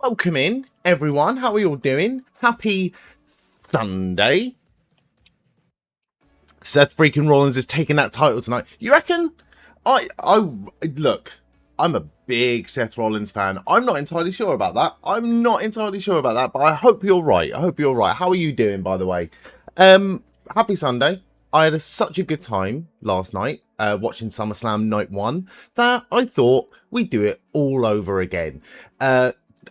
Welcome in, everyone. How are you all doing? Happy Sunday. Seth freaking Rollins is taking that title tonight. You reckon? Look, I'm a big Seth Rollins fan. I'm not entirely sure about that. But I hope you're right. How are you doing, by the way? Happy Sunday. I had such a good time last night watching SummerSlam Night 1 that I thought we'd do it all over again.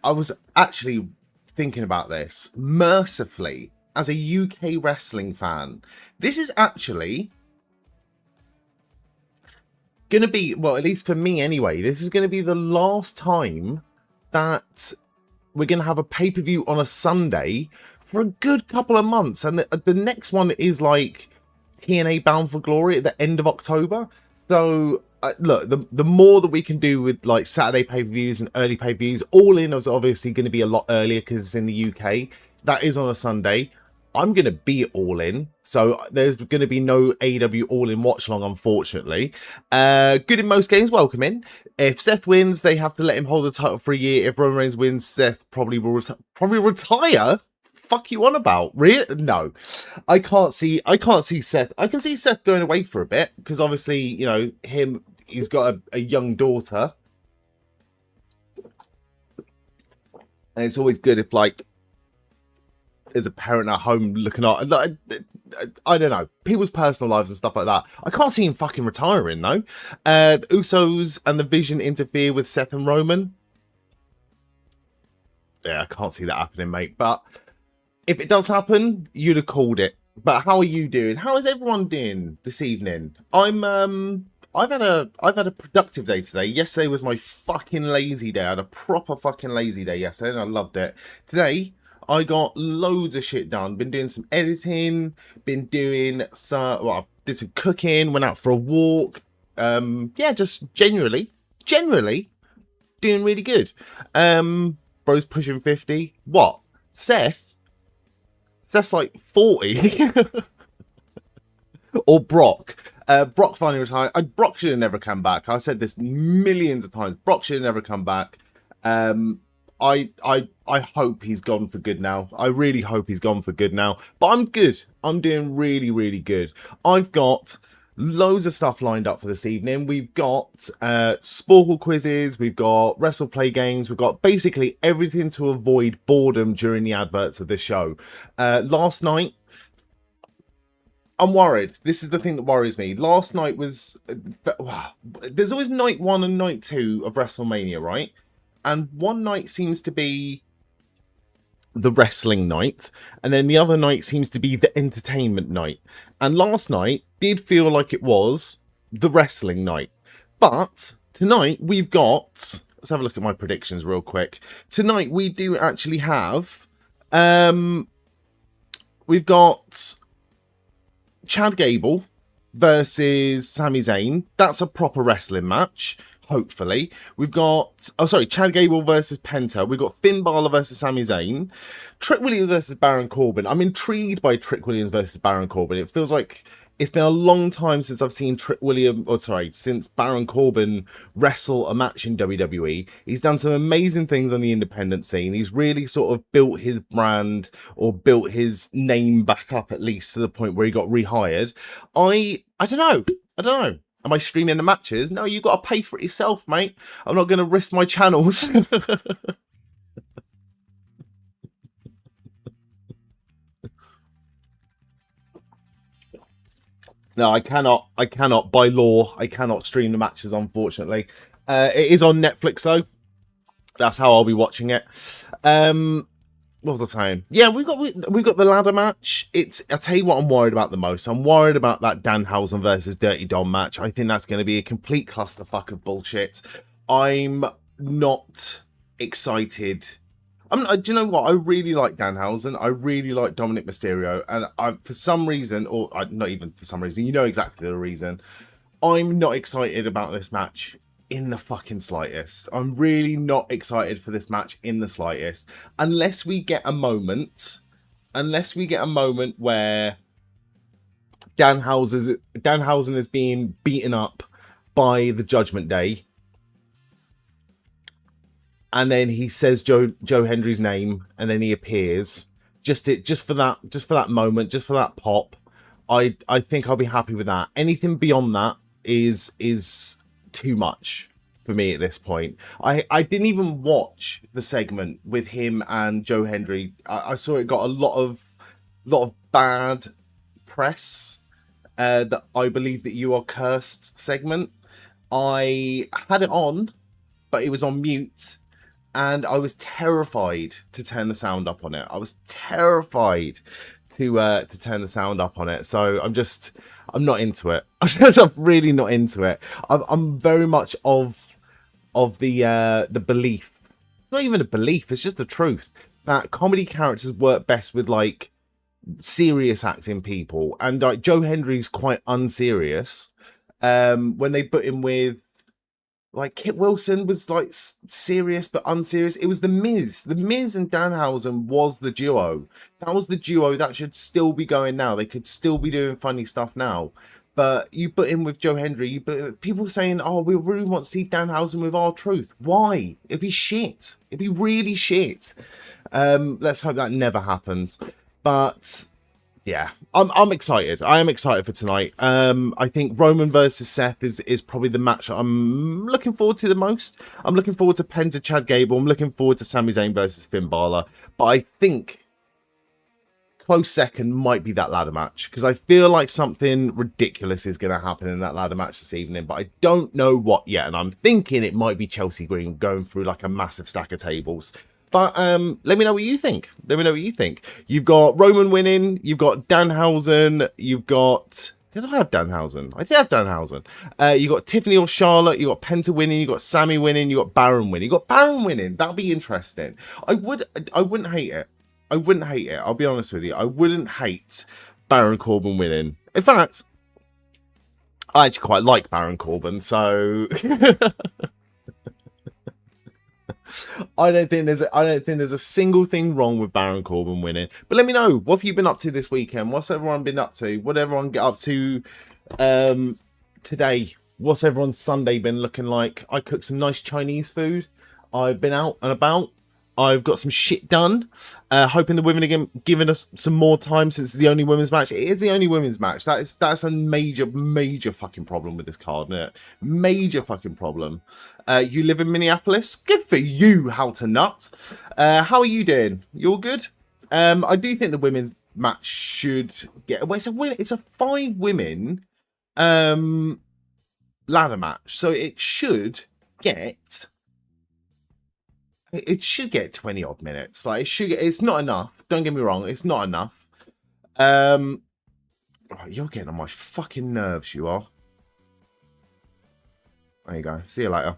I was actually thinking about this. Mercifully, as a UK wrestling fan, this is actually going to be, well, at least for me anyway, this is going to be the last time that we're going to have a pay-per-view on a Sunday for a good couple of months. And the next one is like TNA Bound for Glory at the end of October. So look, the more that we can do with like Saturday pay-per-views and early pay-per-views, All In is obviously going to be a lot earlier because it's in the UK. That is on a Sunday. I'm going to be All In, so there's going to be no AEW All In watch along, unfortunately. Good in most games, welcome in. If Seth wins, they have to let him hold the title for a year. If Roman Reigns wins, Seth probably will retire. Fuck you on about? Really? No, I can't see Seth. I can see Seth going away for a bit because obviously, you know, he's got a young daughter, and it's always good if like there's a parent at home looking at, I don't know, people's personal lives and stuff like that. I can't see him fucking retiring though. The Usos and the Vision interfere with Seth and Roman. Yeah, I can't see that happening, mate. But if it does happen, you'd have called it. But how are you doing? How is everyone doing this evening? I've had a productive day today. Yesterday was my fucking lazy day. I had a proper fucking lazy day yesterday, and I loved it. Today, I got loads of shit done. Been doing some editing. Been doing some. Well, I did some cooking. Went out for a walk. Yeah, just generally doing really good. Bro's pushing 50. What? Seth's like 40. Or Brock. Brock finally retired. Brock should have never come back. I said this millions of times. Brock should have never come back. I hope he's gone for good now. I really hope he's gone for good now. But I'm good. I'm doing really, really good. I've got loads of stuff lined up for this evening. We've got Sporkle quizzes. We've got Wrestle Play games. We've got basically everything to avoid boredom during the adverts of the show. Last night, I'm worried. This is the thing that worries me. Last night was... there's always night 1 and night 2 of WrestleMania, right? And one night seems to be the wrestling night, and then the other night seems to be the entertainment night. And last night did feel like it was the wrestling night. But tonight we've got... Let's have a look at my predictions real quick. Tonight we do actually have... we've got Chad Gable versus Sami Zayn. That's a proper wrestling match. Hopefully. We've got, Chad Gable versus Penta. We've got Finn Bálor versus Sami Zayn. Trick Williams versus Baron Corbin. I'm intrigued by Trick Williams versus Baron Corbin. It feels like it's been a long time since I've seen since Baron Corbin wrestle a match in WWE. He's done some amazing things on the independent scene. He's really sort of built his brand, or built his name back up, at least to the point where he got rehired. I don't know. Am I streaming the matches? No, you got to pay for it yourself, mate. I'm not going to risk my channels. No, I cannot. By law, I cannot stream the matches, unfortunately. It is on Netflix, though. That's how I'll be watching it. What was I saying? Yeah, we've got the ladder match. I'll tell you what I'm worried about the most. I'm worried about that Danhausen versus Dirty Dom match. I think that's going to be a complete clusterfuck of bullshit. I'm not excited. Do you know what? I really like Danhausen. I really like Dominik Mysterio. And for some reason, or not even for some reason, you know exactly the reason, I'm not excited about this match in the fucking slightest. I'm really not excited for this match in the slightest. Unless we get a moment where Danhausen is being beaten up by the Judgment Day. and then he says Joe Hendry's name, and then he appears. Just for that moment, just for that pop. I think I'll be happy with that. Anything beyond that is too much for me at this point. I didn't even watch the segment with him and Joe Hendry. I saw it got a lot of bad press. That I believe that you are cursed segment. I had it on, but it was on mute, and I was terrified to turn the sound up on it. I was terrified to turn the sound up on it. So I'm not into it. I'm really not into it. I'm very much of the belief, not even a belief, it's just the truth, that comedy characters work best with like serious acting people, and like Joe Hendry's quite unserious. When they put him with like Kit Wilson was like serious but unserious. It was the Miz and Danhausen was the duo. That was the duo that should still be going now. They could still be doing funny stuff now. But you put him with Joe Hendry, people saying, oh, we really want to see Danhausen with R-Truth. Why? It'd be shit. It'd be really shit. Let's hope that never happens. But yeah, I'm excited. I am excited for tonight. I think Roman versus Seth is probably the match I'm looking forward to the most. I'm looking forward to Penta Chad Gable. I'm looking forward to Sami Zayn versus Finn Bálor. But I think close second might be that ladder match, because I feel like something ridiculous is going to happen in that ladder match this evening, but I don't know what yet. And I'm thinking it might be Chelsea Green going through like a massive stack of tables. But let me know what you think. Let me know what you think. You've got Roman winning. You've got Danhausen. You've got... Did I have Danhausen? I did have Danhausen. You got Tiffany or Charlotte. You got Penta winning. You got Sami winning. You got Baron winning. You got Baron winning. That'll be interesting. I wouldn't hate it. I wouldn't hate it. I'll be honest with you. I wouldn't hate Baron Corbin winning. In fact, I actually quite like Baron Corbin, so I don't think there's a single thing wrong with Baron Corbin winning. But let me know, what have you been up to this weekend? What's everyone been up to? What did everyone get up to today? What's everyone's Sunday been looking like? I cooked some nice Chinese food. I've been out and about. I've got some shit done. Hoping the women are giving us some more time, since it's the only women's match. It is the only women's match. That's a major fucking problem with this card, isn't it? Major fucking problem. You live in Minneapolis? Good for you, how to nut. How are you doing? You all good? I do think the women's match should get... Well, it's a 5 women ladder match, so it should get... It should get 20 odd minutes. Like, it should get, it's not enough. Don't get me wrong, it's not enough. Right, you're getting on my fucking nerves, you are. There you go. See you later.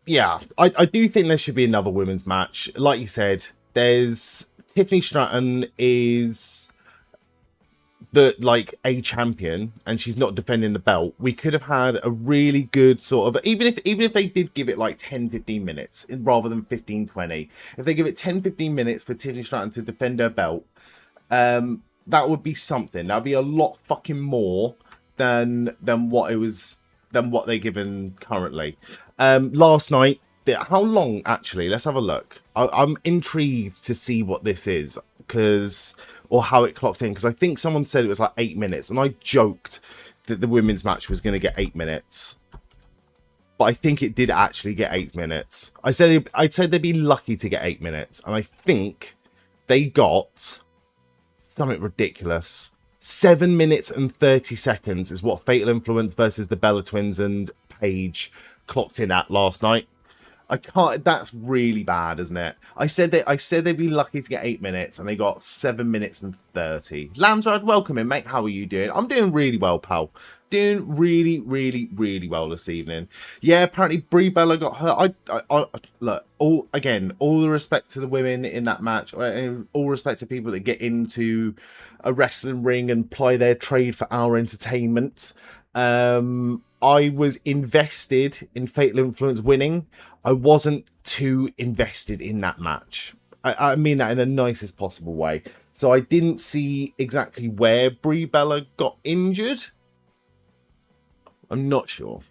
Yeah, I do think there should be another women's match. Like you said, there's Tiffany Stratton is a champion, and she's not defending the belt. We could have had a really good sort of, even if they did give it like 10-15 minutes rather than 15-20, if they give it 10-15 minutes for Tiffany Stratton to defend her belt, that would be something. That'd be a lot fucking more than what they're given currently. Last night, how long actually? Let's have a look. I'm intrigued to see what this is, or how it clocks in, because I think someone said it was like 8 minutes, and I joked that the women's match was going to get 8 minutes, but I think it did actually get 8 minutes. I'd said they'd be lucky to get 8 minutes, and I think they got something ridiculous. 7 minutes and 30 seconds is what Fatal Influence versus the Bella Twins and Paige clocked in at last night. I can't. That's really bad, isn't it? I said they'd be lucky to get 8 minutes, and they got 7 minutes and 30. Landsrod, welcome in, mate. How are you doing? I'm doing really well, pal. Doing really, really, really well this evening. Yeah, apparently Brie Bella got hurt. I look, all the respect to the women in that match, and all respect to people that get into a wrestling ring and ply their trade for our entertainment. I was invested in Fatal Influence winning. I wasn't too invested in that match. I mean that in the nicest possible way. So I didn't see exactly where Brie Bella got injured. I'm not sure.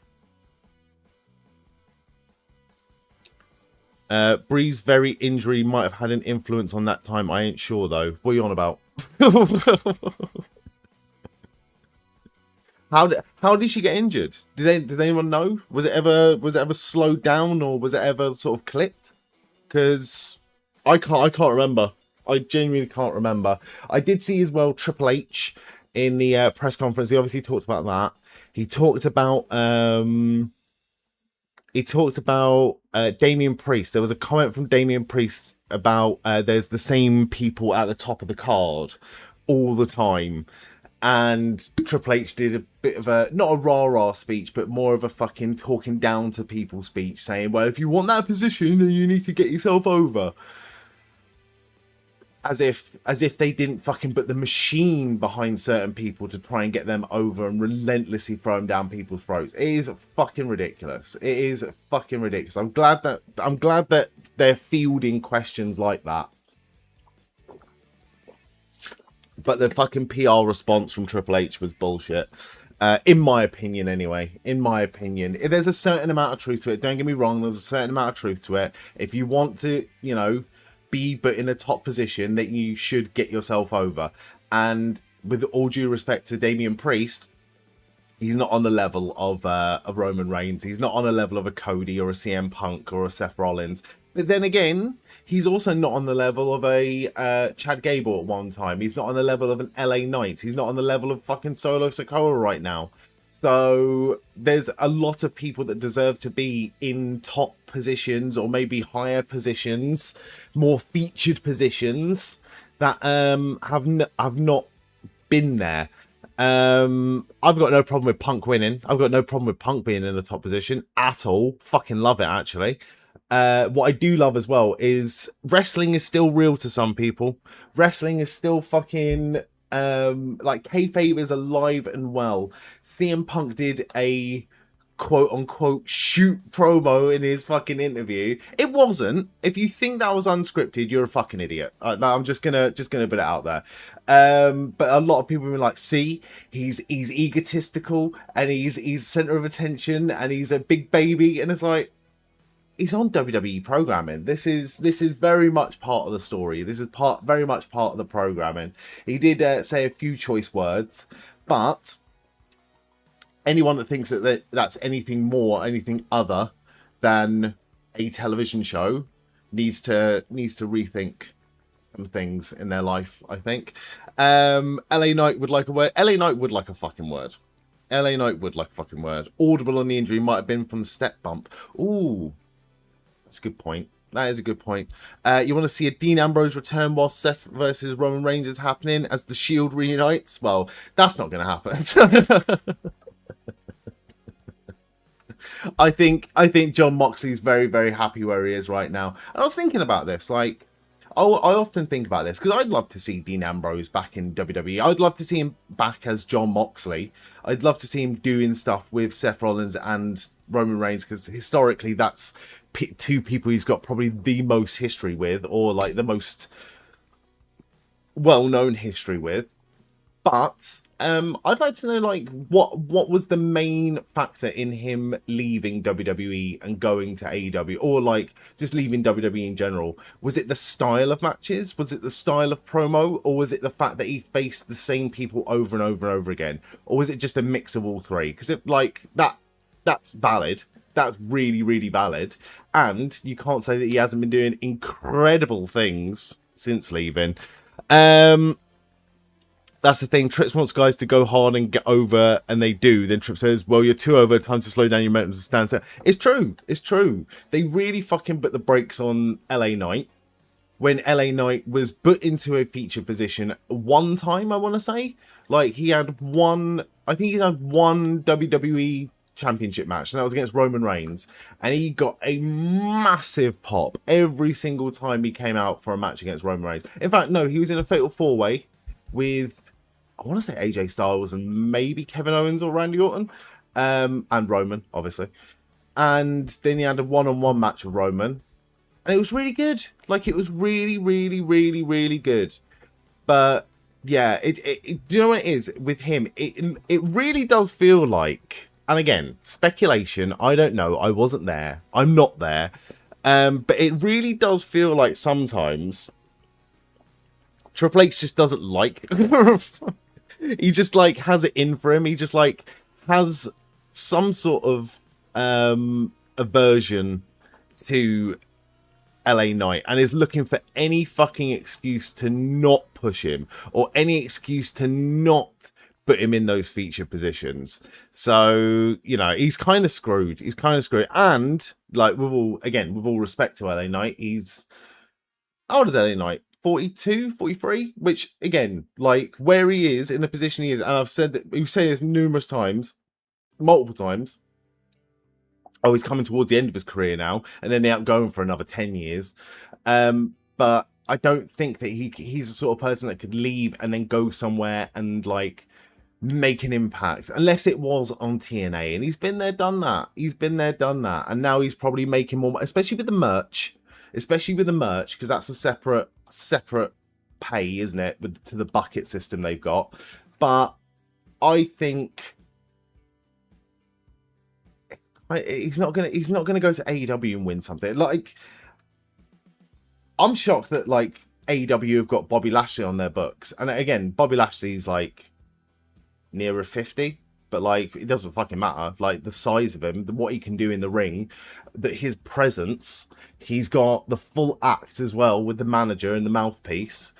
Bree's very injury might have had an influence on that time. I ain't sure though. What are you on about? How did she get injured? Did anyone know? Was it ever slowed down, or was it ever sort of clipped? Because I can't remember. I genuinely can't remember. I did see as well Triple H in the press conference. He obviously talked about that. He talked about Damian Priest. There was a comment from Damian Priest about there's the same people at the top of the card all the time. And Triple H did a bit of a, not a rah-rah speech, but more of a fucking talking down to people speech, saying, well, if you want that position, then you need to get yourself over. As if they didn't fucking put the machine behind certain people to try and get them over and relentlessly throw them down people's throats. It is fucking ridiculous. It is fucking ridiculous. I'm glad that they're fielding questions like that. But the fucking PR response from Triple H was bullshit. In my opinion, anyway. In my opinion. There's a certain amount of truth to it. Don't get me wrong. There's a certain amount of truth to it. If you want to, you know, be but in a top position, that you should get yourself over. And with all due respect to Damian Priest, he's not on the level of Roman Reigns. He's not on a level of a Cody or a CM Punk or a Seth Rollins. But then again, he's also not on the level of a Chad Gable at one time. He's not on the level of an LA Knight. He's not on the level of fucking Solo Sikoa right now. So there's a lot of people that deserve to be in top positions, or maybe higher positions, more featured positions, that have not been there. I've got no problem with Punk winning. I've got no problem with Punk being in the top position at all. Fucking love it, actually. What I do love as well is wrestling is still real to some people. Wrestling is still fucking like kayfabe is alive and well. CM Punk did a quote unquote shoot promo in his fucking interview. It wasn't. If you think that was unscripted, you're a fucking idiot. I'm just gonna put it out there. But a lot of people were like, see, he's egotistical and he's center of attention and he's a big baby, and it's like, he's on WWE programming. This is very much part of the story. This is very much part of the programming. He did say a few choice words, but anyone that thinks that that's anything more, anything other than a television show needs to rethink some things in their life, I think. LA Knight would like a word. LA Knight would like a fucking word. LA Knight would like a fucking word. Audible on the injury might have been from the step bump. Ooh. That's a good point. That is a good point. You want to see a Dean Ambrose return while Seth versus Roman Reigns is happening as the Shield reunites? Well, that's not going to happen. I think Jon Moxley's very, very happy where he is right now. And I was thinking about this, like, I often think about this because I'd love to see Dean Ambrose back in WWE. I'd love to see him back as Jon Moxley. I'd love to see him doing stuff with Seth Rollins and Roman Reigns, because historically that's two people he's got probably the most history with, or like the most well-known history with. But I'd like to know, like, what was the main factor in him leaving WWE and going to AEW, or like just leaving WWE in general? Was it the style of matches? Was it the style of promo? Or was it the fact that he faced the same people over and over and over again? Or was it just a mix of all three? Because if like that's valid. That's really, really valid. And you can't say that he hasn't been doing incredible things since leaving. That's the thing. Trips wants guys to go hard and get over, and they do. Then Trips says, well, you're too over. Time to slow down your momentum to stand still. It's true. It's true. They really fucking put the brakes on LA Knight when LA Knight was put into a feature position one time, I want to say. Like, he had one... I think he's had one WWE Championship match, and that was against Roman Reigns, and he got a massive pop every single time he came out for a match against Roman Reigns. In fact, no, he was in a fatal 4-way with, I want to say, AJ Styles and maybe Kevin Owens or Randy Orton, and Roman, obviously. And then he had a one-on-one match with Roman, and it was really good. Like, it was really, really, really, really good. But yeah, do you know what it is with him? It really does feel like, and again, speculation, I don't know, I wasn't there, I'm not there, but it really does feel like sometimes Triple H just doesn't like he just like has it in for him. He just like has some sort of aversion to LA Knight and is looking for any fucking excuse to not push him or any excuse to not put him in those feature positions. So, you know, he's kind of screwed. He's kind of screwed. And like with all respect to LA Knight, he's, how old is LA Knight? 42, 43, which again, like where he is in the position he is, and I've said that, we've said this numerous times, multiple times. Oh, he's coming towards the end of his career now, and then they're out going for another 10 years. But I don't think that he's the sort of person that could leave and then go somewhere and like make an impact, unless it was on TNA. And he's been there, done that. He's been there, done that, and now he's probably making more, especially with the merch. Especially with the merch, because that's a separate pay, isn't it, to the bucket system they've got. But I think he's not gonna go to AEW and win something. Like, I'm shocked that like AEW have got Bobby Lashley on their books, and again, Bobby Lashley's like nearer 50. But, like, it doesn't fucking matter. Like, the size of him, what he can do in the ring, that his presence, he's got the full act as well with the manager and the mouthpiece.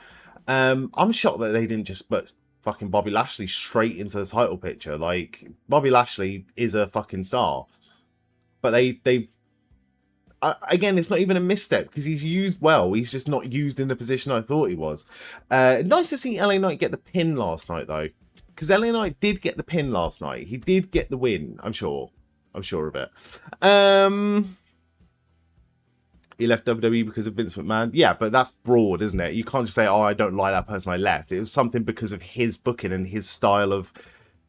I'm shocked that they didn't just put fucking Bobby Lashley straight into the title picture. Like, Bobby Lashley is a fucking star. But they again, it's not even a misstep because he's used well. He's just not used in the position I thought he was. Nice to see LA Knight get the pin last night, though. Because LA Knight did get the pin last night. He did get the win, I'm sure. I'm sure of it. He left WWE because of Vince McMahon. Yeah, but that's broad, isn't it? You can't just say, oh, I don't like that person I left. It was something because of his booking and his style of...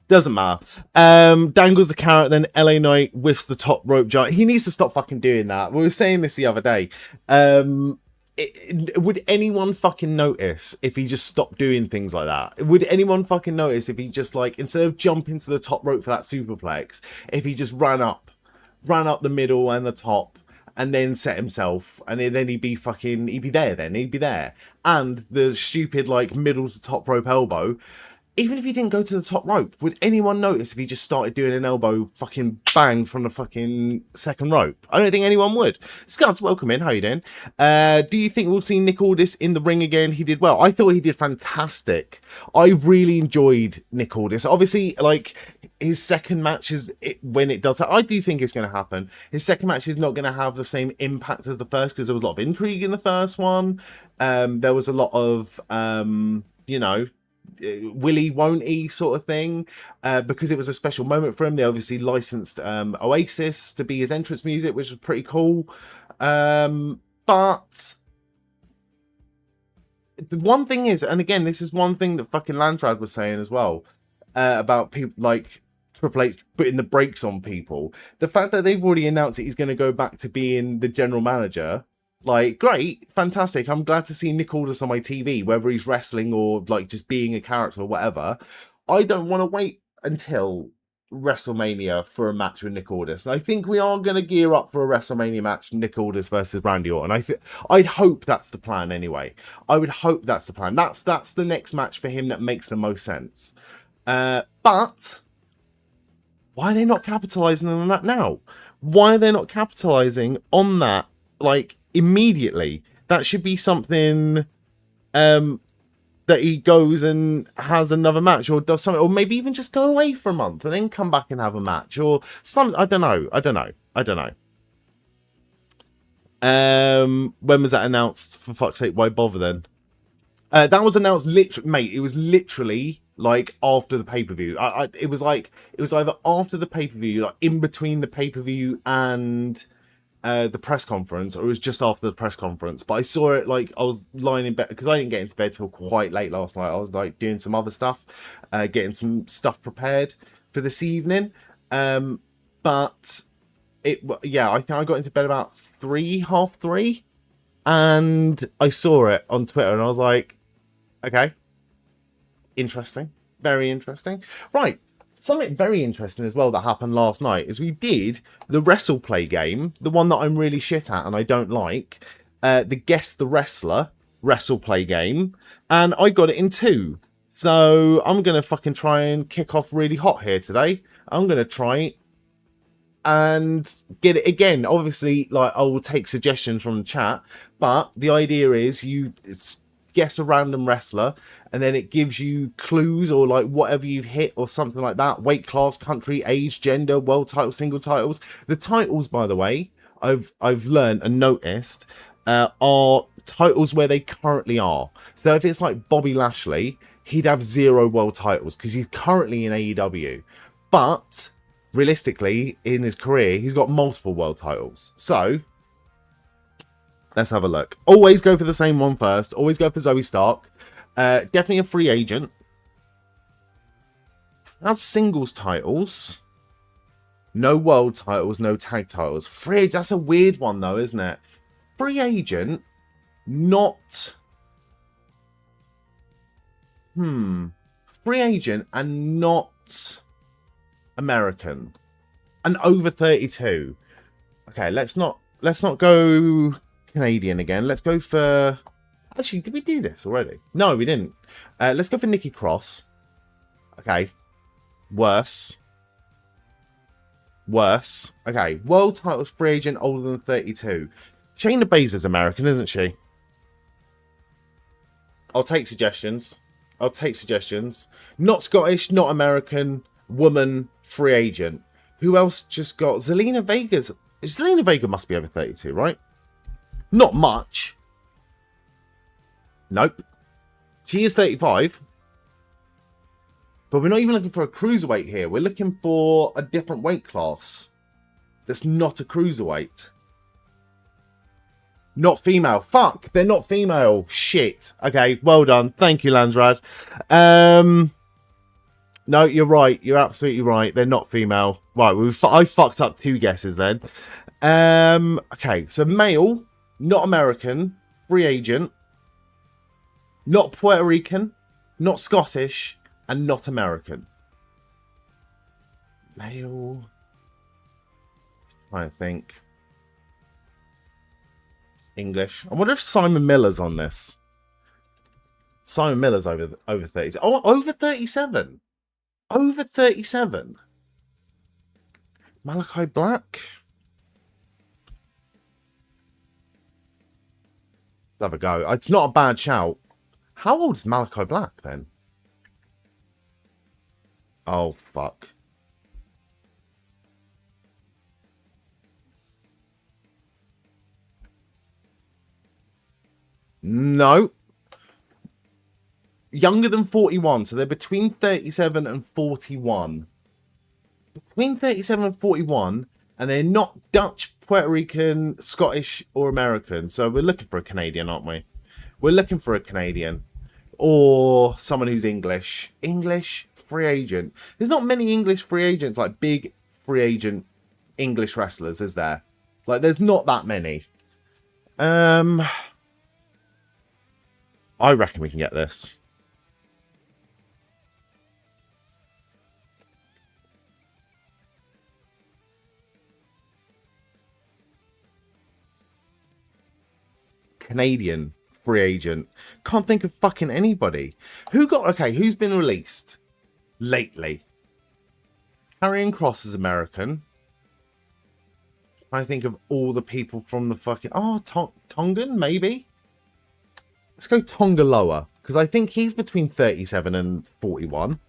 Doesn't matter. Dangles the carrot, then LA Knight whiffs the top rope giant. He needs to stop fucking doing that. We were saying this the other day. Would anyone fucking notice if he just stopped doing things like that? Would anyone fucking notice if he just, like, instead of jumping to the top rope for that superplex, if he just ran up the middle and the top and then set himself, and then he'd be there then, he'd be there. And the stupid, like, middle to top rope elbow, even if he didn't go to the top rope, would anyone notice if he just started doing an elbow fucking bang from the fucking second rope? I don't think anyone would. Scott's welcome in. How you doing? Do you think we'll see Nick Aldis in the ring again? He did well. I thought he did fantastic. I really enjoyed Nick Aldis. Obviously, like, his second match is when it does. I do think it's going to happen. His second match is not going to have the same impact as the first because there was a lot of intrigue in the first one. There was a lot of, you know, will he, won't he sort of thing, because it was a special moment for him. They obviously licensed Oasis to be his entrance music, which was pretty cool. But the one thing is, and again, this is one thing that fucking Landrad was saying as well, about people like Triple H putting the brakes on people. The fact that they've already announced that he's going to go back to being the general manager, like, great, fantastic. I'm glad to see Nick Aldis on my TV, whether he's wrestling or like just being a character or whatever. I don't want to wait until WrestleMania for a match with Nick Aldis. And I think we are going to gear up for a WrestleMania match, Nick Aldis versus Randy Orton. I'd hope that's the plan anyway. I would hope that's the plan. That's the next match for him that makes the most sense. But why are they not capitalizing on that now? Why are they not capitalizing on that, like, immediately? That should be something that he goes and has another match or does something, or maybe even just go away for a month and then come back and have a match or something. I don't know. When was that announced? For fuck's sake, why bother then? That was announced mate, it was literally like after the pay-per-view. It was either after the pay-per-view, like in between the pay-per-view and the press conference, or it was just after the press conference. But I saw it, like, I was lying in bed because I didn't get into bed till quite late last night. I was like doing some other stuff, getting some stuff prepared for this evening. But yeah, I think I got into bed about 3:30, and I saw it on Twitter, and I was like, okay, interesting, very interesting. Right, Something very interesting as well that happened last night is we did the Wrestle Play game, the one that I'm really shit at and I don't like, the Guess the Wrestler Wrestle Play game, and I got it in 2. So I'm going to fucking try and kick off really hot here today. I'm going to try and get it again. Obviously, like, I will take suggestions from the chat, but the idea is it's guess a random wrestler, and then it gives you clues or like whatever you've hit or something like that. Weight class, country, age, gender, world title, single titles. The titles, by the way, I've learned and noticed are titles where they currently are. So if it's like Bobby Lashley, he'd have 0 world titles because he's currently in AEW. But realistically, in his career, he's got multiple world titles. So let's have a look. Always go for the same one first. Always go for Zoe Stark. Definitely a free agent. Has singles titles. No world titles, no tag titles. Free, that's a weird one though, isn't it? Free agent, not... Free agent and not American. And over 32. Okay, let's not go Canadian again. Let's go for... Actually, did we do this already? No, we didn't. Let's go for Nikki Cross. Okay. Worse. Okay. World titles free agent older than 32. Shayna Baszler's American, isn't she? I'll take suggestions. Not Scottish, not American. Woman, free agent. Who else just got... Zelina Vega's... Zelina Vega must be over 32, right? Not much. Nope. She is 35. But we're not even looking for a cruiserweight here. We're looking for a different weight class. That's not a cruiserweight. Not female. Fuck, they're not female. Shit. Okay, well done. Thank you, Landsrad. No, you're right. You're absolutely right. They're not female. Right, I fucked up 2 guesses then. Okay, so male, not American, free agent. Not Puerto Rican, not Scottish, and not American. Male. Trying to think. English. I wonder if Simon Miller's on this. Simon Miller's over 30. Oh, over 37. Over 37. Malachi Black. Let's have a go. It's not a bad shout. How old is Malachi Black, then? Oh, fuck. No. Younger than 41, so they're between 37 and 41. Between 37 and 41, and they're not Dutch, Puerto Rican, Scottish, or American. So we're looking for a Canadian, aren't we? We're looking for a Canadian. Or someone who's English. English free agent. There's not many English free agents, like big free agent English wrestlers, is there? Like, there's not that many. I reckon we can get this. Canadian free agent. Can't think of fucking anybody. Who's been released lately? Karrion Kross is American. I think of all the people from the fucking... Oh, Tongan, maybe? Let's go Tonga lower, because I think he's between 37 and 41.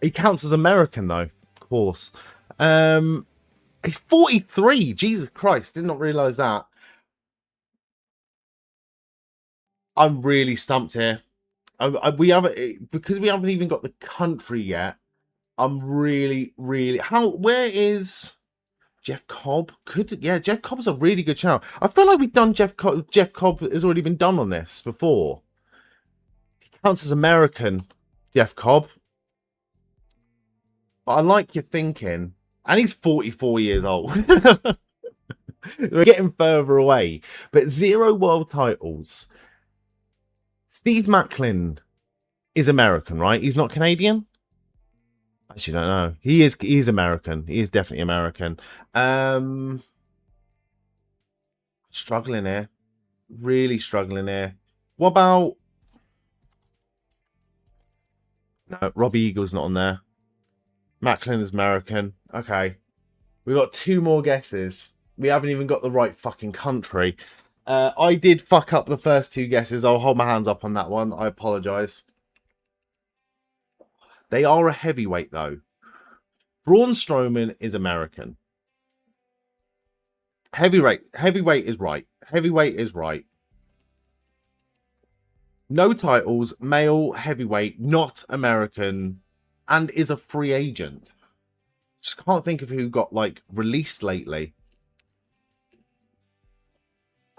He counts as American, though, of course. He's 43. Jesus Christ, did not realise that. I'm really stumped here. We haven't, because we haven't even got the country yet. I'm really... Where is Jeff Cobb? Jeff Cobb's a really good channel. I feel like we've done Jeff Cobb. Jeff Cobb has already been done on this before. He counts as American, Jeff Cobb. But I like your thinking. And he's 44 years old. We're getting further away. But 0 world titles. Steve Macklin is American, right? He's not Canadian? Actually, don't know. He is American. He is definitely American. Struggling here. Really struggling here. What about... No, Robbie Eagle's not on there. Macklin is American. Okay. We got 2 more guesses. We haven't even got the right fucking country. I did fuck up the first 2 guesses. I'll hold my hands up on that one. I apologise. They are a heavyweight, though. Braun Strowman is American. Heavyweight is right. Heavyweight is right. No titles, male heavyweight, not American, and is a free agent. Just can't think of who got, like, released lately.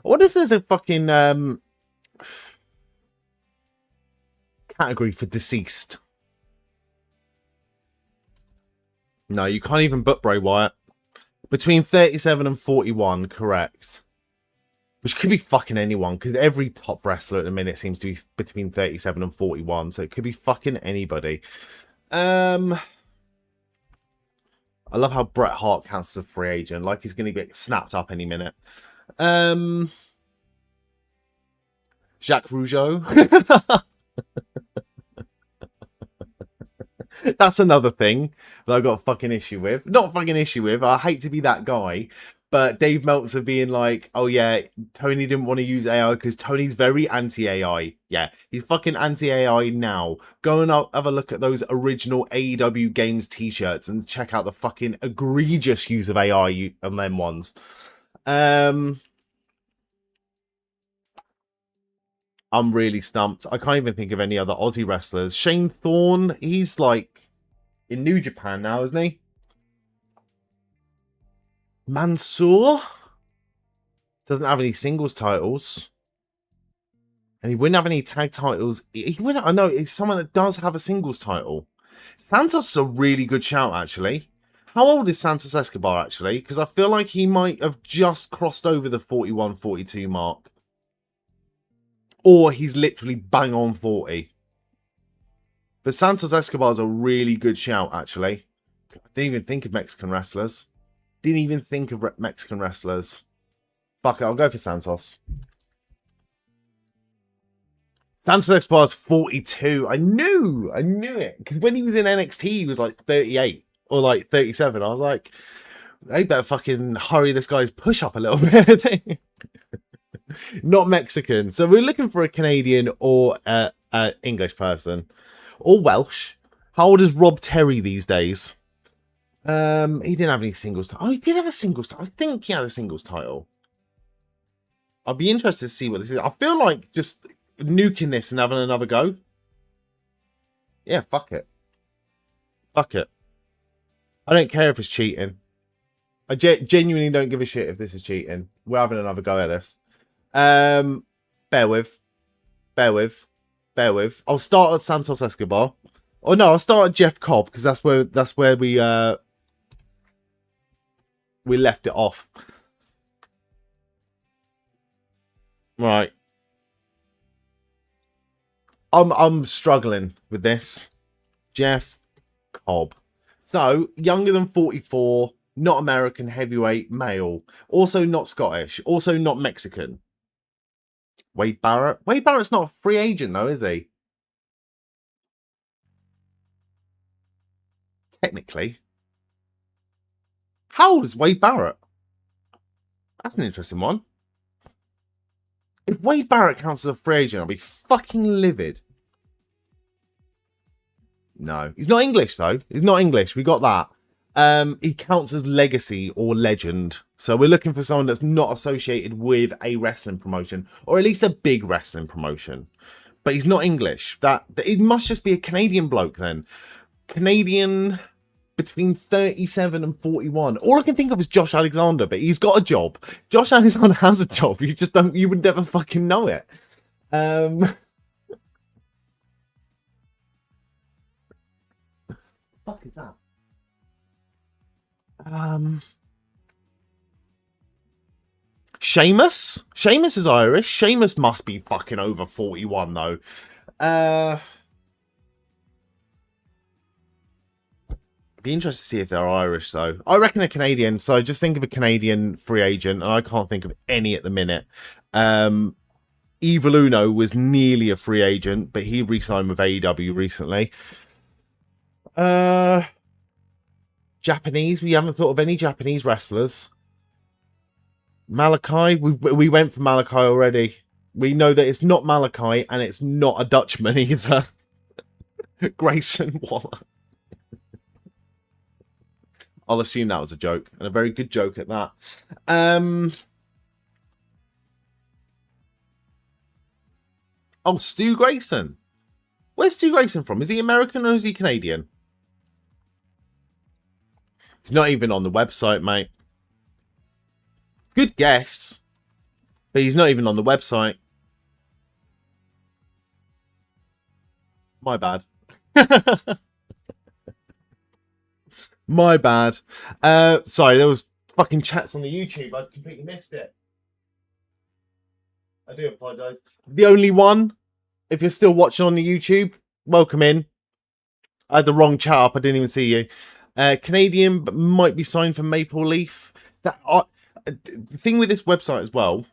I wonder if there's a fucking category for deceased. No, you can't even book Bray Wyatt. Between 37 and 41, correct. Which could be fucking anyone, because every top wrestler at the minute seems to be between 37 and 41, so it could be fucking anybody. I love how Bret Hart counts as a free agent, like he's going to get snapped up any minute. Jacques Rougeau. That's another thing that I got a fucking issue with. Not a fucking issue with. I hate to be that guy. But Dave Meltzer being like, oh yeah, Tony didn't want to use AI because Tony's very anti-AI. Yeah, he's fucking anti-AI now. Go and have a look at those original AEW Games t-shirts and check out the fucking egregious use of AI on them ones. I'm really stumped. I can't even think of any other Aussie wrestlers. Shane Thorne, he's like in New Japan now, isn't he? Mansoor doesn't have any singles titles. And he wouldn't have any tag titles. He wouldn't, I know, it's someone that does have a singles title. Santos is a really good shout, actually. How old is Santos Escobar, actually? Because I feel like he might have just crossed over the 41, 42 mark. Or he's literally bang on 40. But Santos Escobar is a really good shout, actually. I didn't even think of Mexican wrestlers. Didn't even think of Mexican wrestlers. Fuck it, I'll go for Santos. Santos Escobar's 42. I knew it. Because when he was in NXT, he was like 38 or like 37. I was like, they better fucking hurry this guy's push up a little bit. Not Mexican. So we're looking for a Canadian or an English person. Or Welsh. How old is Rob Terry these days? He didn't have any singles title. Oh, he did have a singles title. I think he had a singles title. I'd be interested to see what this is. I feel like just nuking this and having another go. Yeah, fuck it. Fuck it. I don't care if it's cheating. I genuinely don't give a shit if this is cheating. We're having another go at this. Bear with. I'll start at Santos Escobar. Oh no, I'll start at Jeff Cobb because that's where we left it off. Right. I'm struggling with this. Jeff Cobb. So, younger than 44, not American, heavyweight, male. Also not Scottish. Also not Mexican. Wade Barrett. Wade Barrett's not a free agent though, is he? Technically. How old is Wade Barrett? That's an interesting one. If Wade Barrett counts as a free agent, I'll be fucking livid. No. He's not English, though. He's not English. We got that. He counts as legacy or legend. So we're looking for someone that's not associated with a wrestling promotion. Or at least a big wrestling promotion. But he's not English. It must just be a Canadian bloke, then. Canadian between 37 and 41. All I can think of is Josh Alexander, but he's got a job. Josh Alexander has a job. You would never fucking know it. Fuck is that? Sheamus? Sheamus is Irish. Sheamus must be fucking over 41 though. Be interested to see if they're Irish, though. I reckon they're Canadian, so just think of a Canadian free agent, and I can't think of any at the minute. Evil Uno was nearly a free agent, but he re-signed with AEW recently. Japanese, we haven't thought of any Japanese wrestlers. Malachi, we went for Malachi already. We know that it's not Malachi, and it's not a Dutchman either. Grayson Waller. I'll assume that was a joke, and a very good joke at that. Oh, Stu Grayson. Where's Stu Grayson from? Is he American or is he Canadian? He's not even on the website, mate. Good guess. But he's not even on the website. My bad. My bad. Sorry, there was fucking chats on the YouTube. I completely missed it. I do apologise. The only one, if you're still watching on the YouTube, welcome in. I had the wrong chat up. I didn't even see you. Canadian, but might be signed for Maple Leaf. The thing with this website as well,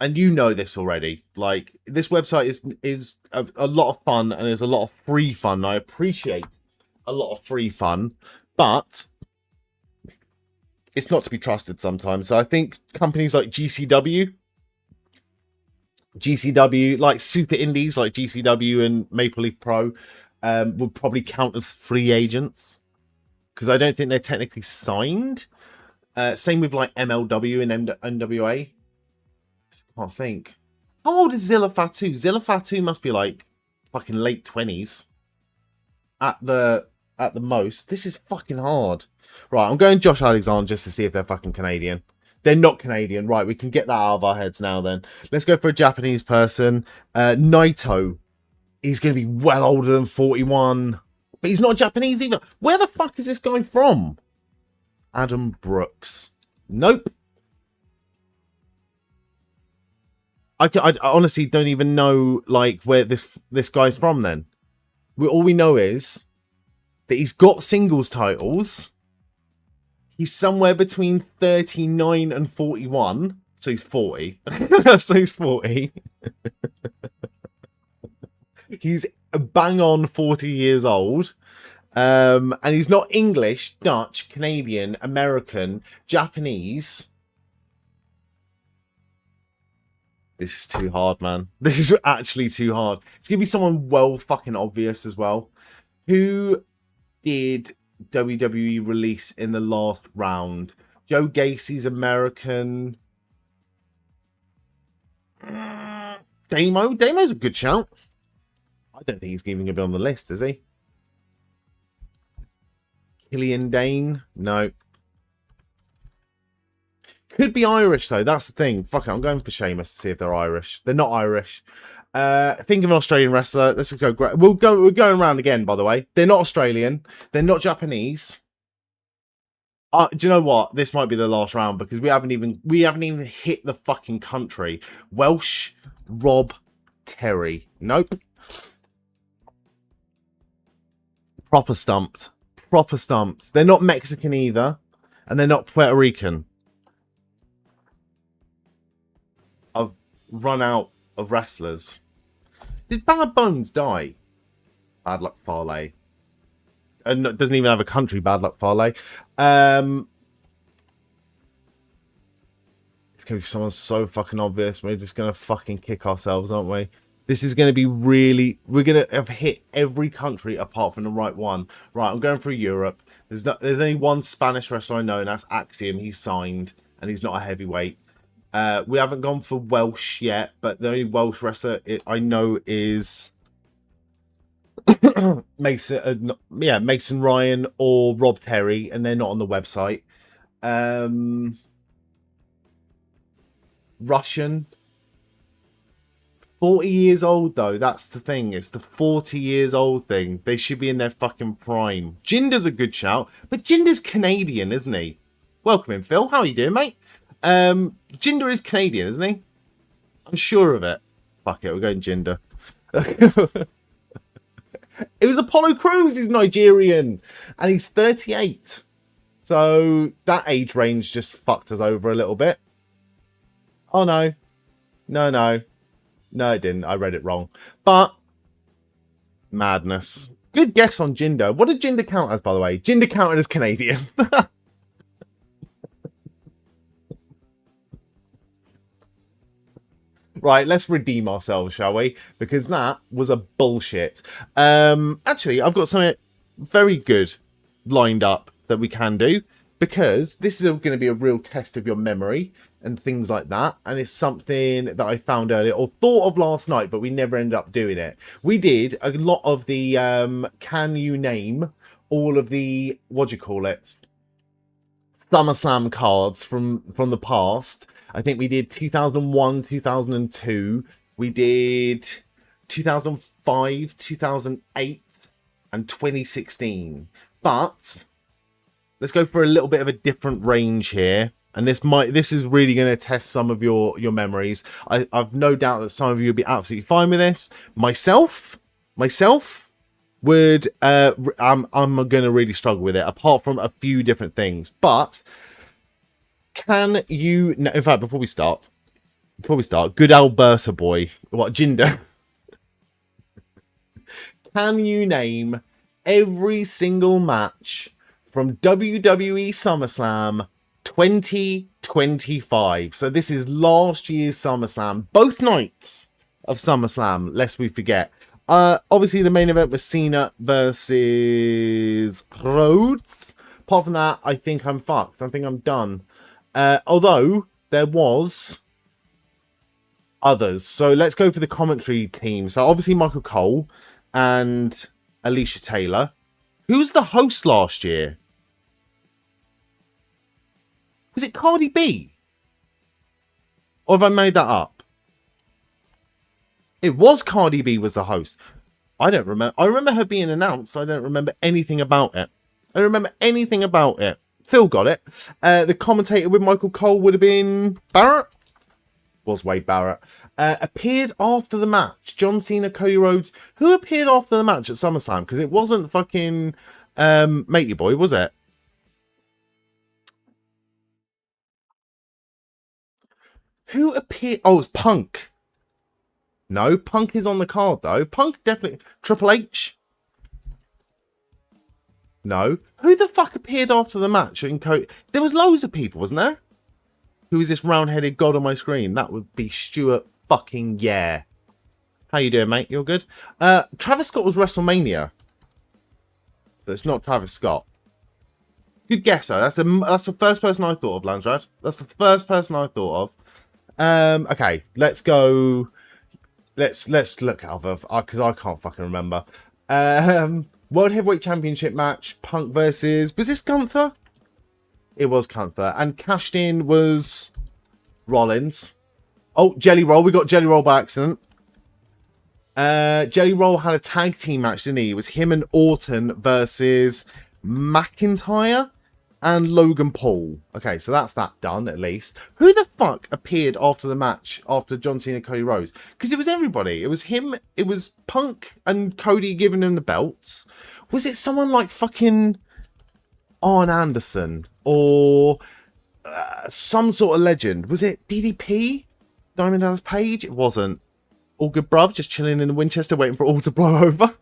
and you know this already, like, this website is a lot of fun, and there's a lot of free fun. I appreciate a lot of free fun, but it's not to be trusted sometimes. So I think companies like GCW, like super indies like GCW and Maple Leaf Pro, would probably count as free agents, because I don't think they're technically signed. Same with like MLW and NWA. Can't think. How old is Zilla Fatu? Zilla Fatu must be like fucking late 20s at the most. This is fucking hard. Right, I'm going Josh Alexander just to see if they're fucking Canadian. They're not Canadian. Right, we can get that out of our heads now then. Let's go for a Japanese person. Naito. He's going to be well older than 41. But he's not Japanese either. Where the fuck is this guy from? Adam Brooks. Nope. I honestly don't even know like where this guy's from then. All we know is that he's got singles titles. He's somewhere between 39 and 41. So he's 40. So he's 40. He's bang on 40 years old. And he's not English, Dutch, Canadian, American, Japanese. This is too hard, man. This is actually too hard. It's going to be someone well fucking obvious as well. Who did WWE release in the last round? Joe Gacy's American. Damo? Damo's a good shout. I don't think he's even going to be on the list, is he? Killian Dane? No. Could be Irish, though. That's the thing. Fuck it. I'm going for Sheamus to see if they're Irish. They're not Irish. Think of an Australian wrestler. Let's just go. We're going around again, by the way. They're not Australian. They're not Japanese. Do you know what? This might be the last round because we haven't even hit the fucking country. Welsh Rob Terry. Nope. Proper stumped. Proper stumped. They're not Mexican either, and they're not Puerto Rican. I've run out of wrestlers. Did Bad Bones die? Bad Luck Fale. And it doesn't even have a country, Bad Luck Fale. It's going to be someone so fucking obvious. We're just going to fucking kick ourselves, aren't we? This is going to be really... We're going to have hit every country apart from the right one. Right, I'm going for Europe. There's only one Spanish wrestler I know, and that's Axiom. He's signed, and he's not a heavyweight. We haven't gone for Welsh yet, but the only Welsh wrestler I know is Mason Ryan or Rob Terry, and they're not on the website. Russian. 40 years old, though. That's the thing. It's the 40 years old thing. They should be in their fucking prime. Jinder's a good shout, but Jinder's Canadian, isn't he? Welcome in, Phil. How are you doing, mate? Jinder is Canadian, isn't he? I'm sure of it. Fuck it, we're going Jinder. It was Apollo Crews. He's Nigerian. And he's 38. So that age range just fucked us over a little bit. Oh, no. No, no. No, it didn't. I read it wrong. But madness. Good guess on Jinder. What did Jinder count as, by the way? Jinder counted as Canadian. Right, let's redeem ourselves, shall we? Because that was a bullshit. Actually, I've got something very good lined up that we can do, because this is going to be a real test of your memory and things like that. And it's something that I found earlier or thought of last night, but we never ended up doing it. We did a lot of the can you name all of the, what do you call it, SummerSlam cards from the past. I think we did 2001, 2002. We did 2005, 2008, and 2016. But let's go for a little bit of a different range here. And this is really going to test some of your memories. I've no doubt that some of you will be absolutely fine with this. Myself would I'm going to really struggle with it, apart from a few different things. But can you, in fact, before we start, good Alberta boy, what, Jinder? Can you name every single match from WWE SummerSlam 2025? So this is last year's SummerSlam, both nights of SummerSlam, lest we forget. Obviously, the main event was Cena versus Rhodes. Apart from that, I think I'm fucked. I think I'm done. Although there was others. So let's go for the commentary team. So obviously Michael Cole and Alicia Taylor. Who was the host last year? Was it Cardi B? Or have I made that up? It was Cardi B was the host. I don't remember. I remember her being announced. I don't remember anything about it. I don't remember anything about it. Phil got it. The commentator with Michael Cole would have been Barrett. Was Wade Barrett. Appeared after the match. John Cena, Cody Rhodes. Who appeared after the match at SummerSlam? Because it wasn't fucking Matey Boy, was it? Who appeared? Oh, it's Punk. No, Punk is on the card, though. Punk definitely. Triple H. No. Who the fuck appeared after the match? There was loads of people, wasn't there? Who is this round-headed god on my screen? That would be Stuart fucking Yeah. How you doing, mate? You're good? Travis Scott was WrestleMania. So it's not Travis Scott. Good guess, though. That's the first person I thought of, Landsrad. That's the first person I thought of. Okay, let's go. Let's look at other, because I can't fucking remember. World Heavyweight Championship match, Punk versus, was this Gunther? It was Gunther. And cashed in was Rollins. Oh, Jelly Roll. We got Jelly Roll by accident. Jelly Roll had a tag team match, didn't he? It was him and Orton versus McIntyre and Logan Paul. Okay, so that's that done, at least. Who the fuck appeared after the match, after John Cena, Cody Rhodes? Because it was everybody. It was him, it was Punk and Cody giving them the belts. Was it someone like fucking Arn Anderson? Or some sort of legend? Was it DDP? Diamond Dallas Page? It wasn't. All good, bruv. Just chilling in the Winchester waiting for it all to blow over.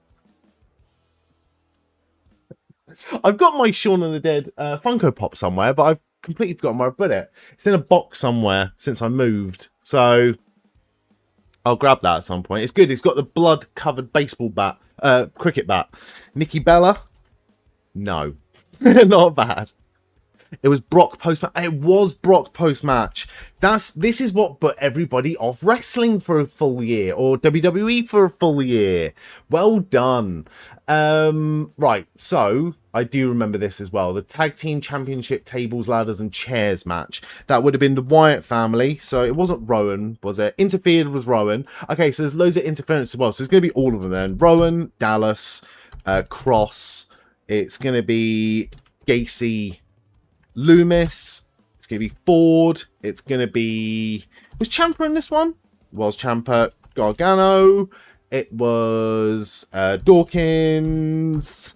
I've got my Shaun of the Dead Funko Pop somewhere, but I've completely forgotten where I put it. It's in a box somewhere since I moved. So I'll grab that at some point. It's good. It's got the blood-covered baseball bat, cricket bat. Nikki Bella? No. Not bad. It was Brock post-match. It was Brock post-match. This is what put everybody off wrestling for a full year, or WWE for a full year. Well done. Right, so I do remember this as well. The Tag Team Championship Tables, Ladders, and Chairs match. That would have been the Wyatt family. So it wasn't Rowan, was it? Interfered was Rowan. Okay, so there's loads of interference as well. So it's going to be all of them then. Rowan, Dallas, Cross. It's going to be Gacy, Loomis. It's going to be Ford. It's going to be... Was Ciampa in this one? Was Ciampa. Gargano. It was Dawkins.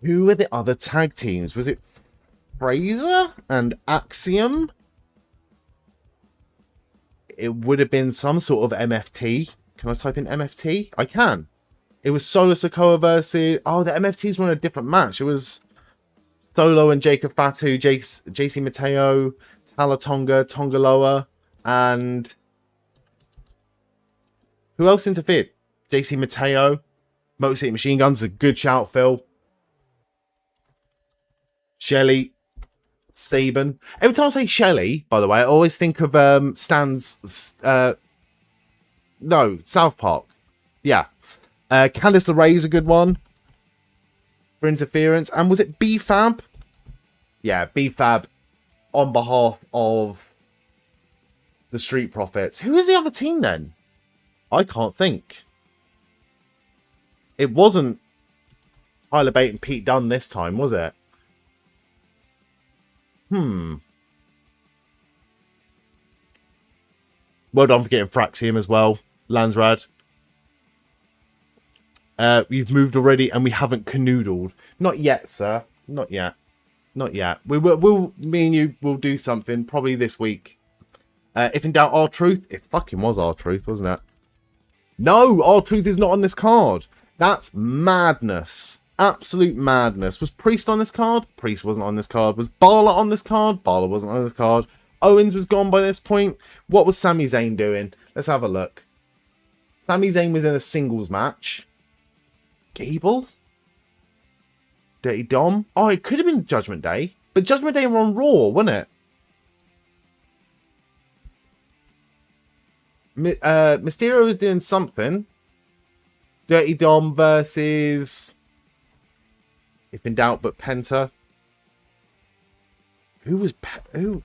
Who were the other tag teams? Was it Fraser and Axiom? It would have been some sort of MFT. Can I type in MFT? I can. It was Solo Sikoa versus... Oh, the MFTs were in a different match. It was Solo and Jacob Fatu, JC Mateo, Talatonga, Tongaloa, and... Who else interfered? JC Mateo. Motor City Machine Guns. A good shout, Phil. Shelley. Saban. Every time I say Shelley, by the way, I always think of Stan's... no, South Park. Yeah. Candice LeRae is a good one for interference. And was it B-Fab? Yeah, B-Fab on behalf of the Street Profits. Who is the other team then? I can't think. It wasn't Tyler Bate and Pete Dunne this time, was it? Well done for getting Fraxium as well, Lansrad. We've moved already and we haven't canoodled. Not yet, sir. Not yet. Not yet. Me and you will do something probably this week. If in doubt, R-Truth. It fucking was R-Truth, wasn't it? No, R-Truth is not on this card. That's madness. Absolute madness. Was Priest on this card? Priest wasn't on this card. Was Bálor on this card? Bálor wasn't on this card. Owens was gone by this point. What was Sami Zayn doing? Let's have a look. Sami Zayn was in a singles match. Gable? Dirty Dom? Oh, it could have been Judgment Day. But Judgment Day were on Raw, wasn't it? Mysterio was doing something. Dirty Dom versus... If in doubt, but Penta. Who was... Who?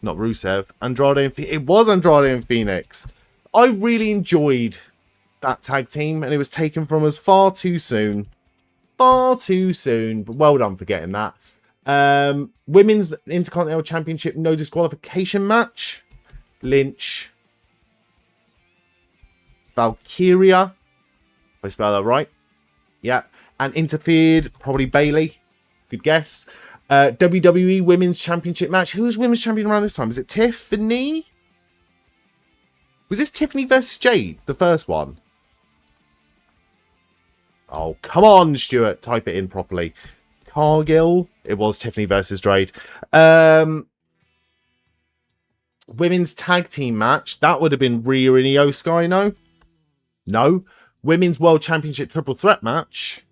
Not Rusev. Andrade and Phoenix. It was Andrade and Phoenix. I really enjoyed that tag team, and it was taken from us far too soon. Far too soon. But well done for getting that. Women's Intercontinental Championship no disqualification match. Lynch. Valkyria. If I spell that right. Yeah. And interfered, probably Bailey. Good guess. WWE Women's Championship match. Who was Women's Champion around this time? Was it Tiffany? Was this Tiffany versus Jade? The first one? Oh, come on, Stuart. Type it in properly. Cargill. It was Tiffany versus Jade. Women's Tag Team match. That would have been Rhea and Iyo Sky, no? No. Women's World Championship Triple Threat match.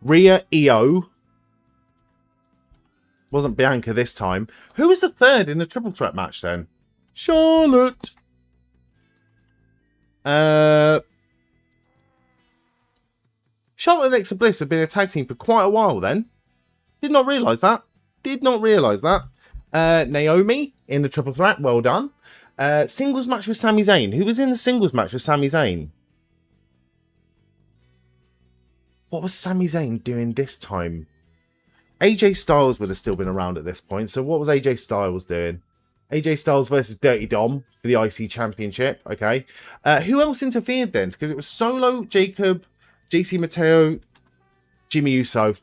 Rhea, Iyo. Wasn't Bianca this time. Who was the third in the triple threat match then? Charlotte. Charlotte and Alexa Bliss have been a tag team for quite a while then. Did not realise that. Did not realise that. Naomi in the triple threat. Well done. Singles match with Sami Zayn. Who was in the singles match with Sami Zayn? What was Sami Zayn doing this time? AJ Styles would have still been around at this point. So what was AJ Styles doing? AJ Styles versus Dirty Dom for the IC Championship. Okay. Who else interfered then? Because it was Solo, Jacob, JC Mateo, Jimmy Uso.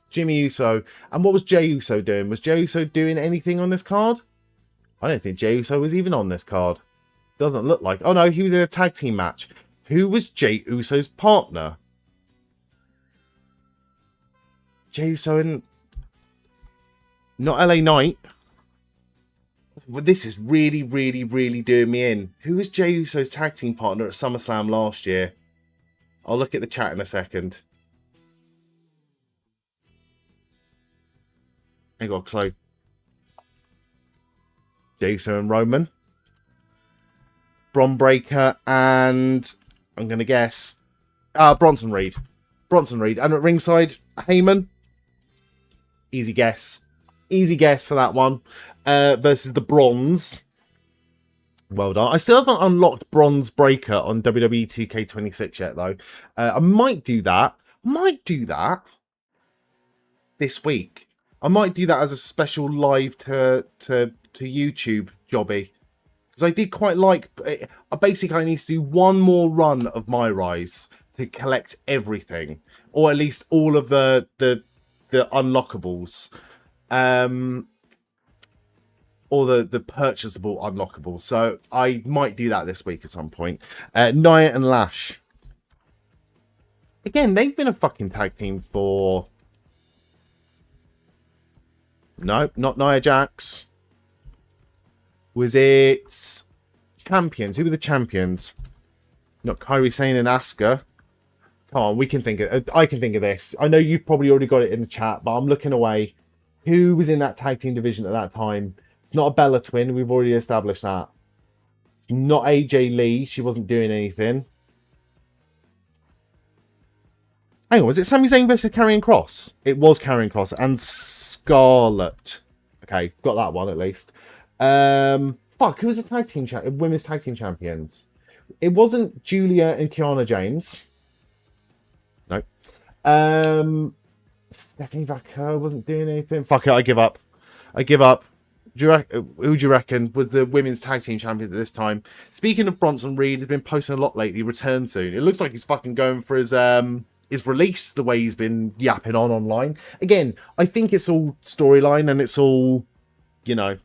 Jimmy Uso. And what was Jey Uso doing? Was Jey Uso doing anything on this card? I don't think Jey Uso was even on this card. Doesn't look like. Oh no, he was in a tag team match. Who was Jey Uso's partner? Jey Uso and... Not LA Knight. Well, this is really, really, really doing me in. Who was Jey Uso's tag team partner at SummerSlam last year? I'll look at the chat in a second. I got a clue. Jey Uso and Roman. Bron Breakker and... I'm going to guess... Bronson Reed. Bronson Reed. And at ringside, Heyman. Easy guess. Easy guess for that one. Versus the Bronze. Well done. I still haven't unlocked Bronze Breaker on WWE 2K26 yet, though. I might do that. This week. I might do that as a special live to YouTube jobby. Because I did quite like... Basically, I need to do one more run of My Rise to collect everything. Or at least all of the unlockables. Or the purchasable unlockables. So I might do that this week at some point. Nia and Lash. Again, they've been a fucking tag team for... No, not Nia Jax. Was it champions? Who were the champions? Not Kairi Sane and Asuka. Come on, we can think of... I can think of this. I know you've probably already got it in the chat, but I'm looking away. Who was in that tag team division at that time? It's not a Bella twin. We've already established that. Not AJ Lee. She wasn't doing anything. Hang on, was it Sami Zayn versus Karrion Kross? It was Karrion Kross and Scarlett. Okay, got that one at least. Fuck, who was the tag team women's tag team champions? It wasn't Giulia and Kiana James. No. Stephanie Vaquer wasn't doing anything. Fuck it, I give up. I give up. Who do you reckon was the women's tag team champions at this time? Speaking of Bronson Reed, has been posting a lot lately. Return soon. It looks like he's fucking going for his release, the way he's been yapping online. Again, I think it's all storyline and it's all, you know,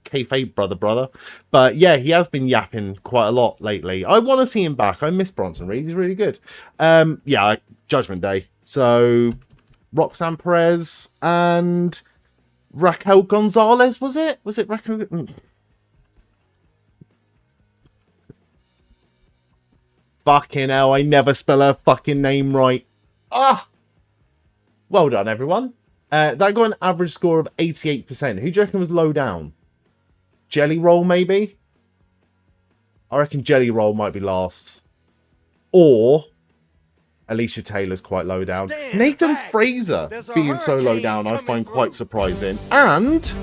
kayfabe, brother. But yeah, he has been yapping quite a lot lately. I want to see him back. I miss Bronson Reed. He's really good. Yeah, Judgment Day. So Roxanne Perez and Raquel Gonzalez, was it? Was it Raquel? Fucking hell, I never spell her fucking name right. Ah! Well done, everyone. That got an average score of 88%. Who do you reckon was low down? Jelly Roll, maybe? I reckon Jelly Roll might be last. Or Alicia Taylor's quite low down. Nathan Fraser being so low down, I find quite surprising. And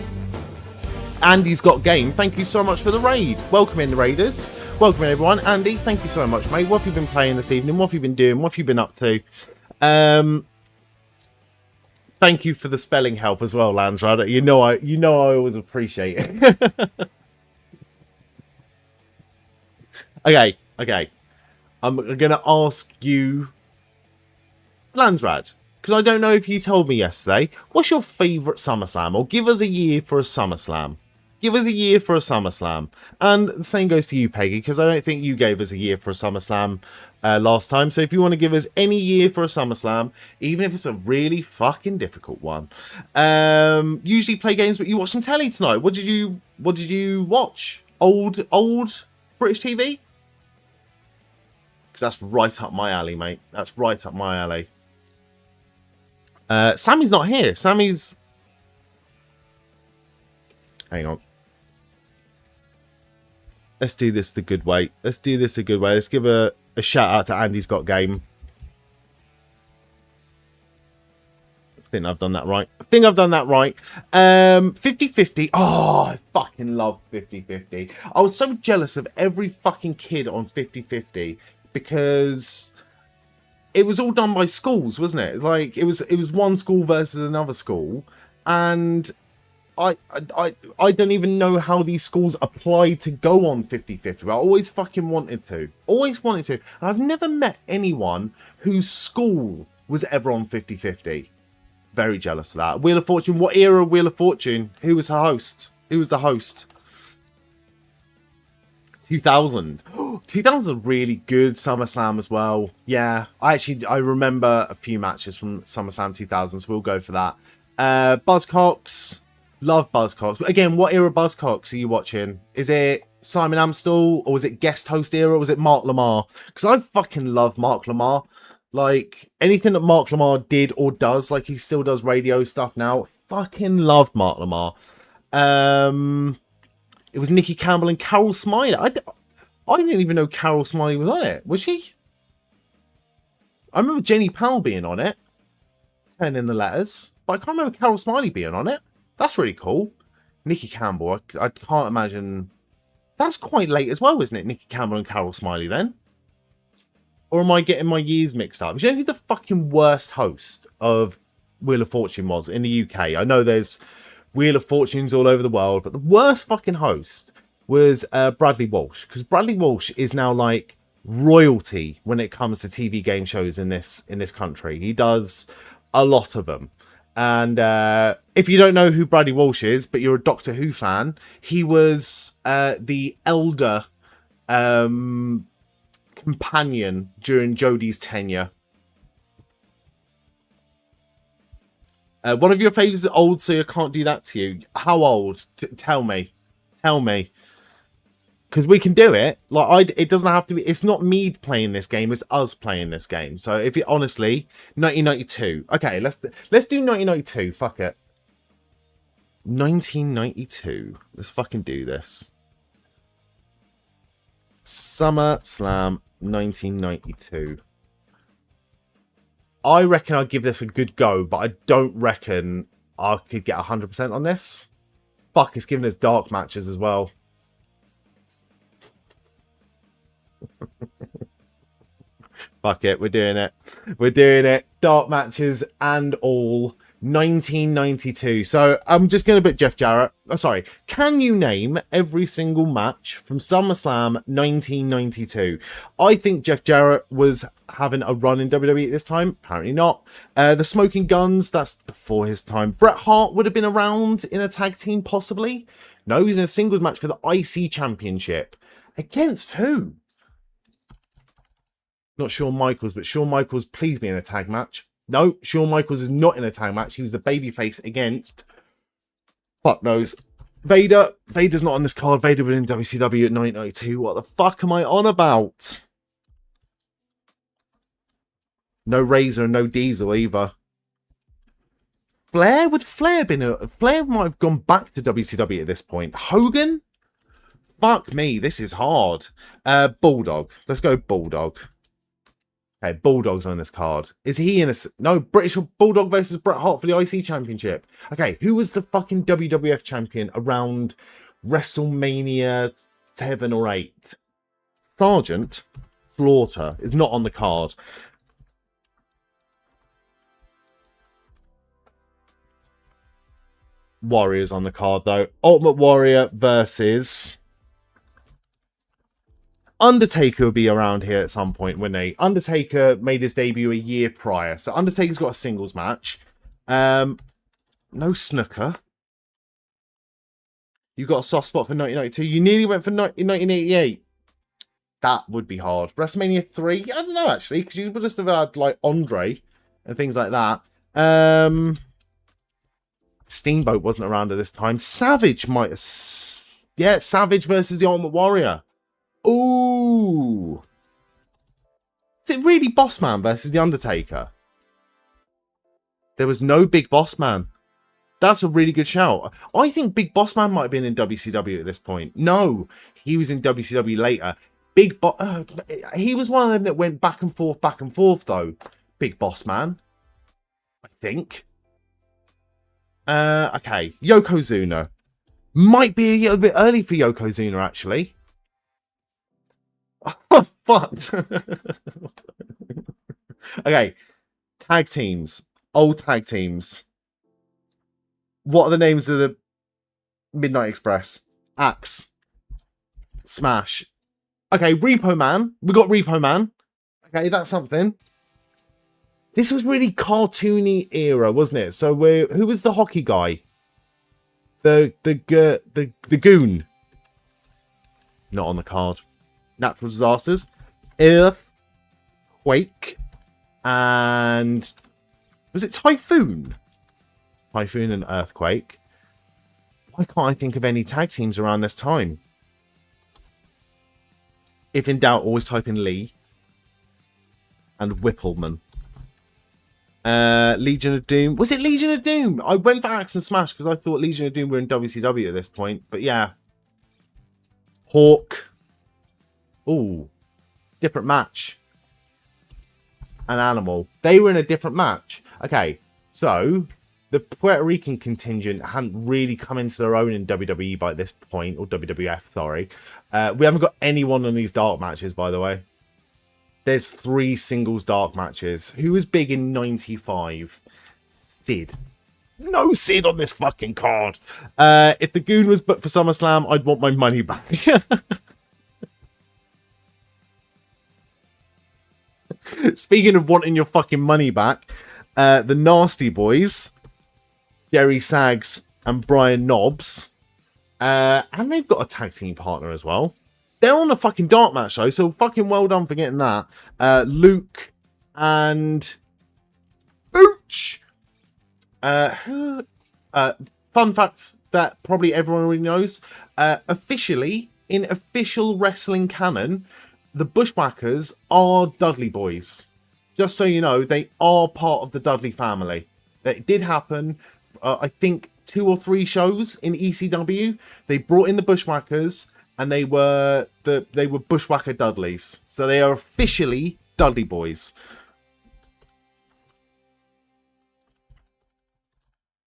Andy's Got Game. Thank you so much for the raid. Welcome in, the Raiders. Welcome in, everyone. Andy, thank you so much, mate. What have you been playing this evening? What have you been doing? What have you been up to? Thank you for the spelling help as well, Lansrad. You know I always appreciate it. Okay. I'm gonna ask you, Lansrad, because I don't know if you told me yesterday. What's your favourite SummerSlam? Or give us a year for a SummerSlam. Give us a year for a SummerSlam. And the same goes to you, Peggy, because I don't think you gave us a year for a SummerSlam last time. So if you want to give us any year for a SummerSlam, even if it's a really fucking difficult one. Usually play games, but you watch some telly tonight. What did you watch? Old British TV? Because that's right up my alley, mate. That's right up my alley. Sammy's not here. Sammy's... Hang on. Let's do this the good way. Let's do this a good way. Let's give a shout out to Andy's Got Game. I think I've done that right. 50-50. Oh, I fucking love 50-50. I was so jealous of every fucking kid on 50-50 because it was all done by schools, wasn't it? Like it was one school versus another school, and I don't even know how these schools applied to go on 50-50. I always fucking wanted to. And I've never met anyone whose school was ever on 50-50. Very jealous of that. Wheel of Fortune. What era of Wheel of Fortune? Who was the host? 2000. 2000's a really good SummerSlam as well. Yeah, I remember a few matches from SummerSlam 2000, so we'll go for that. Buzzcocks. Love Buzzcocks. Again, what era Buzzcocks are you watching? Is it Simon Amstell, or was it guest host era, or was it Mark Lamar? Because I fucking love Mark Lamar. Like, anything that Mark Lamar did or does, like he still does radio stuff now. Fucking loved Mark Lamar. It was Nikki Campbell and Carol Smiley. I didn't even know Carol Smiley was on it. Was she? I remember Jenny Powell being on it. Pen in the letters. But I can't remember Carol Smiley being on it. That's really cool. Nikki Campbell, I can't imagine. That's quite late as well, isn't it? Nikki Campbell and Carol Smiley then. Or am I getting my years mixed up? Do you know who the fucking worst host of Wheel of Fortune was in the UK? I know there's Wheel of Fortunes all over the world, but the worst fucking host was Bradley Walsh, because Bradley Walsh is now like royalty when it comes to TV game shows in this country. He does a lot of them. And if you don't know who Bradley Walsh is, but you're a Doctor Who fan, he was the elder companion during Jodie's tenure. One of your favourites is old, so I can't do that to you. How old? Tell me. Tell me. Because we can do it. Like it doesn't have to be. It's not me playing this game. It's us playing this game. So if you honestly, 1992. Okay, let's do 1992. Fuck it. 1992. Let's fucking do this. SummerSlam 1992. I reckon I'd give this a good go, but I don't reckon I could get 100% on this. Fuck, it's giving us dark matches as well. Fuck it, we're doing it. We're doing it. Dark matches and all. 1992. So I'm just going to put Jeff Jarrett. Oh, sorry. Can you name every single match from SummerSlam 1992? I think Jeff Jarrett was having a run in WWE at this time. Apparently not. The Smoking Guns, that's before his time. Bret Hart would have been around in a tag team, possibly. No, he's in a singles match for the IC Championship. Against who? Not Shawn Michaels, but Shawn Michaels, please be in a tag match. No, Shawn Michaels is not in a tag match. He was the babyface against... Fuck knows. Vader. Vader's not on this card. Vader was in WCW at 1992. What the fuck am I on about? No Razor and no Diesel either. Flair? Would Flair been a... Flair might have gone back to WCW at this point. Hogan? Fuck me. This is hard. Bulldog. Let's go Bulldog. Okay, Bulldog's on this card. Is he in a... No, British Bulldog versus Bret Hart for the IC Championship. Okay, who was the fucking WWF champion around WrestleMania 7 or 8? Sergeant Slaughter is not on the card. Warrior's on the card, though. Ultimate Warrior versus... Undertaker will be around here at some point, wouldn't he? Undertaker made his debut a year prior. So Undertaker's got a singles match. No Snooker. You got a soft spot for 1992. You nearly went for 1988. That would be hard. WrestleMania 3? I don't know, actually, because you would just have had, like, Andre and things like that. Steamboat wasn't around at this time. Savage might have... Yeah, Savage versus the Ultimate Warrior. Ooh. Is it really Boss Man versus The Undertaker? There was no Big Boss Man. That's a really good shout. I think Big Boss Man might have been in WCW at this point. No, he was in WCW later. He was one of them that went back and forth, though. Big Boss Man. I think. Okay. Yokozuna. Might be a little bit early for Yokozuna, actually. Oh, fucked. Okay. Tag teams. Old tag teams. What are the names of the Midnight Express? Axe. Smash. Okay, Repo Man. We got Repo Man. Okay, that's something. This was really cartoony era, wasn't it? So who was the hockey guy? The goon. Not on the card. Natural disasters. Earthquake. And was it Typhoon? Typhoon and Earthquake. Why can't I think of any tag teams around this time? If in doubt, always type in Lee. And Whippleman. Legion of Doom. Was it Legion of Doom? I went for Axe and Smash because I thought Legion of Doom were in WCW at this point. But yeah. Hawk. Ooh. Different match. An Animal. They were in a different match. Okay. So, the Puerto Rican contingent hadn't really come into their own in WWE by this point. Or WWF, sorry. We haven't got anyone on these dark matches, by the way. There's 3 singles dark matches. Who was big in 95? Sid. No Sid on this fucking card. If the Goon was booked for SummerSlam, I'd want my money back. Speaking of wanting your fucking money back, the Nasty Boys, Jerry Sags and Brian Knobbs, and they've got a tag team partner as well. They're on a fucking dark match though, so fucking well done for getting that. Luke and Booch. Fun fact that probably everyone already knows. Officially, in official wrestling canon, the Bushwhackers are Dudley Boys. Just so you know, they are part of the Dudley family. It did happen, I think, 2 or 3 shows in ECW. They brought in the Bushwhackers, and they were Bushwhacker Dudleys. So they are officially Dudley Boys.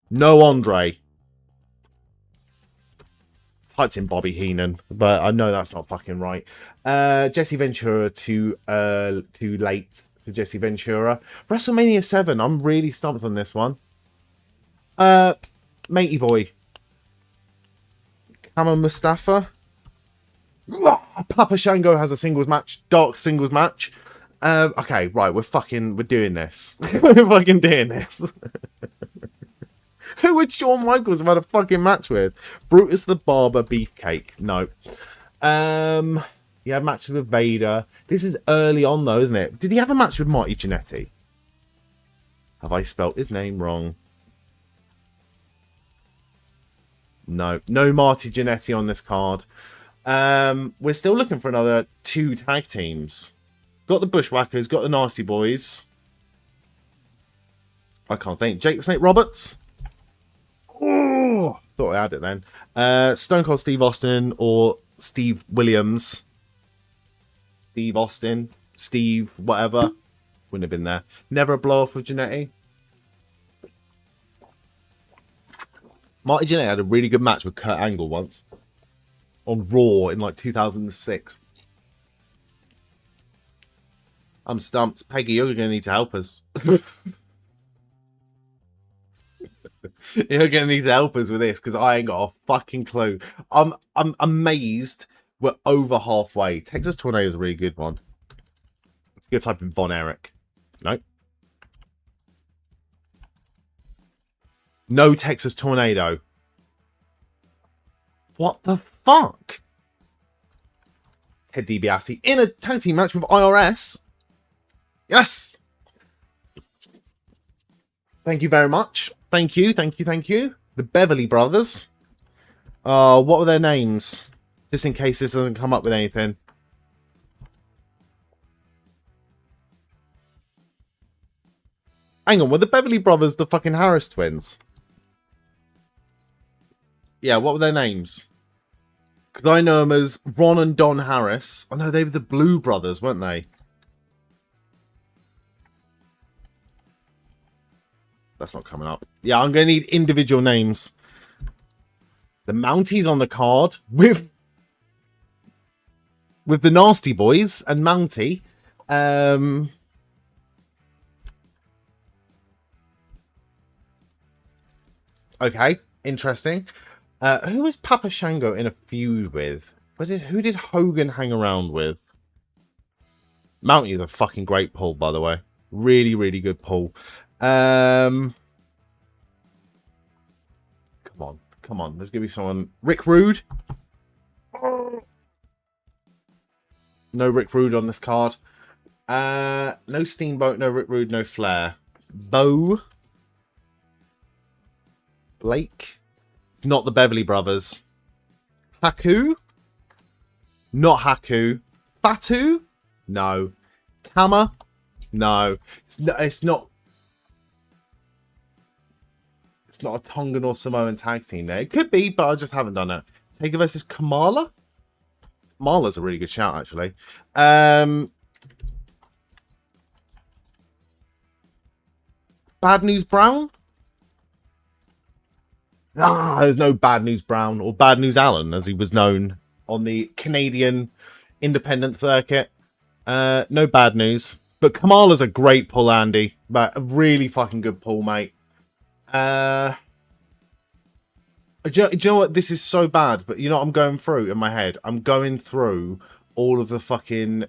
No Andre. Typed in Bobby Heenan, but I know that's not fucking right. Jesse Ventura too late for Jesse Ventura. WrestleMania 7. I'm really stumped on this one. Matey Boy. Kama Mustafa. Papa Shango has a singles match. Dark singles match. Okay, right. We're doing this. We're fucking doing this. Who would Shawn Michaels have had a fucking match with? Brutus the Barber Beefcake. No. He had matches with Vader. This is early on though, isn't it? Did he have a match with Marty Jannetty? Have I spelt his name wrong? No. No Marty Jannetty on this card. We're still looking for another 2 tag teams. Got the Bushwhackers, got the Nasty Boys. I can't think. Jake the Snake Roberts? Oh, thought I had it then. Stone Cold Steve Austin or Steve Williams. Steve Austin. Steve whatever. Wouldn't have been there. Never a blow off with Jannetty. Marty Jannetty had a really good match with Kurt Angle once. On Raw in like 2006. I'm stumped. Peggy, you're going to need to help us. You're going to need to help us with this because I ain't got a fucking clue. I'm amazed we're over halfway. Texas Tornado is a really good one. It's a good type in Von Erich. No. No Texas Tornado. What the fuck? Ted DiBiase in a tag team match with IRS. Yes. Thank you very much. Thank you. The Beverly Brothers. What were their names? Just in case this doesn't come up with anything. Hang on, were the Beverly Brothers the fucking Harris twins? Yeah, what were their names? Because I know them as Ron and Don Harris. Oh no, they were the Blue Brothers, weren't they? That's not coming up. Yeah, I'm going to need individual names. The Mounties on the card with the Nasty Boys and Mountie. Okay, interesting. Who was Papa Shango in a feud with? Who did Hogan hang around with? Mountie is a fucking great pull, by the way. Really, really good pull. Come on. There's gonna be someone. Rick Rude. No Rick Rude on this card. No Steamboat, no Rick Rude, no Flair. Bo. Blake. It's not the Beverly Brothers. Haku. Not Haku. Fatu. No. Tama. No. It's not. It's not a Tongan or Samoan tag team there. It could be, but I just haven't done it. Taker versus Kamala? Kamala's a really good shout, actually. Bad News Brown? There's no Bad News Brown or Bad News Allen, as he was known on the Canadian independent circuit. No Bad News. But Kamala's a great pull, Andy. But a really fucking good pull, mate. Do you know what? This is so bad, but you know what I'm going through in my head? I'm going through all of the fucking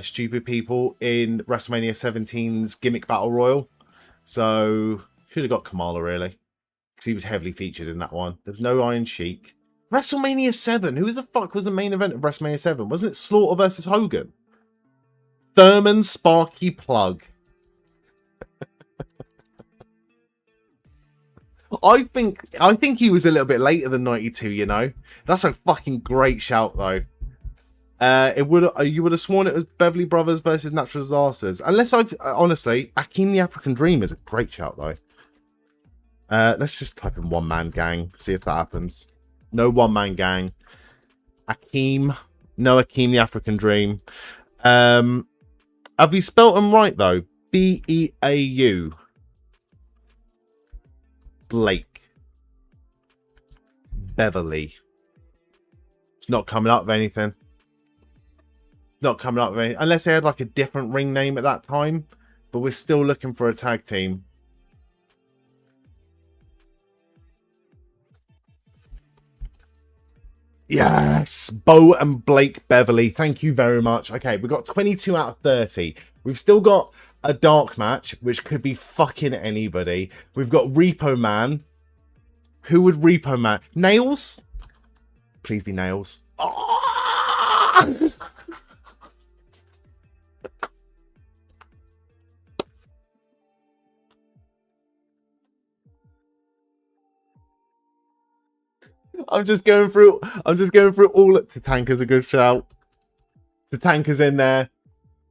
stupid people in WrestleMania 17's gimmick battle royal. So, should have got Kamala, really. Because he was heavily featured in that one. There's no Iron Sheik. WrestleMania 7. Who the fuck was the main event of WrestleMania 7? Wasn't it Slaughter versus Hogan? Thurman Sparky Plug. I think he was a little bit later than 92, you know. That's a fucking great shout, though. You would have sworn it was Beverly Brothers versus Natural Disasters. Unless honestly, Akeem the African Dream is a great shout, though. Let's just type in One Man Gang, see if that happens. No One Man Gang. Akeem. No Akeem the African Dream. Have you spelt them right, though? Beau. Blake. Beverly. It's not coming up with anything. Not coming up with anything. Unless they had like a different ring name at that time. But we're still looking for a tag team. Yes! Bo and Blake Beverly. Thank you very much. Okay, we've got 22 out of 30. We've still got a dark match, which could be fucking anybody. We've got Repo Man. Who would Repo Man? Nails? Please be Nails. Oh! I'm just going through all. Tatanka's a good shout. Tatanka's in there.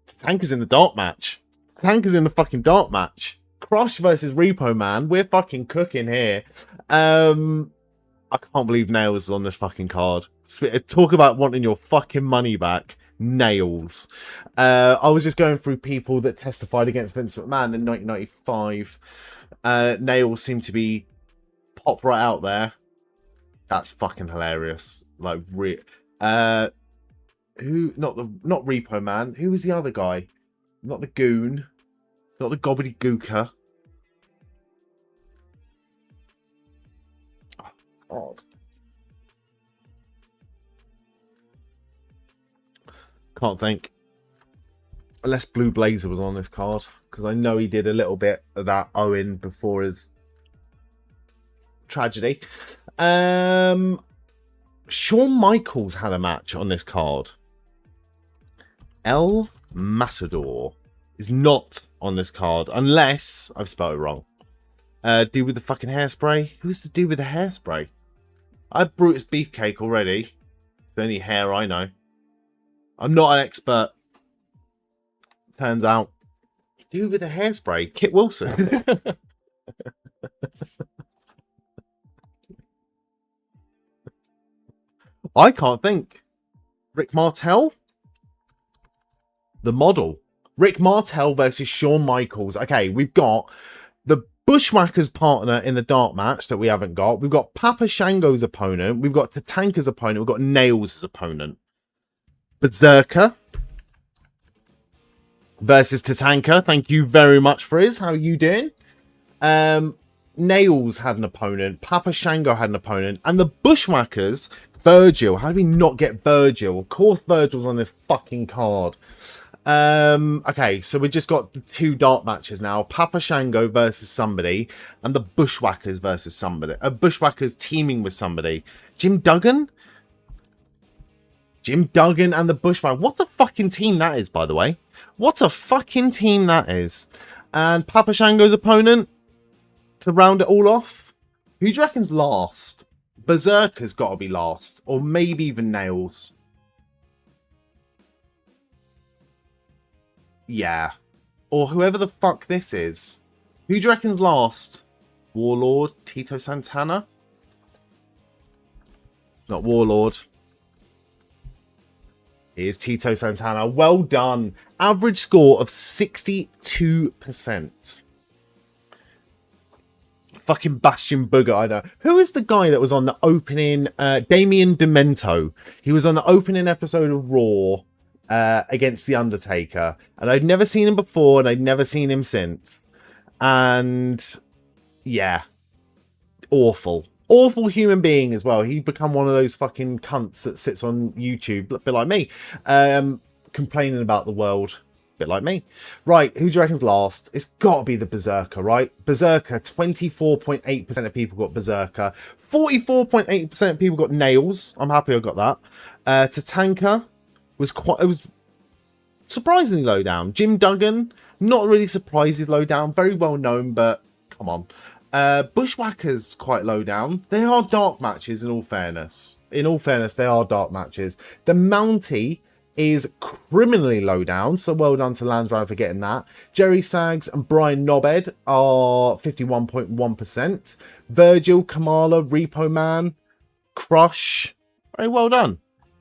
Tatanka's in the dark match. Tatanka's in the fucking dark match. Crush versus Repo Man. We're fucking cooking here. I can't believe Nails is on this fucking card. Talk about wanting your fucking money back. Nails. I was just going through people that testified against Vince McMahon in 1995. Nails seem to be pop right out there. That's fucking hilarious. Like, who? Not Repo Man. Who was the other guy? Not the Goon. Not the Gobbledygooker. Oh, God. Can't think. Unless Blue Blazer was on this card, because I know he did a little bit of that Owen before his tragedy. Shawn Michaels had a match on this card. El Matador is not on this card, unless I've spelled it wrong. Dude with the fucking hairspray. Who's the dude with the hairspray? I have Brutus Beefcake already. It's the only hair I know. I'm not an expert. Turns out. Dude with the hairspray. Kit Wilson. I can't think. Rick Martel? The model. Rick Martel versus Shawn Michaels. Okay, we've got the Bushwhackers partner in the dark match that we haven't got. We've got Papa Shango's opponent. We've got Tatanka's opponent. We've got Nails' opponent. Berserker versus Tatanka. Thank you very much, Frizz. How are you doing? Nails had an opponent. Papa Shango had an opponent. And the Bushwhackers... Virgil. How do we not get Virgil? Of course Virgil's on this fucking card. Okay, so we just got the two dark matches now. Papa Shango versus somebody. And the Bushwhackers versus somebody. Bushwhackers teaming with somebody. Jim Duggan? Jim Duggan and the Bushwhackers. What a fucking team that is, by the way. What a fucking team that is. And Papa Shango's opponent, to round it all off. Who do you reckon's last? Berserker's got to be last. Or maybe even Nails. Yeah. Or whoever the fuck this is. Who do you reckon's last? Warlord? Tito Santana? Not Warlord. Here's Tito Santana. Well done. Average score of 62%. Fucking Bastion Booger, I know. Who is the guy that was on the opening? Damien Demento. He was on the opening episode of Raw against The Undertaker. And I'd never seen him before and I'd never seen him since. And yeah. Awful. Awful human being as well. He'd become one of those fucking cunts that sits on YouTube, a bit like me, complaining about the world. Bit like me. Right, who do you reckon's last? It's got to be the Berserker, right? Berserker, 24.8% of people got Berserker. 44.8% of people got Nails. I'm happy I got that. Tatanka was surprisingly low down. Jim Duggan, not really surprised he's low down. Very well known, but come on. Bushwhackers quite low down. They are dark matches in all fairness. In all fairness, they are dark matches. The Mountie is criminally low down, so well done to Landsrad for getting that. Jerry Sags and Brian Knobhead are 51.1%. Virgil, Kamala, Repo Man, Crush, very well done.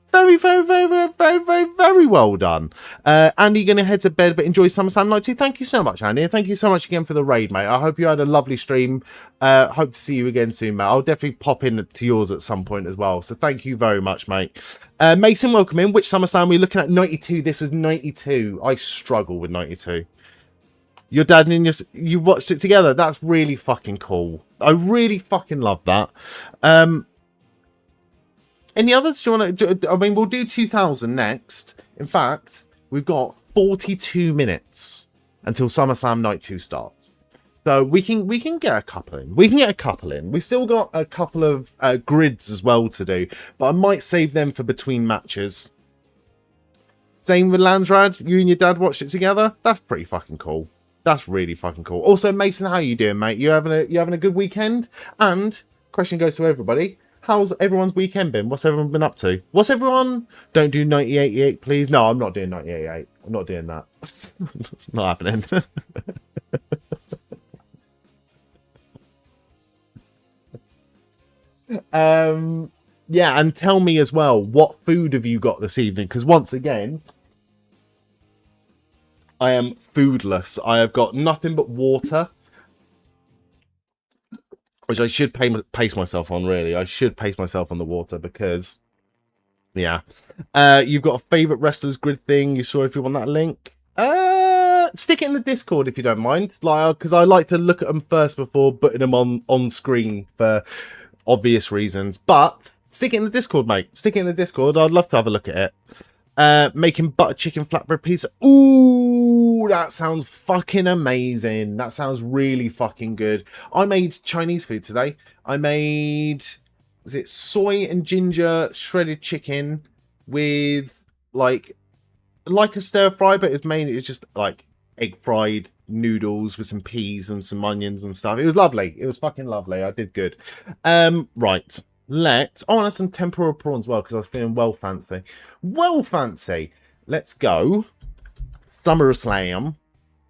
Very, very, very, very, very, very, very well done. Andy, going to head to bed, but enjoy SummerSlam Night 2. Thank you so much, Andy. And thank you so much again for the raid, mate. I hope you had a lovely stream. Hope to see you again soon, mate. I'll definitely pop in to yours at some point as well. So thank you very much, mate. Mason, welcome in. Which SummerSlam are we looking at? 92. This was 92. I struggle with 92. Your dad and you watched it together. That's really fucking cool. I really fucking love that. Any others? Do you want to? I mean, we'll do 2000 next. In fact, we've got 42 minutes until SummerSlam Night 2 starts, so we can get a couple in. We can get a couple in. We've still got a couple of grids as well to do, but I might save them for between matches. Same with Landsrad. You and your dad watched it together. That's pretty fucking cool. That's really fucking cool. Also, Mason, how you doing, mate? You having a good weekend? And question goes to everybody. How's everyone's weekend been? What's everyone been up to? What's everyone... Don't do 1988, please. No, I'm not doing 1988. I'm not doing that. Not happening. Yeah, and tell me as well, what food have you got this evening? Because once again, I am foodless. I have got nothing but water, which I should pace myself on, really. I should pace myself on the water because, yeah. You've got a favourite wrestlers grid thing. You saw if you want that link. Stick it in the Discord if you don't mind. Because I like to look at them first before putting them on screen for obvious reasons. But stick it in the Discord, mate. Stick it in the Discord. I'd love to have a look at it. Making butter chicken flatbread pizza. Ooh, that sounds fucking amazing. That sounds really fucking good. I made Chinese food today. I made, is it soy and ginger shredded chicken with like a stir fry, but it's just like egg fried noodles with some peas and some onions and stuff. It was lovely. It was fucking lovely. I did good. Right. Oh, and some tempura prawns as well, because I was feeling well fancy. Well fancy. Let's go. SummerSlam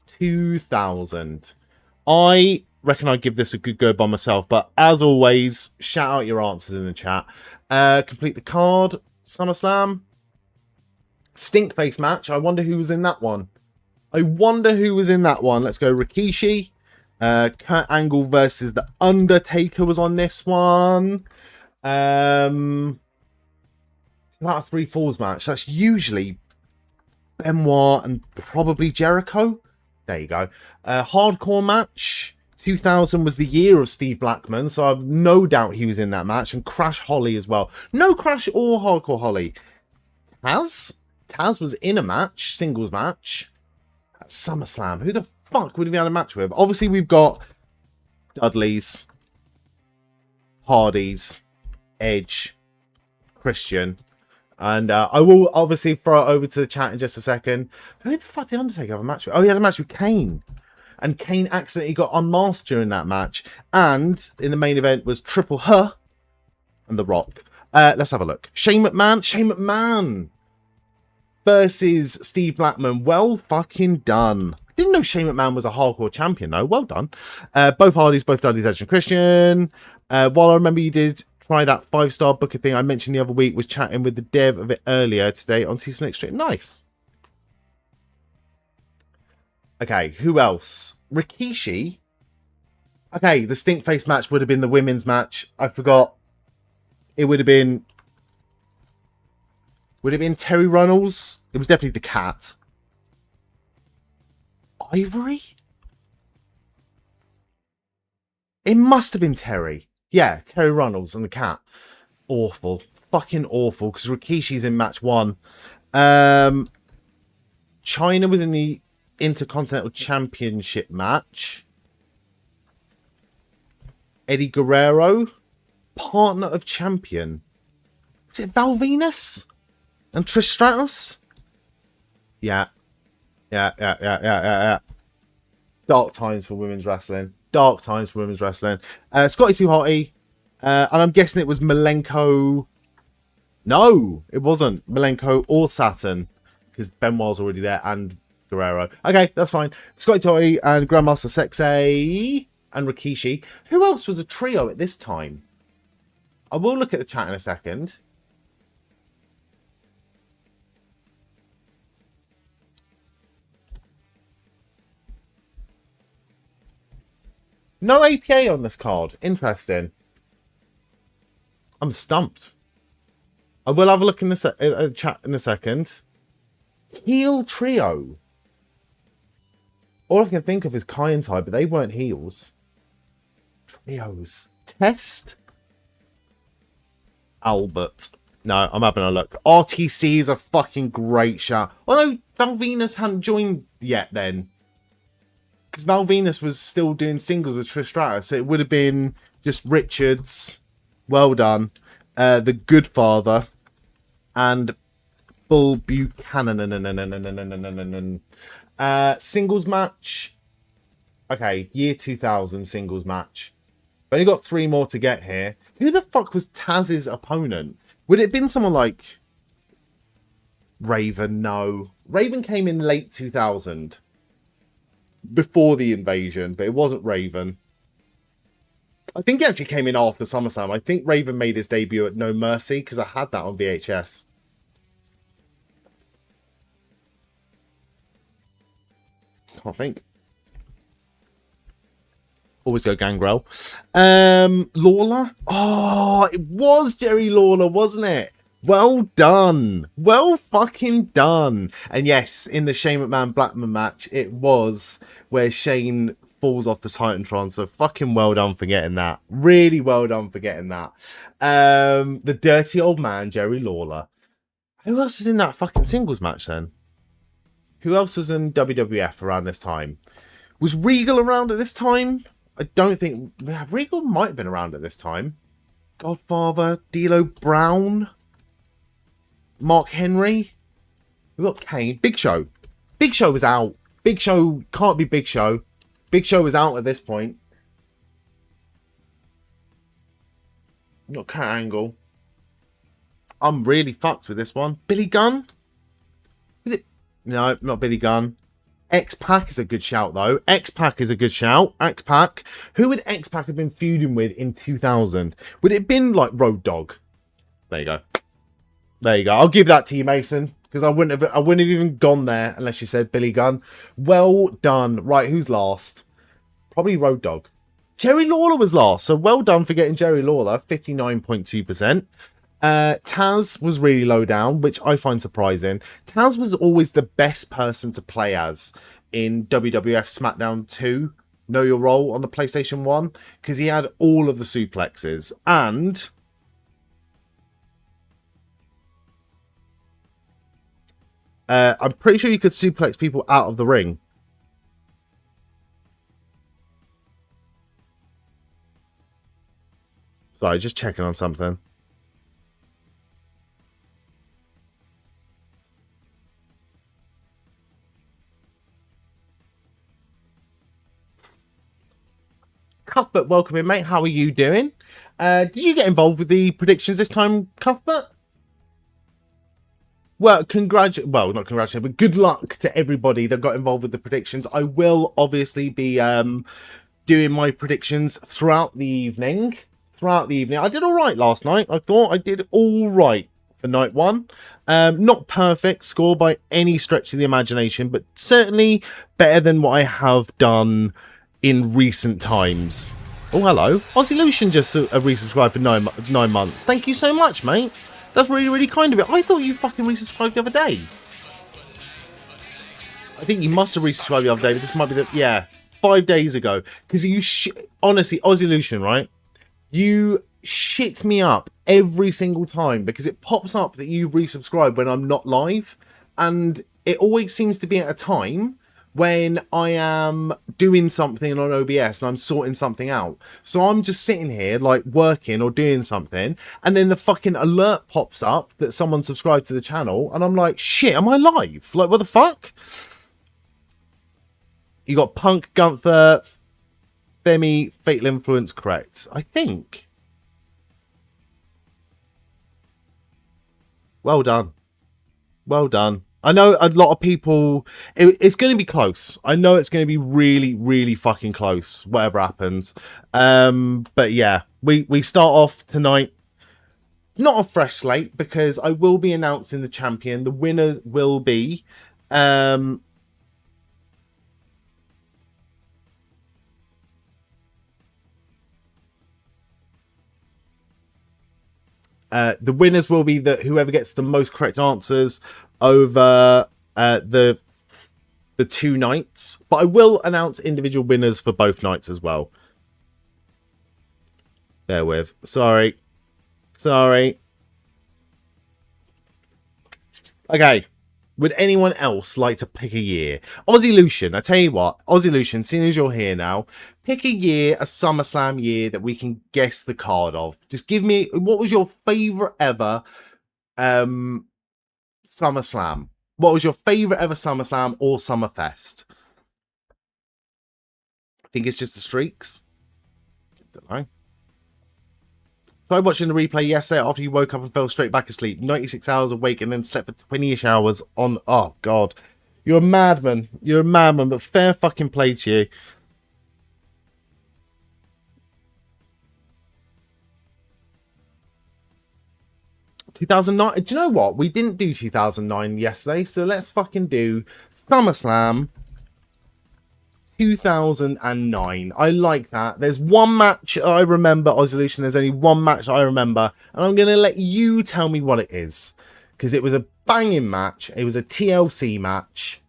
2000. I reckon I'd give this a good go by myself, but as always, shout out your answers in the chat. Complete the card. SummerSlam. Stinkface match. I wonder who was in that one. Let's go Rikishi. Kurt Angle versus The Undertaker was on this one. About a 3 falls match. That's usually Benoit and probably Jericho. There you go. Hardcore match. 2000 was the year of Steve Blackman, so I've no doubt he was in that match. And Crash Holly as well. No Crash or Hardcore Holly. Taz was in a match, singles match at SummerSlam. Who the fuck would we had a match with? Obviously, we've got Dudley's, Hardy's, Edge, Christian, and I will obviously throw it over to the chat in just a second. Who the fuck did Undertaker have a match with? Oh, he had a match with Kane, and Kane accidentally got unmasked during that match. And in the main event was Triple H and The Rock. Let's have a look. Shane McMahon versus Steve Blackman. Well fucking done. Didn't know Shane McMahon was a hardcore champion, though. Well done. Both Hardys, both Dudley's, Edge and Christian. While I remember you did try that 5-star booker thing I mentioned the other week, was chatting with the dev of it earlier today on Season Extreme. Nice. Okay, who else? Rikishi. Okay, the Stinkface match would have been the women's match. I forgot. It would have been... Would it have been Terry Runnels? It was definitely the cat. Ivory? It must have been Terry. Yeah, Terry Runnels and the cat. Awful. Fucking awful, because Rikishi's in match 1. China was in the Intercontinental Championship match. Eddie Guerrero, partner of champion. Is it Val Venus? And Trish Stratus? Yeah. Yeah. Dark times for women's wrestling. Dark times for women's wrestling. Scotty Too Hotty. And I'm guessing it was Malenko. No, it wasn't Malenko or Saturn, because Benoit's already there and Guerrero. Okay, that's fine. Scotty Totty and Grandmaster Sexay and Rikishi. Who else was a trio at this time? I will look at the chat in a second. No APA on this card. Interesting. I'm stumped. I will have a look in the chat in a second. Heel trio. All I can think of is Kai and Ty, but they weren't heels. Trios. Test. Albert. No, I'm having a look. RTC is a fucking great shout. Although Val Venus hadn't joined yet then. Because Val Venus was still doing singles with Trish Stratus. So it would have been just Richards. Well done. The Good Father. And Bull Buchanan. Singles match. Okay, year 2000 singles match. We've only got 3 more to get here. Who the fuck was Taz's opponent? Would it have been someone like Raven? No. Raven came in late 2000. Before the invasion, but it wasn't Raven. I think he actually came in after SummerSlam. I think Raven made his debut at No Mercy, because I had that on VHS. Can't think. Always go Gangrel. Lawler? Oh, it was Jerry Lawler, wasn't it? Well done. Well fucking done. And yes, in the Shane McMahon Blackman match, it was where Shane falls off the Titantron. So fucking well done for getting that. Really well done for getting that. The dirty old man, Jerry Lawler. Who else was in that fucking singles match then? Who else was in WWF around this time? Was Regal around at this time? I don't think... Regal might have been around at this time. Godfather, D'Lo Brown, Mark Henry. We've got Kane. Big Show. Big Show was out. Big Show can't be Big Show. Big Show was out at this point. Not Kurt Angle. I'm really fucked with this one. Billy Gunn? Is it? No, not Billy Gunn. X-Pac is a good shout, though. X-Pac is a good shout. X-Pac. Who would X-Pac have been feuding with in 2000? Would it have been like Road Dogg? There you go. There you go. I'll give that to you, Mason, because I wouldn't have even gone there unless you said Billy Gunn. Well done. Right, who's last? Probably Road Dogg. Jerry Lawler was last, so well done for getting Jerry Lawler, 59.2%. Taz was really low down, which I find surprising. Taz was always the best person to play as in WWF SmackDown 2, Know Your Role on the PlayStation 1, because he had all of the suplexes, and I'm pretty sure you could suplex people out of the ring. Sorry, just checking on something. Cuthbert, welcome in, mate. How are you doing? Did you get involved with the predictions this time, Cuthbert? Well, not congratulations, but good luck to everybody that got involved with the predictions. I will obviously be doing my predictions throughout the evening. I did all right last night. I thought I did all right for night 1. Not perfect score by any stretch of the imagination, but certainly better than what I have done in recent times. Oh, hello. Aussie Lucian just resubscribed for 9 months. Thank you so much, mate. That's really, really kind of it. I thought you fucking resubscribed the other day. I think you must have resubscribed the other day, but this might be the... Yeah, 5 days ago. Because you... Honestly, Aussie Lucian, right? You shit me up every single time because it pops up that you've resubscribed when I'm not live, and it always seems to be at a time when I am doing something on OBS and I'm sorting something out. So I'm just sitting here like working or doing something, and then the fucking alert pops up that someone subscribed to the channel, and I'm like, shit, am I live? Like, what the fuck? You got Punk, Gunther, Femi, Fatal Influence, correct, I think. Well done. Well done. I know a lot of people, it's going to be close. I know it's going to be really, really fucking close, whatever happens. But yeah, we start off tonight. Not a fresh slate, because I will be announcing the champion. The winners will be... the winners will be whoever gets the most correct answers over the 2 nights, but I will announce individual winners for both nights as well. Bear with. Sorry. Okay. Would anyone else like to pick a year? Aussie Lucian, I tell you what, Aussie Lucian, seeing as you're here now, pick a year, a SummerSlam year that we can guess the card of. Just give me, what was your favourite ever SummerSlam? What was your favourite ever SummerSlam or Summerfest? I think it's just the streaks. Don't know. Tried watching the replay yesterday after you woke up and fell straight back asleep. 96 hours awake and then slept for 20-ish hours on... Oh, God. You're a madman. You're a madman, but fair fucking play to you. ...2009... Do you know what? We didn't do 2009 yesterday, so let's fucking do SummerSlam 2009. I like that. There's one match I remember, Osolution. There's only one match I remember, and I'm going to let you tell me what it is, because it was a banging match. It was a TLC match.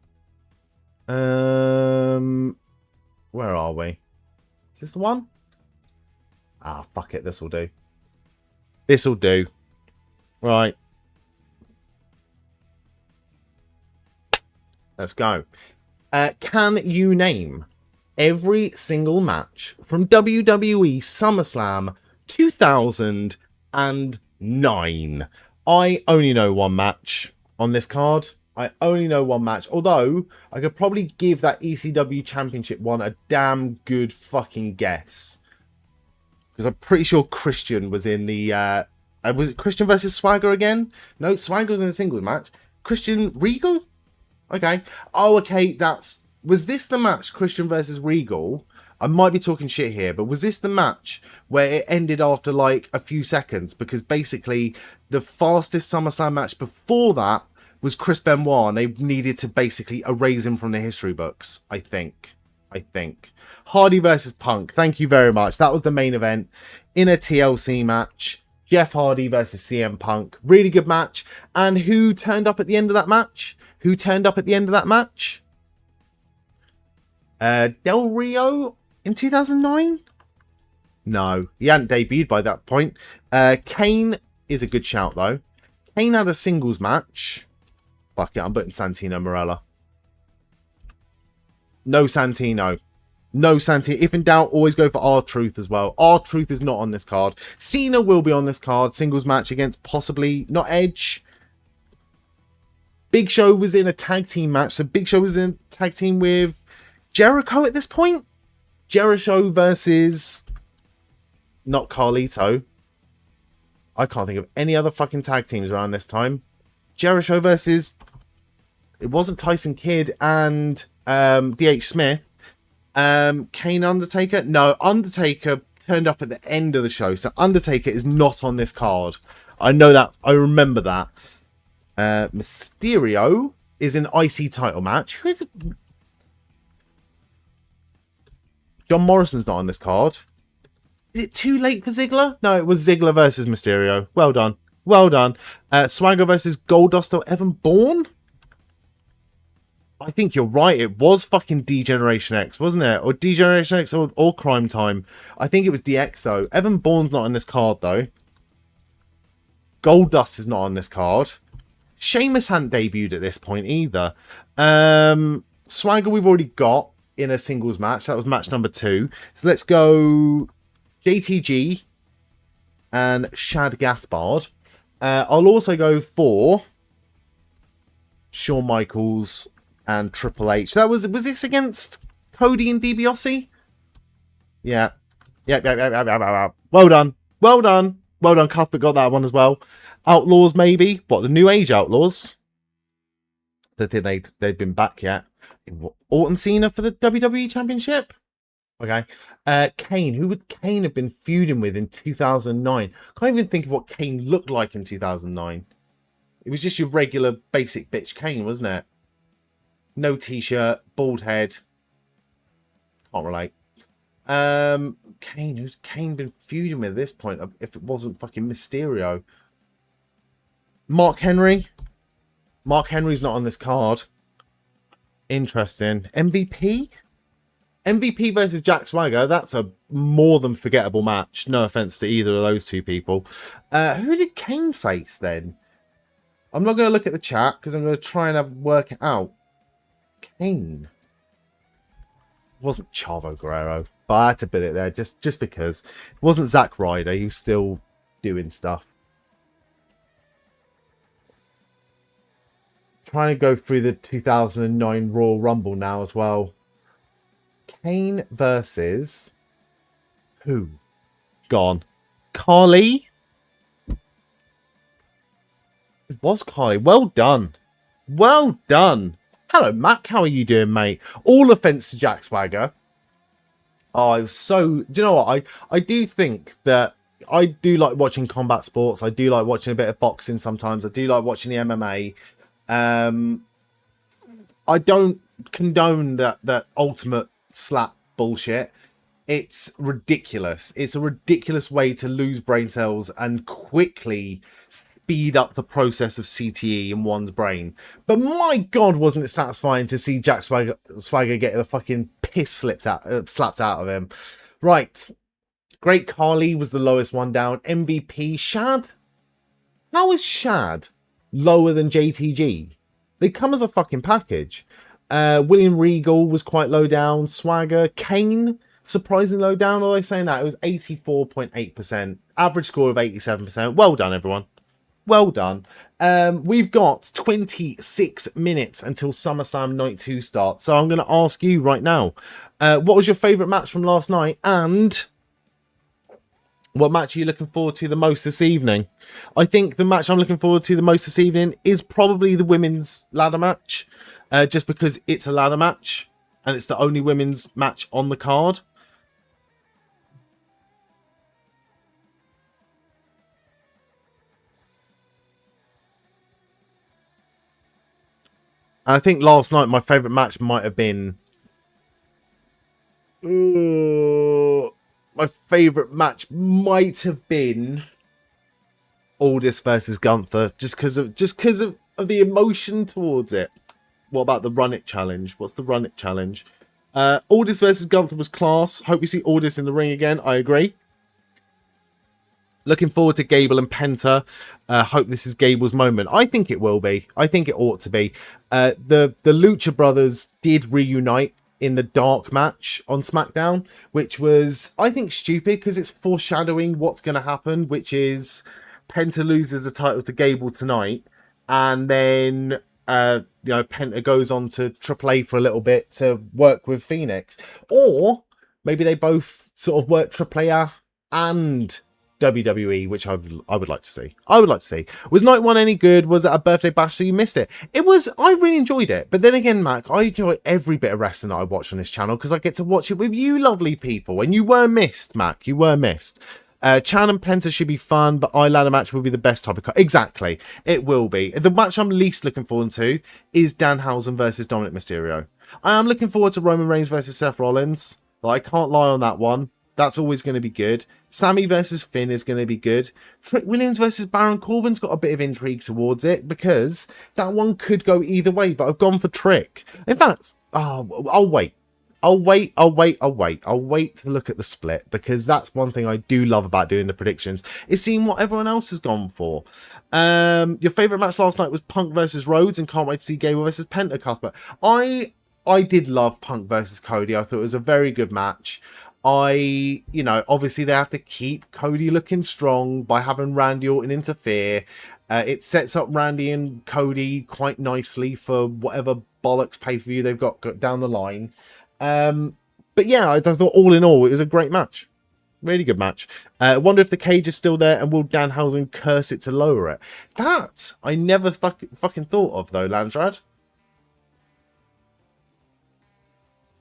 Where are we? Is this the one? Ah, fuck it. This will do. This will do. Right. Let's go. Can you name every single match from WWE SummerSlam 2009? I only know one match on this card. I only know one match. Although, I could probably give that ECW Championship one a damn good fucking guess. Because I'm pretty sure Christian was in the... was it Christian versus Swagger again? No, Swagger was in a singles match. Christian Regal? Okay. Oh, okay. Was this the match, Christian versus Regal? I might be talking shit here, but was this the match where it ended after like a few seconds? Because basically the fastest SummerSlam match before that was Chris Benoit, and they needed to basically erase him from the history books. I think. Hardy versus Punk. Thank you very much. That was the main event in a TLC match. Jeff Hardy versus CM Punk. Really good match. And who turned up at the end of that match? Del Rio in 2009? No, he hadn't debuted by that point. Kane is a good shout, though. Kane had a singles match. Fuck it, I'm putting Santino Marella. No Santino. If in doubt, always go for R-Truth as well. R-Truth is not on this card. Cena will be on this card. Singles match against possibly, not Edge. Big Show was in a tag team match. So Big Show was in a tag team with Jericho at this point. Jericho versus... not Carlito. I can't think of any other fucking tag teams around this time. Jericho versus... it wasn't Tyson Kidd and D.H. Smith. Kane Undertaker? No, Undertaker turned up at the end of the show. So Undertaker is not on this card. I know that. I remember that. Mysterio is an IC title match. Who is it? John Morrison's not on this card. Is it too late for Ziggler? No, it was Ziggler versus Mysterio. Well done. Swagger versus Goldust or Evan Bourne? I think you're right. It was fucking D-Generation X, wasn't it? Or D-Generation X or Crime Time. I think it was DX, though. Evan Bourne's not on this card, though. Goldust is not on this card. Sheamus hadn't debuted at this point, either. Swagger we've already got in a singles match. That was match number 2. So let's go JTG and Shad Gaspard. I'll also go for Shawn Michaels and Triple H. That was this against Cody and DiBiase? Yeah. Yep. Well done. Well done. Well done, Cuthbert got that one as well. Outlaws, maybe. What, the New Age Outlaws? Don't think they'd been back yet. Orton Cena for the WWE Championship? Okay. Kane. Who would Kane have been feuding with in 2009? Can't even think of what Kane looked like in 2009. It was just your regular basic bitch Kane, wasn't it? No t-shirt, bald head. Can't relate. Kane, who's Kane been feuding with at this point? If it wasn't fucking Mysterio. Mark Henry. Mark Henry's not on this card. Interesting. MVP? MVP versus Jack Swagger. That's a more than forgettable match. No offense to either of those two people. Who did Kane face then? I'm not going to look at the chat because I'm going to try and work it out. Kane. It wasn't Chavo Guerrero, but I had to put it there just because. It wasn't Zack Ryder. He was still doing stuff. Trying to go through the 2009 Royal Rumble now as well. Kane versus who? Gone. Carly? It was Carly. Well done. Well done. Hello, Mac. How are you doing, mate? All offense to Jack Swagger. Oh, it was so... Do you know what? I do think that I do like watching combat sports. I do like watching a bit of boxing sometimes. I do like watching the MMA. I don't condone that ultimate slap bullshit. It's ridiculous. It's a ridiculous way to lose brain cells and quickly speed up the process of CTE in one's brain. But my God, wasn't it satisfying to see Jack Swagger get the fucking piss slapped out of him. Right. Great Carly was the lowest one down. MVP, Shad? How is Shad lower than JTG? They come as a fucking package. William Regal was quite low down. Swagger. Kane, surprisingly low down. Although saying that, it was 84.8%. Average score of 87%. Well done, everyone. Well done. We've got 26 minutes until SummerSlam Night 2 starts. So I'm going to ask you right now, what was your favourite match from last night? And what match are you looking forward to the most this evening? I think the match I'm looking forward to the most this evening is probably the women's ladder match. Just because it's a ladder match. And it's the only women's match on the card. And I think last night my favourite match might have been... my favourite match might have been Aldis versus Gunther, just because of the emotion towards it. What about the Run It challenge? What's the Run It challenge? Aldis versus Gunther was class. Hope we see Aldis in the ring again. I agree. Looking forward to Gable and Penta. Hope this is Gable's moment. I think it will be. I think it ought to be. The Lucha Brothers did reunite in the dark match on SmackDown, which was, I think, stupid because it's foreshadowing what's going to happen, which is Penta loses the title to Gable tonight, and then Penta goes on to Triple A for a little bit to work with Phoenix, or maybe they both sort of work Triple A and WWE, which I would like to see. I would like to see. Was night one any good? Was it a birthday bash so you missed it? It was. I really enjoyed it. But then again, Mac, I enjoy every bit of wrestling that I watch on this channel because I get to watch it with you lovely people. And you were missed, Mac. You were missed. Chan and Penta should be fun, but ladder match will be the best type of cut. Exactly. It will be. The match I'm least looking forward to is Danhausen versus Dominik Mysterio. I am looking forward to Roman Reigns versus Seth Rollins. But I can't lie on that one. That's always going to be good. Sami versus Finn is going to be good. Trick Williams versus Baron Corbin's got a bit of intrigue towards it because that one could go either way, but I've gone for Trick. In fact, I'll wait. I'll wait to look at the split, because that's one thing I do love about doing the predictions, is seeing what everyone else has gone for. Your favourite match last night was Punk versus Rhodes, and can't wait to see Gable versus Penta, Cuthbert. I did love Punk versus Cody. I thought it was a very good match. You know, obviously they have to keep Cody looking strong by having Randy Orton interfere. It sets up Randy and Cody quite nicely for whatever bollocks pay-per-view they've got down the line. But yeah, I thought all in all, it was a great match. Really good match. I wonder if the cage is still there, and will Danhausen curse it to lower it? That I never fucking thought of, though, Landsrad.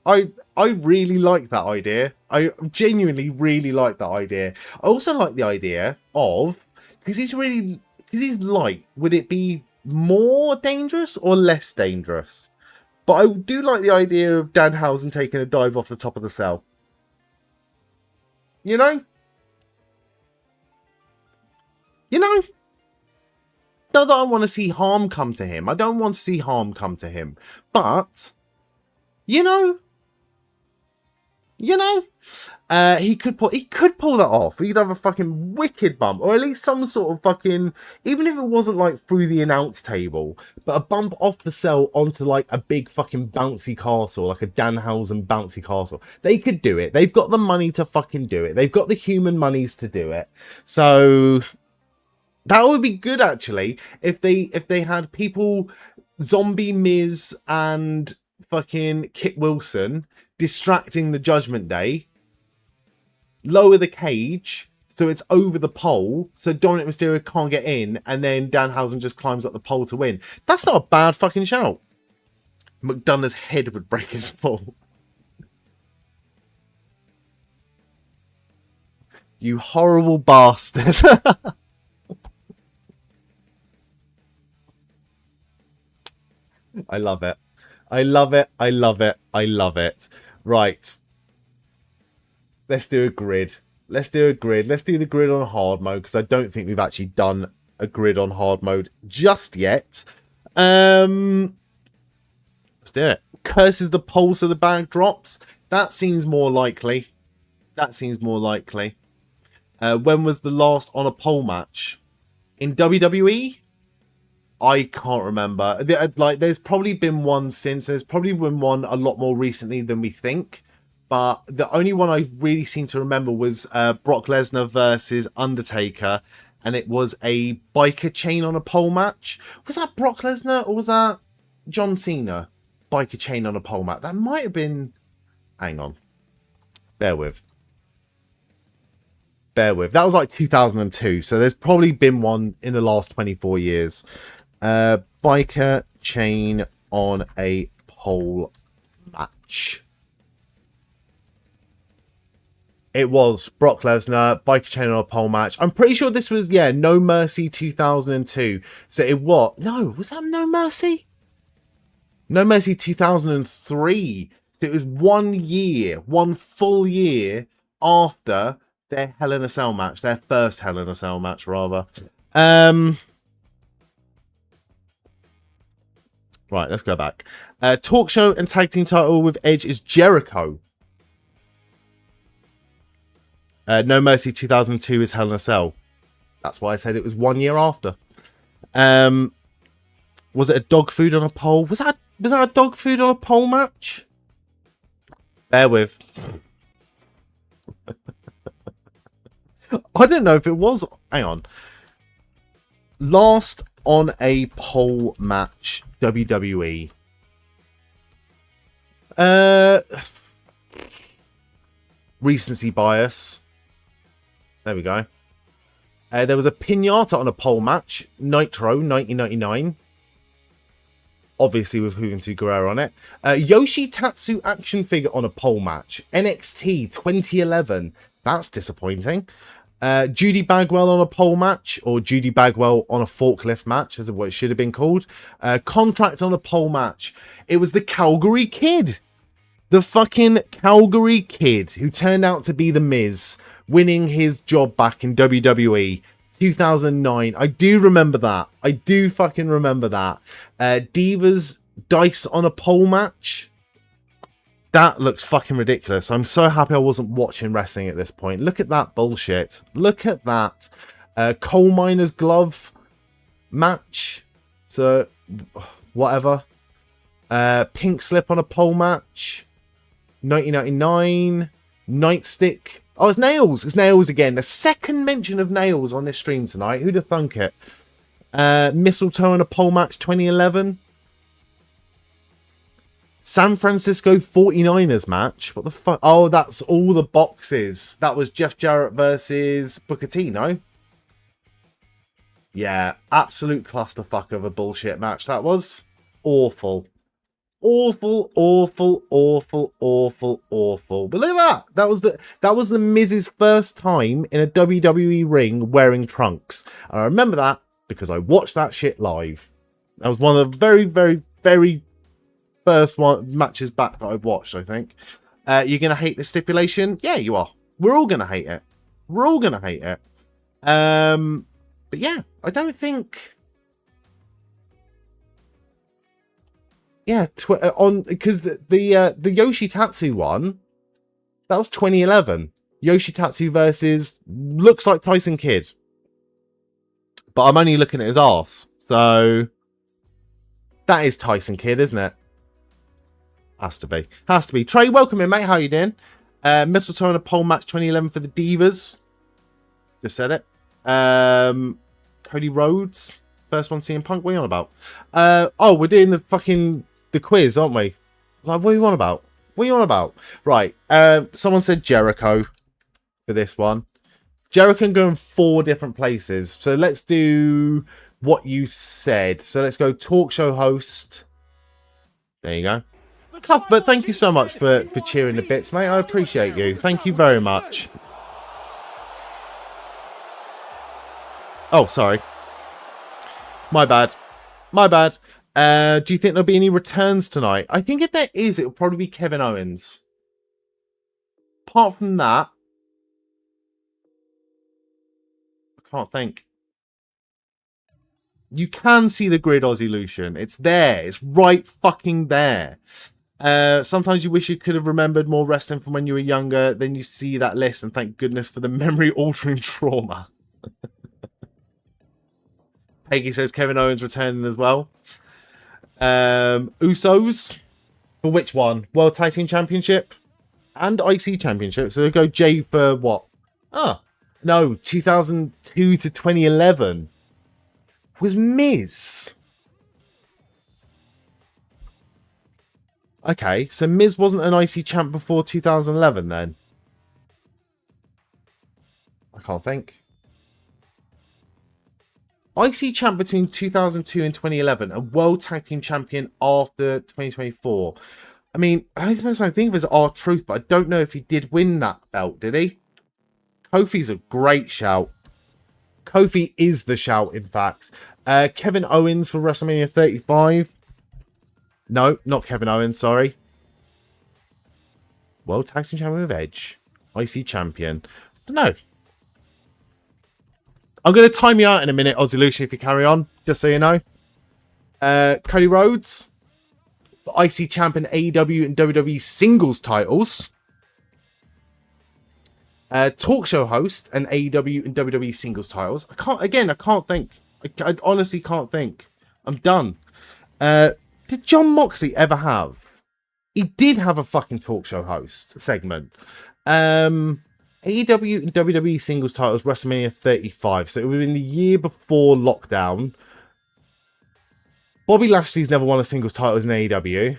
I really like that idea. I genuinely really like that idea. I also like the idea of, because he's light, would it be more dangerous or less dangerous? But I do like the idea of Danhausen taking a dive off the top of the cell. You know? Not that I want to see harm come to him. I don't want to see harm come to him. But, he could pull that off. He'd have a fucking wicked bump, or at least some sort of fucking, even if it wasn't like through the announce table, but a bump off the cell onto like a big fucking bouncy castle, like a Danhausen bouncy castle. They could do it. They've got the money to fucking do it. They've got the human monies to do it. So that would be good, actually, if they had people, Zombie Miz and fucking Kit Wilson, distracting the Judgment Day, lower the cage so it's over the pole, so Dominik Mysterio can't get in, and then Danhausen just climbs up the pole to win. That's not a bad fucking shout. McDonough's head would break his fall. You horrible bastard. I love it. I love it. I love it. I love it. Right. Let's do a grid. Let's do a grid. Let's do the grid on hard mode, because I don't think we've actually done a grid on hard mode just yet. Let's do it. Curses the pole so the bag drops. That seems more likely. That seems more likely. When was the last on a pole match? In WWE? I can't remember. Like, there's probably been one since. There's probably been one a lot more recently than we think. But the only one I really seem to remember was Brock Lesnar versus Undertaker. And it was a biker chain on a pole match. Was that Brock Lesnar or was that John Cena? Biker chain on a pole match. That might have been... Hang on. Bear with. That was like 2002. So there's probably been one in the last 24 years. Biker chain on a pole match. It was Brock Lesnar, biker chain on a pole match. I'm pretty sure this was, yeah, No Mercy 2002. So it was, no, was that No Mercy? No Mercy 2003. So it was 1 year, 1 full year after their Hell in a Cell match, their first Hell in a Cell match, rather. Right, let's go back. Talk show and tag team title with Edge is Jericho. No Mercy 2002 is Hell in a Cell. That's why I said it was 1 year after. Was it a dog food on a pole? Was that a dog food on a pole match? Bear with. I don't know if it was. Hang on. Last on a pole match, WWE. Recency bias. There we go. There was a pinata on a pole match, Nitro 1999. Obviously with Juventud Guerrero on it. Yoshi Tatsu action figure on a pole match, NXT 2011. That's disappointing. Judy Bagwell on a pole match, or Judy Bagwell on a forklift match, as what it should have been called. Contract on a pole match. It was the Calgary Kid. The fucking Calgary kid who turned out to be The Miz, winning his job back in WWE 2009. I do remember that. I do fucking remember that. Divas Dice on a pole match. That looks fucking ridiculous. I'm so happy I wasn't watching wrestling at this point. Look at that bullshit. Look at that. Coal miner's glove match. So, whatever. Pink slip on a pole match. 1999. Nightstick. Oh, it's nails. It's nails again. The second mention of nails on this stream tonight. Who'd have thunk it? Mistletoe on a pole match 2011. San Francisco 49ers match. What the fuck? Oh, that's all the boxes. That was Jeff Jarrett versus Booker T, no? Yeah, absolute clusterfuck of a bullshit match that was. Awful. Awful, awful, awful, awful, awful. But look at that. That was the Miz's first time in a WWE ring wearing trunks. And I remember that because I watched that shit live. That was one of the very, very, very first matches back that I've watched, I think. You're going to hate the stipulation? Yeah, you are. We're all going to hate it. We're all going to hate it. But yeah, I don't think... Yeah, because the Yoshitatsu one, that was 2011. Yoshitatsu versus looks like Tyson Kidd. But I'm only looking at his arse. So that is Tyson Kidd, isn't it? Has to be. Has to be. Trey, welcome in, mate. How you doing? Mistletoe on a pole match 2011 for the Divas. Just said it. Cody Rhodes. First one seeing Punk. What are you on about? Oh, we're doing the quiz, aren't we? Like, what are you on about? What are you on about? Right. Someone said Jericho for this one. Jericho can go in 4 different places. So let's do what you said. So let's go talk show host. There you go. But thank you so much for cheering the bits, mate. I appreciate you. Thank you very much. Oh, sorry. My bad. My bad. Do you think there'll be any returns tonight? I think if there is, it'll probably be Kevin Owens. Apart from that, I can't think. You can see the grid Aussie-lution. It's there. It's right fucking there. Sometimes you wish you could have remembered more wrestling from when you were younger. Then you see that list and thank goodness for the memory-altering trauma. Peggy says Kevin Owens returning as well. Usos. For which one? World Tag Team Championship and IC Championship. So we'll go Jade for what? Oh, no. 2002 to 2011 was Miz. Okay, so Miz wasn't an IC champ before 2011 then? I can't think. IC champ between 2002 and 2011 and World Tag Team Champion after 2024. I mean, I think of it as R-Truth, but I don't know if he did win that belt, did he? Kofi's a great shout. Kofi is the shout, in fact. Kevin Owens for WrestleMania 35. No, not Kevin Owens, sorry. World Tag Team Champion with Edge. IC Champion. Don't know. I'm going to time you out in a minute, Aussie-lution, if you carry on, just so you know. Cody Rhodes. IC Champion AEW and WWE singles titles. Talk show host and AEW and WWE singles titles. I can't think. I honestly can't think. I'm done. Did John Moxley ever have? He did have a fucking talk show host segment. AEW and WWE singles titles WrestleMania 35. So it was in the year before lockdown. Bobby Lashley's never won a singles title in AEW.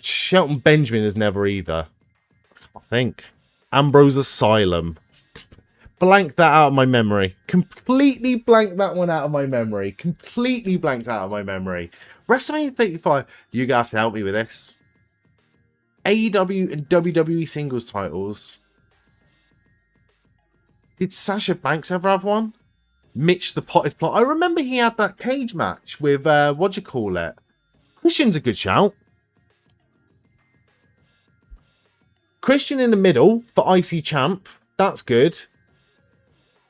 Shelton Benjamin has never either. I think. Ambrose Asylum. Blank that out of my memory. Completely blanked that one out of my memory. Completely blanked out of my memory. WrestleMania 35. You're going to have to help me with this. AEW and WWE singles titles. Did Sasha Banks ever have one? Mitch the Potted Plot. I remember he had that cage match with, Christian's a good shout. Christian in the middle for IC Champ. That's good.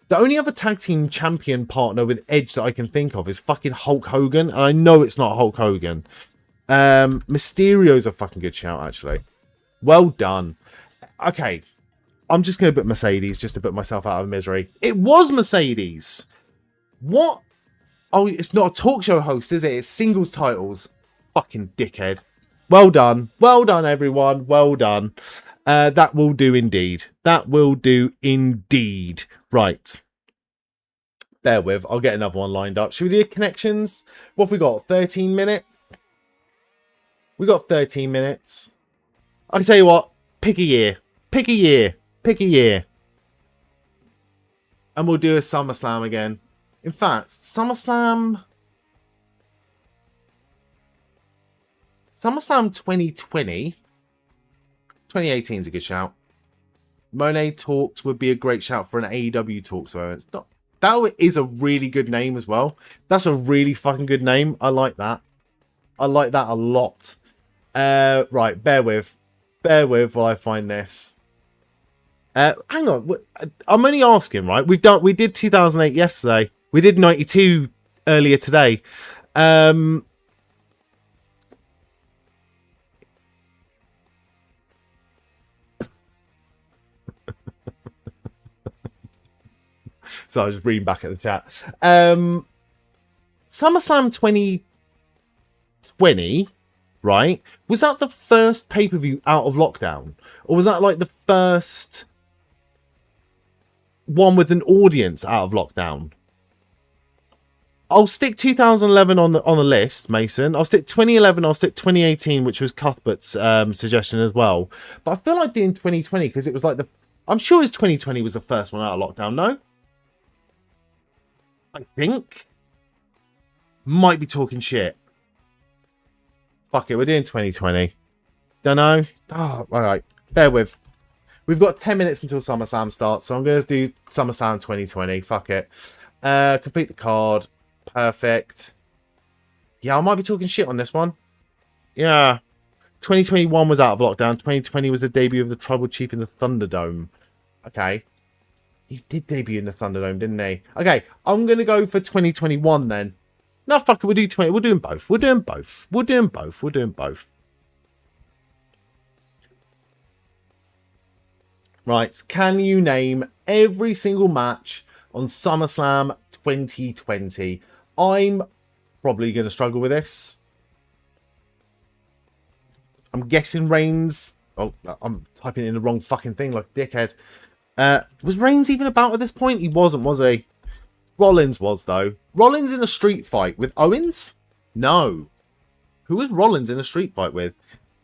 The only other tag team champion partner with Edge that I can think of is fucking Hulk Hogan. And I know it's not Hulk Hogan. Mysterio's a fucking good shout, actually. Well done. Okay. I'm just going to put Mercedes just to put myself out of misery. It was Mercedes. What? Oh, it's not a talk show host, is it? It's singles titles. Fucking dickhead. Well done. Well done, everyone. Well done. That will do indeed. That will do indeed. Right. Bear with. I'll get another one lined up. Should we do connections? What have we got? 13 minutes? We got 13 minutes. I can tell you what. Pick a year. Pick a year. Pick a year. And we'll do a SummerSlam again. In fact, SummerSlam 2020. 2018 is a good shout. Monet Talks would be a great shout for an AEW Talks. So it's not. That is a really good name as well. That's a really fucking good name. I like that. I like that a lot. Right, bear with while I find this. Hang on. I'm only asking, right? We did 2008 yesterday. We did 92 earlier today. So I was just reading back at the chat. SummerSlam 2020, right? Was that the first pay-per-view out of lockdown? Or was that like the first one with an audience out of lockdown? I'll stick 2011 on the list, Mason. I'll stick 2011. I'll stick 2018, which was Cuthbert's suggestion as well. But I feel like doing 2020 because it was like I'm sure it's 2020 was the first one out of lockdown. No, I think might be talking shit. Fuck it, we're doing 2020. Don't know. Oh, all right. Bear with. We've got 10 minutes until SummerSlam starts, so I'm going to do SummerSlam 2020. Fuck it. Complete the card. Perfect. Yeah, I might be talking shit on this one. Yeah. 2021 was out of lockdown. 2020 was the debut of the Tribal Chief in the Thunderdome. Okay. He did debut in the Thunderdome, didn't he? Okay, I'm going to go for 2021 then. No, fuck it, we'll do 20. We're doing both. We're doing both. We're doing both. We're doing both. Right, can you name every single match on SummerSlam 2020? I'm probably going to struggle with this. I'm guessing Reigns. Oh, I'm typing in the wrong fucking thing like a dickhead. Was Reigns even about at this point? He wasn't, was he? Rollins was, though. Rollins in a street fight with Owens? No. Who was Rollins in a street fight with?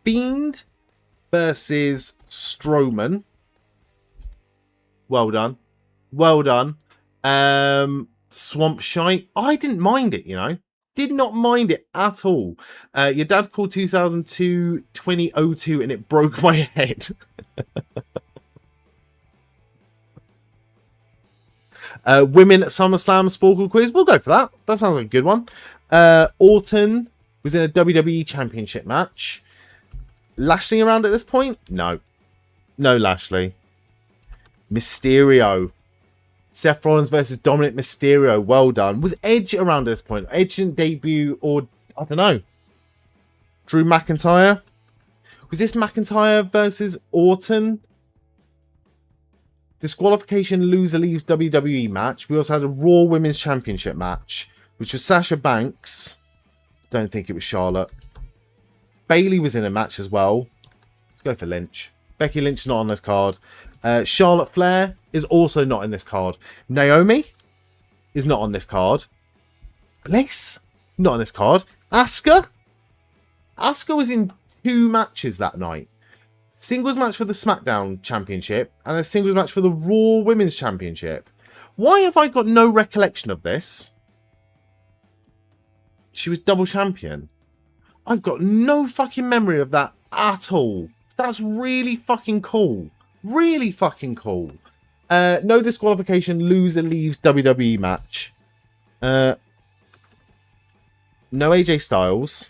Fiend versus Strowman. Well done. Well done. Swamp Shite. I didn't mind it, you know. Did not mind it at all. Your dad called 2002 2002 and it broke my head. Women at SummerSlam Sporkle quiz. We'll go for that. That sounds like a good one. Orton was in a WWE Championship match. Lashley around at this point? No. No Lashley. Mysterio. Seth Rollins versus Dominik Mysterio. Well done. Was Edge around at this point? Edge didn't debut, or I don't know. Drew McIntyre. Was this McIntyre versus Orton? Disqualification loser leaves WWE match. We also had a Raw Women's Championship match, which was Sasha Banks. Don't think it was Charlotte. Bayley was in a match as well. Let's go for Lynch. Becky Lynch is not on this card. Charlotte Flair is also not in this card. Naomi is not on this card. Bliss, not on this card. Asuka was in 2 matches that night. Singles match for the SmackDown Championship and a singles match for the Raw Women's Championship. Why have I got no recollection of this? She was double champion. I've got no fucking memory of that at all. That's really fucking cool. Really fucking cool. No disqualification, loser leaves WWE match. No AJ Styles.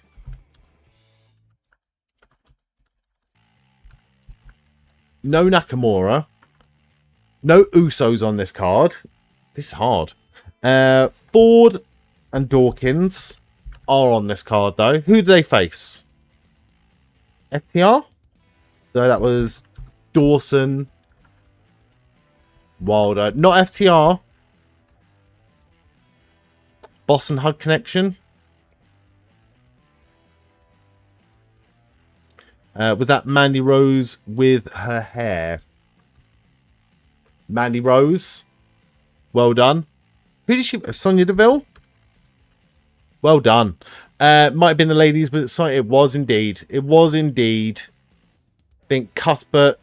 No Nakamura. No Usos on this card. This is hard. Ford and Dawkins are on this card, though. Who do they face? FTR? So that was Dawson. Wilder. Not FTR. Boston Hug Connection. Was that Mandy Rose with her hair? Mandy Rose. Well done. Who did she... Sonya Deville? Well done. Might have been the ladies, but it was indeed. It was indeed. I think Cuthbert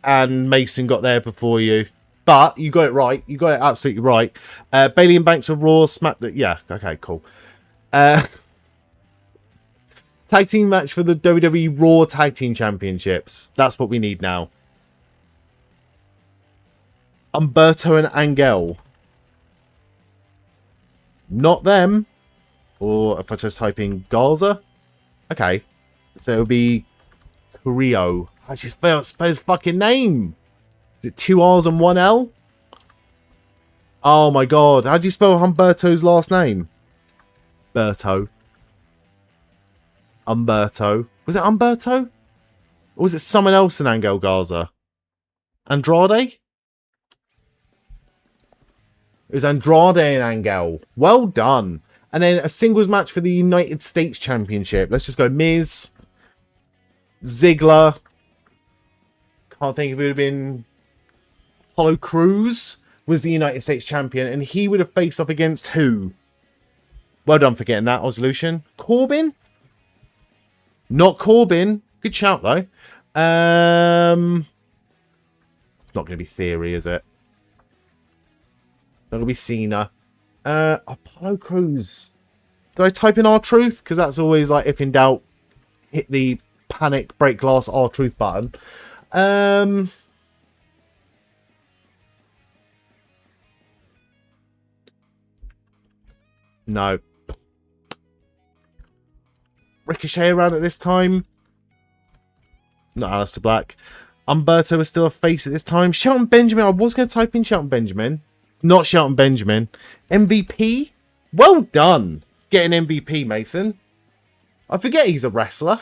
and Mason got there before you. But you got it right. You got it absolutely right. Bailey and Banks of Raw. Yeah, okay, cool. Tag team match for the WWE Raw Tag Team Championships. That's what we need now. Humberto and Angel. Not them. Or if I just type in Garza. Okay. So it'll be Carrillo. I just spell his fucking name. Is it 2 R's and 1 L? Oh my god. How do you spell Humberto's last name? Berto. Umberto. Was it Umberto? Or was it someone else than Angel Garza? Andrade? It was Andrade and Angel. Well done. And then a singles match for the United States Championship. Let's just go Miz. Ziggler. Can't think if it would have been... Apollo Crews was the United States Champion. And he would have faced off against who? Well done for getting that, Oslution. Corbin? Not Corbin. Good shout, though. It's not going to be Theory, is it? Not going to be Cena. Apollo Crews. Do I type in R-Truth? Because that's always like, if in doubt, hit the panic, break glass, R-Truth button. No. Ricochet around at this time. Not Aleister Black. Umberto is still a face at this time. Shelton Benjamin. I was going to type in Shelton Benjamin. Not Shelton Benjamin. MVP? Well done. Getting MVP, Mason. I forget he's a wrestler.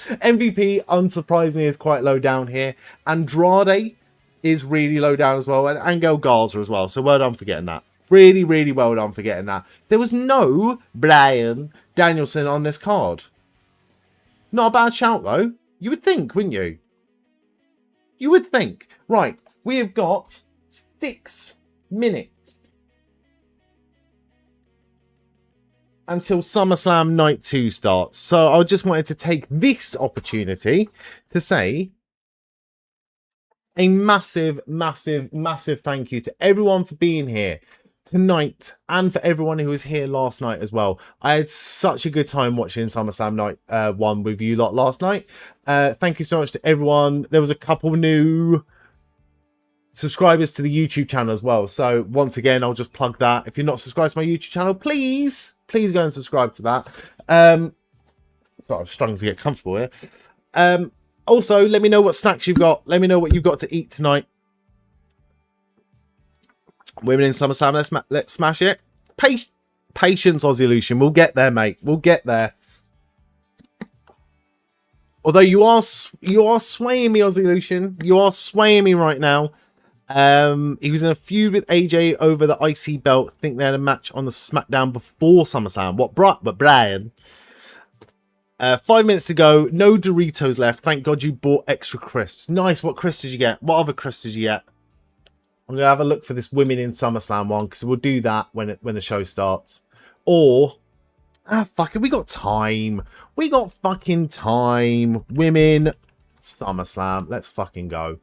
MVP, unsurprisingly, is quite low down here. Andrade is really low down as well. And Angel Garza as well. So well done for getting that. Really, really well done for getting that. There was no Bryan Danielson on this card. Not a bad shout, though. You would think, wouldn't you? You would think. Right, we have got 6 minutes until SummerSlam Night 2 starts. So I just wanted to take this opportunity to say a massive, massive, massive thank you to everyone for being here tonight and for everyone who was here last night as well. I had such a good time watching SummerSlam Night 1 with you lot last night. Thank you so much to everyone. There was a couple new subscribers to the YouTube channel as well. So once again, I'll just plug that. If you're not subscribed to my YouTube channel, please go and subscribe to that. I'm struggling to get comfortable here. Also, let me know what snacks you've got. Let me know what you've got to eat tonight. Women in SummerSlam, let's smash it. Patience, Oslution. We'll get there, mate. We'll get there. Although you are swaying me, Oslution. You are swaying me right now. He was in a feud with AJ over the IC belt. I think they had a match on the SmackDown before SummerSlam. But Brian. 5 minutes ago, no Doritos left. Thank God you bought extra crisps. Nice. What crisps did you get? What other crisps did you get? I'm going to have a look for this Women in SummerSlam one, because we'll do that when the show starts. Or, fuck it, we got time. We got fucking time. Women SummerSlam. Let's fucking go.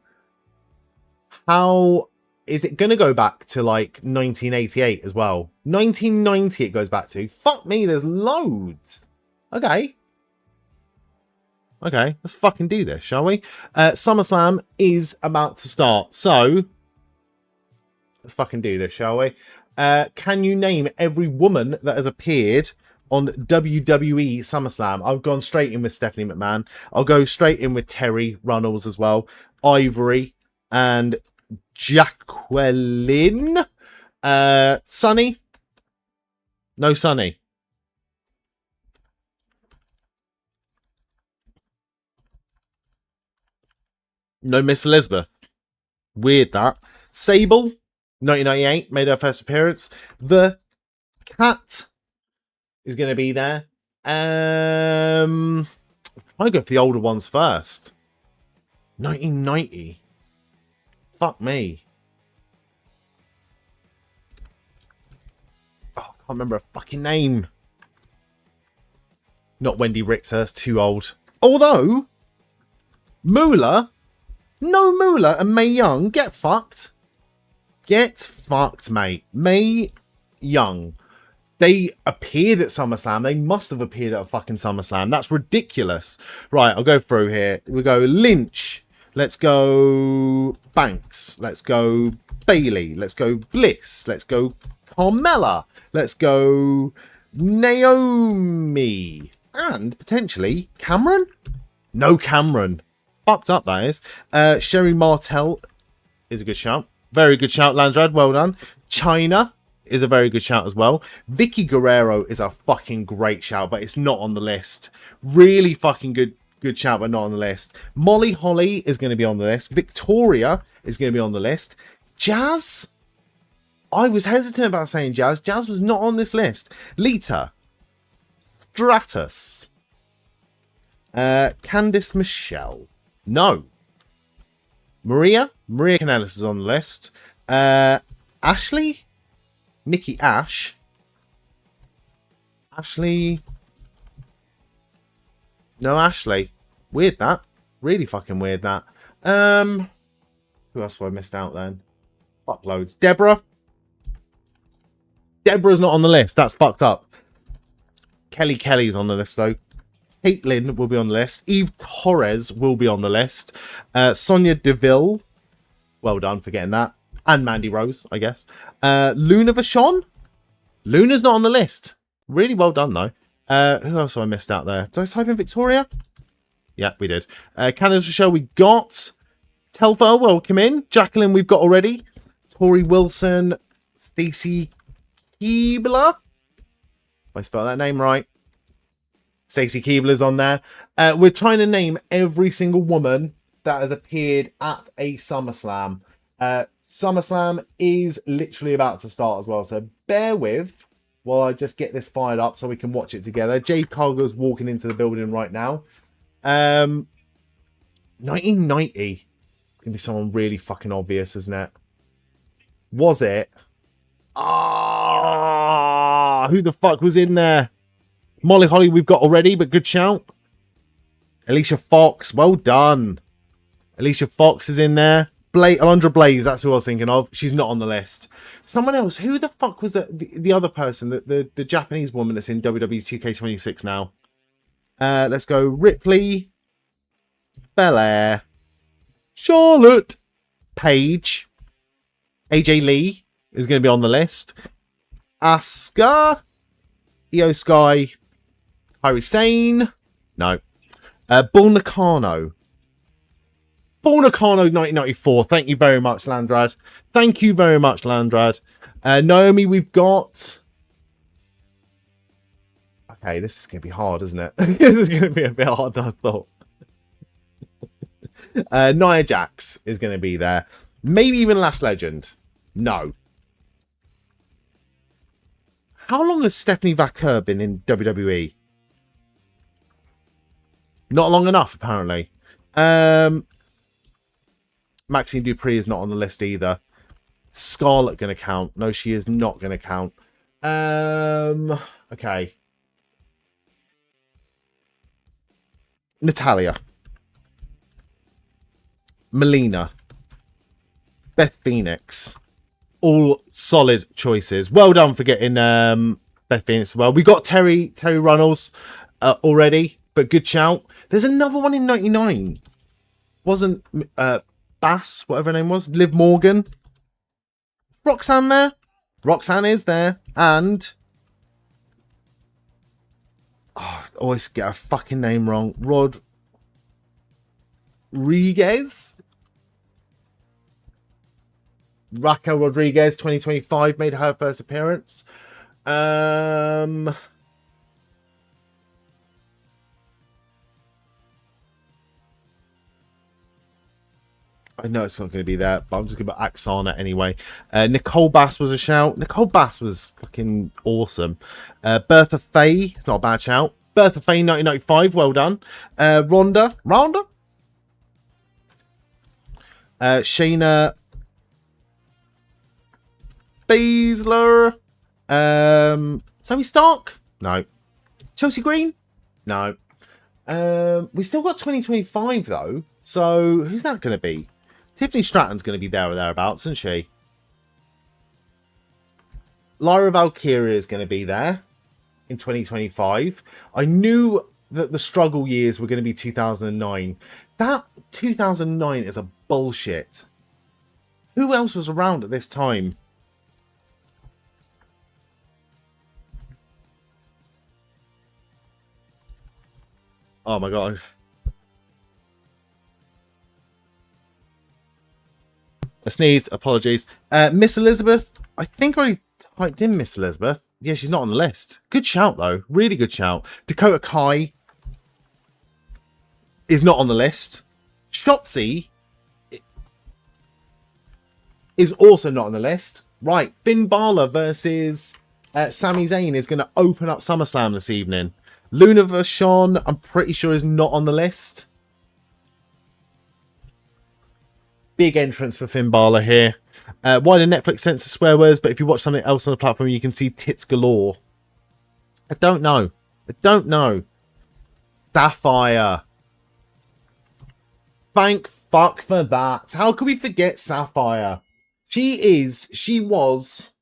How is it going to go back to like 1988 as well? 1990 it goes back to. Fuck me, there's loads. Okay. Okay, let's fucking do this, shall we? SummerSlam is about to start, so let's fucking do this, shall we? Can you name every woman that has appeared on WWE SummerSlam. I've gone straight in with Stephanie McMahon. I'll go straight in with Terry Runnels as well. Ivory and Jacqueline. Sunny. No Sunny. No Miss Elizabeth. Weird that. Sable, 1998, made her first appearance. The Cat is going to be there. I'm trying to go for the older ones first. 1990. Fuck me. Oh, I can't remember a fucking name. Not Wendy Richter, too old. Although, Moolah, no Moolah and Mae Young, get fucked. Get fucked, mate. Mae Young. They appeared at SummerSlam. They must have appeared at a fucking SummerSlam. That's ridiculous. Right, I'll go through here. We go Lynch. Let's go Banks. Let's go Bailey. Let's go Bliss. Let's go Carmella. Let's go Naomi. And potentially Cameron? No Cameron. Fucked up, that is. Sherry Martel is a good shout. Very good shout, Landrad. Well done. China is a very good shout as well. Vicky Guerrero is a fucking great shout, but it's not on the list. Really fucking good shout, but not on the list. Molly Holly is going to be on the list. Victoria is going to be on the list. Jazz? I was hesitant about saying Jazz. Jazz was not on this list. Lita. Stratus. Candice Michelle. No. Maria Kanellis is on the list. Ashley? Nikki Ash. Ashley. No Ashley. Weird that. Really fucking weird that. Who else have I missed out then? Fuck loads. Deborah. Deborah's not on the list. That's fucked up. Kelly's on the list though. Caitlyn will be on the list. Eve Torres will be on the list. Sonia Deville. Well done for getting that. And Mandy Rose, I guess. Luna Vachon. Luna's not on the list. Really well done, though. Who else have I missed out there? Did I type in Victoria? Yeah, we did. Candice Rochelle, we got. Telfa, welcome in. Jacqueline, we've got already. Tori Wilson. Stacey Keebler. If I spell that name right. Stacey Keebler's on there. We're trying to name every single woman that has appeared at a SummerSlam. SummerSlam is literally about to start as well, so bear with while I just get this fired up so we can watch it together. Jade Cargill's walking into the building right now. 1990. Gonna be someone really fucking obvious, isn't it? Was it? Who the fuck was in there? Molly Holly we've got already, but good shout. Alicia Fox, well done. Alicia Fox is in there. Alundra Blaze, that's who I was thinking of. She's not on the list. Someone else. Who the fuck was the other person? The Japanese woman that's in WWE 2K26 now. Let's go. Ripley. Belair. Charlotte. Paige. AJ Lee is going to be on the list. Asuka. Iyo Sky. Kairi Sane. No. Bull Nakano. Bull Nakano 1994. Thank you very much, Landrad. Thank you very much, Landrad. Naomi, we've got... Okay, this is going to be hard, isn't it? This is going to be a bit harder than I thought. Nia Jax is going to be there. Maybe even Lash Legend. No. How long has Stephanie Vaquer been in WWE? Not long enough, apparently. Maxine Dupree is not on the list either. Scarlett going to count? No, she is not going to count. Okay. Natalia. Melina. Beth Phoenix. All solid choices. Well done for getting Beth Phoenix as well. We got Terry Runnels already, but good shout. There's another one in 99. Wasn't Bass, whatever her name was. Liv Morgan. Roxanne there? Roxanne is there. And Oh, I always get a fucking name wrong. Rodriguez? Raquel Rodriguez, 2025, made her first appearance. I know it's not going to be there, but I'm just going to put Axana anyway. Nicole Bass was a shout. Nicole Bass was fucking awesome. Bertha Faye, not a bad shout. Bertha Faye, 1995, well done. Ronda? Shayna Baszler. Zoe Stark? No. Chelsea Green? No. We still got 2025 though. So who's that going to be? Tiffany Stratton's going to be there or thereabouts, isn't she? Lyra Valkyria is going to be there in 2025. I knew that the struggle years were going to be 2009. That 2009 is a bullshit. Who else was around at this time? Oh my god. I sneezed. Apologies. Miss Elizabeth. I think I already typed in Miss Elizabeth. Yeah, she's not on the list. Good shout, though. Really good shout. Dakota Kai is not on the list. Shotzi is also not on the list. Right. Finn Bálor versus Sami Zayn is going to open up SummerSlam this evening. Luna Vachon, I'm pretty sure, is not on the list. Big entrance for Finn Bálor here. Why did Netflix censor swear words? But if you watch something else on the platform, you can see tits galore. I don't know. Sapphire. Thank fuck for that. How could we forget Sapphire? She was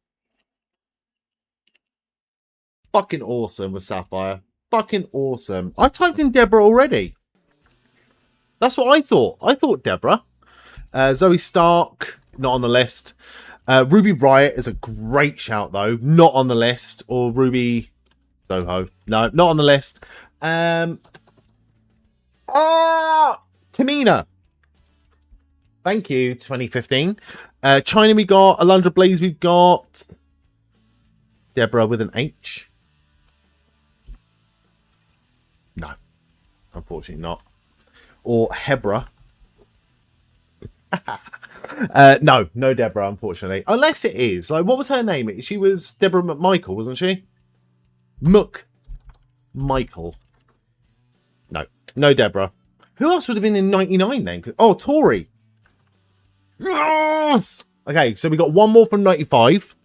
fucking awesome with Sapphire. Fucking awesome. I typed in Deborah already. That's what I thought. I thought Deborah. Zoe Stark, not on the list. Ruby Riott is a great shout, though. Not on the list. Or Ruby Soho. No, not on the list. Tamina. Thank you, 2015. China, we got Alundra Blaze. We've got Deborah with an H. No, unfortunately not. Or Hebra. No Deborah, unfortunately. Unless it is. Like, what was her name? She was Deborah McMichael, wasn't she? Michael. No Deborah. Who else would have been in 99 then? Oh, Tori. Yes! Okay, so we got one more from 95.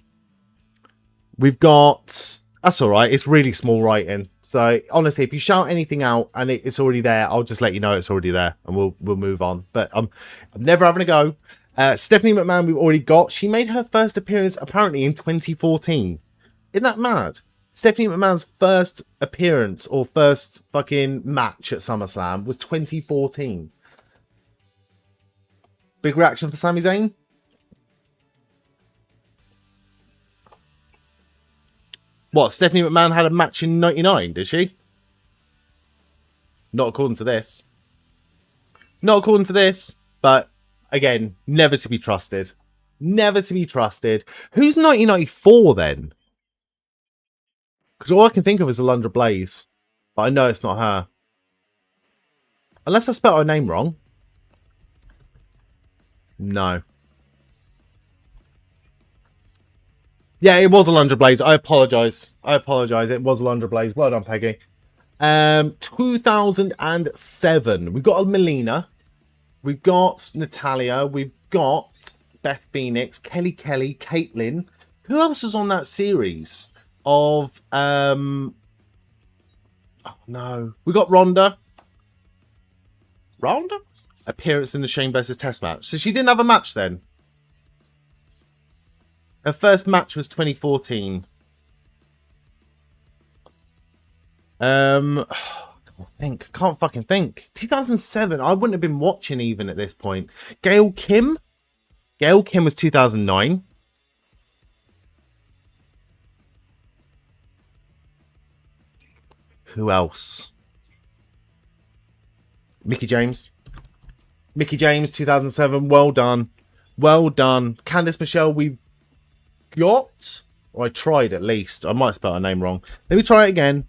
We've got... That's all right. It's really small writing. So, honestly, if you shout anything out and it's already there, I'll just let you know it's already there and we'll move on. But I'm never having a go. Stephanie McMahon, we've already got. She made her first appearance, apparently, in 2014. Isn't that mad? Stephanie McMahon's first appearance or first fucking match at SummerSlam was 2014. Big reaction for Sami Zayn? What, Stephanie McMahon had a match in 99, did she? Not according to this. Not according to this, but again, never to be trusted. Never to be trusted. Who's 1994 then? Because all I can think of is Alundra Blaze. But I know it's not her. Unless I spelled her name wrong. No. Yeah, it was Alundra Blaze. I apologise. It was Alundra Blaze. Well done, Peggy. 2007. We've got a Melina. We've got Natalia. We've got Beth Phoenix, Kelly, Caitlyn. Who else was on that series of... Oh, no. We got Ronda. Appearance in the Shane versus Test match. So she didn't have a match then. Her first match was 2014. Can't fucking think. 2007. I wouldn't have been watching even at this point. Gail Kim was 2009. Who else? Mickie James. Mickie James, 2007. Well done. Well done. Candice Michelle, we've got... Or I tried at least. I might spell her name wrong. Let me try it again.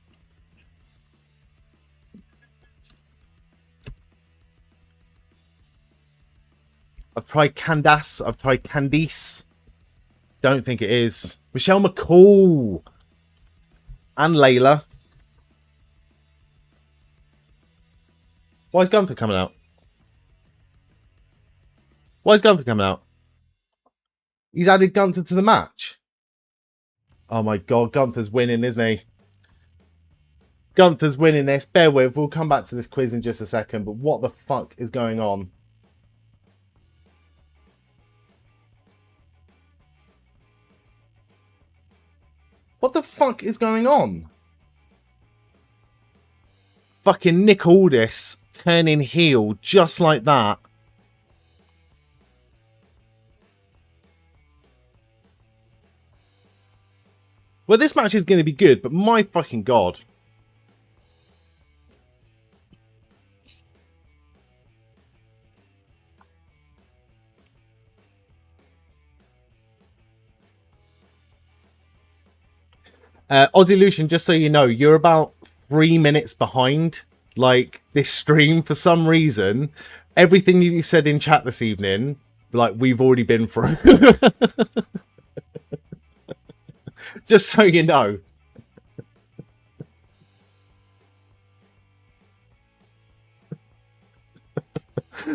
I've tried Candace. I've tried Candice. Don't think it is. Michelle McCall. And Layla. Why is Gunther coming out? Why is Gunther coming out? He's added Gunther to the match. Oh my god, Gunther's winning, isn't he? Gunther's winning this. Bear with. We'll come back to this quiz in just a second. But what the fuck is going on? What the fuck is going on? Fucking Nick Aldis turning heel just like that. Well, this match is going to be good, but my fucking god. Aussie Lucian, just so you know, you're about 3 minutes behind, like, this stream for some reason. Everything you said in chat this evening, like, we've already been through. Just so you know.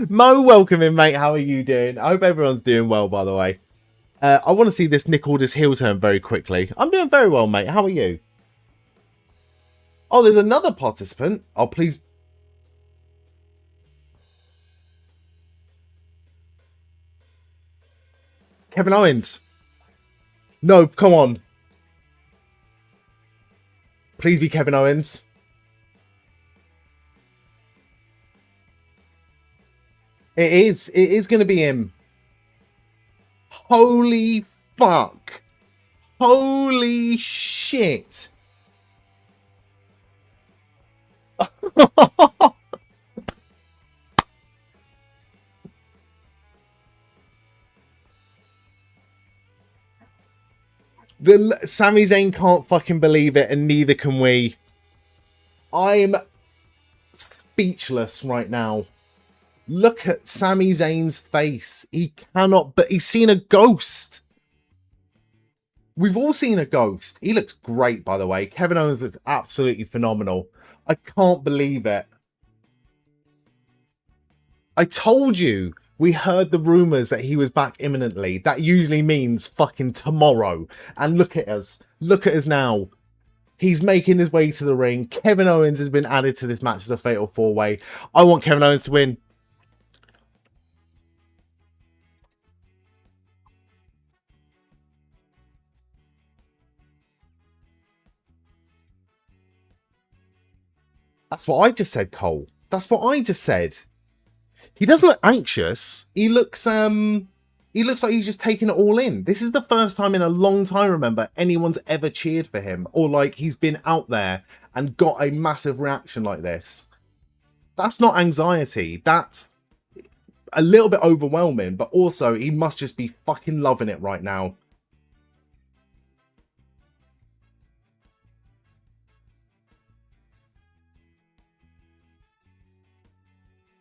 Mo, welcome in, mate. How are you doing? I hope everyone's doing well, by the way. I want to see this Nick Aldis heel turn very quickly. I'm doing very well, mate. How are you? Oh, there's another participant. Oh, please. Kevin Owens. No, come on. Please be Kevin Owens. It is. It is going to be him. Holy fuck. Holy shit. Sami Zayn can't fucking believe it, and neither can we. I'm speechless right now. Look at Sami Zayn's face. He cannot, but he's seen a ghost. We've all seen a ghost. He looks great, by the way. Kevin Owens looks absolutely phenomenal. I can't believe it. I told you. We heard the rumours that he was back imminently. That usually means fucking tomorrow. And look at us. Look at us now. He's making his way to the ring. Kevin Owens has been added to this match as a fatal four-way. I want Kevin Owens to win. That's what I just said, Cole. That's what I just said. He doesn't look anxious. He looks like he's just taking it all in. This is the first time in a long time, remember, anyone's ever cheered for him. Or like he's been out there and got a massive reaction like this. That's not anxiety. That's a little bit overwhelming. But also, he must just be fucking loving it right now.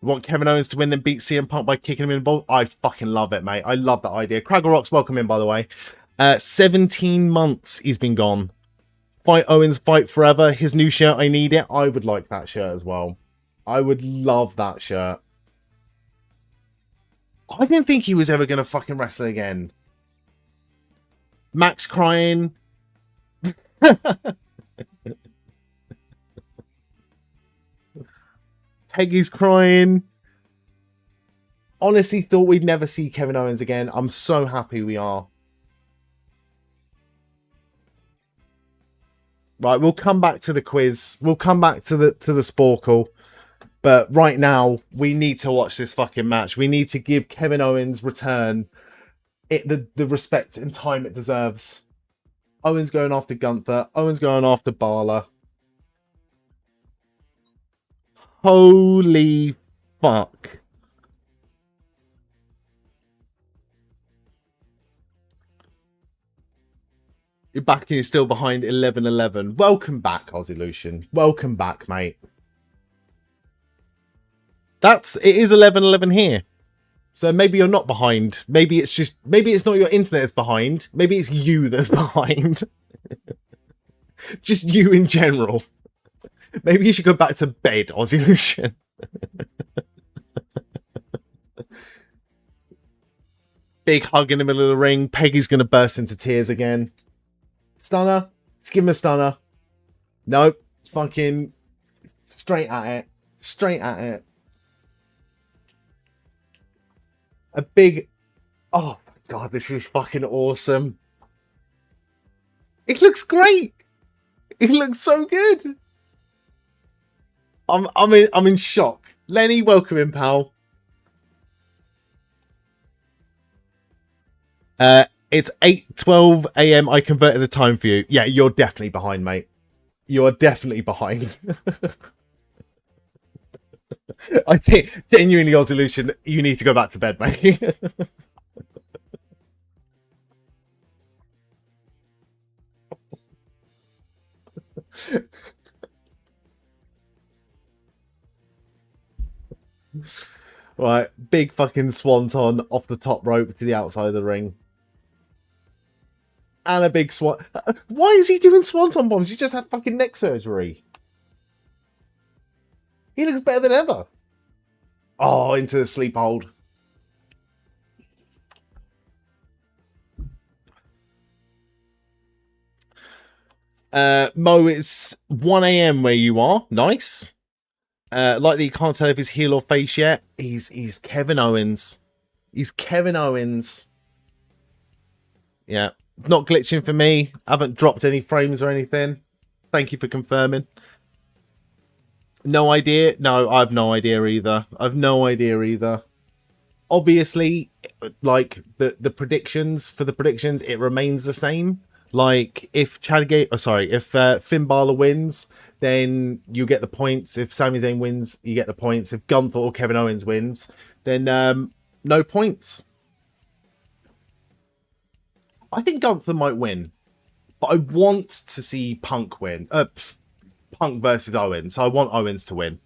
You want Kevin Owens to win, then beat CM Punk by kicking him in the balls? I fucking love it, mate. I love that idea. Craggle Rocks, welcome in, by the way. 17 months he's been gone. Fight Owens, fight forever. His new shirt, I need it. I would like that shirt as well. I would love that shirt. I didn't think he was ever going to fucking wrestle again. Max crying. Peggy's crying. Honestly thought we'd never see Kevin Owens again. I'm so happy we are. Right, we'll come back to the quiz. We'll come back to the Sporkle. But right now, we need to watch this fucking match. We need to give Kevin Owens' return the respect and time it deserves. Owens going after Gunther. Owens going after Bálor. Holy fuck. You're back and you're still behind 11-11. Welcome back, Ozzy. Welcome back, mate. It is 11-11 here. So maybe you're not behind. Maybe it's not your internet that's behind. Maybe it's you that's behind. Just you in general. Maybe you should go back to bed, Ozzy. Big hug in the middle of the ring. Peggy's going to burst into tears again. Stunner. Let's give him a stunner. Nope. Fucking straight at it. Straight at it. A big... Oh, my God. This is fucking awesome. It looks great. It looks so good. I'm in shock. Lenny, welcome in, pal. It's 8:12 a.m. I converted the time for you. Yeah, you're definitely behind, mate. You are definitely behind. I think, genuinely, Ozzy, you need to go back to bed, mate. Right, big fucking swanton off the top rope to the outside of the ring. And a big swan. Why is he doing swanton bombs? He just had fucking neck surgery. He looks better than ever. Oh, into the sleep hold. Mo, it's 1 a.m. where you are. Nice. Likely you can't tell if he's heel or face yet. He's Kevin Owens. He's Kevin Owens. Yeah. Not glitching for me. I haven't dropped any frames or anything. Thank you for confirming. No idea. No, I have no idea either. I've no idea either. Obviously, like the predictions for the predictions, it remains the same. Like if Finn Bálor wins, then you get the points. If Sami Zayn wins, you get the points. If Gunther or Kevin Owens wins, then no points. I think Gunther might win, but I want to see Punk win. Punk versus Owens. So I want Owens to win.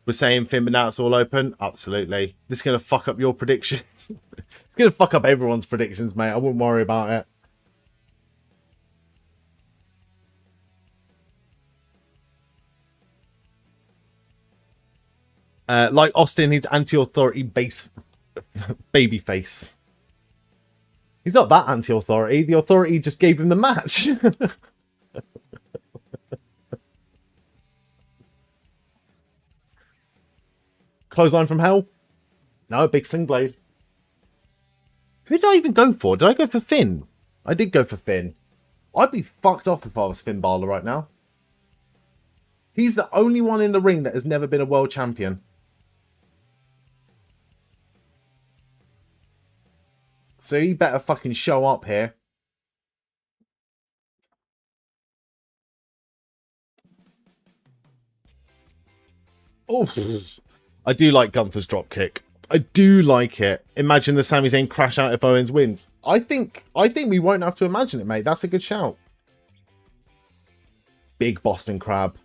We're saying Finn, but now it's all open. Absolutely. This is going to fuck up your predictions. It's going to fuck up everyone's predictions, mate. I wouldn't worry about it. Like Austin, he's anti-authority babyface. He's not that anti-authority. The authority just gave him the match. Clothesline from hell? No, big sling blade. Who did I even go for? Did I go for Finn? I did go for Finn. I'd be fucked off if I was Finn Bálor right now. He's the only one in the ring that has never been a world champion. So he better fucking show up here. Oh, I do like Gunther's dropkick. I do like it. Imagine the Sami Zayn crash out if Owens wins. I think we won't have to imagine it, mate. That's a good shout. Big Boston Crab.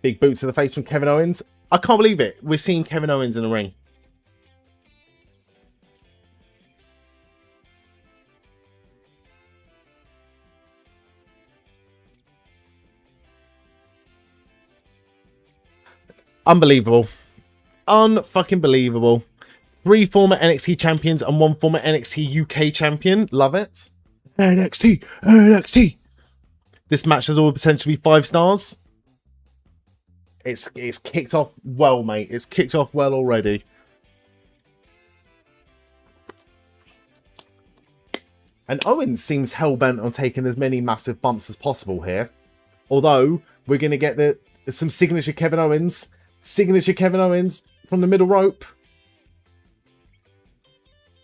Big boot to the face from Kevin Owens. I can't believe it. We're seeing Kevin Owens in the ring. Unbelievable. Unfucking believable. 3 former NXT champions and 1 former NXT UK champion. Love it. NXT. NXT. This match has all potentially 5 stars. It's kicked off well, mate. It's kicked off well already. And Owens seems hell-bent on taking as many massive bumps as possible here. Although, we're going to get some signature Kevin Owens. Signature Kevin Owens from the middle rope.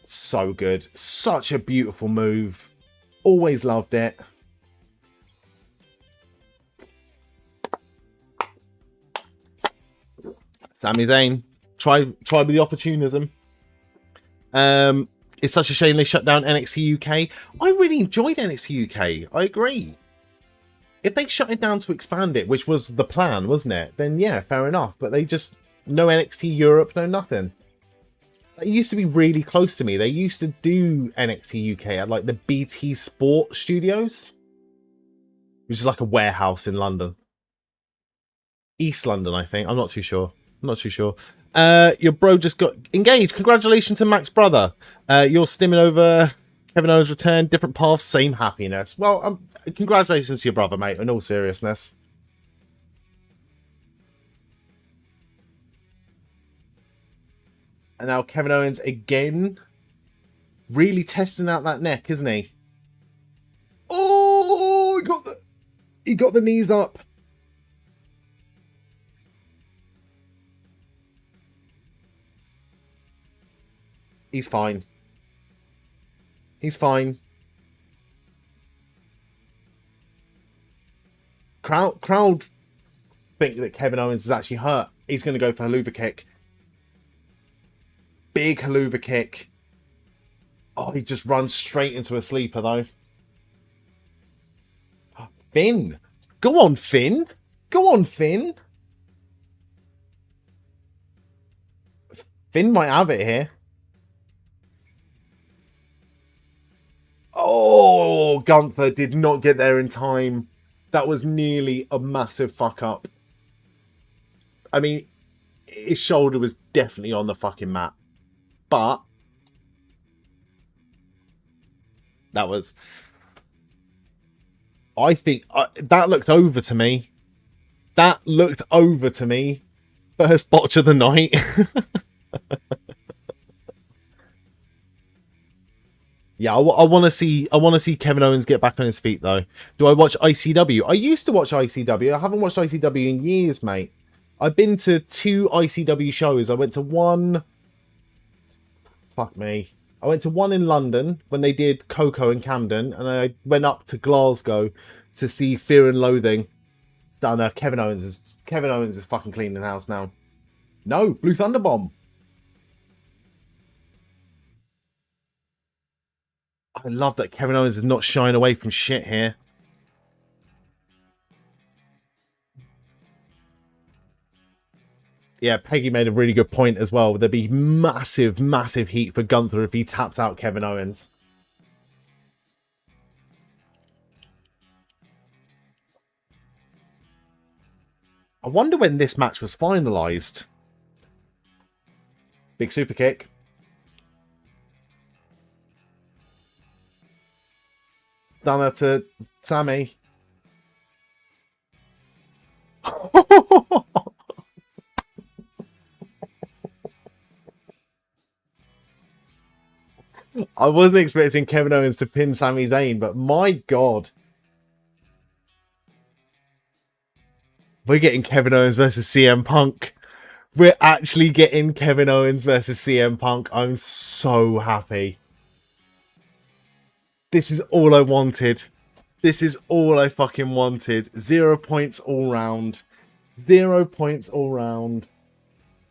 So good. Such a beautiful move. Always loved it. Sami Zayn. Try with the opportunism. It's such a shame they shut down NXT UK. I really enjoyed NXT UK. I agree. If they shut it down to expand it, which was the plan, wasn't it? Then yeah, fair enough. But they just, no NXT Europe, no nothing. That used to be really close to me. They used to do NXT UK at like the BT Sport Studios, which is like a warehouse in London. East London, I think. I'm not too sure. I'm not too sure. Your bro just got engaged. Congratulations to Mac's brother. You're stimming over Kevin Owens' return. Different paths, same happiness. Well, congratulations to your brother, mate, in all seriousness. And now Kevin Owens again. Really testing out that neck, isn't he? Oh, he got the knees up. He's fine. He's fine. Crowd think that Kevin Owens is actually hurt. He's going to go for a haluva kick. Big haluva kick. Oh, he just runs straight into a sleeper, though. Finn. Go on, Finn. Go on, Finn. Finn might have it here. Oh, Gunther did not get there in time. That was nearly a massive fuck up. I mean, his shoulder was definitely on the fucking mat. But that was... I think that looked over to me. That looked over to me. First botch of the night. Yeah, I want to see Kevin Owens get back on his feet though. Do I watch ICW? I used to watch ICW. I haven't watched ICW in years, mate. I've been to 2 ICW shows. I went to one. Fuck me. I went to one in London when they did Coco in Camden, and I went up to Glasgow to see Fear and Loathing. It's done. Kevin Owens is fucking cleaning house now. No, Blue Thunder Bomb. I love that Kevin Owens is not shying away from shit here. Yeah, Peggy made a really good point as well. There'd be massive, massive heat for Gunther if he tapped out Kevin Owens. I wonder when this match was finalised. Big super kick. Stunner to Sami. I wasn't expecting Kevin Owens to pin Sami Zayn, but my God. We're getting Kevin Owens versus CM Punk. We're actually getting Kevin Owens versus CM Punk. I'm so happy. This is all I wanted. This is all I fucking wanted. 0 points all round. 0 points all round.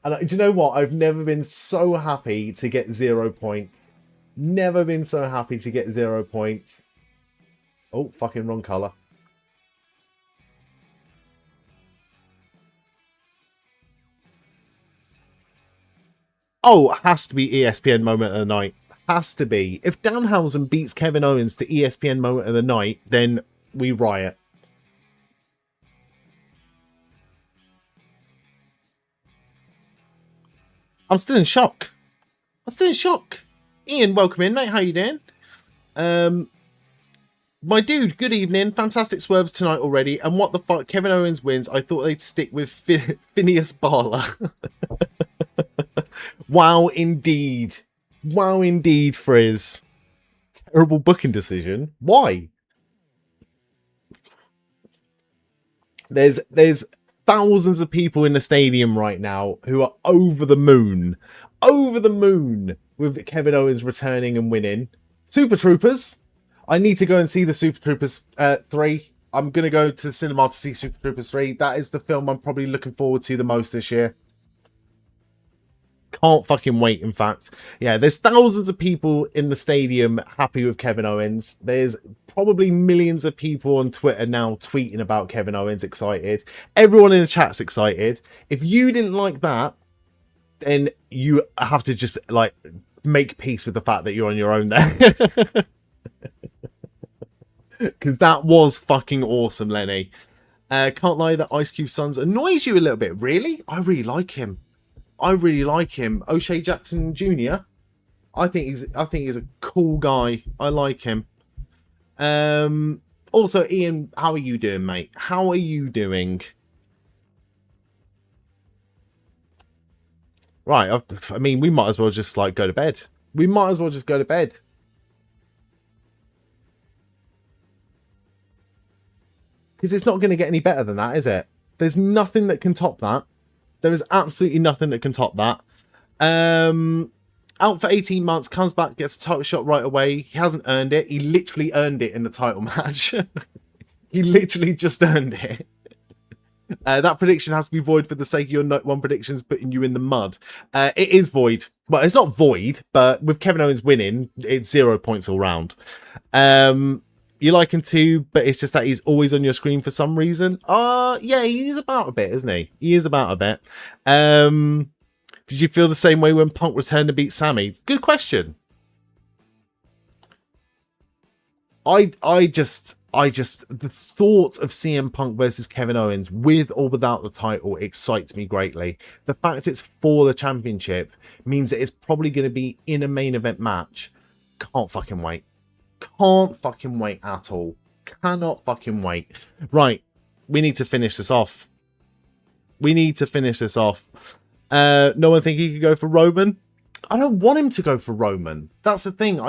And do you know what? I've never been so happy to get 0 points. Never been so happy to get 0 points. Oh, fucking wrong colour. Oh, it has to be ESPN moment of the night. Has to be. If Danhausen beats Kevin Owens to ESPN moment of the night, then we riot. I'm still in shock. I'm still in shock. Ian, welcome in, mate. How you doing? My dude, good evening. Fantastic swerves tonight already. And what the fuck? Kevin Owens wins. I thought they'd stick with Phineas Bálor. Wow, indeed. Wow, indeed, Frizz. Terrible booking decision. Why? There's thousands of people in the stadium right now who are over the moon. Over the moon with Kevin Owens returning and winning. Super Troopers. I need to go and see the Super Troopers 3. I'm going to go to the cinema to see Super Troopers 3. That is the film I'm probably looking forward to the most this year. Can't fucking wait, in fact. Yeah, there's thousands of people in the stadium happy with Kevin Owens. There's probably millions of people on Twitter now tweeting about Kevin Owens, excited. Everyone in the chat's excited. If you didn't like that, then you have to just, like, make peace with the fact that you're on your own there. Because that was fucking awesome, Lenny. Can't lie that Ice Cube Sons annoys you a little bit. Really? I really like him. I really like him. O'Shea Jackson Jr. I think he's a cool guy. I like him. Also, Ian, how are you doing, mate? How are you doing? Right, I mean, we might as well just, like, go to bed. We might as well just go to bed. Because it's not going to get any better than that, is it? There's nothing that can top that. There is absolutely nothing that can top that. Out for 18 months, comes back, gets a title shot right away. He hasn't earned it. He literally earned it in the title match. He literally just earned it. That prediction has to be void for the sake of your note one predictions putting you in the mud. It is void. Well, it's not void, but with Kevin Owens winning, it's 0 points all round. You like him too, but it's just that he's always on your screen for some reason. Yeah, he's about a bit, isn't he? He is about a bit. Did you feel the same way when Punk returned to beat Sami? Good question. I just the thought of CM Punk versus Kevin Owens with or without the title excites me greatly. The fact it's for the championship means that it's probably going to be in a main event match. Can't fucking wait. Can't fucking wait at all. Cannot fucking wait. Right, we need to finish this off. We need to finish this off. No one think he could go for Roman? I don't want him to go for Roman. That's the thing.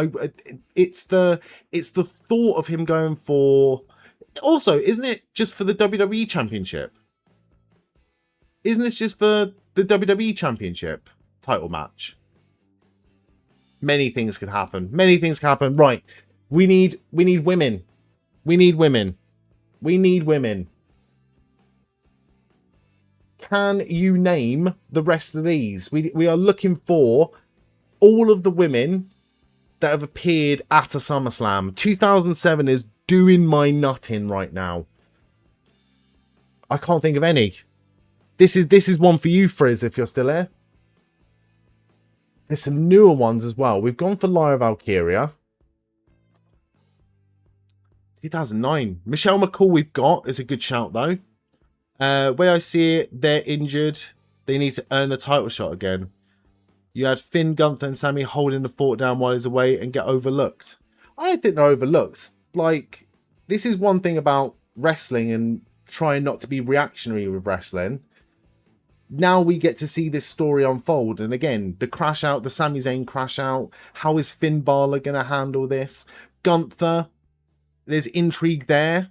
It's the thought of him going for. Also, isn't it just for the WWE Championship? Isn't this just for the WWE Championship title match? Many things could happen. Many things can happen. Right. We need women. We need women. We need women. Can you name the rest of these? We are looking for all of the women that have appeared at a SummerSlam. 2007 is doing my nut in right now. I can't think of any. This is one for you, Frizz, if you're still here. There's some newer ones as well. We've gone for Lyra Valkyria. 2009. Michelle McCall we've got is a good shout, though. Way I see it, they're injured. They need to earn the title shot again. You had Finn, Gunther, and Sami holding the fort down while he's away and get overlooked. I don't think they're overlooked. Like, this is one thing about wrestling and trying not to be reactionary with wrestling. Now we get to see this story unfold. And again, the crash out, the Sami Zayn crash out. How is Finn Bálor going to handle this? Gunther, there's intrigue there.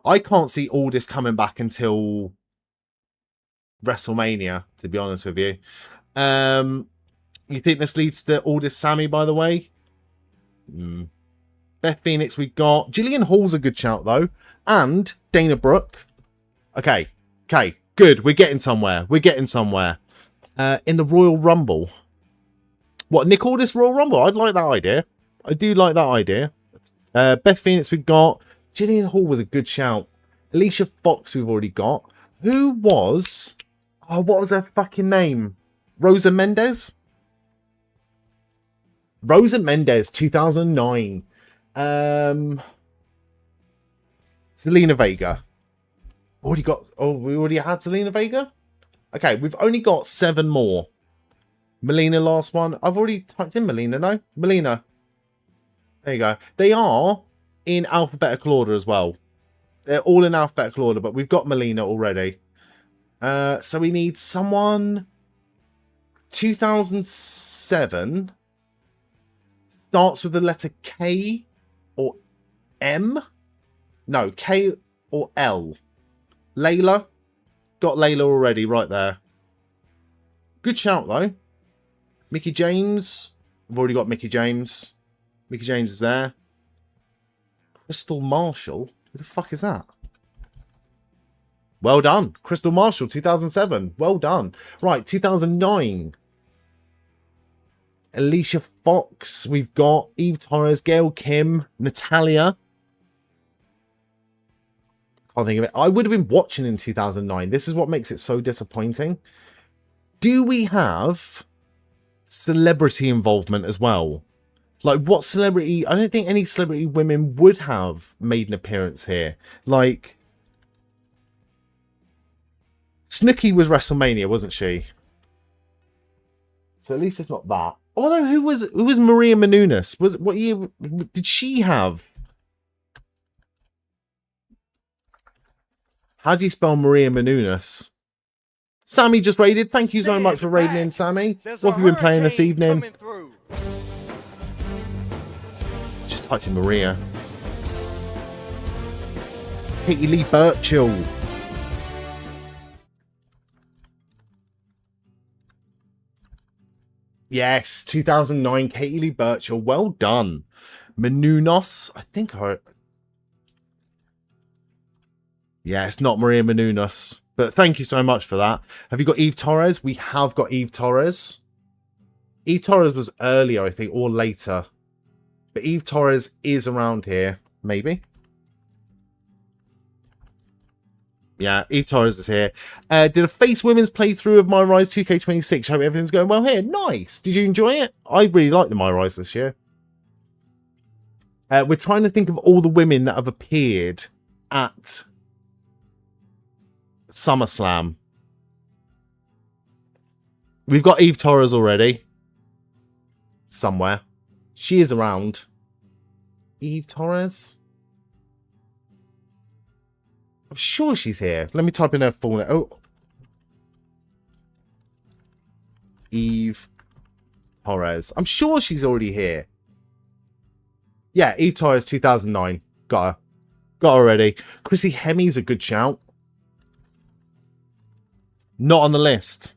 I can't see all this coming back until WrestleMania, to be honest with you. You think this leads to Aldis Sami, by the way? Beth Phoenix we got. Jillian Hall's a good shout, though. And Dana Brooke. Okay, good. We're getting somewhere. We're getting somewhere. In the Royal Rumble. What, Nick Aldis Royal Rumble? I'd like that idea. I do like that idea. Beth Phoenix we got. Jillian Hall was a good shout. Alicia Fox we've already got. Who was... Oh, what was her fucking name? Rosa Mendez? Rosa Mendez, 2009. Zelina Vega. We already had Zelina Vega? Okay, we've only got 7 more. Melina, last one. I've already typed in Melina, no? Melina. There you go. They are in alphabetical order as well. They're all in alphabetical order, but we've got Melina already. So we need someone 2007 starts with the letter K or M. No, K or L. Layla. Got Layla already right there. Good shout though. Mickey James. We've already got Mickey James. Mickey James is there. Crystal Marshall. Who the fuck is that? Well done. Crystal Marshall, 2007. Well done. Right, 2009. Alicia Fox. We've got Eve Torres, Gail Kim, Natalia. Can't think of it. I would have been watching in 2009. This is what makes it so disappointing. Do we have celebrity involvement as well? Like, what celebrity? I don't think any celebrity women would have made an appearance here. Like, Snooki was WrestleMania, wasn't she? So at least it's not that. Although, who was Maria Menounos? What year did she have? How do you spell Maria Menounos? Sami just raided. Thank you so much for raiding in, Sami. What have you been playing this evening? Just typed in Maria. Katie Lee Burchill. Yes, 2009, Katie Lee Burchill. Well done. Menounos. I think I... Yeah, it's not Maria Menounos. But thank you so much for that. Have you got Eve Torres? We have got Eve Torres. Eve Torres was earlier, I think, or later. But Eve Torres is around here. Maybe. Yeah, Eve Torres is here. Did a Face Women's playthrough of My Rise 2K26. Hope everything's going well here. Nice. Did you enjoy it? I really liked the My Rise this year. We're trying to think of all the women that have appeared at SummerSlam. We've got Eve Torres already. Somewhere. She is around. Eve Torres? I'm sure she's here. Let me type in her full name. Oh. Eve Torres. I'm sure she's already here. Yeah, Eve Torres, 2009. Got her. Got her already. Chrissy Hemi's a good shout. Not on the list.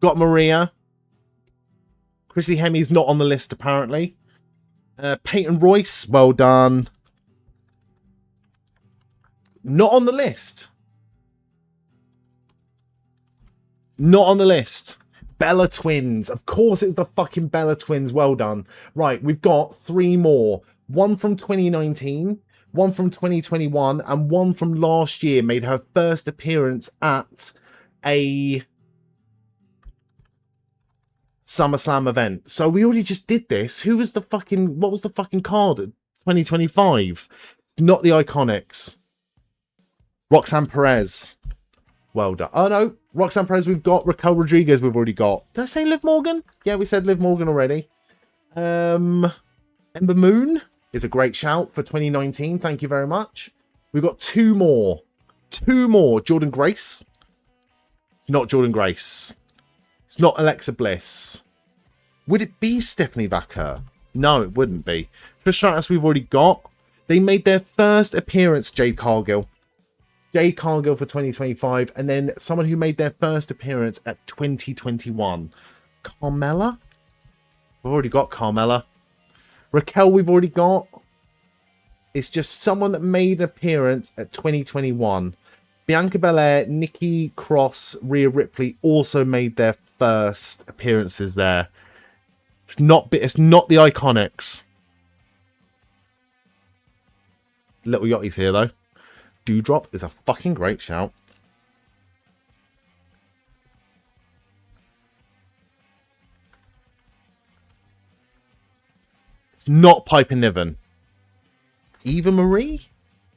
Got Maria. Chrissy Hemi's not on the list, apparently. Peyton Royce, well done. Not on the list. Not on the list. Bella Twins. Of course it's the fucking Bella Twins. Well done. Right, we've got 3 more. One from 2019, one from 2021, and one from last year made her first appearance at a SummerSlam event. So we already just did this. Who was the fucking... What was the fucking card at 2025? Not the Iconics. Roxanne Perez. Well done. Oh, no. Roxanne Perez we've got. Raquel Rodriguez we've already got. Did I say Liv Morgan? Yeah, we said Liv Morgan already. Ember Moon is a great shout for 2019. Thank you very much. We've got 2 more. 2 more. Jordan Grace. It's not Jordan Grace. It's not Alexa Bliss. Would it be Stephanie Vaquer? No, it wouldn't be. Trish Stratus we've already got. They made their first appearance, Jade Cargill. Jade Cargill for 2025. And then someone who made their first appearance at 2021. Carmella? We've already got Carmella. Raquel we've already got. It's just someone that made an appearance at 2021. Bianca Belair, Nikki Cross, Rhea Ripley also made their first appearances there. It's not the Iconics. Little Yachty's here though. Doudrop is a fucking great shout. It's not Piper Niven. Eva Marie?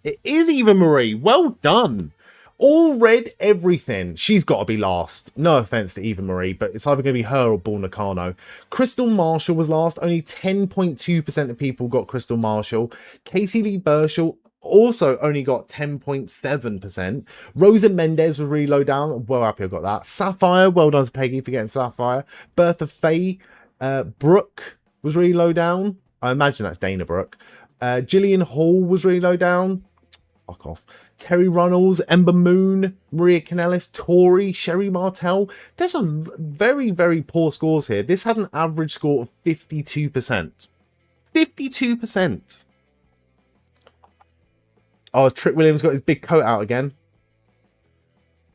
It is Eva Marie. Well done. All red everything. She's got to be last. No offense to Eva Marie, but it's either going to be her or Bull Nakano. Crystal Marshall was last. Only 10.2% of people got Crystal Marshall. Katie Lee Burchill also only got 10.7%. Rosa Mendez was really low down. Well happy I got that. Sapphire, well done to Peggy for getting Sapphire. Bertha Faye. Brooke was really low down. I imagine that's Dana Brooke. Gillian Hall was really low down. Fuck off. Terry Runnels, Ember Moon, Maria Kanellis, Tori, Sherry Martel. There's a very, very poor scores here. This had an average score of 52%. 52%. Oh, Trick Williams got his big coat out again.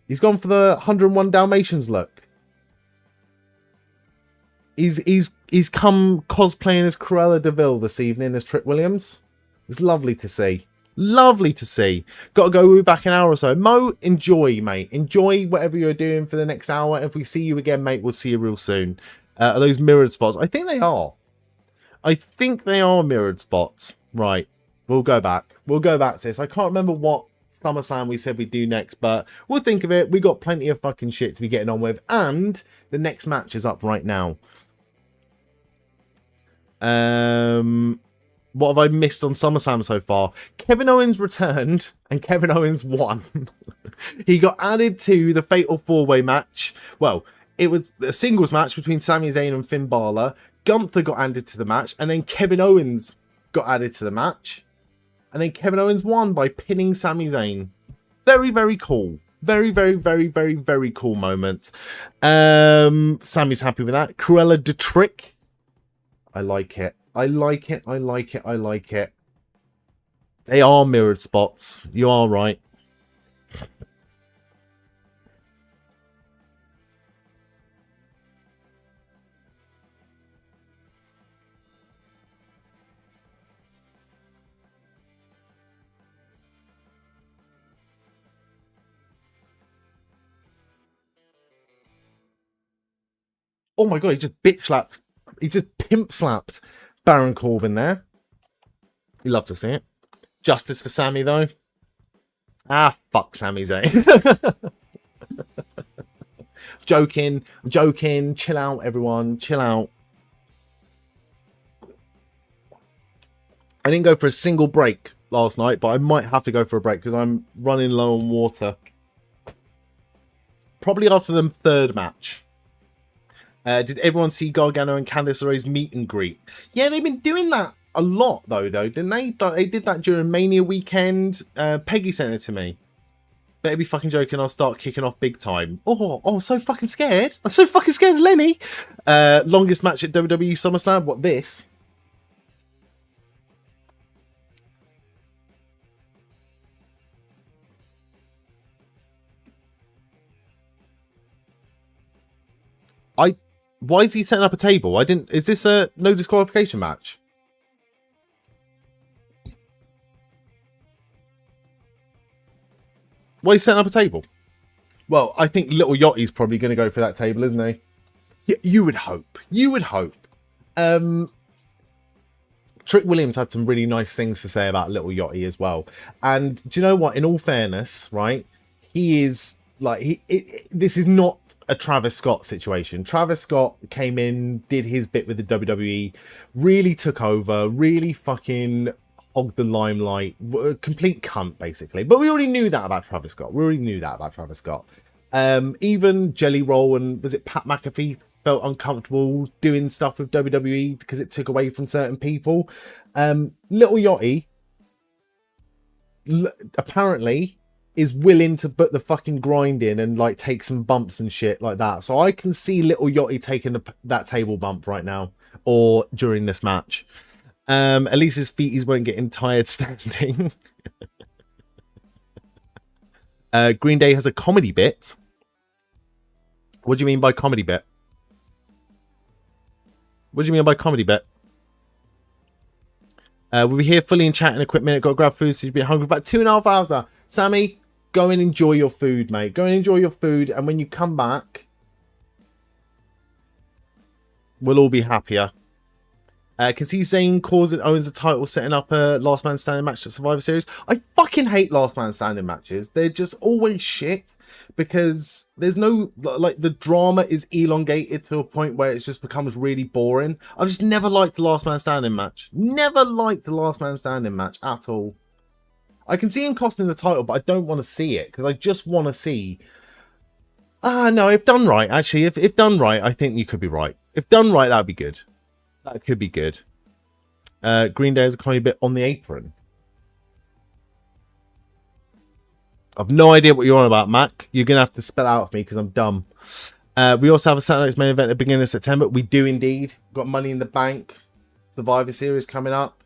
He's gone for the 101 Dalmatians look. He's come cosplaying as Cruella de Vil this evening as Trick Williams. It's lovely to see. Lovely to see. Got to go. We'll be back in an hour or so. Mo, enjoy, mate. Enjoy whatever you're doing for the next hour. If we see you again, mate, we'll see you real soon. Are those mirrored spots? I think they are. I think they are mirrored spots. Right. We'll go back. We'll go back to this. I can't remember what SummerSlam we said we'd do next, but we'll think of it. We got plenty of fucking shit to be getting on with. And the next match is up right now. What have I missed on SummerSlam so far? Kevin Owens returned and Kevin Owens won. He got added to the Fatal 4-Way match. Well, it was a singles match between Sami Zayn and Finn Bálor. Gunther got added to the match, and then Kevin Owens got added to the match. And then Kevin Owens won by pinning Sami Zayn. Very, very cool. Very, very, very, very, very cool moment. Sammy's happy with that. Cruella de Trick. I like it. I like it. I like it. I like it. They are mirrored spots. You are right. Oh my god, he just bitch slapped. He just pimp slapped Baron Corbin there. You love to see it. Justice for Sami, though. Ah, fuck Sami Zayn. Joking. I'm joking. Chill out, everyone. Chill out. I didn't go for a single break last night, but I might have to go for a break because I'm running low on water. Probably after the third match. Did everyone see Gargano and Candice LeRae's meet and greet? Yeah, they've been doing that a lot, though, didn't they? They did that during Mania weekend. Peggy sent it to me. Better be fucking joking, I'll start kicking off big time. Oh, so fucking scared. I'm so fucking scared of Lenny. Longest match at WWE SummerSlam? What, this? Why is he setting up a table? Is this a no disqualification match? Why is he setting up a table? Well, I think Little Yachty's probably going to go for that table, isn't he? You would hope. You would hope. Trick Williams had some really nice things to say about Little Yachty as well. And do you know what? In all fairness, right? He is like this is not a Travis Scott situation. Travis Scott came in, did his bit with the WWE, really took over, really fucking hogged the limelight, complete cunt basically. But we already knew that about Travis Scott. Even Jelly Roll and was it Pat McAfee felt uncomfortable doing stuff with WWE because it took away from certain people. Little Yachty apparently is willing to put the fucking grind in and like take some bumps and shit like that. So I can see Little Yachty taking that table bump right now or during this match. At least his feeties won't get tired standing. Green Day has a comedy bit. What do you mean by comedy bit? What do you mean by comedy bit? We'll be here fully in chat in a quick minute. Got to grab food, so you've been hungry for about 2.5 hours now. Sammy, go and enjoy your food, mate. Go and enjoy your food, and when you come back, we'll all be happier. Can see Zayn causing Owens a title, setting up a last man standing match at Survivor Series. I fucking hate last man standing matches. They're just always shit because there's no, like, the drama is elongated to a point where it just becomes really boring. I've just never liked the last man standing match. Never liked the last man standing match at all. I can see him costing the title, but I don't want to see it because I just want to see. No, if done right, actually, if done right, I think you could be right. If done right, that would be good. That could be good. Green Day has a comedy bit on the apron. I've no idea what you're on about, Mac. You're going to have to spell out for me because I'm dumb. We also have a Saturday Night's Main Event at the beginning of September. We do indeed. Got Money in the Bank. Survivor Series coming up.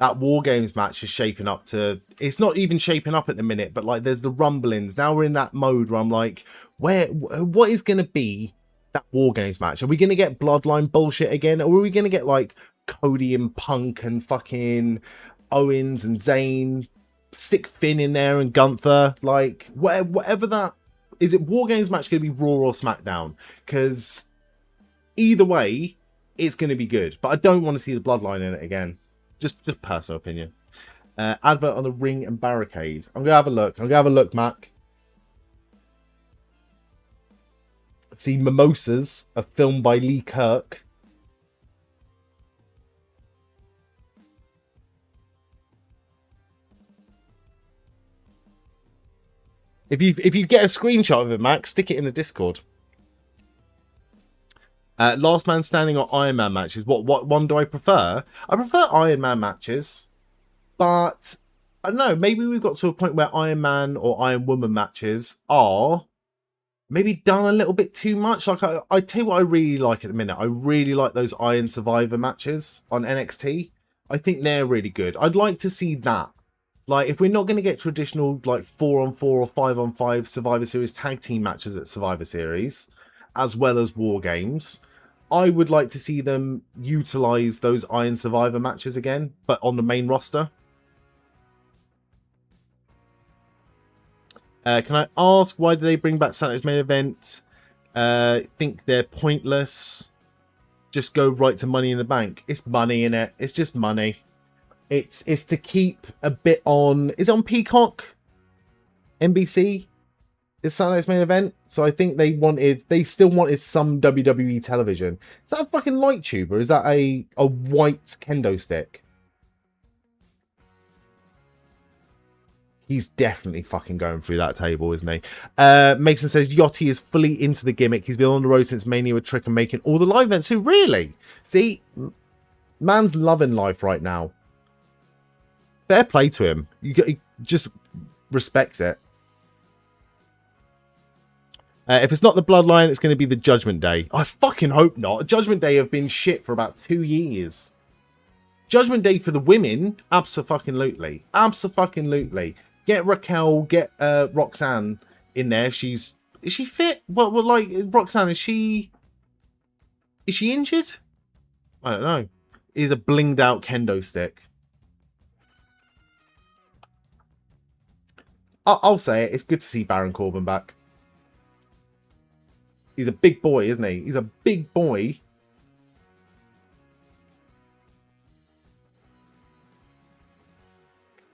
that War Games match is shaping up to... It's not even shaping up at the minute, but like there's the rumblings. Now we're in that mode where I'm like, what is going to be that War Games match? Are we going to get Bloodline bullshit again? Or are we going to get like Cody and Punk and fucking Owens and Zayn? Stick Finn in there and Gunther. Like, whatever that... Is it War Games match going to be Raw or SmackDown? Because either way, it's going to be good. But I don't want to see the Bloodline in it again. Just personal opinion. Advert on the ring and barricade. I'm going to have a look. I'm going to have a look, Mac. See, Mimosas, a film by Lee Kirk. If you get a screenshot of it, Mac, stick it in the Discord. Last Man Standing or Iron Man matches. What one do I prefer? I prefer Iron Man matches, but I don't know. Maybe we've got to a point where Iron Man or Iron Woman matches are maybe done a little bit too much. Like I tell you what I really like at the minute. I really like those Iron Survivor matches on NXT. I think they're really good. I'd like to see that. Like, if we're not going to get traditional, like, 4-on-4 or 5-on-5 Survivor Series tag team matches at Survivor Series, as well as War Games, I would like to see them utilize those Iron Survivor matches again, but on the main roster. Can I ask, why do they bring back Saturday's main event? Think they're pointless. Just go right to Money in the Bank. It's money, innit? It's just money. It's to keep a bit on... Is it on Peacock? NBC? Is Saturday's main event? So I think they still wanted some WWE television. Is that a fucking light tube, or is that a white kendo stick? He's definitely fucking going through that table, isn't he? Mason says Yachty is fully into the gimmick. He's been on the road since Mania with Trick and making all the live events. Who really? See, man's loving life right now. Fair play to him. He just respects it. If it's not the Bloodline, it's going to be the Judgment Day. I fucking hope not. Judgment Day have been shit for about 2 years. Judgment Day for the women, abso-fucking-lutely. Abso-fucking-lutely. Get Raquel, get Roxanne in there. If is she fit? Well, like, Roxanne, is she injured? I don't know. Is a blinged out kendo stick. I'll say it. It's good to see Baron Corbin back. He's a big boy, isn't he? He's a big boy.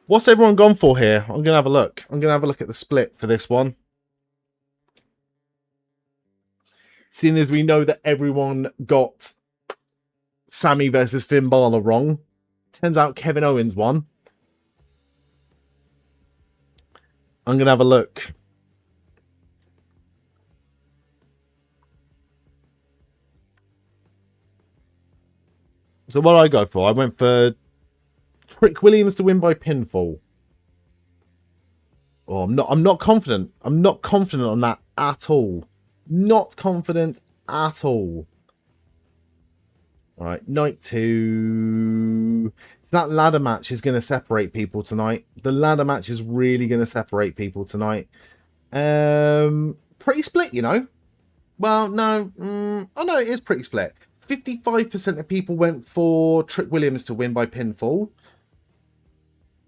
What's everyone gone for here? I'm going to have a look. I'm going to have a look at the split for this one. Seeing as we know that everyone got Sami versus Finn Bálor wrong. Turns out Kevin Owens won. I'm going to have a look. So what did I go for? I went for Trick Williams to win by pinfall. Oh, I'm not confident. I'm not confident on that at all. Not confident at all. All right, night 2. That ladder match is going to separate people tonight. The ladder match is really going to separate people tonight. Pretty split, you know. Well, no. Oh, no, it is pretty split. 55% of people went for Trick Williams to win by pinfall.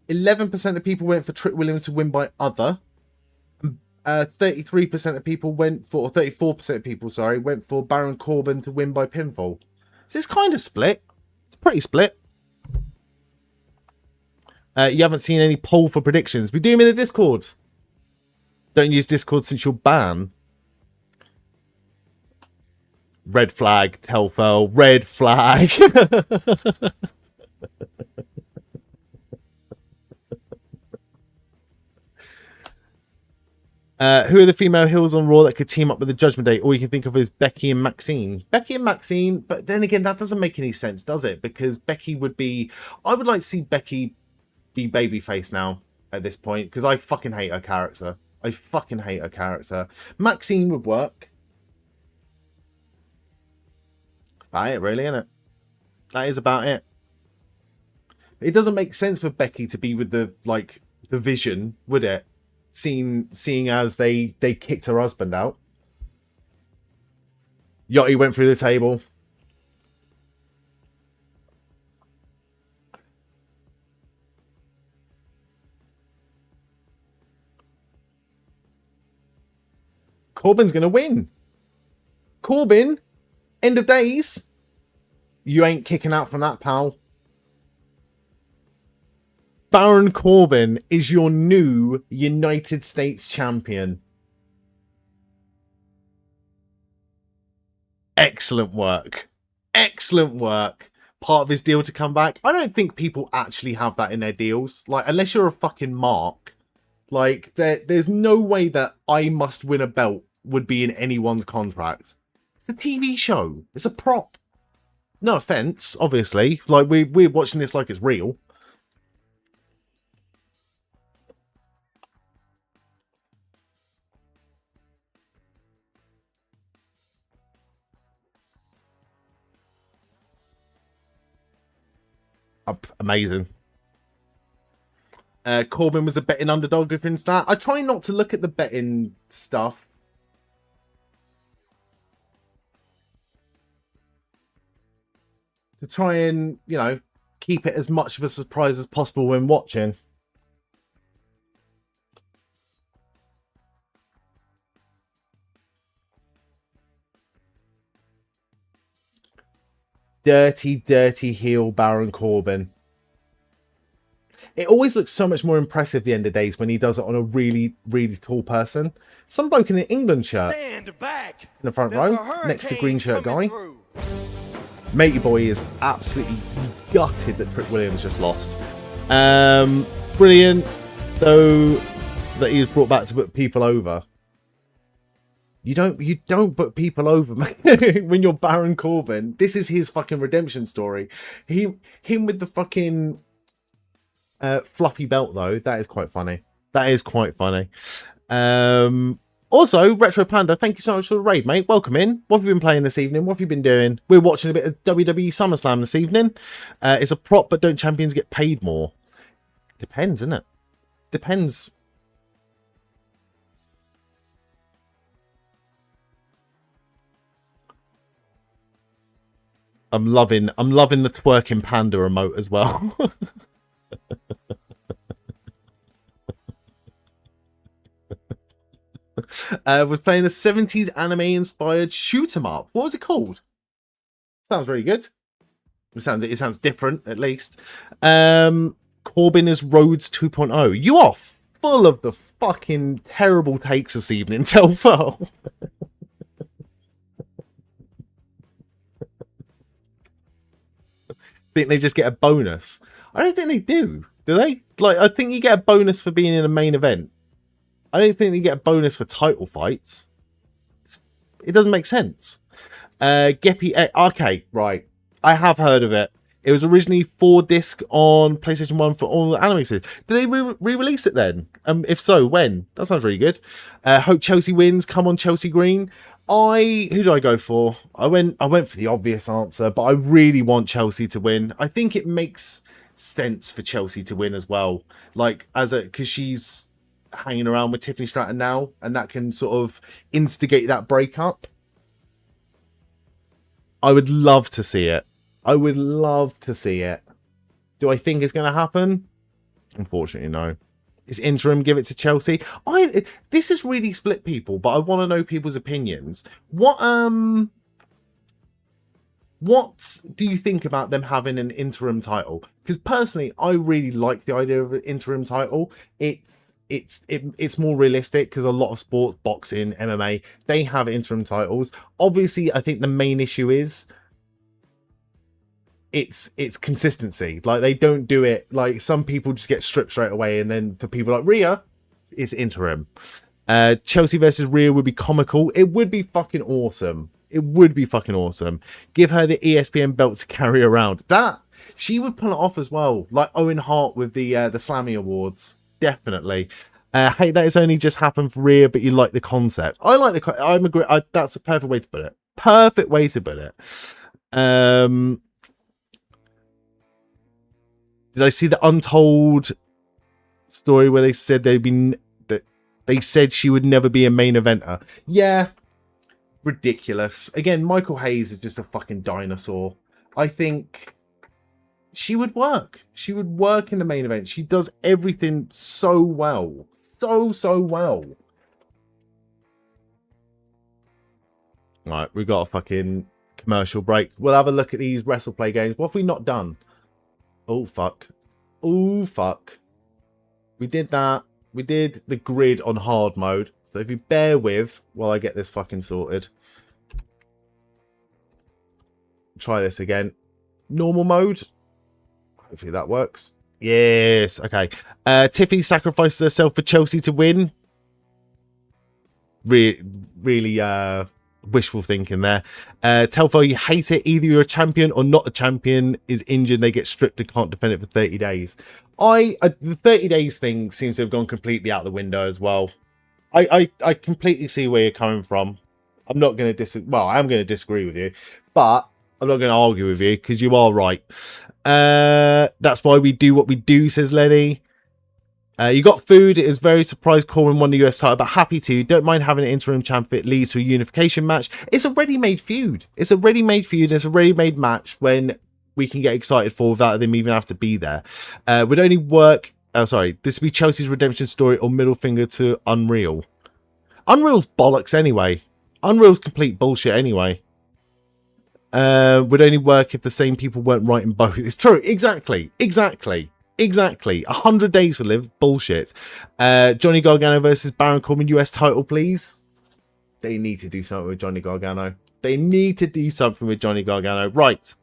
11% of people went for Trick Williams to win by other. 33% of people went for, or 34% of people, sorry, went for Baron Corbin to win by pinfall. So it's kind of split. It's pretty split. You haven't seen any poll for predictions. We do them in the Discord. Don't use Discord since you'll ban. Red flag, Telfel. Red flag. Who are the female heels on Raw that could team up with the Judgment Day? All you can think of is Becky and Maxine. Becky and Maxine, but then again, that doesn't make any sense, does it? Because Becky would be... I would like to see Becky be babyface now at this point, because I fucking hate her character. I fucking hate her character. Maxine would work. About it, really, isn't it? That is about it. It doesn't make sense for Becky to be with the Vision, would it? Seeing as they kicked her husband out. Yachty went through the table. Corbin's going to win. Corbin, end of days. You ain't kicking out from that, pal. Baron Corbin is your new United States champion. Excellent work. Excellent work. Part of his deal to come back. I don't think people actually have that in their deals. Like, unless you're a fucking mark. Like, there's no way that I must win a belt would be in anyone's contract. It's a TV show. It's a prop. No offense, obviously. Like, we're watching this like it's real. Amazing. Corbin was the betting underdog against that. I try not to look at the betting stuff. To try and, you know, keep it as much of a surprise as possible when watching. Dirty, dirty heel Baron Corbin. It always looks so much more impressive the end of days when he does it on a really, really tall person. Some bloke in an England shirt. Stand back. In the front row, next to green shirt guy. Matey boy is absolutely gutted that Trick Williams just lost. Brilliant, though, that he was brought back to put people over. You don't put people over when you're Baron Corbin. This is his fucking redemption story. Him with the fucking fluffy belt though. That is quite funny. That is quite funny. Also, Retro Panda, thank you so much for the raid, mate. Welcome in. What have you been playing this evening? What have you been doing? We're watching a bit of WWE SummerSlam this evening. It's a prop, but don't champions get paid more? Depends, isn't it? Depends. I'm loving the twerking panda emote as well. We're playing a 70s anime-inspired shoot 'em up. What was it called? Sounds really good. It sounds different, at least. Corbin is Rhodes 2.0. You are full of the fucking terrible takes this evening, Telfo. Think they just get a bonus? I don't think they do they? Like, I think you get a bonus for being in a main event. I don't think you get a bonus for title fights. It doesn't make sense. Geppy, okay, right. I have heard of it. It was originally 4-disc on PlayStation 1 for all the anime series. Did they re-release it then? If so, when? That sounds really good. Hope Chelsea wins. Come on, Chelsea Green. Who do I go for? I went for the obvious answer, but I really want Chelsea to win. I think it makes sense for Chelsea to win as well. Like, because she's hanging around with Tiffany Stratton now, and that can sort of instigate that breakup. I would love to see it. I would love to see it. Do I think it's going to happen? Unfortunately, no. Is Interim give it to Chelsea? This has really split people, but I want to know people's opinions. What do you think about them having an interim title? Because personally, I really like the idea of an interim title. It's more realistic because a lot of sports, boxing, MMA, they have interim titles. Obviously, I think the main issue is it's consistency. Like, they don't do it. Like, some people just get stripped straight away, and then for people like Rhea, it's interim. Chelsea versus Rhea would be comical. It would be fucking awesome. It would be fucking awesome. Give her the ESPN belt to carry around. That she would pull it off as well, like Owen Hart with the Slammy Awards. Definitely. Hey, that has only just happened for Rhea, but you like the concept. I like the. I'm agree. That's a perfect way to put it. Perfect way to put it. Did I see the untold story where they said they said she would never be a main eventer? Yeah, ridiculous. Again, Michael Hayes is just a fucking dinosaur. I think she would work. She would work in the main event. She does everything so well. So well. Right, we've got a fucking commercial break. We'll have a look at these WrestlePlay games. What have we not done? Oh, fuck. Oh, fuck. We did that. We did the grid on hard mode. So if you bear with while I get this fucking sorted. Try this again. Normal mode. Hopefully that works. Yes. Okay. Tiffany sacrifices herself for Chelsea to win. Really wishful thinking there. Telfo, you hate it. Either you're a champion or not a champion is injured. They get stripped and can't defend it for 30 days. The 30 days thing seems to have gone completely out the window as well. I completely see where you're coming from. I'm not going to disagree. Well, I am going to disagree with you, but I'm not going to argue with you because you are right. That's why we do what we do, says Lenny. You got food. It is very surprised Corbin won the US title, but happy to. Don't mind having an interim champ if it leads to a unification match. It's a ready-made feud. It's a ready-made feud. It's a ready-made match when we can get excited for without them even have to be there. Would only work. Sorry, this would be Chelsea's redemption story or middle finger to Unreal. Unreal's bollocks anyway. Unreal's complete bullshit anyway. Would only work if the same people weren't writing both. It's true. Exactly. 100 days for Liv. Bullshit. Johnny Gargano versus Baron Corbin US title, please. They need to do something with Johnny Gargano. Right.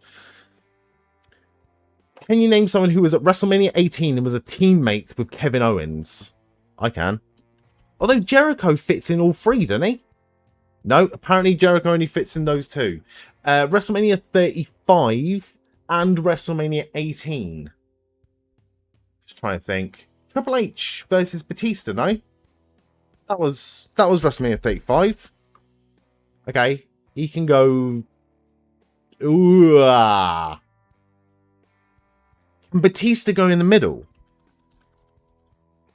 Can you name someone who was at WrestleMania 18 and was a teammate with Kevin Owens? I can. Although Jericho fits in all three, doesn't he? No, apparently Jericho only fits in those two. WrestleMania 35 and WrestleMania 18. Just trying to think. Triple H versus Batista, no? That was WrestleMania 35. Okay, he can go. Ooh, Can Batista go in the middle?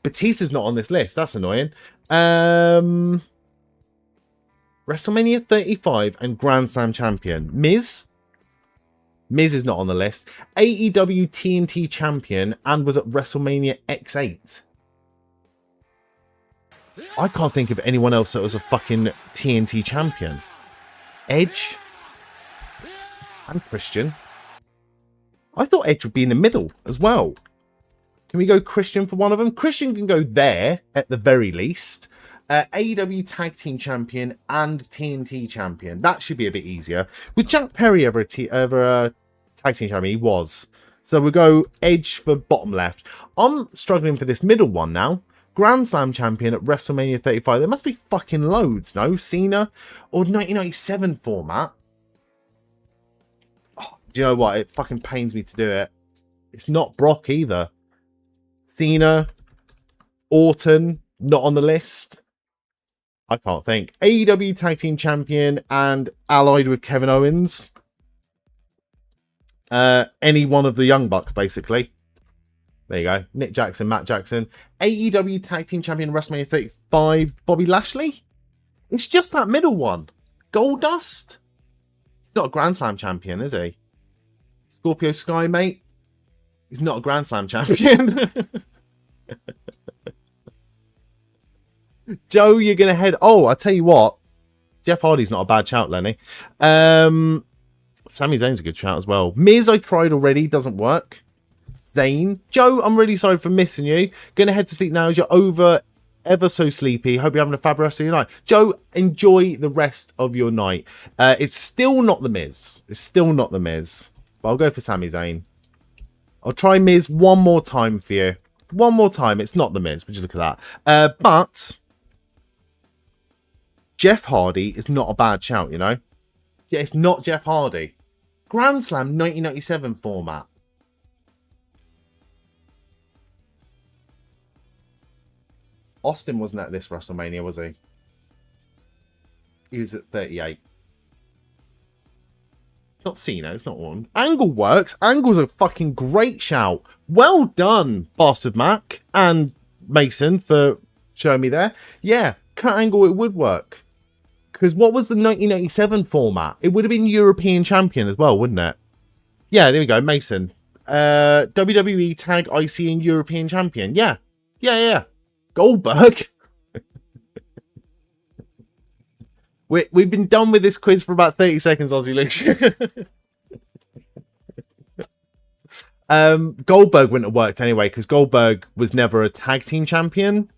Batista's not on this list. That's annoying. WrestleMania 35 and Grand Slam champion. Miz? Miz is not on the list. AEW TNT champion and was at WrestleMania X8. I can't think of anyone else that was a fucking TNT champion. Edge? And Christian. I thought Edge would be in the middle as well. Can we go Christian for one of them? Christian can go there at the very least. AEW Tag Team Champion and TNT Champion. That should be a bit easier. Was Jack Perry ever a Tag Team Champion? He was. So we'll go Edge for bottom left. I'm struggling for this middle one now. Grand Slam Champion at WrestleMania 35. There must be fucking loads, no? Cena or 1997 format. Oh, do you know what? It fucking pains me to do it. It's not Brock either. Cena, Orton, not on the list. I can't think. AEW Tag Team Champion and allied with Kevin Owens. Any one of the Young Bucks, basically. There you go. Nick Jackson, Matt Jackson. AEW Tag Team Champion, WrestleMania 35, Bobby Lashley. It's just that middle one. Goldust. He's not a Grand Slam champion, is he? Scorpio Sky, mate. He's not a Grand Slam champion. Joe, you're going to head... Oh, I tell you what. Jeff Hardy's not a bad shout, Lenny. Sami Zayn's a good shout as well. Miz, I tried already. Doesn't work. Zayn. Joe, I'm really sorry for missing you. Going to head to sleep now as you're ever so sleepy. Hope you're having a fab rest of your night. Joe, enjoy the rest of your night. It's still not The Miz. But I'll go for Sami Zayn. I'll try Miz one more time for you. One more time. It's not The Miz. Would you look at that? But Jeff Hardy is not a bad shout, you know? Yeah, it's not Jeff Hardy. Grand Slam 1997 format. Austin wasn't at this WrestleMania, was he? He was at 38. Not Cena, it's not Orton. Angle works. Angle's a fucking great shout. Well done, Bastard Mac and Mason, for showing me there. Yeah, Kurt Angle, it would work. Because what was the 1987 format? It would have been European Champion as well, wouldn't it? Yeah, there we go, Mason. WWE Tag IC and European Champion. Yeah. Yeah. Goldberg. We've been done with this quiz for about 30 seconds, Aussie Luke. Goldberg wouldn't have worked anyway, because Goldberg was never a tag team champion,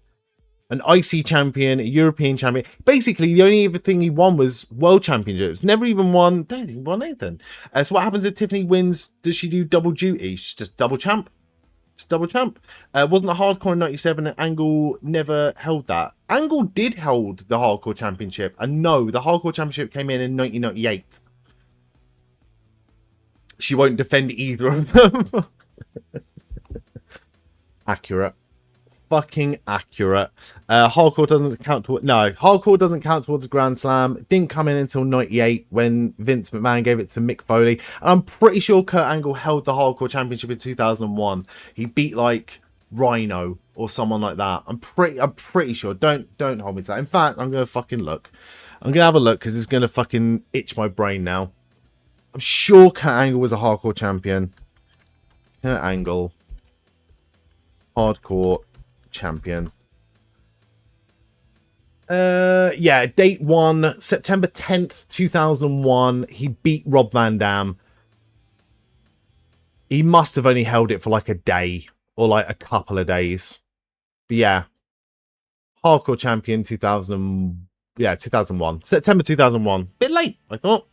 an IC champion, a European champion. Basically, the only other thing he won was world championships. Never even won. Don't think he won anything. So what happens if Tiffany wins? Does she do double duty? She's just double champ. Just double champ. Wasn't a hardcore in 97, and Angle never held that. Angle did hold the hardcore championship, and no, the hardcore championship came in 1998. She won't defend either of them. Accurate. Fucking accurate. Hardcore doesn't count towards... No, hardcore doesn't count towards a Grand Slam. It didn't come in until 98 when Vince McMahon gave it to Mick Foley. And I'm pretty sure Kurt Angle held the hardcore championship in 2001. He beat like Rhino or someone like that. I'm pretty sure. Don't hold me to that. In fact, I'm gonna fucking look. I'm gonna have a look because it's gonna fucking itch my brain now. I'm sure Kurt Angle was a hardcore champion. Kurt Angle, hardcore champion. Yeah, date 1, September 10th, 2001. He beat Rob Van Dam. He must have only held it for like a day or like a couple of days. But yeah, hardcore champion 2000. Yeah, 2001. September 2001. Bit late, I thought.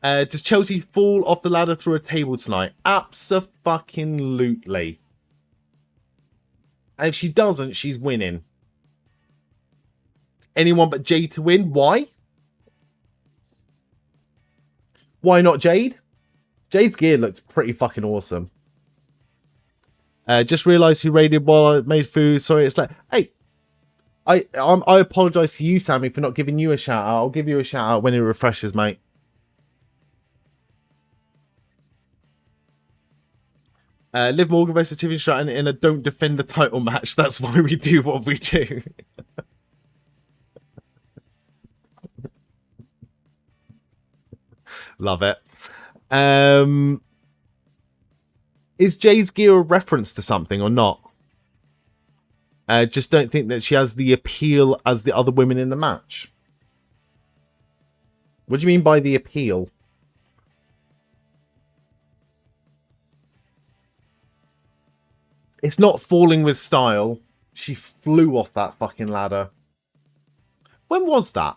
Does Chelsea fall off the ladder through a table tonight? Abso-fucking-lutely. And if she doesn't, she's winning. Anyone but Jade to win? Why? Why not Jade? Jade's gear looks pretty fucking awesome. Just realised who raided while I made food. Sorry, it's like... Hey, I apologise to you, Sami, for not giving you a shout-out. I'll give you a shout-out when it refreshes, mate. Liv Morgan versus Tiffany Stratton in a don't defend the title match. That's why we do what we do. Love it. Is Jade's gear a reference to something or not? Just don't think that she has the appeal as the other women in the match. What do you mean by the appeal? It's not falling with style. She flew off that fucking ladder. When was that?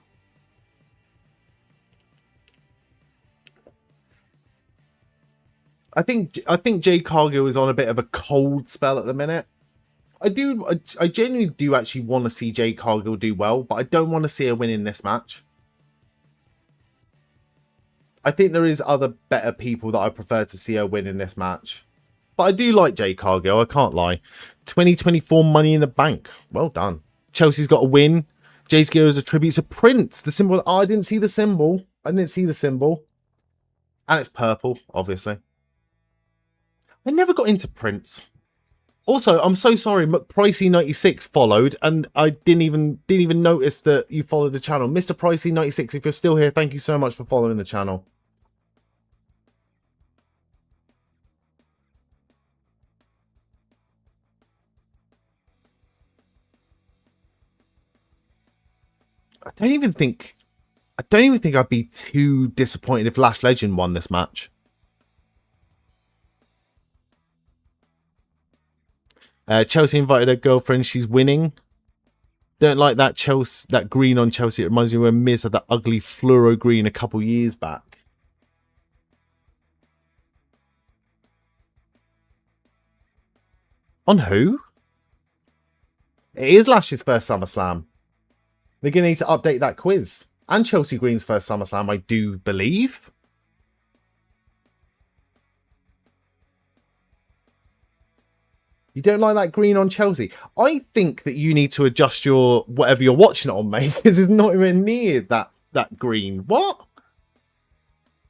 I think Jade Cargill is on a bit of a cold spell at the minute. I genuinely do actually want to see Jade Cargill do well, but I don't want to see her win in this match. I think there is other better people that I prefer to see her win in this match. But I do like Jade Cargill, I can't lie. 2024 Money in the Bank. Well done. Chelsea's got a win. Jade's gear is a tribute to Prince. The symbol... Oh, I didn't see the symbol. And it's purple, obviously. I never got into Prince. Also, I'm so sorry, McPricey96 followed, and I didn't even notice that you followed the channel. Mr. Pricey96, if you're still here, thank you so much for following the channel. I don't even think I'd be too disappointed if Lash Legend won this match. Chelsea invited her girlfriend. She's winning. Don't like that Chelsea, that green on Chelsea. It reminds me when Miz had that ugly fluoro green a couple years back. On who? It is Lash's first SummerSlam. They're going to need to update that quiz. And Chelsea Green's first SummerSlam, I do believe. You don't like that green on Chelsea? I think that you need to adjust your whatever you're watching it on, mate, because it's not even near that green. What?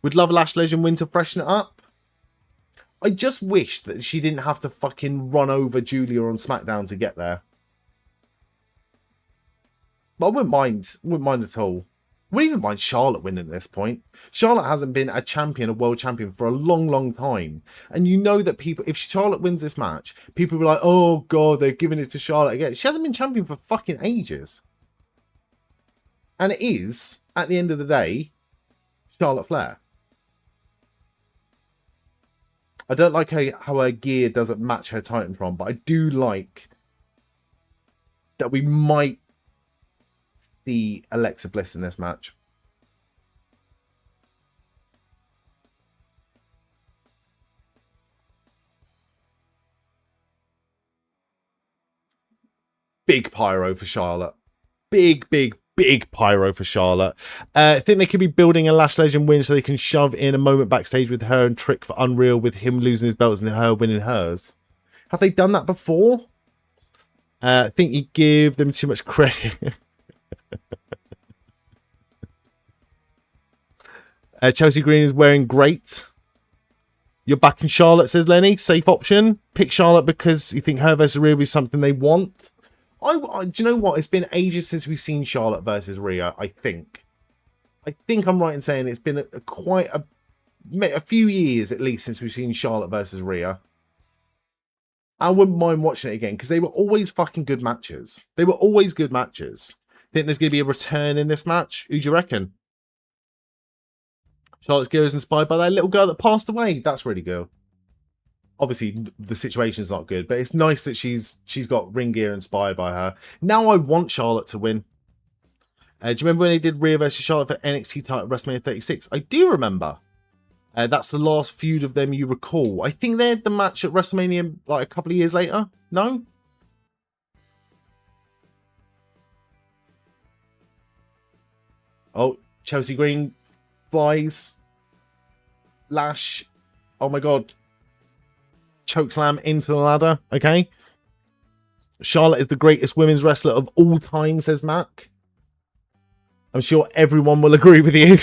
Would love a Lash Legend win to freshen it up. I just wish that she didn't have to fucking run over Giulia on SmackDown to get there. But I wouldn't mind at all. Wouldn't even mind Charlotte winning at this point. Charlotte hasn't been a world champion for a long, long time. And you know that people, if Charlotte wins this match, people will be like, oh God, they're giving it to Charlotte again. She hasn't been champion for fucking ages. And it is, at the end of the day, Charlotte Flair. I don't like how her gear doesn't match her Titantron, but I do like that we might see Alexa Bliss in this match. Big pyro for Charlotte. Big pyro for Charlotte. I think they could be building a Lash Legend win so they can shove in a moment backstage with her and Trick for Unreal with him losing his belts and her winning hers. Have they done that before? I think you give them too much credit. Chelsea Green is wearing great. You're backing Charlotte, says Lenny. Safe option. Pick Charlotte because you think her versus Rhea is something they want. Do you know what? It's been ages since we've seen Charlotte versus Rhea, I think. I think I'm right in saying it's been quite a few years at least since we've seen Charlotte versus Rhea. I wouldn't mind watching it again because they were always fucking good matches. They were always good matches. Think there's going to be a return in this match? Who do you reckon? Charlotte's gear is inspired by that little girl that passed away. That's really good. Obviously, the situation's not good, but it's nice that she's got ring gear inspired by her. Now I want Charlotte to win. Do you remember when they did Rhea versus Charlotte for NXT title at WrestleMania 36? I do remember. That's the last feud of them you recall. I think they had the match at WrestleMania like a couple of years later. No? Oh, Chelsea Green flies. Lash. Oh my God. Chokeslam into the ladder. Okay. Charlotte is the greatest women's wrestler of all time, says Mac. I'm sure everyone will agree with you.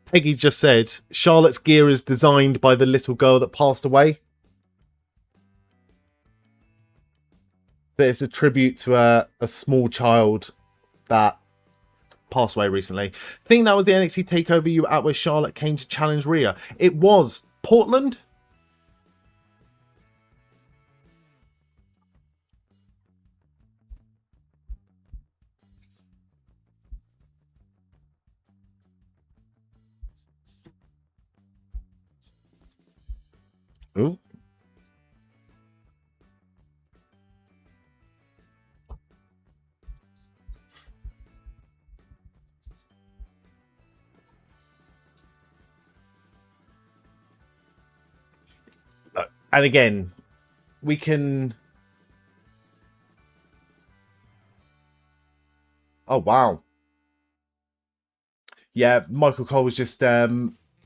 Peggy just said Charlotte's gear is designed by the little girl that passed away. It's a tribute to a small child that passed away recently. I think that was the NXT takeover you were at where Charlotte came to challenge Rhea. It was Portland. Ooh. And again, we can... Oh, wow. Yeah, Michael Cole was just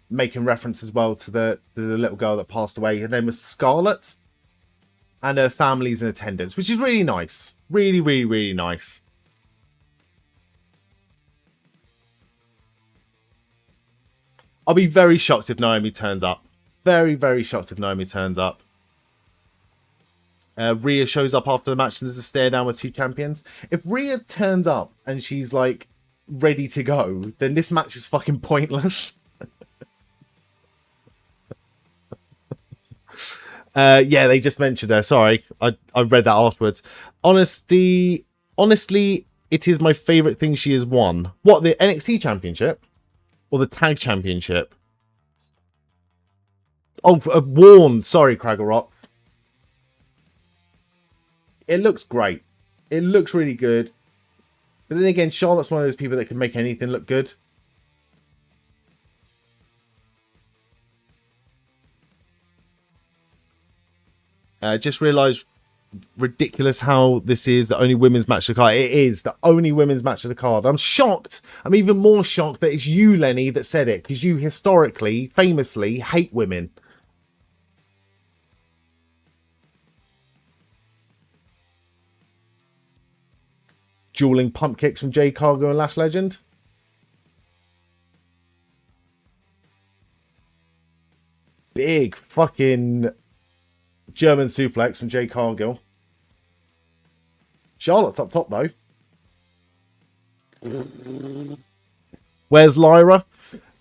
making reference as well to the little girl that passed away. Her name was Scarlett. And her family's in attendance, which is really nice. Really, really, really nice. I'll be very shocked if Naomi turns up. Very, very shocked if Naomi turns up. Rhea shows up after the match and there's a stare down with two champions. If Rhea turns up and she's like ready to go, then this match is fucking pointless. Yeah, they just mentioned her. Sorry, I read that afterwards. Honestly, it is my favorite thing she has won. What, the NXT Championship or the Tag Championship? Oh, worn. Sorry, Craggle Rocks. It looks great. It looks really good. But then again, Charlotte's one of those people that can make anything look good. Just realised ridiculous how this is the only women's match of the card. It is the only women's match of the card. I'm shocked. I'm even more shocked that it's you, Lenny, that said it, because you historically, famously, hate women. Dueling pump kicks from Jade, Cargill and Lash Legend. Big fucking German suplex from Jade Cargill. Charlotte's up top, though. Where's Lyra?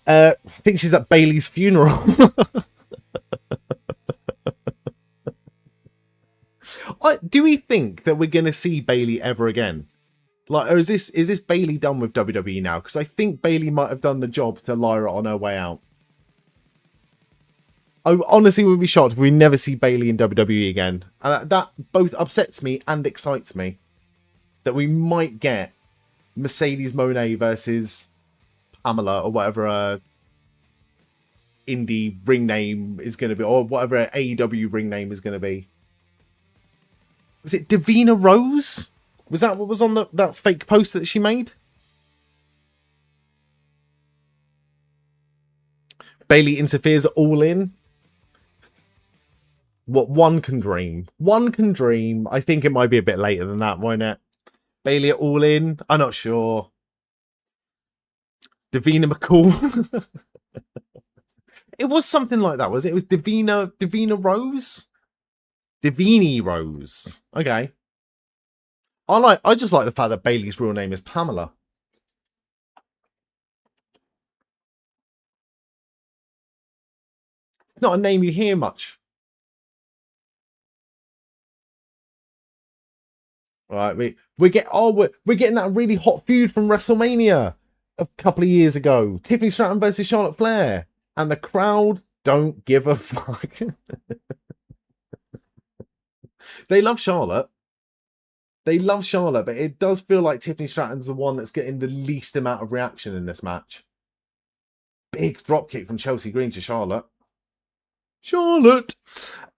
I think she's at Bailey's funeral. Do we think that we're going to see Bailey ever again? Like, or is this Bailey done with WWE now? Because I think Bailey might have done the job to Lyra on her way out. I honestly would be shocked if we never see Bailey in WWE again. And that both upsets me and excites me. That we might get Mercedes Moné versus Pamela or whatever her indie ring name is going to be. Or whatever her AEW ring name is going to be. Was it Davina Rose? Was that what was on that fake post that she made? Bailey interferes All In. What one can dream. One can dream. I think it might be a bit later than that, won't it? Bailey at All In. I'm not sure. Davina McCall. It was something like that, was it? It was Davina Rose? Davini Rose. Okay. I just like the fact that Bailey's real name is Pamela. Not a name you hear much. Right, we're getting that really hot feud from WrestleMania a couple of years ago. Tiffany Stratton versus Charlotte Flair. And the crowd don't give a fuck. They love Charlotte. They love Charlotte, but it does feel like Tiffany Stratton's the one that's getting the least amount of reaction in this match. Big dropkick from Chelsea Green to Charlotte. Charlotte!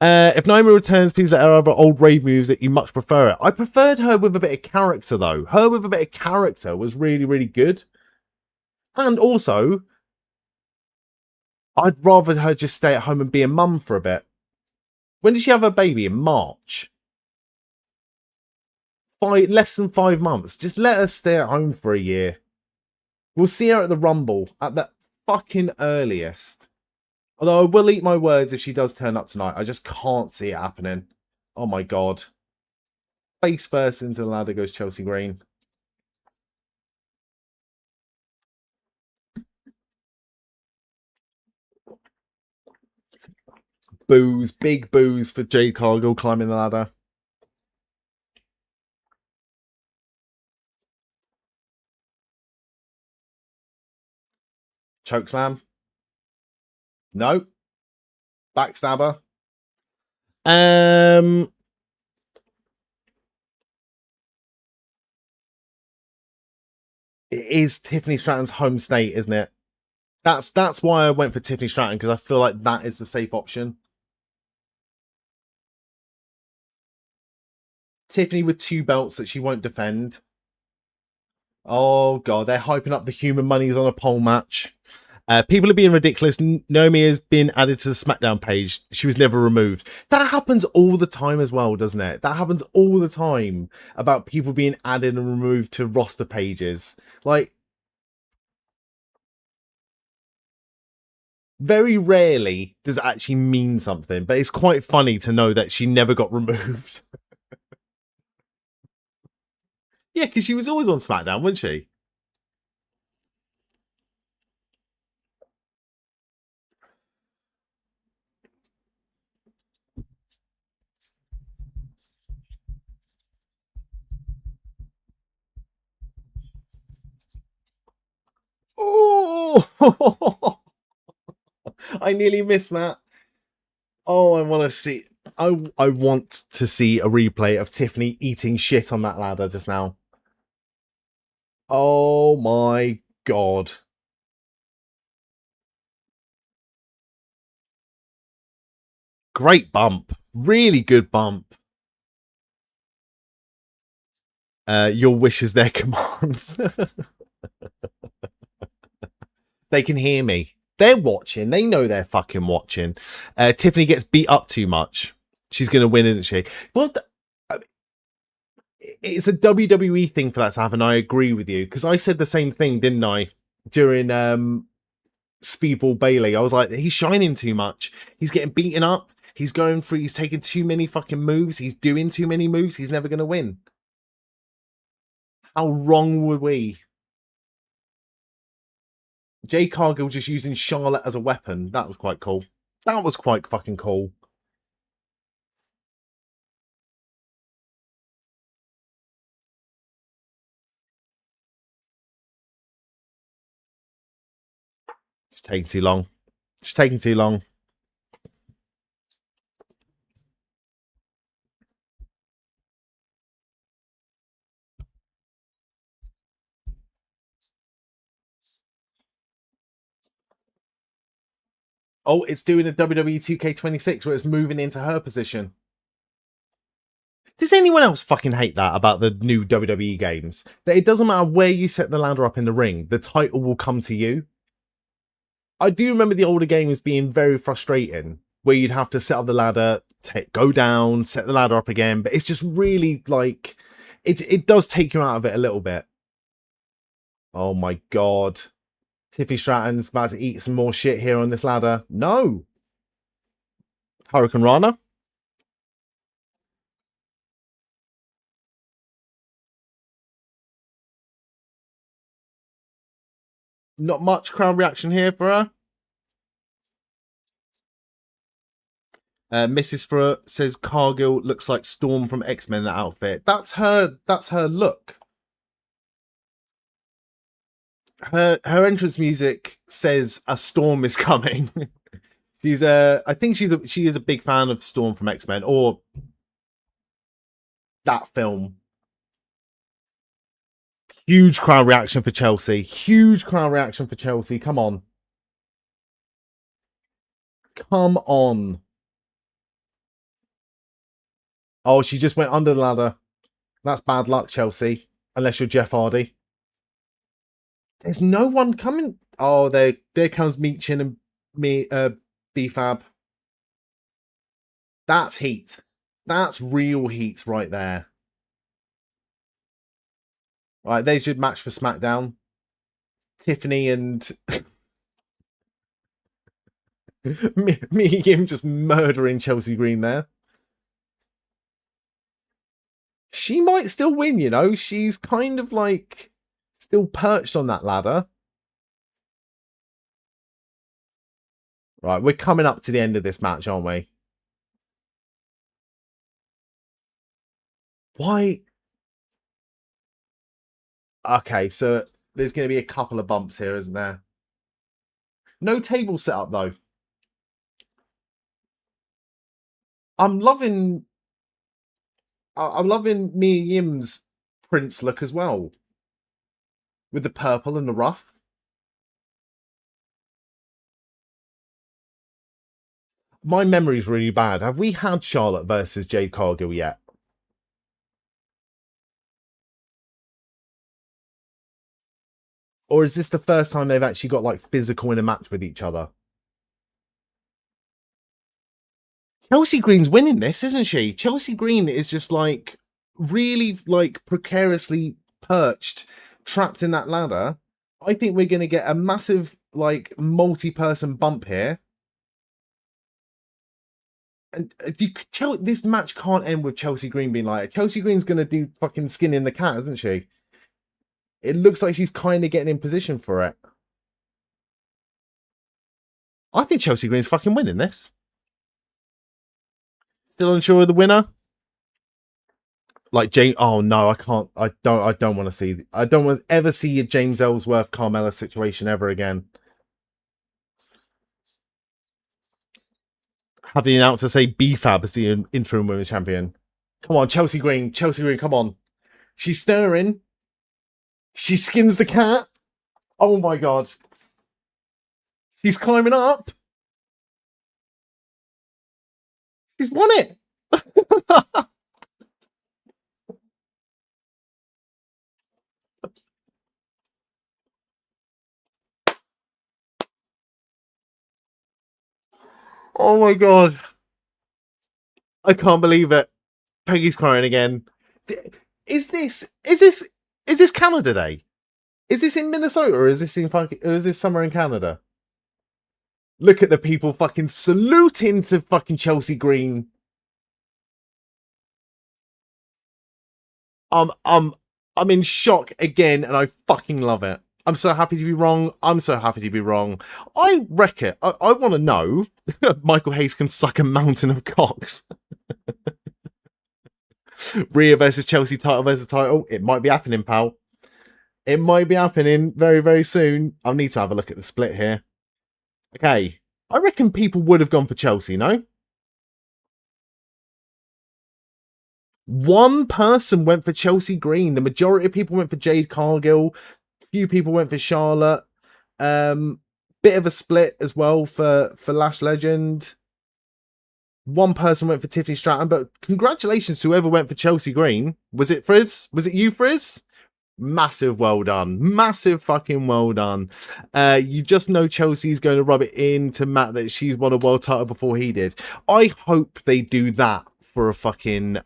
If Naomi returns, please let her have old rave moves that you much prefer it. I preferred her with a bit of character, though. Her with a bit of character was really, really good. And also, I'd rather her just stay at home and be a mum for a bit. When did she have her baby? In March? Less than 5 months. Just let her stay at home for a year. We'll see her at the Rumble at the fucking earliest. Although I will eat my words if she does turn up tonight. I just can't see it happening. Oh my god. Face first into the ladder goes Chelsea Green. Boos. Big boos for Jade Cargill climbing the ladder. Chokeslam. No. Backstabber. It is Tiffany Stratton's home state, isn't it? That's why I went for Tiffany Stratton, because I feel like that is the safe option. Tiffany with 2 belts that she won't defend. Oh god, they're hyping up the human monies on a pole match. People are being ridiculous. Naomi has been added to the SmackDown page. She was never removed. That happens all the time as well, doesn't it? That happens all the time about people being added and removed to roster pages. Like, very rarely does it actually mean something, but it's quite funny to know that she never got removed. Yeah, because she was always on SmackDown, wasn't she? Oh, I nearly missed that. Oh, I want to see. I want to see a replay of Tiffany eating shit on that ladder just now. Oh my god. Great bump. Really good bump. Your wish is their command. They can hear me. They're watching. They know they're fucking watching. Tiffany gets beat up too much. She's going to win, isn't she? Well, it's a WWE thing for that to happen. I agree with you. Because I said the same thing, didn't I? During Speedball Bailey. I was like, he's shining too much. He's getting beaten up. He's going through. He's taking too many fucking moves. He's doing too many moves. He's never going to win. How wrong were we? Jade Cargill just using Charlotte as a weapon. That was quite cool. That was quite fucking cool. It's taking too long. It's taking too long. Oh, it's doing a WWE 2K26 where it's moving into her position. Does anyone else fucking hate that about the new WWE games? That it doesn't matter where you set the ladder up in the ring, the title will come to you. I do remember the older games being very frustrating, where you'd have to set up the ladder, go down, set the ladder up again, but it's just really like, it does take you out of it a little bit. Oh my god. Tiffany Stratton's about to eat some more shit here on this ladder. No! Hurricane Rana. Not much crowd reaction here for her. Mrs. For says Cargill looks like Storm from X-Men in that outfit. That's her look. Her entrance music says a storm is coming. She's I think she is a big fan of Storm from X-Men or that film. Huge crowd reaction for Chelsea. Huge crowd reaction for Chelsea. Come on. Come on. Oh, she just went under the ladder. That's bad luck, Chelsea. Unless you're Jeff Hardy. There's no one coming. Oh, there comes Meechin and BFAB. That's heat. That's real heat right there. Right, there's your match for SmackDown. Tiffany and me and him just murdering Chelsea Green there. She might still win, you know. She's kind of like still perched on that ladder. Right, we're coming up to the end of this match, aren't we? Why? Okay, so there's going to be a couple of bumps here, isn't there? No table set up, though. I'm loving Mia Yim's Prince look as well. With the purple and the ruff. My memory's really bad. Have we had Charlotte versus Jade Cargill yet? Or is this the first time they've actually got like physical in a match with each other? Chelsea Green's winning this, isn't she? Chelsea Green is just like really like precariously perched, trapped in that ladder. I think we're going to get a massive like multi-person bump here. And you could tell this match can't end with Chelsea Green being like, Chelsea Green's going to do fucking skin in the cat, isn't she? It looks like she's kind of getting in position for it. I think Chelsea Green's fucking winning this. Still unsure of the winner? Like James, oh no, I can't. I don't want to see. I don't want to ever see a James Ellsworth Carmella situation ever again. Have the announcer say BFAB as the interim women's champion. Come on, Chelsea Green. Chelsea Green, come on. She's stirring. She skins the cat. Oh my god. She's climbing up. She's won it. Oh my god. I can't believe it. Peggy's crying again. Is this Canada Day? Is this in Minnesota or is this somewhere in Canada? Look at the people fucking saluting to fucking Chelsea Green. I'm in shock again, and I fucking love it. I'm so happy to be wrong. I'm so happy to be wrong. I reckon, I want to know, Michael Hayes can suck a mountain of cocks. Rhea versus Chelsea, title versus title. It might be happening, pal. It might be happening very, very soon. I'll need to have a look at the split here. Okay. I reckon people would have gone for Chelsea, no? One person went for Chelsea Green. The majority of people went for Jade Cargill. A few people went for Charlotte. Bit of a split as well for Lash Legend. One person went for Tiffany Stratton, but congratulations to whoever went for Chelsea Green. Was it Frizz? Was it you, Frizz? Massive well done. Massive fucking well done. You just know Chelsea's going to rub it in to Matt that she's won a world title before he did. I hope they do that for a fucking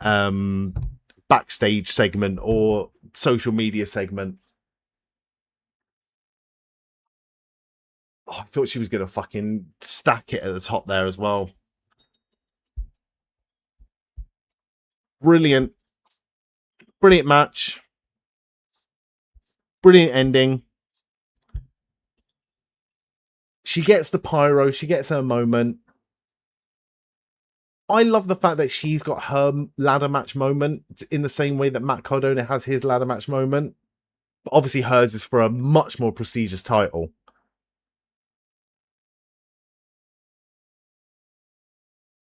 backstage segment or social media segment. Oh, I thought she was going to fucking stack it at the top there as well. Brilliant. Brilliant match. Brilliant ending. She gets the pyro. She gets her moment. I love the fact that she's got her ladder match moment in the same way that Matt Cardona has his ladder match moment. But obviously hers is for a much more prestigious title.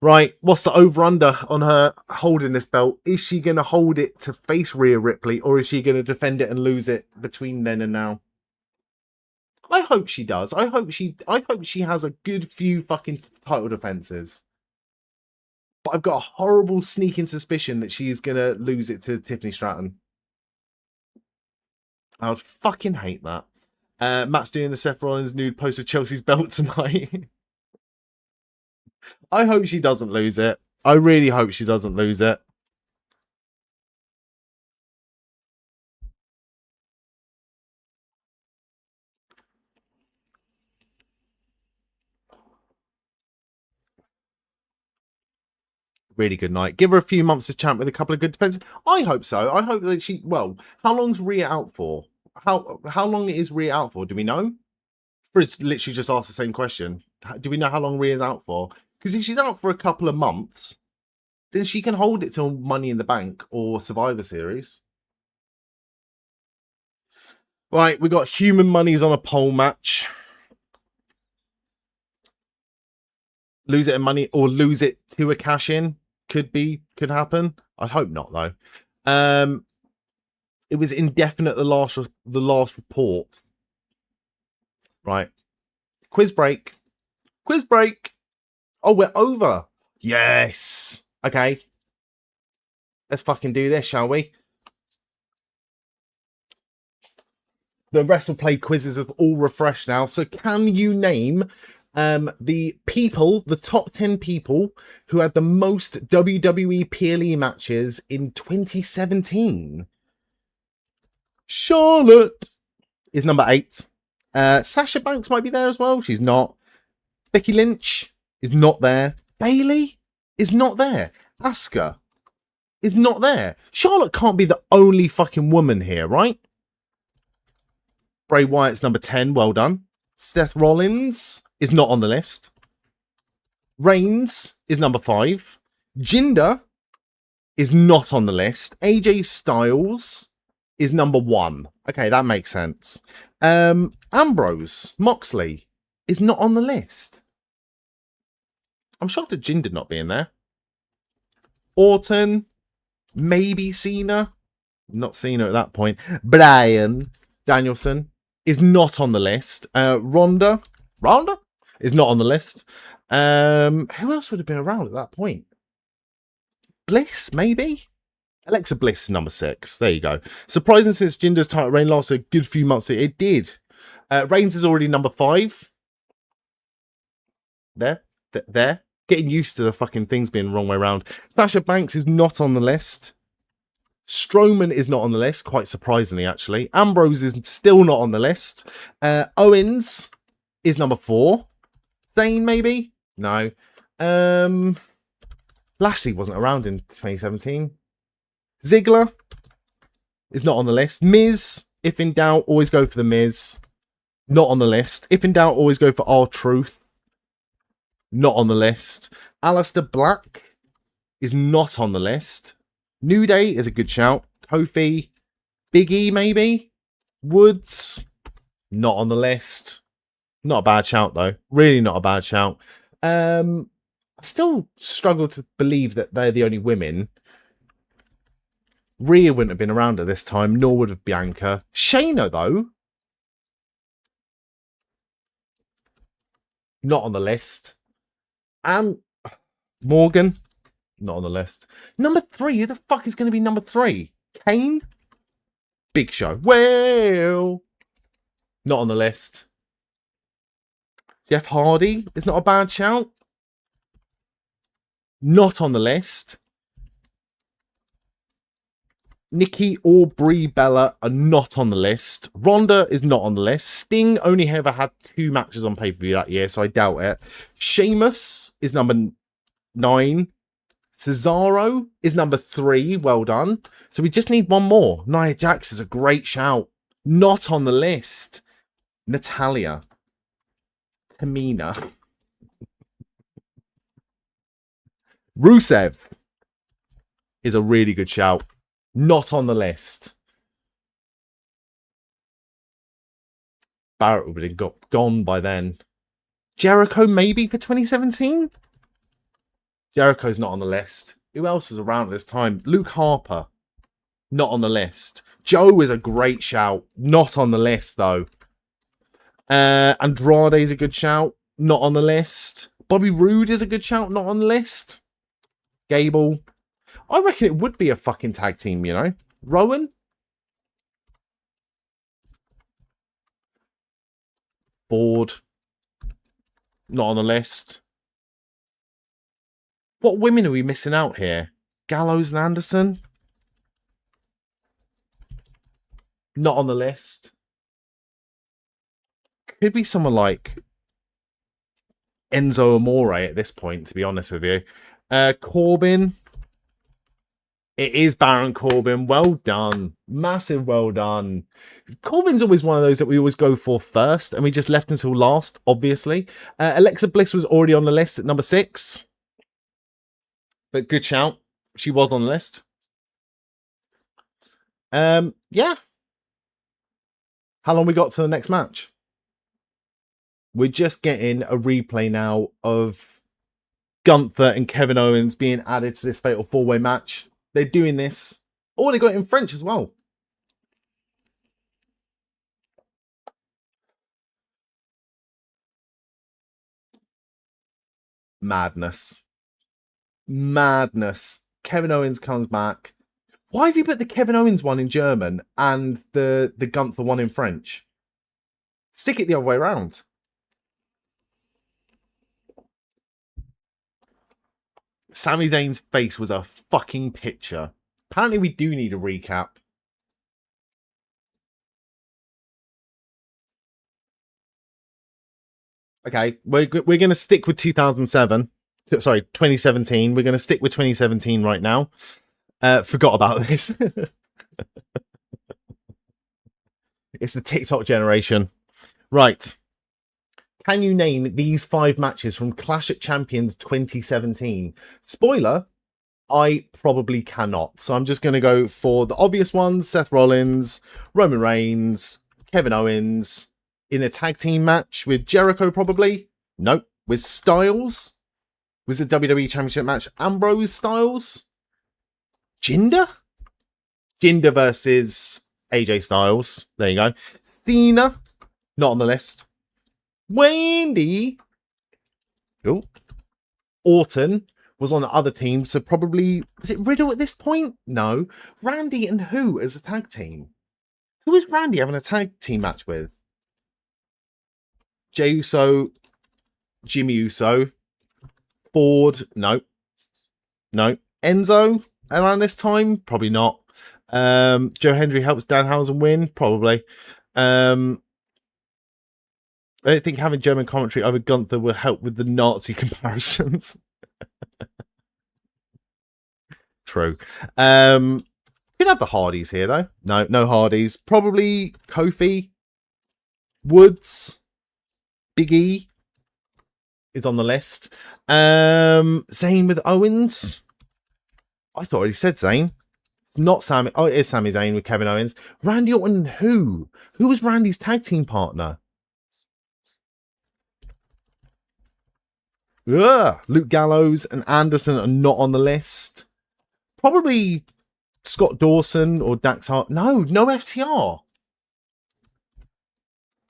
Right, what's the over-under on her holding this belt? Is she going to hold it to face Rhea Ripley, or is she going to defend it and lose it between then and now? I hope she does. I hope she has a good few fucking title defenses. But I've got a horrible sneaking suspicion that she's going to lose it to Tiffany Stratton. I would fucking hate that. Matt's doing the Seth Rollins nude post of Chelsea's belt tonight. I hope she doesn't lose it. I really hope she doesn't lose it. Really good night. Give her a few months as champ with a couple of good defenses. I hope so. I hope that she... Well, how long's Rhea out for? How long is Rhea out for? Do we know? Frizz literally just asked the same question. Do we know how long Rhea's out for? Because if she's out for a couple of months, then she can hold it till Money in the Bank or Survivor Series. Right, we got Human Monies on a pole match. Lose it in money or lose it to a cash-in. Could happen. I'd hope not, though. It was indefinite, the last report. Right. Quiz break. Quiz break. Oh, we're over. Yes. Okay. Let's fucking do this, shall we? The WrestlePlay quizzes have all refreshed now. So can you name the top 10 people who had the most WWE PLE matches in 2017? Charlotte is number 8. Sasha Banks might be there as well. She's not. Becky Lynch is not there. Bayley is not there. Asuka is not there. Charlotte can't be the only fucking woman here, right? Bray Wyatt's number 10. Well done. Seth Rollins is not on the list. Reigns is number 5. Jinder is not on the list. AJ Styles is number 1. Okay, that makes sense. Ambrose Moxley is not on the list. I'm shocked at Jinder not being there. Orton, maybe Cena. Not Cena at that point. Bryan Danielson is not on the list. Ronda is not on the list. Who else would have been around at that point? Bliss, maybe? Alexa Bliss is number 6. There you go. Surprising since Jinder's title reign lasted a good few months. It did. Reigns is already number 5. There. Getting used to the fucking things being the wrong way around. Sasha Banks is not on the list. Strowman is not on the list, quite surprisingly, actually. Ambrose is still not on the list. Owens is number 4. Zayn, maybe? No. Lashley wasn't around in 2017. Ziggler is not on the list. Miz, if in doubt, always go for the Miz. Not on the list. If in doubt, always go for R-Truth. Not on the list. Aleister Black is not on the list. New Day is a good shout. Kofi. Big E, maybe? Woods. Not on the list. Not a bad shout, though. Really not a bad shout. I still struggle to believe that they're the only women. Rhea wouldn't have been around at this time, nor would have Bianca. Shayna, though. Not on the list. Morgan. Not on the list. Number 3. Who the fuck is going to be number 3? Kane? Big Show. Well. Not on the list. Jeff Hardy is not a bad shout. Not on the list. Nikki or Brie Bella are not on the list. Ronda is not on the list. Sting only ever had 2 matches on pay-per-view that year, so I doubt it. Sheamus is number 9. Cesaro is number 3. Well done. So we just need one more. Nia Jax is a great shout. Not on the list. Natalya. Tamina. Rusev is a really good shout. Not on the list. Barrett would have gone by then. Jericho maybe for 2017? Jericho's not on the list. Who else was around at this time? Luke Harper. Not on the list. Joe is a great shout. Not on the list, though. Andrade is a good shout. Not on the list. Bobby Roode is a good shout. Not on the list. Gable. I reckon it would be a fucking tag team, you know. Rowan. Board. Not on the list. What women are we missing out here? Gallows and Anderson? Not on the list. Could be someone like Enzo Amore at this point, to be honest with you. Corbin. It is Baron Corbin. Well done. Massive well done. Corbin's always one of those that we always go for first, and we just left until last, obviously. Alexa Bliss was already on the list at number 6. But good shout. She was on the list. Yeah. How long we got to the next match? We're just getting a replay now of Gunther and Kevin Owens being added to this fatal 4-way match. They're doing this. Oh, they got it in French as well. Madness. Madness. Kevin Owens comes back. Why have you put the Kevin Owens one in German and the Gunther one in French? Stick it the other way around. Sami Zayn's face was a fucking picture. Apparently we do need a recap. Okay, we're going to stick with 2007. Sorry, 2017. We're going to stick with 2017 right now. Forgot about this. It's the TikTok generation. Right. Can you name these 5 matches from Clash at Champions 2017? Spoiler, I probably cannot. So I'm just going to go for the obvious ones. Seth Rollins, Roman Reigns, Kevin Owens. In a tag team match with Jericho, probably. Nope. With Styles. Was the WWE Championship match Ambrose Styles? Jinder? Jinder versus AJ Styles. There you go. Cena. Not on the list. Wendy. Oh. Orton was on the other team, so probably... Was it Riddle at this point? No. Randy and who as a tag team? Who is Randy having a tag team match with? Jey Uso. Jimmy Uso. Ford. No. No. Enzo around this time? Probably not. Joe Hendry helps Danhausen win? Probably. I don't think having German commentary over Gunther will help with the Nazi comparisons. True. Could have the Hardys here, though. No Hardys. Probably Kofi, Woods, Big E is on the list. Zayn with Owens. I thought he said Zayn. Not Sami. Oh, it is Sami Zayn with Kevin Owens. Randy Orton, who? Who was Randy's tag team partner? Ugh. Luke Gallows and Anderson are not on the list. Probably Scott Dawson or Dax Hart. No FTR.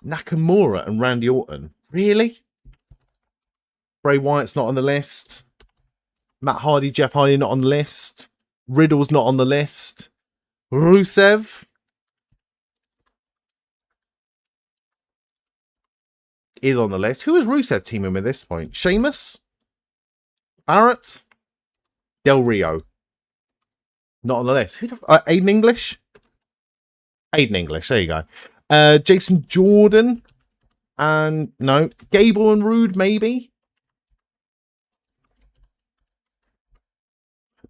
Nakamura and Randy Orton. Really? Bray Wyatt's not on the list. Matt Hardy, Jeff Hardy not on the list. Riddle's not on the list. Rusev is on the list. Who is Rusev teaming with at this point? Sheamus? Barrett? Del Rio. Not on the list. Who the Aiden English? Aiden English. There you go. Jason Jordan. And no. Gable and Rude, maybe.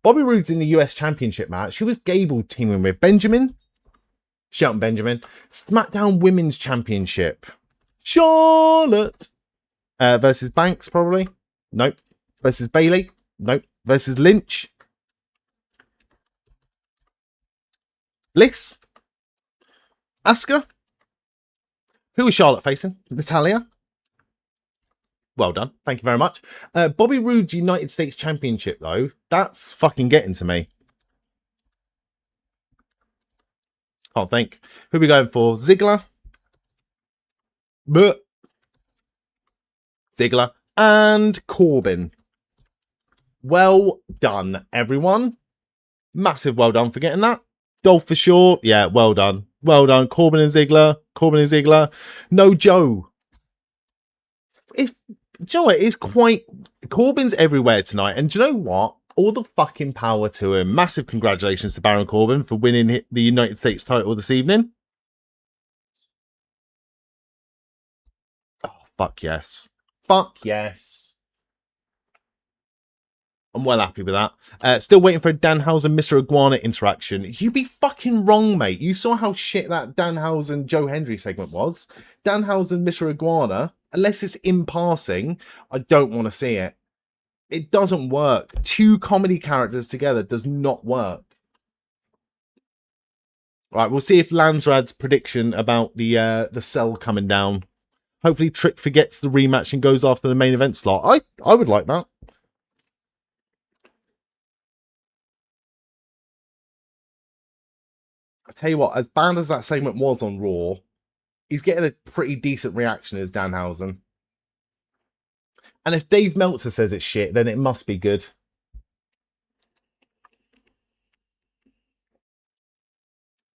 Bobby Roode's in the US Championship match. Who was Gable teaming with? Benjamin? Shelton Benjamin. SmackDown Women's Championship. Charlotte. Versus Banks, probably. Nope. Versus Bailey. Nope. Versus Lynch. Bliss. Asuka. Who is Charlotte facing? Natalya. Well done. Thank you very much. Bobby Roode's United States Championship, though. That's fucking getting to me. Can't think. Who are we going for? Ziggler. But Ziggler. And Corbin. Well done, everyone. Massive well done for getting that. Dolph for sure. Yeah, well done. Well done. Corbin and Ziggler. Corbin and Ziggler. No Joe. It's... Do you know what? It's quite... Corbin's everywhere tonight. And do you know what? All the fucking power to him. Massive congratulations to Baron Corbin for winning the United States title this evening. Oh, fuck yes. Fuck yes. I'm well happy with that. Still waiting for a Danhausen Mr. Iguana interaction. You'd be fucking wrong, mate. You saw how shit that Danhausen Joe Hendry segment was. Danhausen Mr. Iguana... Unless it's in passing, I don't want to see it. It doesn't work. Two comedy characters together does not work. Right, we'll see if Landsrad's prediction about the cell coming down. Hopefully Trick forgets the rematch and goes after the main event slot. I would like that. I tell you what, as bad as that segment was on Raw, he's getting a pretty decent reaction as Danhausen. And if Dave Meltzer says it's shit, then it must be good.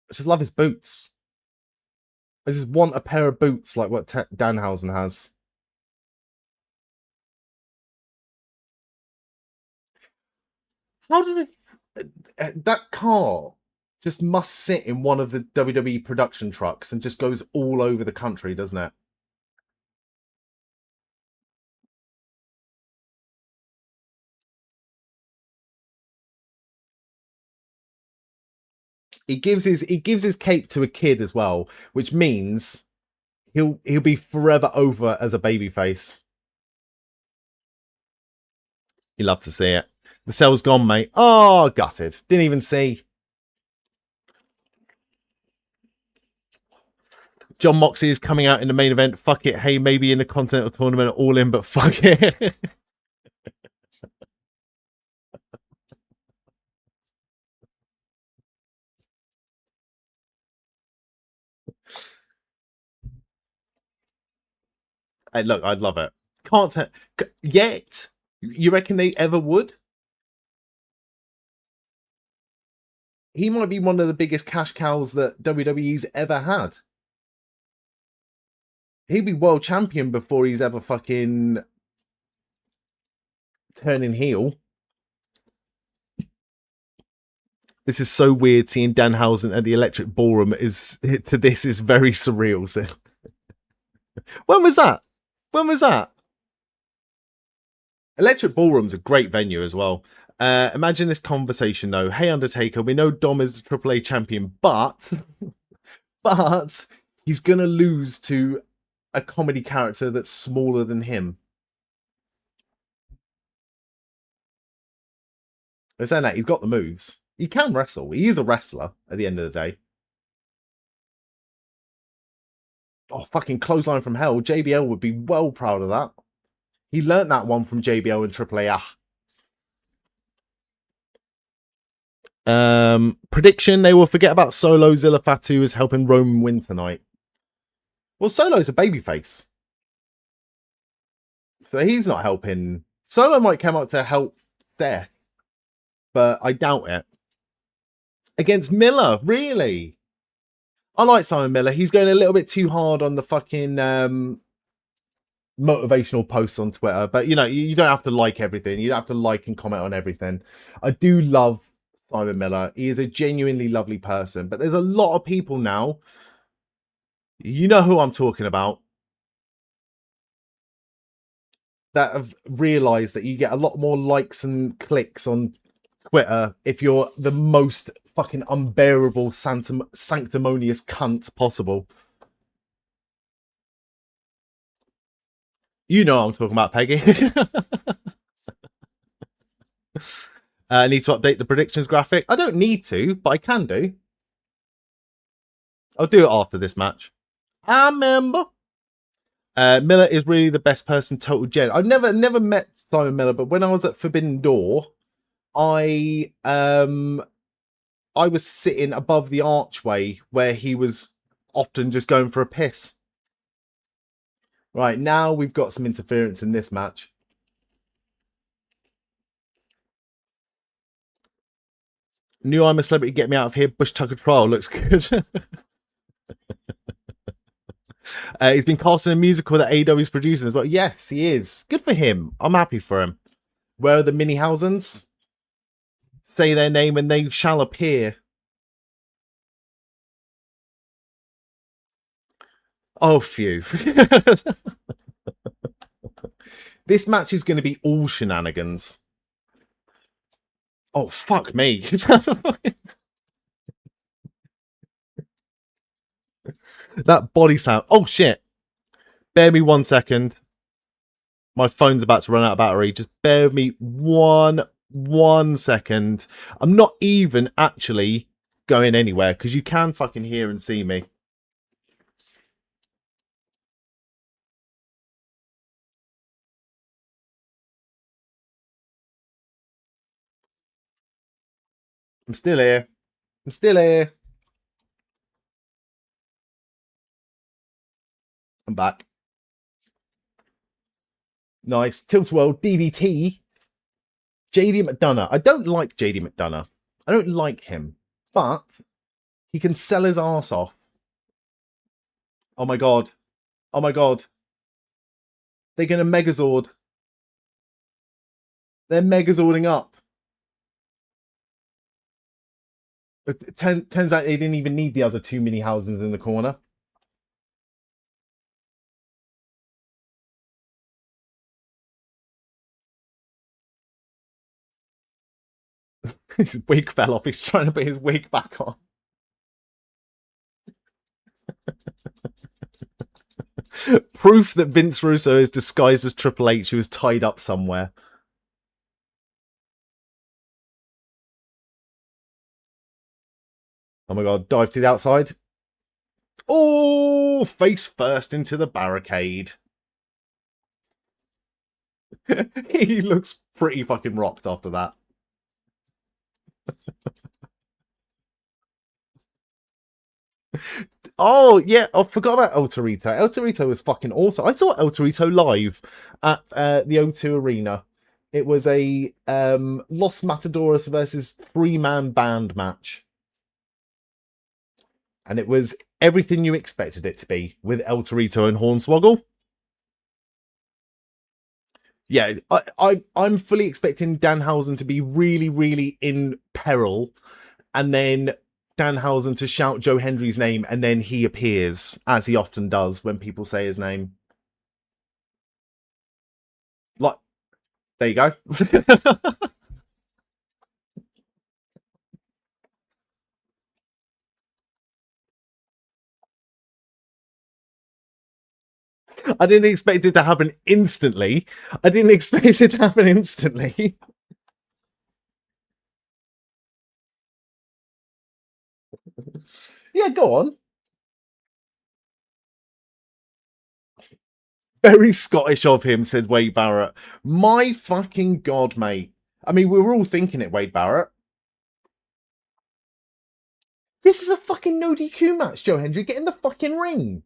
I just love his boots. I just want a pair of boots like what Danhausen has. How did that car just must sit in one of the WWE production trucks and just goes all over the country, doesn't it? He gives his cape to a kid as well, which means he'll be forever over as a babyface. You love to see it. The cell's gone, mate. Oh, gutted. Didn't even see. John Moxley is coming out in the main event. Fuck it. Hey, maybe in the Continental Tournament, all in, but fuck it. Hey, look, I'd love it. Can't yet. You reckon they ever would? He might be one of the biggest cash cows that WWE's ever had. He'd be world champion before he's ever fucking turning heel. This is so weird seeing Danhausen at the Electric Ballroom is very surreal. So When was that? When was that? Electric Ballroom's a great venue as well. Imagine this conversation though. Hey Undertaker, we know Dom is the AAA champion, but he's gonna lose to a comedy character that's smaller than him. They're saying that he's got the moves. He can wrestle. He is a wrestler at the end of the day. Oh, fucking clothesline from hell. JBL would be well proud of that. He learnt that one from JBL in AAA. Prediction, they will forget about Solo. Zilla Fatu is helping Roman win tonight. Well, Solo's a babyface. So he's not helping. Solo might come up to help Seth, but I doubt it. Against Miller, really? I like Simon Miller. He's going a little bit too hard on the fucking motivational posts on Twitter. But, you know, you don't have to like everything. You don't have to like and comment on everything. I do love Simon Miller. He is a genuinely lovely person. But there's a lot of people now. You know who I'm talking about. That have realised that you get a lot more likes and clicks on Twitter if you're the most fucking unbearable sanctimonious cunt possible. You know what I'm talking about, Peggy. I need to update the predictions graphic. I don't need to, but I can do. I'll do it after this match. I remember. Miller is really the best person, total gen. I've never met Simon Miller, but when I was at Forbidden Door, I was sitting above the archway where he was often just going for a piss. Right, now we've got some interference in this match. New I'm a Celebrity, get me out of here. Bush Tucker trial looks good. He's been casting a musical that AEW is producing as well. Yes, he is. Good for him. I'm happy for him. Where are the Minneapolis? Say their name and they shall appear. Oh, phew. This match is going to be all shenanigans. Oh, fuck me. That body slam. Oh, shit. Bear me 1 second. My phone's about to run out of battery. Just bear with me one second. I'm not even actually going anywhere because you can fucking hear and see me. I'm still here. I'm still here. I'm back. Nice. Tilt-a-whirl DDT. JD McDonough. I don't like JD McDonough. I don't like him. But he can sell his ass off. Oh my god. Oh my god. They're going to Megazord. They're Megazording up. It turns out they didn't even need the other two mini houses in the corner. His wig fell off. He's trying to put his wig back on. Proof that Vince Russo is disguised as Triple H, who was tied up somewhere. Oh my god, dive to the outside. Oh, face first into the barricade. He looks pretty fucking rocked after that. Oh, yeah, I forgot about El Torito. El Torito was fucking awesome. I saw El Torito live at the O2 Arena. It was a Los Matadores versus three-man band match. And it was everything you expected it to be with El Torito and Hornswoggle. Yeah, I'm fully expecting Danhausen to be really, really in peril. And then Danhausen to shout Joe Hendry's name, and then he appears, as he often does when people say his name. Like, there you go. I didn't expect it to happen instantly. Yeah, go on. Very Scottish of him, said Wade Barrett. My fucking God, mate. I mean, we were all thinking it, Wade Barrett. This is a fucking no DQ match, Joe Hendry. Get in the fucking ring.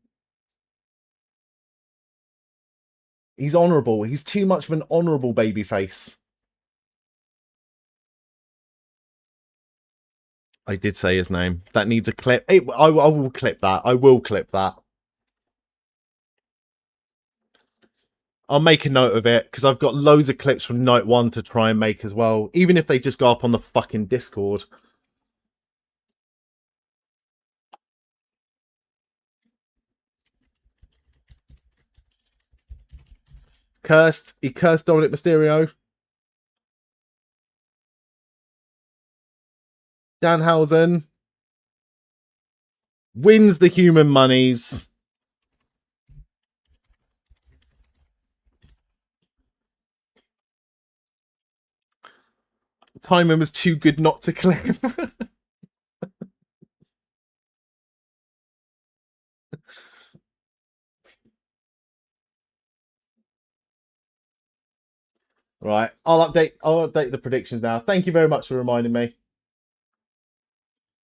He's honourable. He's too much of an honourable babyface. I did say his name. That needs a clip. I will clip that. I will clip that. I'll make a note of it because I've got loads of clips from night one to try and make as well. Even if they just go up on the fucking Discord. He cursed Dominik Mysterio. Danhausen wins the human monies. Timing was too good not to clip. Right, I'll update the predictions now. Thank you very much for reminding me.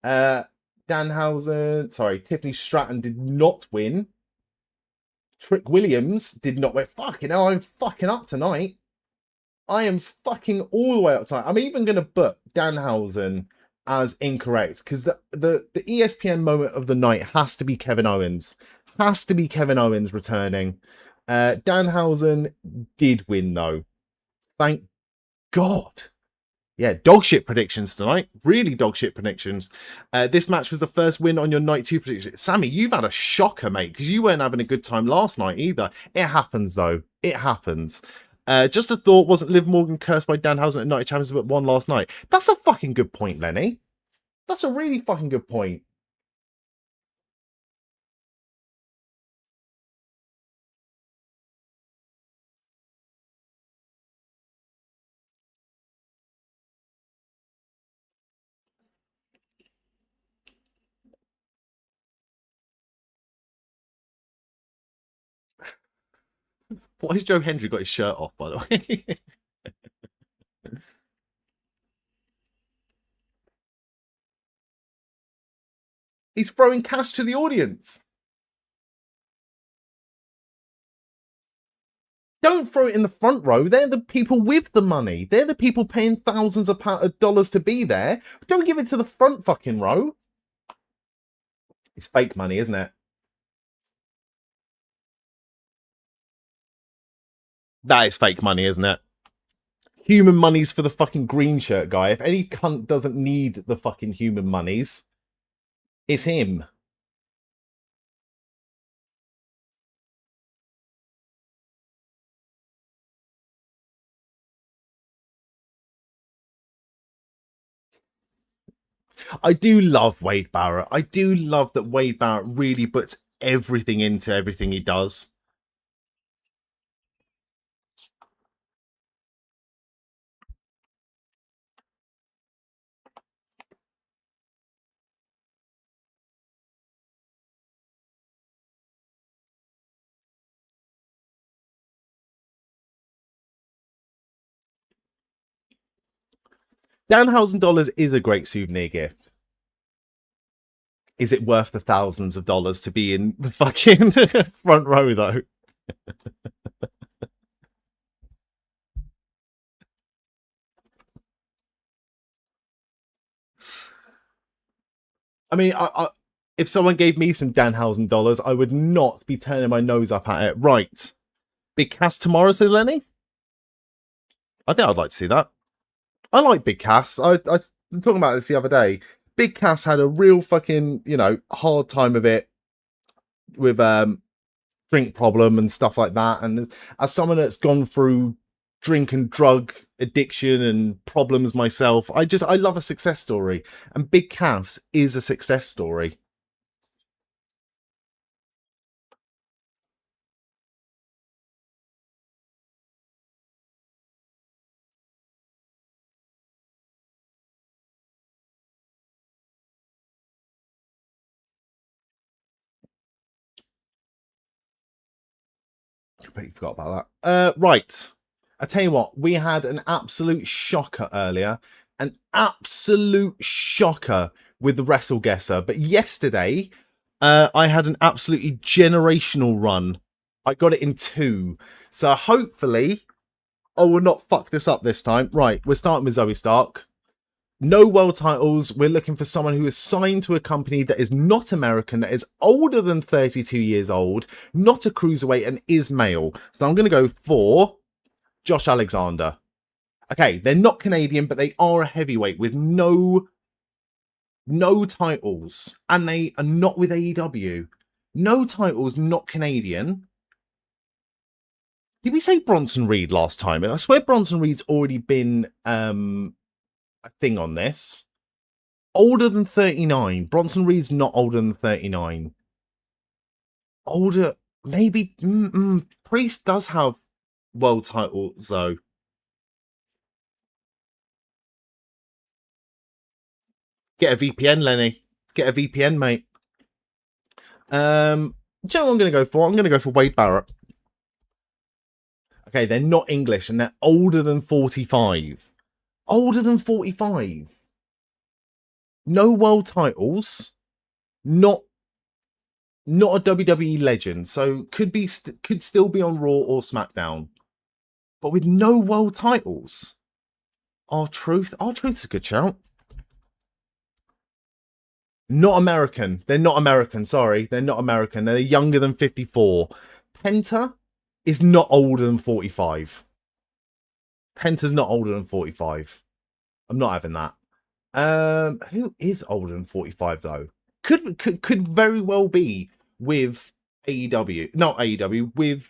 Danhausen, sorry, Tiffany Stratton did not win. Trick Williams did not win. Fucking hell, I'm fucking up tonight. I am fucking all the way up tonight. I'm even going to put Danhausen as incorrect because the ESPN moment of the night has to be Kevin Owens. Has to be Kevin Owens returning. Danhausen did win though. Thank God. Yeah, dog shit predictions tonight. Really dog shit predictions. This match was the first win on your night 2 prediction. Sammy, you've had a shocker, mate, because you weren't having a good time last night either. It happens, though. It happens. Just a thought, wasn't Liv Morgan cursed by Danhausen at Night Championship but won last night? That's a fucking good point, Lenny. That's a really fucking good point. Why has Joe Hendry got his shirt off, by the way? He's throwing cash to the audience. Don't throw it in the front row. They're the people with the money. They're the people paying thousands of dollars to be there. Don't give it to the front fucking row. It's fake money, isn't it? That is fake money, isn't it? Human money's for the fucking green shirt guy. If any cunt doesn't need the fucking human monies, it's him. I do love Wade Barrett. I do love that Wade Barrett really puts everything into everything he does. Danhausen dollars is a great souvenir gift. Is it worth the thousands of dollars to be in the fucking front row, though? I mean, if someone gave me some Danhausen dollars, I would not be turning my nose up at it. Right. Big Cass tomorrow, says Lenny? I think I'd like to see that. I like Big Cass. I was talking about this the other day. Big Cass had a real fucking, you know, hard time of it with drink problem and stuff like that. And as someone that's gone through drink and drug addiction and problems myself, I love a success story, and Big Cass is a success story. Completely forgot about that. Right. I tell you what, we had an absolute shocker earlier. An absolute shocker with the Wrestle Guesser. But yesterday, I had an absolutely generational run. I got it in 2. So hopefully, I will not fuck this up this time. Right, we're starting with Zoe Stark. No world titles. We're looking for someone who is signed to a company that is not American, that is older than 32 years old, not a cruiserweight, and is male. So I'm going to go for Josh Alexander. Okay, they're not Canadian, but they are a heavyweight with no titles. And they are not with AEW. No titles, not Canadian. Did we say Bronson Reed last time? I swear Bronson Reed's already been a thing on this. Older than 39. Bronson Reed's not older than 39. Older, maybe. Priest does have world titles, though. Get a VPN, Lenny. Get a VPN, mate. Do you know what I'm going to go for? I'm going to go for Wade Barrett. Okay, they're not English, and they're older than 45. Older than 45. No world titles. Not a WWE legend, so could still be on Raw or SmackDown, but with no world titles. R-Truth's a good shout. Not American. They're not American. Sorry, they're not American. They're younger than 54. Penta is not older than 45. Penta's not older than 45. I'm not having that. Who is older than 45 though? Could very well be with AEW. Not AEW, with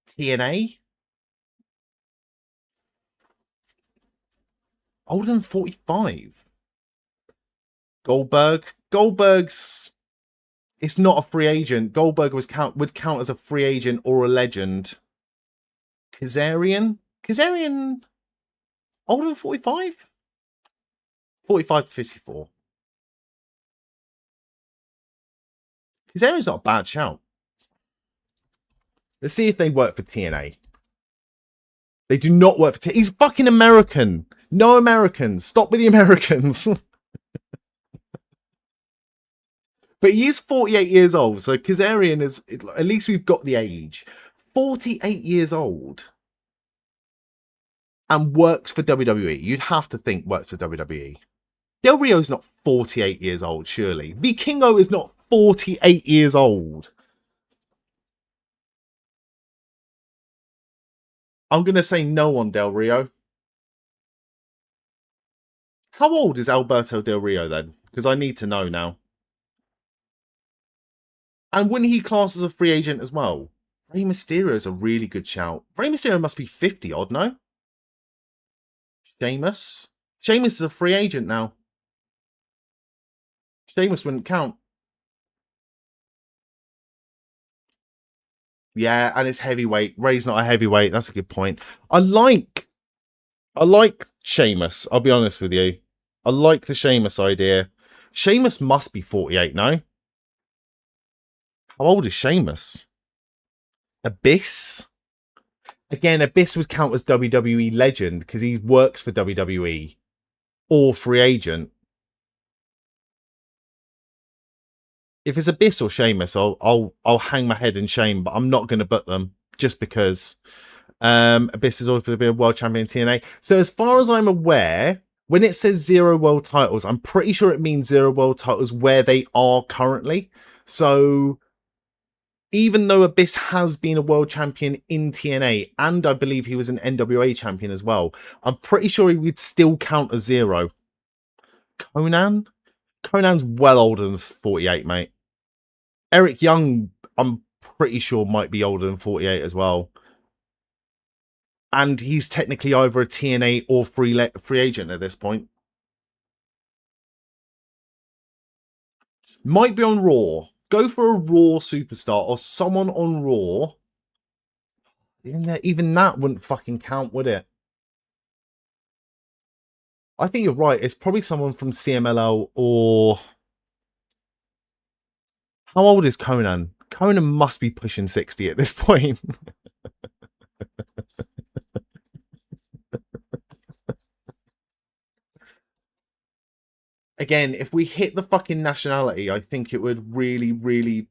TNA. Older than 45. Goldberg's it's not a free agent. Goldberg would count as a free agent or a legend. Kazarian older than 45? 45 to 54. Kazarian's not a bad shout. Let's see if they work for TNA. They do not work for TNA. He's fucking American. No Americans. Stop with the Americans. But he is 48 years old, so Kazarian is, at least we've got the age. 48 years old. And works for WWE. You'd have to think works for WWE. Del Rio's not 48 years old, surely. Vikingo is not 48 years old. I'm going to say no on Del Rio. How old is Alberto Del Rio then? Because I need to know now. And wouldn't he class as a free agent as well? Rey Mysterio is a really good shout. Rey Mysterio must be 50 odd, no? Sheamus is a free agent now. Sheamus wouldn't count. Yeah, and it's heavyweight. Rey's not a heavyweight. That's a good point. I like Sheamus. I'll be honest with you. I like the Sheamus idea. Sheamus must be 48 now. How old is Sheamus? Abyss? Again, Abyss would count as WWE legend because he works for WWE or free agent. If it's Abyss or Sheamus, I'll hang my head in shame, but I'm not going to put them just because Abyss is always going to be a world champion in TNA. So as far as I'm aware, when it says 0 world titles, I'm pretty sure it means 0 world titles where they are currently. So even though Abyss has been a world champion in TNA, and I believe he was an NWA champion as well, I'm pretty sure he would still count as 0. Conan? Conan's well older than 48, mate. Eric Young, I'm pretty sure might be older than 48 as well. And he's technically either a TNA or free agent at this point. Might be on Raw. Go for a Raw superstar or someone on Raw. Even that wouldn't fucking count, would it? I think you're right. It's probably someone from CMLL or... How old is Conan? Conan must be pushing 60 at this point. Again, if we hit the fucking nationality, I think it would really, really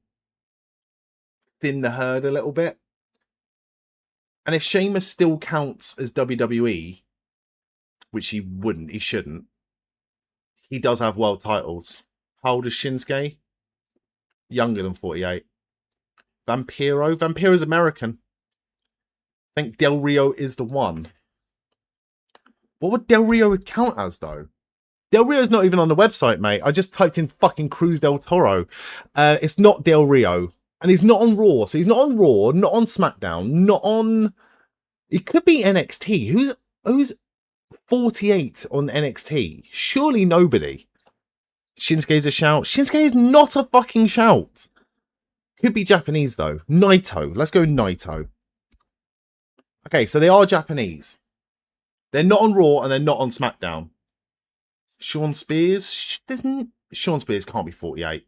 thin the herd a little bit. And if Sheamus still counts as WWE, which he wouldn't, he shouldn't, he does have world titles. How old is Shinsuke? Younger than 48. Vampiro? Vampiro's American. I think Del Rio is the one. What would Del Rio count as, though? Del Rio's not even on the website, mate. I just typed in fucking Cruz del Toro. It's not Del Rio. And he's not on Raw. So he's not on Raw, not on SmackDown, not on... It could be NXT. Who's 48 on NXT? Surely nobody. Shinsuke's a shout. Shinsuke is not a fucking shout. Could be Japanese, though. Naito. Let's go Naito. Okay, so they are Japanese. They're not on Raw and they're not on SmackDown. Sean Spears? Sean Spears can't be 48.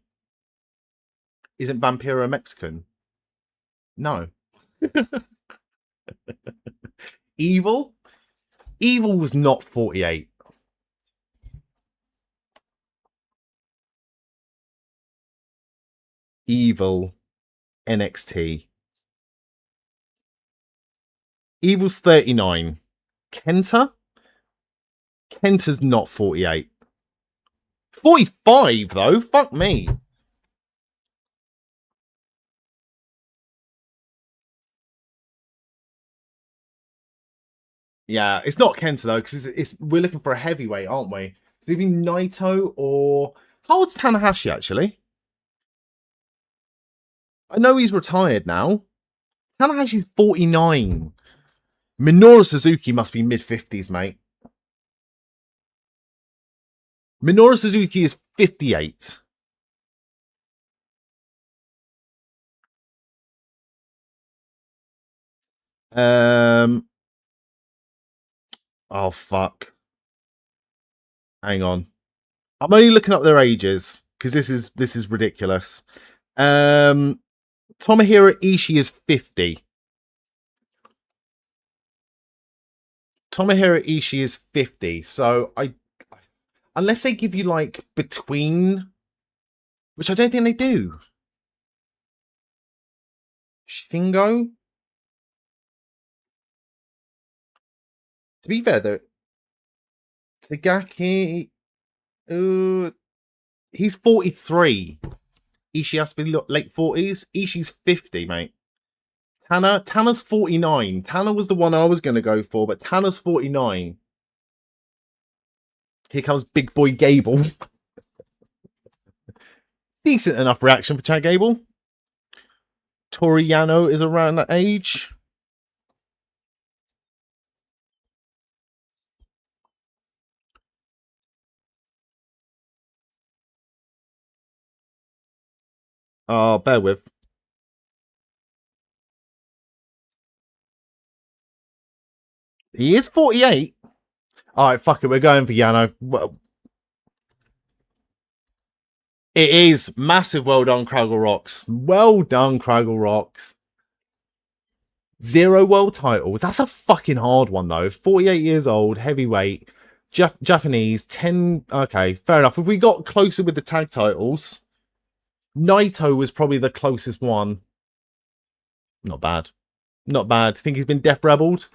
Isn't Vampiro Mexican? No. Evil? Evil was not 48. Evil. NXT. Evil's 39. Kenta? Kenta's not 48. 45, though? Fuck me. Yeah, it's not Kenta, though, because we're looking for a heavyweight, aren't we? Maybe Naito or... How old's Tanahashi, actually? I know he's retired now. Tanahashi's 49. Minoru Suzuki must be mid-50s, mate. Minoru Suzuki is 58. Oh, fuck. Hang on. I'm only looking up their ages because this is ridiculous. Tomohiro Ishii is 50. Tomohiro Ishii is 50. So unless they give you like between, which I don't think they do. Shingo? To be fair though, Tagaki, he's 43. Ishii has to be late 40s. Ishii's 50, mate. Tanner's 49. Tanner was the one I was going to go for, but Tanner's 49. Here comes big boy Gable. Decent enough reaction for Chad Gable. Tori Yano is around that age. Oh, bear with. He is 48. All right, fuck it. We're going for Yano. Well, it is massive. Well done, Craggle Rocks. Well done, Craggle Rocks. 0 world titles. That's a fucking hard one, though. 48 years old, heavyweight, Japanese, 10. Okay, fair enough. If we got closer with the tag titles, Naito was probably the closest one. Not bad. Not bad. Think he's been Death Rebelled?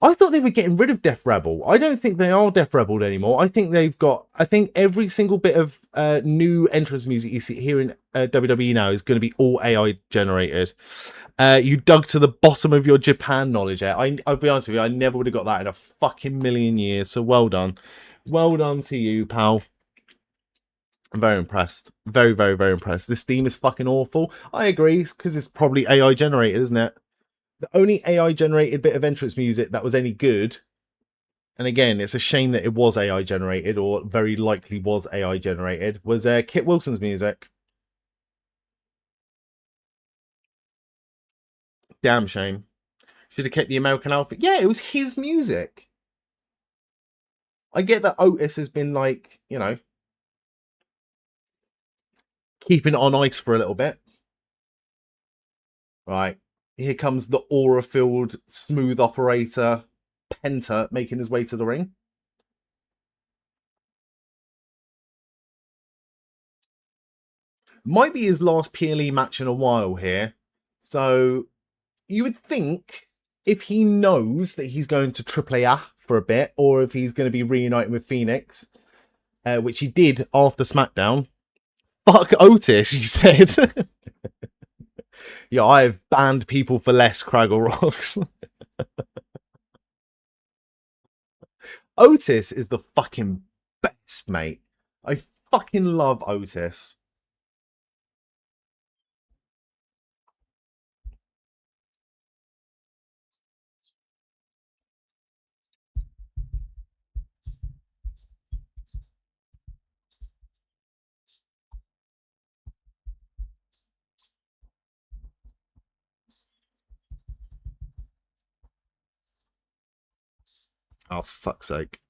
I thought they were getting rid of Death Rebel. I don't think they are Death Rebelled anymore. I think they've got... I think every single bit of new entrance music you see here in WWE now is going to be all AI generated. You dug to the bottom of your Japan knowledge there. I'll be honest with you, I never would have got that in a fucking million years. So well done. Well done to you, pal. I'm very impressed. Very, very, very impressed. This theme is fucking awful. I agree, because it's probably AI generated, isn't it? The only AI generated bit of entrance music that was any good, and again, it's a shame that it was AI generated, or very likely was AI generated, was Kit Wilson's music. Damn shame. Should have kept the American outfit. Yeah, it was his music. I get that Otis has been like, you know, keeping it on ice for a little bit. Right. Here comes the aura-filled, smooth operator, Penta, making his way to the ring. Might be his last PLE match in a while here. So you would think if he knows that he's going to AAA for a bit, or if he's going to be reuniting with Phoenix, which he did after SmackDown. Fuck Otis, you said. Yeah, I have banned people for less, Craggle Rocks. Otis is the fucking best, mate. I fucking love Otis. Oh, for fuck's sake.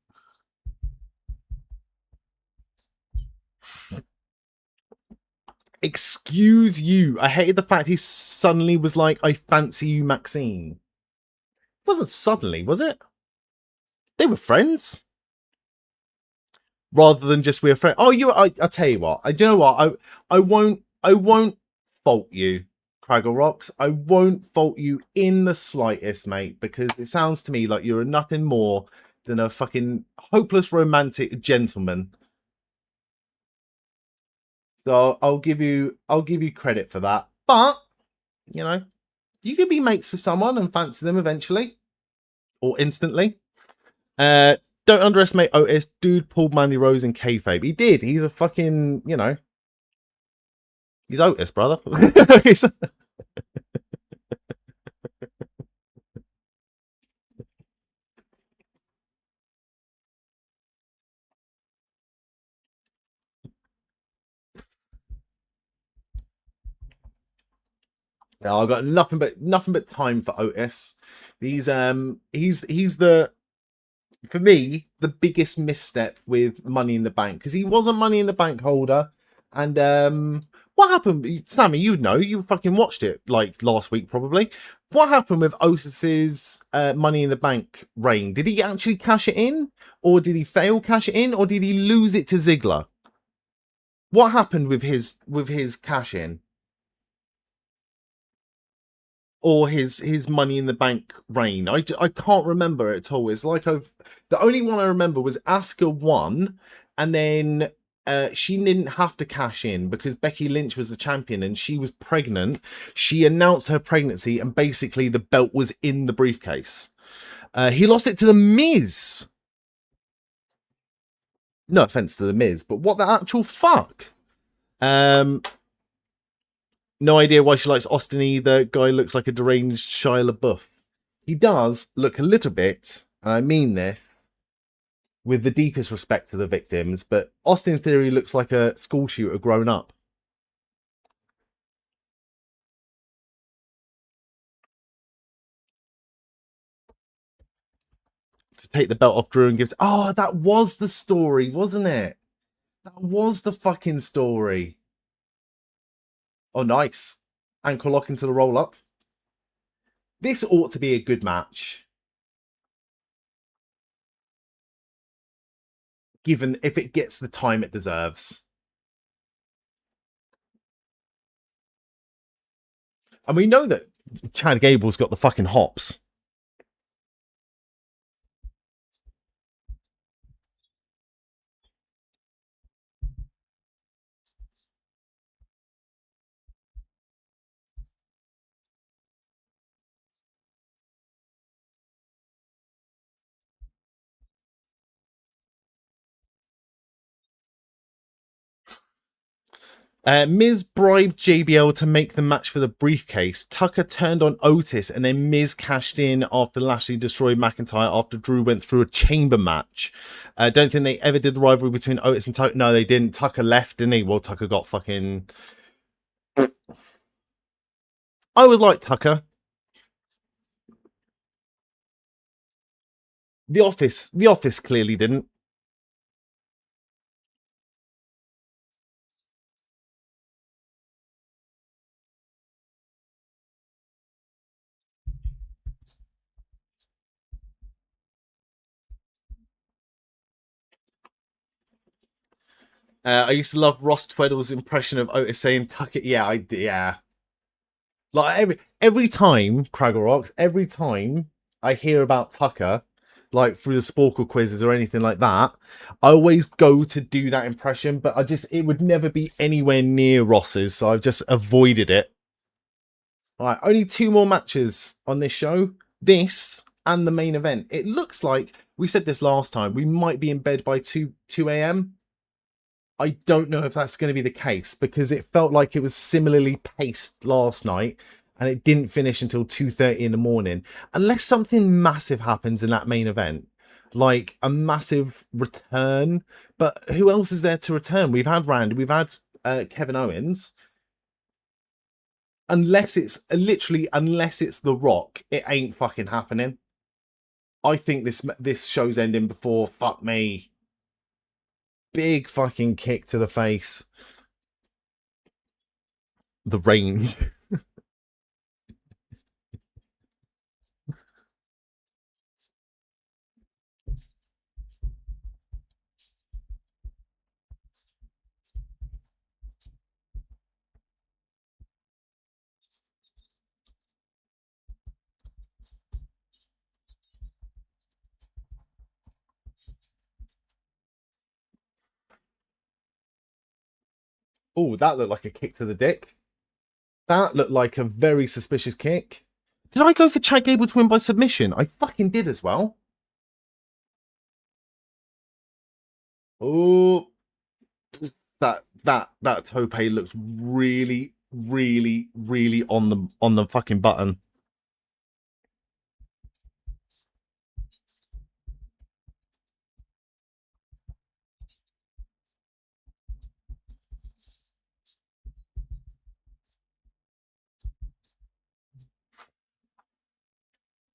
Excuse you. I hated the fact he suddenly was like, I fancy you, Maxine. It wasn't suddenly, was it? They were friends. Rather than just we're friends. Oh, I'll tell you what. Do you know what? I won't fault you, Craggle Rocks. I won't fault you in the slightest, mate, because it sounds to me like you're nothing more than a fucking hopeless romantic gentleman. So I'll give you credit for that. But, you know, you could be mates with someone and fancy them eventually. Or instantly. Don't underestimate Otis. Dude pulled Mandy Rose in kayfabe. He did. He's a fucking, you know, he's Otis, brother. No, I've got nothing but time for Otis. He's the, for me, the biggest misstep with Money in the Bank, because he was a Money in the Bank holder. And what happened, Sammy? You know, you fucking watched it like last week, probably. What happened with Otis's Money in the Bank reign? Did he actually cash it in, or did he fail cash it in, or did he lose it to Ziggler? What happened with his cash in, or his Money in the Bank reign? I can't remember it at all. It's like the only one I remember was Asuka won, and then she didn't have to cash in because Becky Lynch was the champion and she was pregnant. She announced her pregnancy and basically the belt was in the briefcase. He lost it to The Miz. No offense to The Miz, but what the actual fuck? No idea why she likes Austin either. Guy looks like a deranged Shia LaBeouf. He does look a little bit, and I mean this with the deepest respect to the victims, but Austin Theory looks like a school shooter grown up. To take the belt off Drew and gives... Oh, that was the story, wasn't it? That was the fucking story. Oh, nice. Ankle lock into the roll-up. This ought to be a good match. Given if it gets the time it deserves. And we know that Chad Gable's got the fucking hops. Miz bribed JBL to make the match for the briefcase. Tucker turned on Otis, and then Miz cashed in after Lashley destroyed McIntyre after Drew went through a chamber match. Don't think they ever did the rivalry between Otis and Tucker. No, they didn't. Tucker left, didn't he? Well, Tucker got fucking... I always liked Tucker. The Office clearly didn't. I used to love Ross Tweddle's impression of Otis saying "tuck it." Yeah. Like every time Craggle Rocks, every time I hear about Tucker, like through the Sporkle quizzes or anything like that, I always go to do that impression, but it would never be anywhere near Ross's, so I've just avoided it. All right, only 2 more matches on this show. This and the main event. It looks like, we said this last time, we might be in bed by 2 a.m. I don't know if that's going to be the case, because it felt like it was similarly paced last night and it didn't finish until 2:30 in the morning. Unless something massive happens in that main event, like a massive return. But who else is there to return? We've had Randy, we've had Kevin Owens. Unless it's The Rock, it ain't fucking happening. I think this show's ending before, fuck me. Big fucking kick to the face. The range. Oh, that looked like a kick to the dick. That looked like a very suspicious kick. Did I go for Chad Gable to win by submission? I fucking did as well. Oh, that tope looks really, really, really on the fucking button.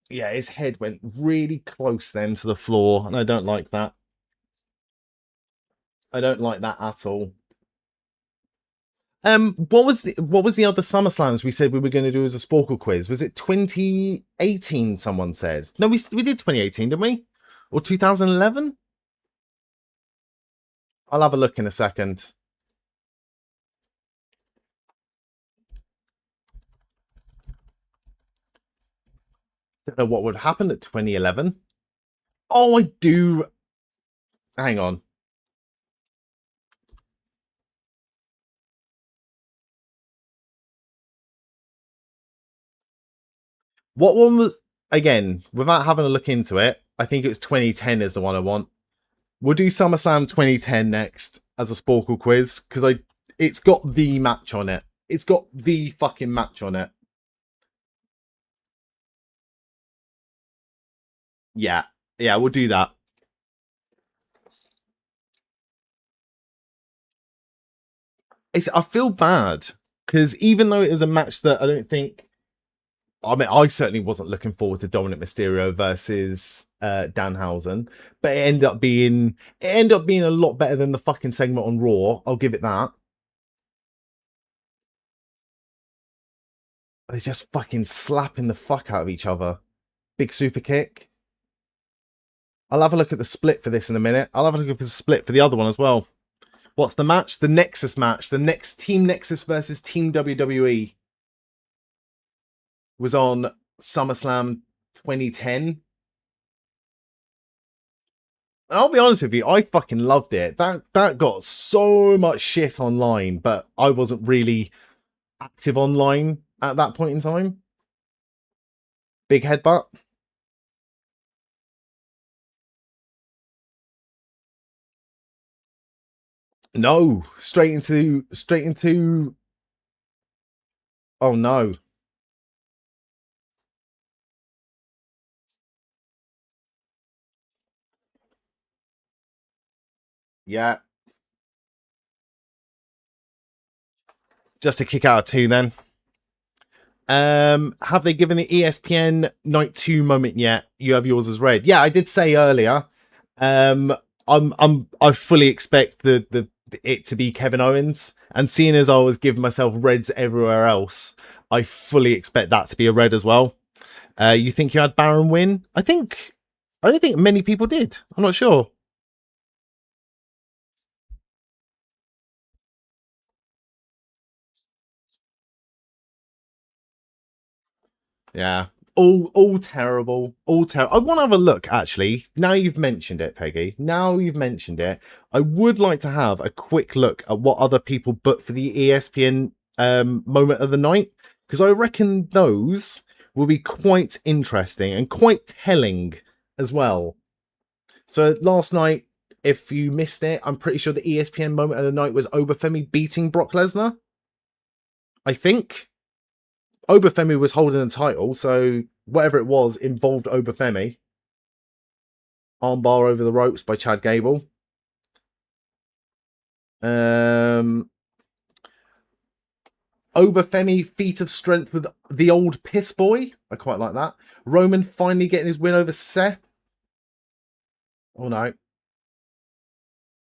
Yeah, his head went really close then to the floor, and I don't like that. I don't like that at all. What was the other SummerSlams we said we were going to do as a Sporkle quiz? Was it 2018? Someone said no. We did 2018, didn't we? Or 2011? I'll have a look in a second. Don't know what would happen at 2011. Oh, I do. Hang on. What one was, again, without having a look into it, I think it was 2010 is the one I want. We'll do SummerSlam 2010 next as a Sporkle quiz, because it's got the match on it. It's got the fucking match on it. Yeah, we'll do that. I feel bad, because even though it was a match that I don't think... I mean, I certainly wasn't looking forward to Dominik Mysterio versus Danhausen, but it ended up being a lot better than the fucking segment on Raw. I'll give it that. They're just fucking slapping the fuck out of each other. Big super kick. I'll have a look at the split for this in a minute. I'll have a look at the split for the other one as well. What's the match? The Nexus match. The next Team Nexus versus Team WWE was on SummerSlam 2010. And I'll be honest with you, I fucking loved it. That got so much shit online, but I wasn't really active online at that point in time. Big headbutt. No, straight into. Oh no. Yeah. Just a kick out of 2 then. Have they given the ESPN Night 2 moment yet? You have yours as red. Yeah, I did say earlier. Um, I fully expect the it to be Kevin Owens, and seeing as I was giving myself reds everywhere else, I fully expect that to be a red as well. You think you had Baron win? I don't think many people did. I'm not sure. Yeah. All terrible. All terrible. I want to have a look, actually. Now you've mentioned it, Peggy. Now you've mentioned it. I would like to have a quick look at what other people booked for the ESPN moment of the night. Because I reckon those will be quite interesting and quite telling as well. So last night, if you missed it, I'm pretty sure the ESPN moment of the night was Obafemi beating Brock Lesnar. I think. Obafemi was holding a title, so whatever it was involved Obafemi. Armbar over the ropes by Chad Gable. Obafemi feat of strength with the old piss boy. I quite like that. Roman finally getting his win over Seth. Oh no.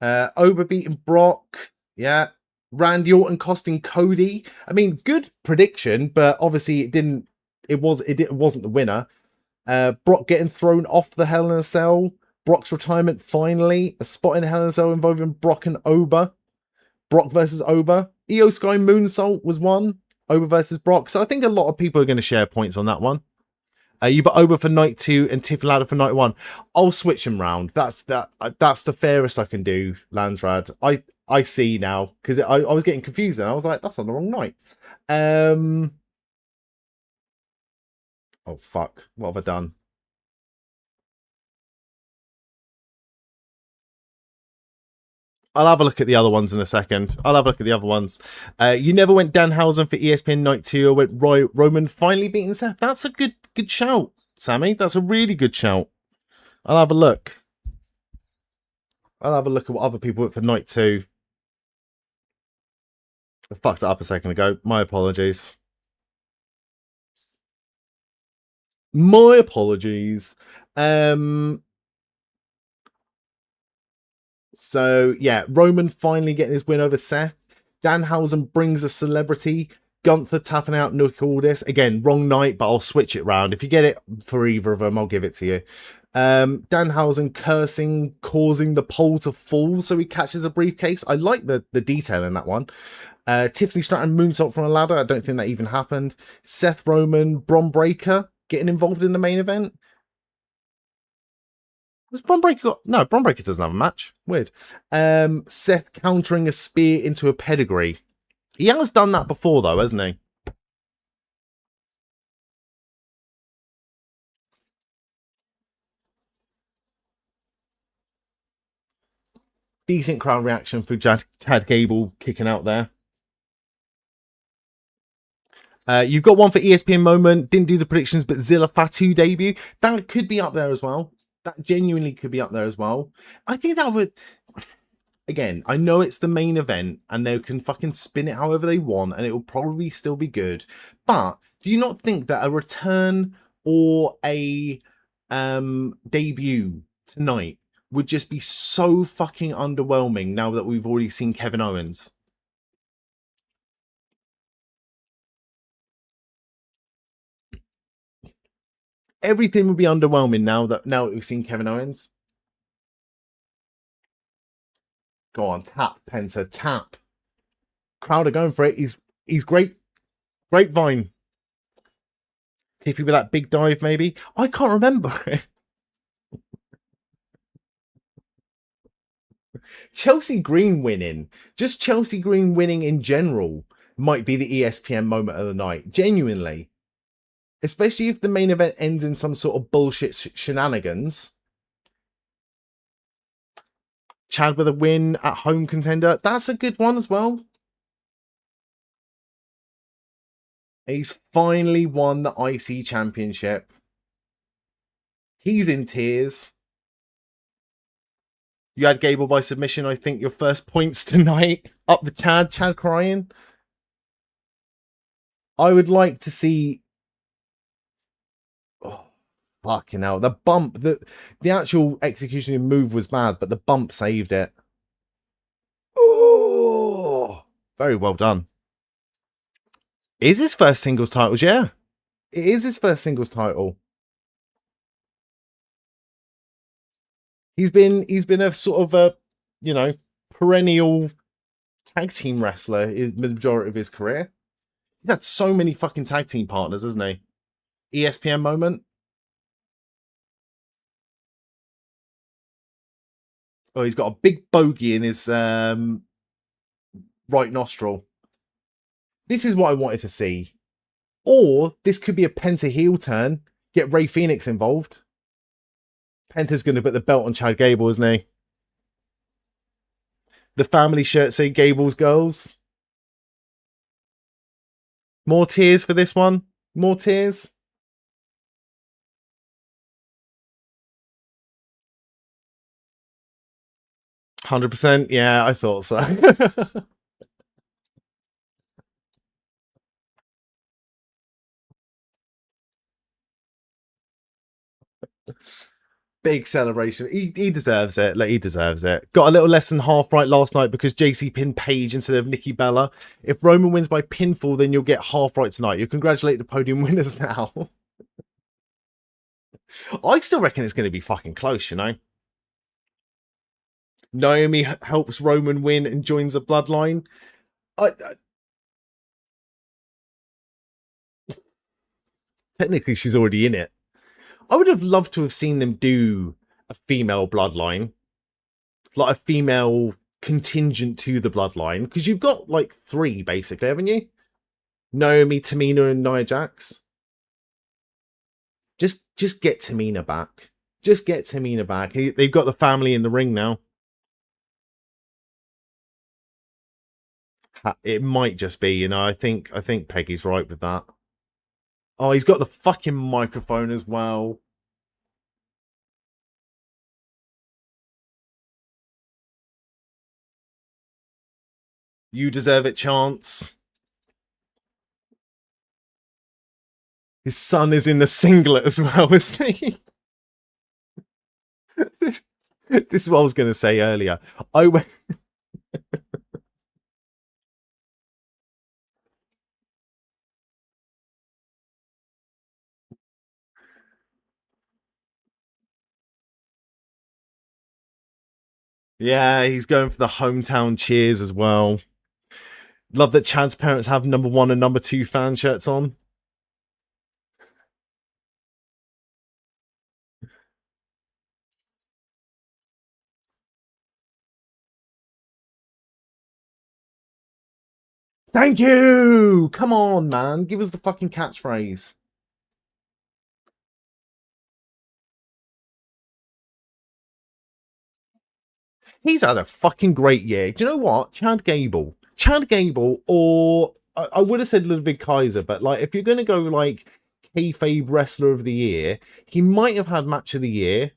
Oba beating Brock. Yeah. Randy Orton costing Cody. I mean, good prediction, but obviously it didn't. It wasn't the winner. Brock getting thrown off the Hell in a Cell. Brock's retirement finally. A spot in the Hell in a Cell involving Brock and Oba. Brock versus Oba. Iyo Sky Moonsault was one. Oba versus Brock. So I think a lot of people are going to share points on that one. You put Oba for night 2 and Tiffany Ladder for night 1. I'll switch them round. That's the fairest I can do, Landsrad. I see now, because I was getting confused and I was like, that's on the wrong night. Oh fuck, what have I done? I'll have a look at the other ones in a second. I'll have a look at the other ones. You never went Danhausen for ESPN Night 2. I went Roman finally beating Seth. That's a good shout, Sammy. That's a really good shout. I'll have a look. I'll have a look at what other people went for Night 2. I fucked it up a second ago. My apologies. My apologies. So yeah, Roman finally getting his win over Seth. Danhausen brings a celebrity. Gunther tapping out Nick Aldis. Again, wrong night, but I'll switch it round. If you get it for either of them, I'll give it to you. Danhausen cursing, causing the pole to fall so he catches a briefcase. I like the detail in that one. Tiffany Stratton moonsault from a ladder. I don't think that even happened. Seth Roman, Bron Breakker getting involved in the main event. Was Bron Breakker no, Bron Breakker doesn't have a match. Weird. Seth countering a spear into a pedigree. He has done that before though, hasn't he? Decent crowd reaction for Chad Gable kicking out there. You've got one for ESPN moment. Didn't do the predictions, but Zilla Fatu debut. That could be up there as well. That genuinely could be up there as well. I think that would... Again, I know it's the main event and they can fucking spin it however they want and it will probably still be good. But do you not think that a return or a debut tonight would just be so fucking underwhelming now that we've already seen Kevin Owens? Everything would be underwhelming now that we've seen Kevin Owens. Go on, tap, Penta, tap. Crowd are going for it. He's great. Grapevine. Tiffy with that big dive, maybe. I can't remember it. Chelsea Green winning. Just Chelsea Green winning in general might be the ESPN moment of the night. Genuinely. Especially if the main event ends in some sort of bullshit shenanigans. Chad with a win at home contender. That's a good one as well. He's finally won the IC Championship. He's in tears. You had Gable by submission, I think, your first points tonight. Up the Chad crying. I would like to see... Oh, fucking hell. The bump, the actual execution move was bad, but the bump saved it. Oh, very well done. Is his first singles titles? Yeah, it is his first singles title. He's been a sort of a, you know, perennial tag team wrestler is the majority of his career. He's had so many fucking tag team partners, hasn't he? ESPN moment. Oh, he's got a big bogey in his right nostril. This is what I wanted to see. Or this could be a Penta heel turn. Get Ray Phoenix involved. Penta's going to put the belt on Chad Gable, isn't he? The family shirt say Gable's girls. More tears for this one? More tears? %. Yeah, I thought so. Big celebration. He deserves it. Like, he deserves it. Got a little less than half right last night because JC pinned Paige instead of Nikki Bella. If Roman wins by pinfall, then you'll get half right tonight. You congratulate the podium winners now. I still reckon it's going to be fucking close, you know? Naomi helps Roman win and joins the bloodline. Technically, she's already in it. I would have loved to have seen them do a female bloodline, like a female contingent to the bloodline, because you've got like 3 basically, haven't you? Naomi, Tamina, and Nia Jax. Just get Tamina back. Just get Tamina back. They've got the family in the ring now. It might just be, you know. I think Peggy's right with that. Oh, he's got the fucking microphone as well. You deserve it, Chance. His son is in the singlet as well, isn't he? This is what I was going to say earlier. I went... Yeah, he's going for the hometown cheers as well. Love that Chad's parents have number 1 and number 2 fan shirts on. Thank you! Come on, man. Give us the fucking catchphrase. He's had a fucking great year. Do you know what? Chad Gable, or I would have said Ludwig Kaiser, but like if you're going to go like kayfabe wrestler of the year, he might have had match of the year,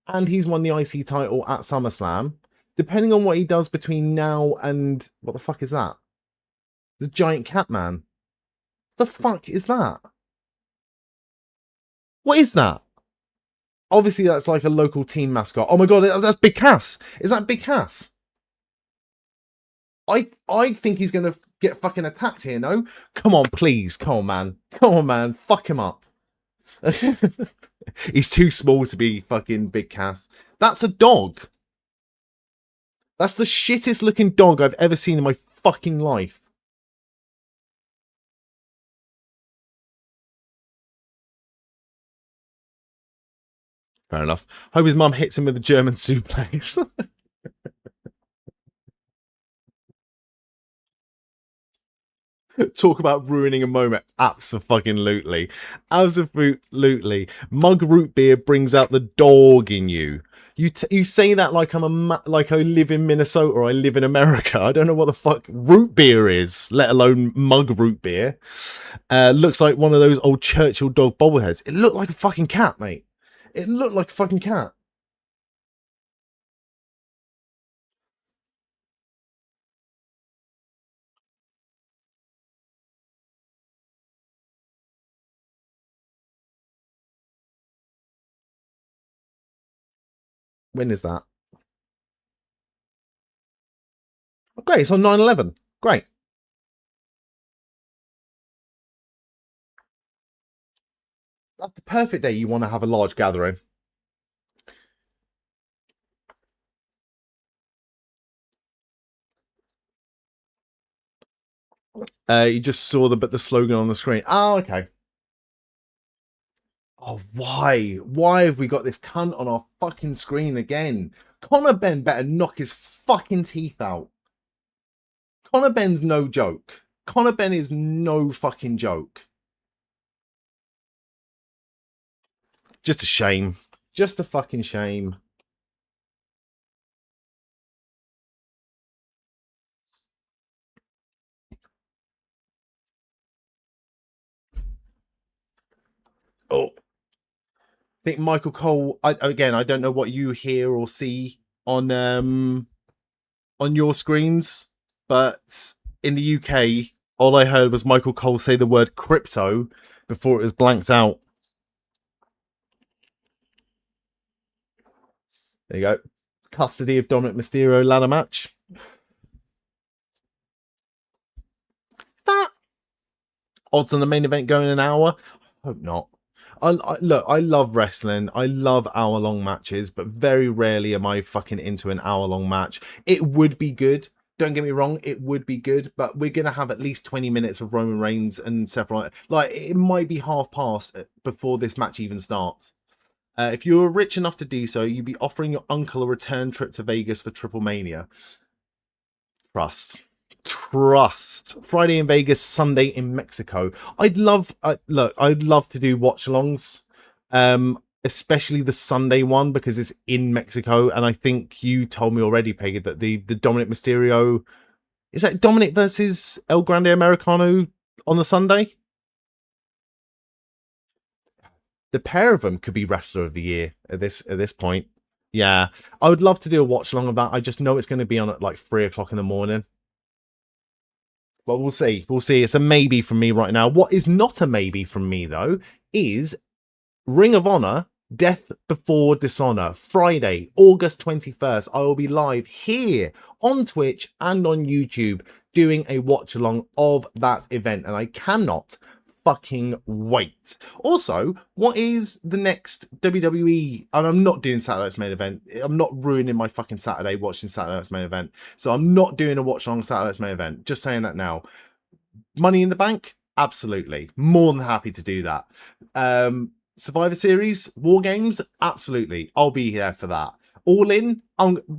and he's won the IC title at SummerSlam. Depending on what he does between now and what the fuck is that? The giant cat man. The fuck is that? What is that? Obviously, that's like a local team mascot. Oh my god, that's Big Cass. Is that Big Cass? I think he's going to get fucking attacked here, no? Come on, please. Come on, man. Come on, man. Fuck him up. He's too small to be fucking Big Cass. That's a dog. That's the shittest looking dog I've ever seen in my fucking life. Fair enough. Hope his mum hits him with a German suplex. Talk about ruining a moment. Absolutely. Absolutely. Mug root beer brings out the dog in you. You say that like like I live in Minnesota or I live in America. I don't know what the fuck root beer is, let alone mug root beer. Looks like one of those old Churchill dog bobbleheads. It looked like a fucking cat, mate. It looked like a fucking cat. When is that? Oh, great, it's on 9/11. Great. That's the perfect day you want to have a large gathering. You just saw the slogan on the screen. Oh, okay. Oh, why? Why have we got this cunt on our fucking screen again? Conor Benn better knock his fucking teeth out. Conor Benn's no joke. Conor Benn is no fucking joke. Just a shame. Just a fucking shame. Oh. I think Michael Cole, again, I don't know what you hear or see on your screens, but in the UK, all I heard was Michael Cole say the word crypto before it was blanked out. There you go. Custody of Dominik Mysterio ladder match. That odds on the main event going an hour? Hope not. Look, I love wrestling. I love hour-long matches, but very rarely am I fucking into an hour-long match. It would be good. Don't get me wrong, it would be good, but we're going to have at least 20 minutes of Roman Reigns and Seth Rollins. Like, it might be half past before this match even starts. If you were rich enough to do so, you'd be offering your uncle a return trip to Vegas for Triple Mania. Trust. Friday in Vegas, Sunday in Mexico. I'd love to do watch-alongs, especially the Sunday one because it's in Mexico, and I think you told me already, Peggy, that the Dominik Mysterio, is that Dominik versus El Grande Americano on the Sunday? The pair of them could be Wrestler of the Year at this point. Yeah, I would love to do a watch-along of that. I just know it's going to be on at like 3 o'clock in the morning. Well, we'll see. We'll see. It's a maybe from me right now. What is not a maybe from me, though, is Ring of Honor Death Before Dishonor. Friday, August 21st. I will be live here on Twitch and on YouTube doing a watch along of that event. And I cannot fucking wait. Also, what is the next WWE? And I'm not doing Saturday's main event. I'm not ruining my fucking Saturday watching Saturday's main event. So I'm not doing a watch along Saturday's main event. Just saying that now. Money in the Bank? Absolutely. More than happy to do that. Survivor Series? War Games? Absolutely. I'll be there for that. All In,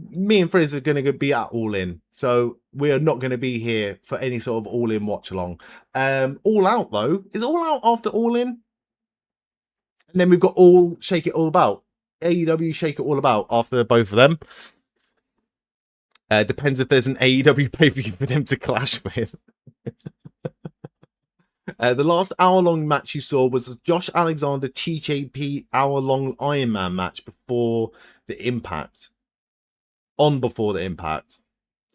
me and Frizz are going to be at All In, so we are not going to be here for any sort of All In watch along. All Out though, is All Out after All In, and then we've got All Shake It All About, AEW Shake It All About after both of them. Depends if there's an AEW pay-per-view for them to clash with. The last hour-long match you saw was Josh Alexander TJP hour-long Iron Man match before the Impact. Before the Impact.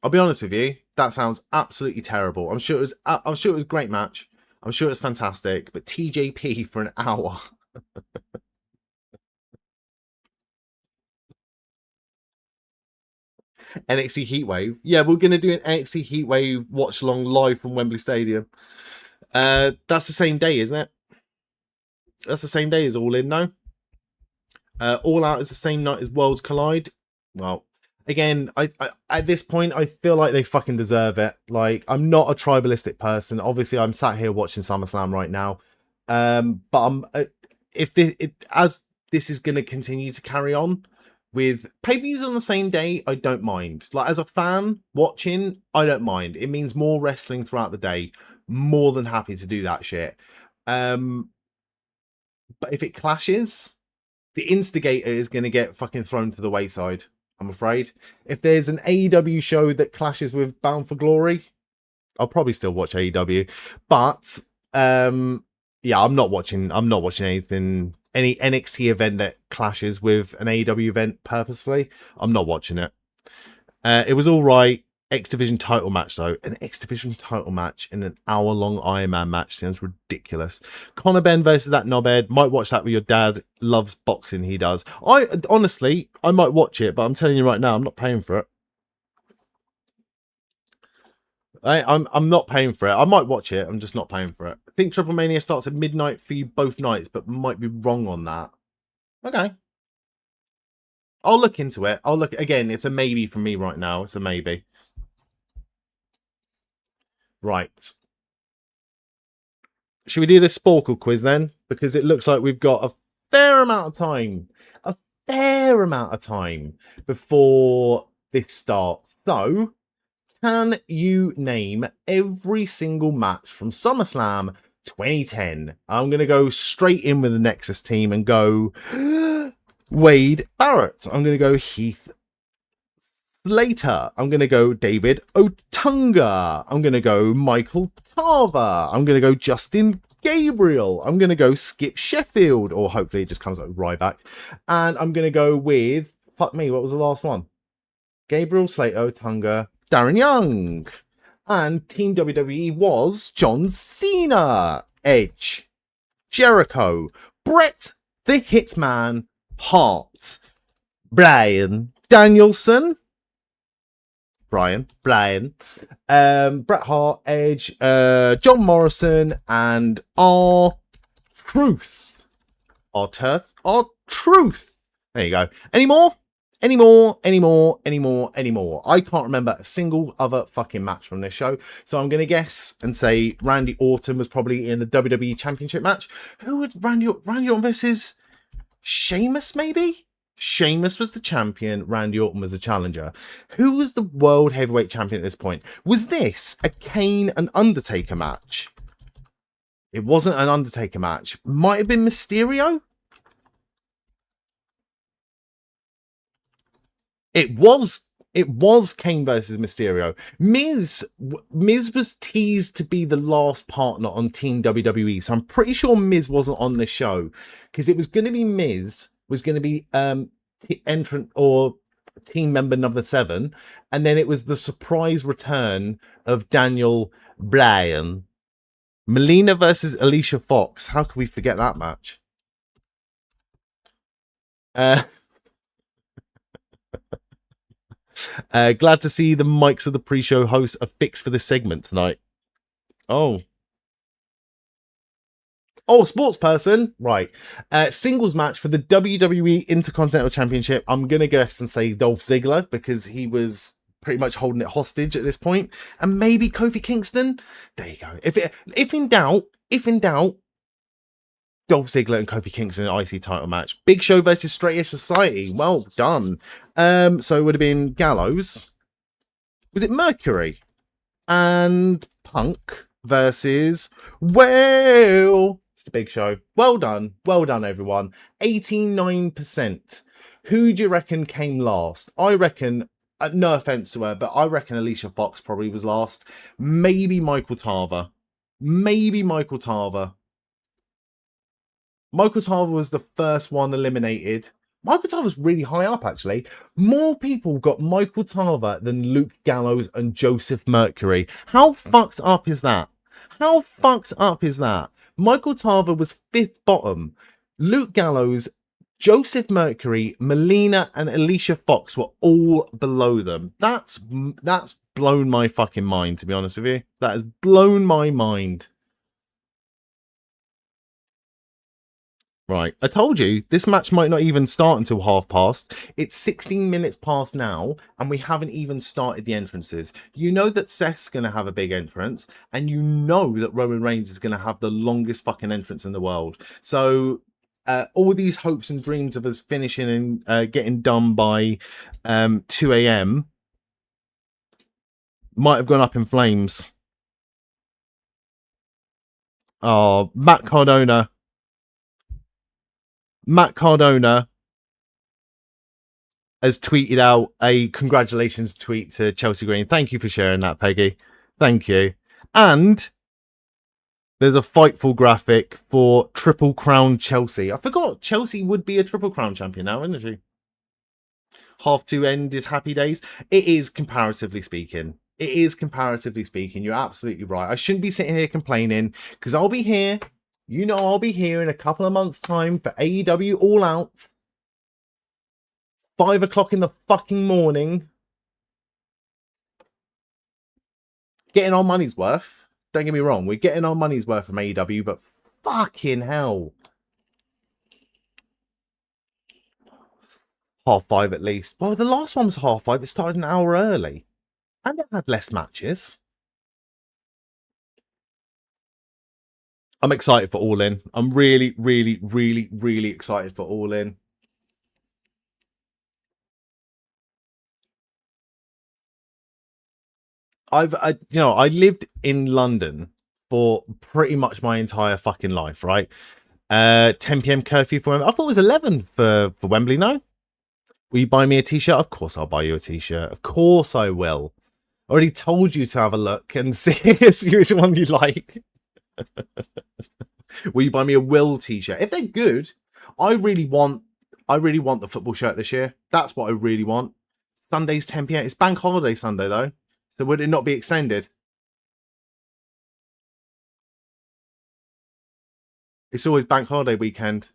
I'll be honest with you, that sounds absolutely terrible. I'm sure it was a great match. I'm sure it was fantastic, but TJP for an hour. NXT Heatwave. Yeah, we're going to do an NXT Heatwave watch along live from Wembley Stadium. That's the same day, isn't it? That's the same day as All In, no? All Out is the same night as Worlds Collide. Well, again, I at this point, I feel like they fucking deserve it. Like, I'm not a tribalistic person. Obviously, I'm sat here watching SummerSlam right now. But I'm as this is going to continue to carry on with pay-per-views on the same day, I don't mind. Like, as a fan watching, I don't mind. It means more wrestling throughout the day. more than happy to do that shit. But if it clashes, the instigator is going to get fucking thrown to the wayside, I'm afraid. If there's an AEW show that clashes with Bound for Glory, I'll probably still watch AEW. But yeah, I'm not watching anything, any NXT event that clashes with an AEW event purposefully. I'm not watching it. It was all right. X Division title match though. An X Division title match in an hour-long Iron Man match sounds ridiculous. Conor Benn versus that knobhead. Might watch that with your dad. Loves boxing, he does. I honestly might watch it, but I'm telling you right now, I'm not paying for it. I'm not paying for it. I might watch it. I'm just not paying for it. I think Triple Mania starts at midnight for you both nights, but might be wrong on that. Okay. I'll look into it. I'll look again. It's a maybe for me right now. It's a maybe. Right. Should we do this Sporkle quiz then? Because it looks like we've got a fair amount of time. A fair amount of time before this starts. So, can you name every single match from SummerSlam 2010? I'm going to go straight in with the Nexus team and go Wade Barrett. I'm going to go Heath Slater. I'm going to go David Otunga. I'm going to go Michael Tarver. I'm going to go Justin Gabriel. I'm going to go Skip Sheffield, or hopefully it just comes out with Ryback. And I'm going to go with, fuck me, what was the last one? Gabriel, Slater, Otunga, Darren Young. And Team WWE was John Cena, Edge, Jericho, Bret the Hitman Hart, Bryan Danielson, Bret Hart, Edge, John Morrison, and R-Truth. R-Truth. There you go. Any more? I can't remember a single other fucking match from this show. So I'm going to guess and say Randy Orton was probably in the WWE Championship match. Who would Randy Orton versus Sheamus, maybe? Sheamus was the champion. Randy Orton was the challenger. Who was the world heavyweight champion at this point? Was this a Kane and Undertaker match? It wasn't an Undertaker match. Might have been Mysterio. It was Kane versus Mysterio. Miz was teased to be the last partner on Team WWE, so I'm pretty sure Miz wasn't on this show because it was going to be Miz was going to be entrant or team member number 7, and then it was the surprise return of Daniel Bryan. Melina versus Alicia Fox. How could we forget that match? Glad to see the mics of the pre-show hosts are fixed for this segment tonight. Oh, sports person. Right. Singles match for the WWE Intercontinental Championship. I'm going to guess and say Dolph Ziggler because he was pretty much holding it hostage at this point. And maybe Kofi Kingston. There you go. If in doubt, Dolph Ziggler and Kofi Kingston IC title match. Big Show versus Straight Edge Society. Well done. So it would have been Gallows. Was it Mercury? And Punk versus it's the Big Show. Well done, everyone. 89%. Who do you reckon came last? I reckon, no offense to her, but I reckon Alicia Fox probably was last. Maybe Michael Tarver. Michael Tarver was the first one eliminated. Michael Tarver's really high up, actually. More people got Michael Tarver than Luke Gallows and Joseph Mercury. How fucked up is that? Michael Tarver was 5th bottom. Luke Gallows, Joseph Mercury, Melina, and Alicia Fox were all below them. That's blown my fucking mind, to be honest with you. That has blown my mind. Right, I told you, this match might not even start until past. It's 16 minutes past now, and we haven't even started the entrances. You know that Seth's going to have a big entrance, and you know that Roman Reigns is going to have the longest fucking entrance in the world. So, all these hopes and dreams of us finishing and getting done by 2 a.m. might have gone up in flames. Oh, Matt Cardona. Matt Cardona has tweeted out a congratulations tweet to Chelsea Green. Thank you for sharing that, Peggy. Thank you. And there's a Fightful graphic for Triple Crown Chelsea. I forgot Chelsea would be a Triple Crown champion now, isn't she? Half to end is happy days. It is, comparatively speaking. It is, comparatively speaking. You're absolutely right. I shouldn't be sitting here complaining because I'll be here. You know, I'll be here in a couple of months' time for AEW All Out. 5 o'clock in the fucking morning. Getting our money's worth. Don't get me wrong. We're getting our money's worth from AEW, but fucking hell. 5:30 at least. Well, the last one was 5:30. It started an hour early. And it had less matches. I'm excited for All In. I'm really, really, really, really excited for All In. I lived in London for pretty much my entire fucking life, right? 10 p.m. curfew for Wembley. I thought it was 11 for Wembley, no? Will you buy me a t-shirt? Of course I'll buy you a t-shirt. Of course I will. I already told you to have a look and see which one you like. Will you buy me a Will t-shirt? If they're good, I really want the football shirt this year. That's what I really want. Sunday's 10 p.m. It's bank holiday Sunday though. So would it not be extended? It's always bank holiday weekend.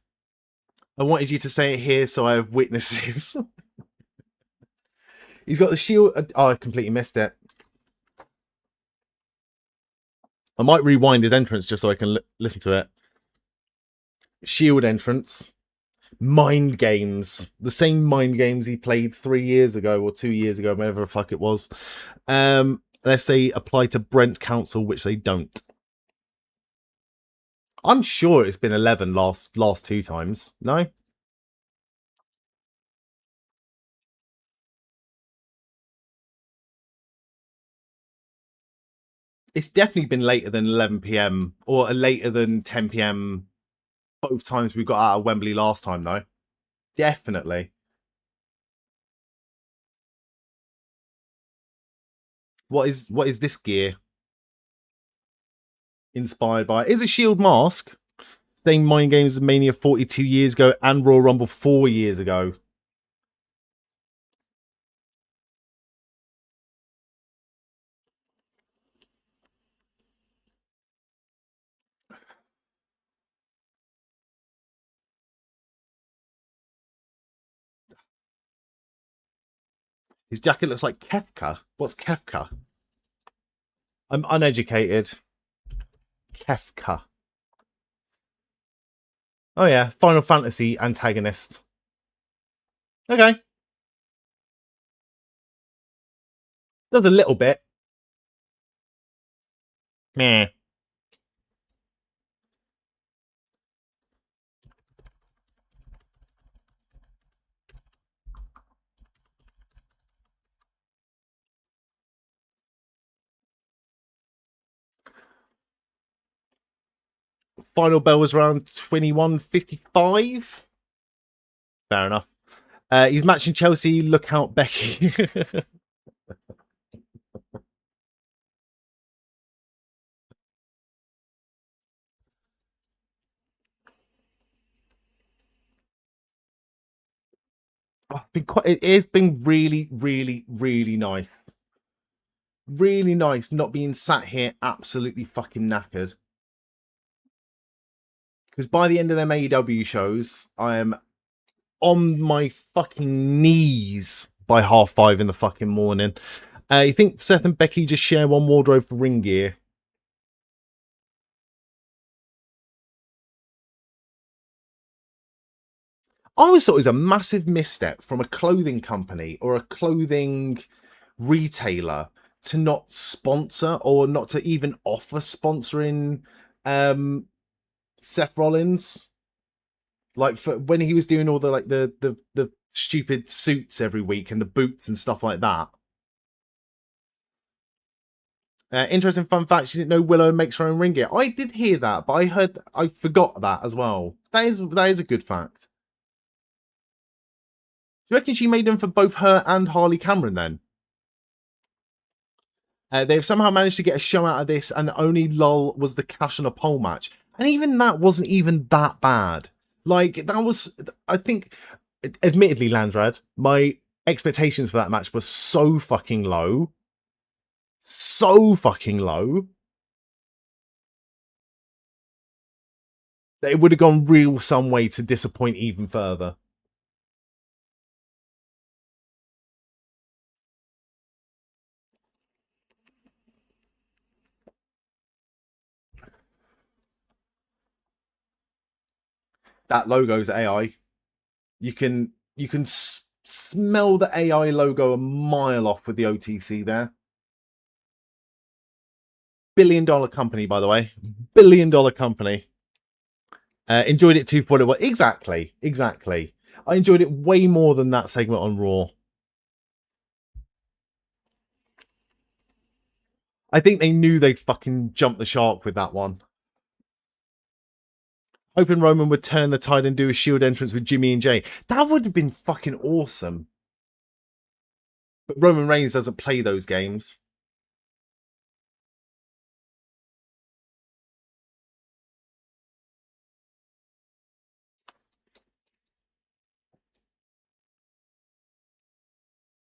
I wanted you to say it here so I have witnesses. He's got the shield. Oh, I completely missed it. I might rewind his entrance just so I can listen to it. Shield entrance. Mind games. The same mind games he played 3 years ago or 2 years ago, whatever the fuck it was. Let's say apply to Brent Council, which they don't. I'm sure it's been 11 last 2 times. No? It's definitely been later than 11 p.m. or later than 10 p.m. both times we got out of Wembley last time, though. Definitely. What is this gear inspired by? Is a shield mask. Same mind games as Mania 42 years ago and Royal Rumble 4 years ago. His jacket looks like Kefka. What's Kefka? I'm uneducated. Kefka. Oh yeah, Final Fantasy antagonist. Okay. Does a little bit. Meh. Final bell was around 21:55. Fair enough. He's matching Chelsea. Look out, Becky. It has been really, really, really nice. Really nice not being sat here absolutely fucking knackered. Because by the end of them AEW shows, I am on my fucking knees by 5:30 in the fucking morning. You think Seth and Becky just share one wardrobe for ring gear? I always thought it was a massive misstep from a clothing company or a clothing retailer to not sponsor or not to even offer sponsoring Seth Rollins. Like for when he was doing all the the stupid suits every week and the boots and stuff like that. Interesting fun fact, she didn't know Willow makes her own ring gear. I did hear that, but I forgot that as well. That is a good fact. Do you reckon she made them for both her and Harley Cameron then? They've somehow managed to get a show out of this, and the only lull was the cash on a pole match. And even that wasn't even that bad. Like, that was, I think, admittedly, Landrad, my expectations for that match were so fucking low. So fucking low. That it would have gone real some way to disappoint even further. That logo's AI. You can smell the AI logo a mile off with the OTC there. $1 billion company, by the way. $1 billion company. Enjoyed it too for what it was. Exactly. I enjoyed it way more than that segment on Raw. I think they knew they'd fucking jump the shark with that one. Hoping Roman would turn the tide and do a Shield entrance with Jimmy and Jay. That would have been fucking awesome. But Roman Reigns doesn't play those games.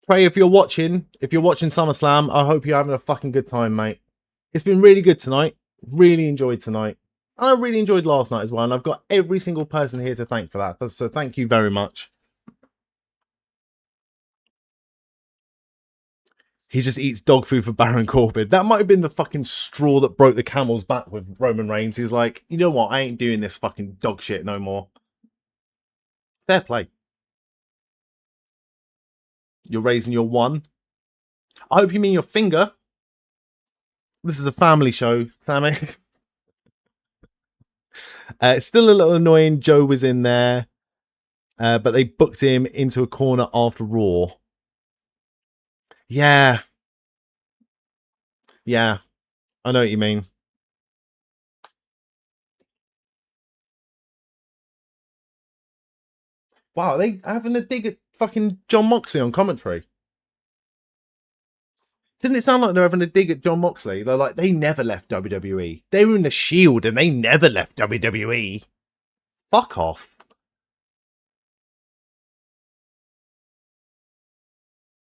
Trey, if you're watching SummerSlam, I hope you're having a fucking good time, mate. It's been really good tonight. Really enjoyed tonight. And I really enjoyed last night as well. And I've got every single person here to thank for that. So thank you very much. He just eats dog food for Baron Corbin. That might have been the fucking straw that broke the camel's back with Roman Reigns. He's like, you know what? I ain't doing this fucking dog shit no more. Fair play. You're raising your one. I hope you mean your finger. This is a family show, Sammy. It's still a little annoying. Joe was in there, but they booked him into a corner after Raw. Yeah. I know what you mean. Wow, are they having a dig at fucking John Moxley on commentary? Didn't it sound like they're having a dig at John Moxley? They're like, they never left WWE. They were in the Shield and they never left WWE. Fuck off.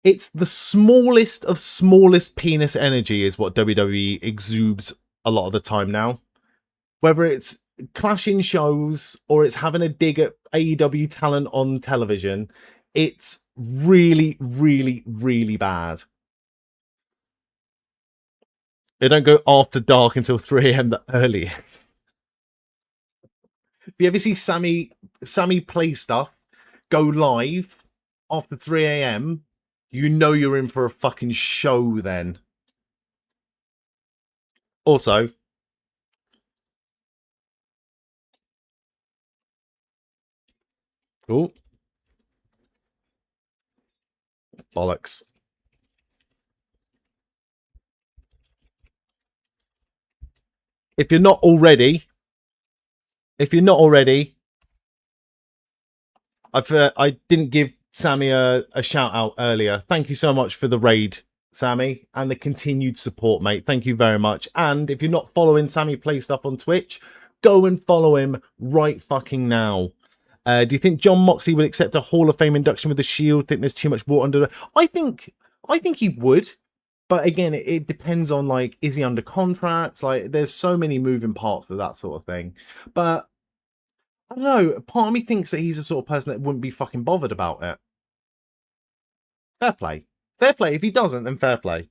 It's the smallest of smallest penis energy is what WWE exudes a lot of the time now. Whether it's clashing shows or it's having a dig at AEW talent on television, it's really, really, really bad. They don't go after dark until 3 a.m. the earliest. If you ever see Sami play stuff go live after 3 a.m., you know you're in for a fucking show then. Also, oh, bollocks. If you're not already, I didn't give Sami a shout out earlier. Thank you so much for the raid, Sami, and the continued support, mate. Thank you very much. And if you're not following Sami play stuff on Twitch, go and follow him right fucking now. Do you think John Moxley would accept a Hall of Fame induction with the Shield? Think there's too much water under it? I think he would. But again, it depends on, like, is he under contract? Like, there's so many moving parts with that sort of thing. But I don't know. Part of me thinks that he's the sort of person that wouldn't be fucking bothered about it. Fair play. Fair play. If he doesn't, then fair play.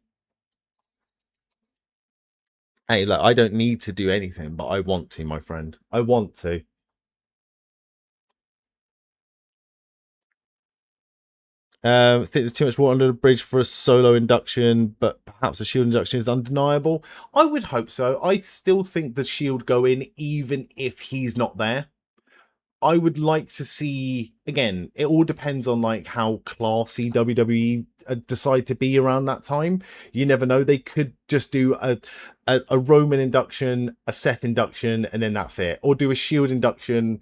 Hey, look, I don't need to do anything, but I want to, my friend. I want to. I think there's too much water under the bridge for a solo induction, but perhaps a Shield induction is undeniable. I would hope so. I still think the Shield go in even if he's not there. I would like to see, again, it all depends on like how classy WWE decide to be around that time. You never know. They could just do a Roman induction, a Seth induction, and then that's it. Or do a Shield induction.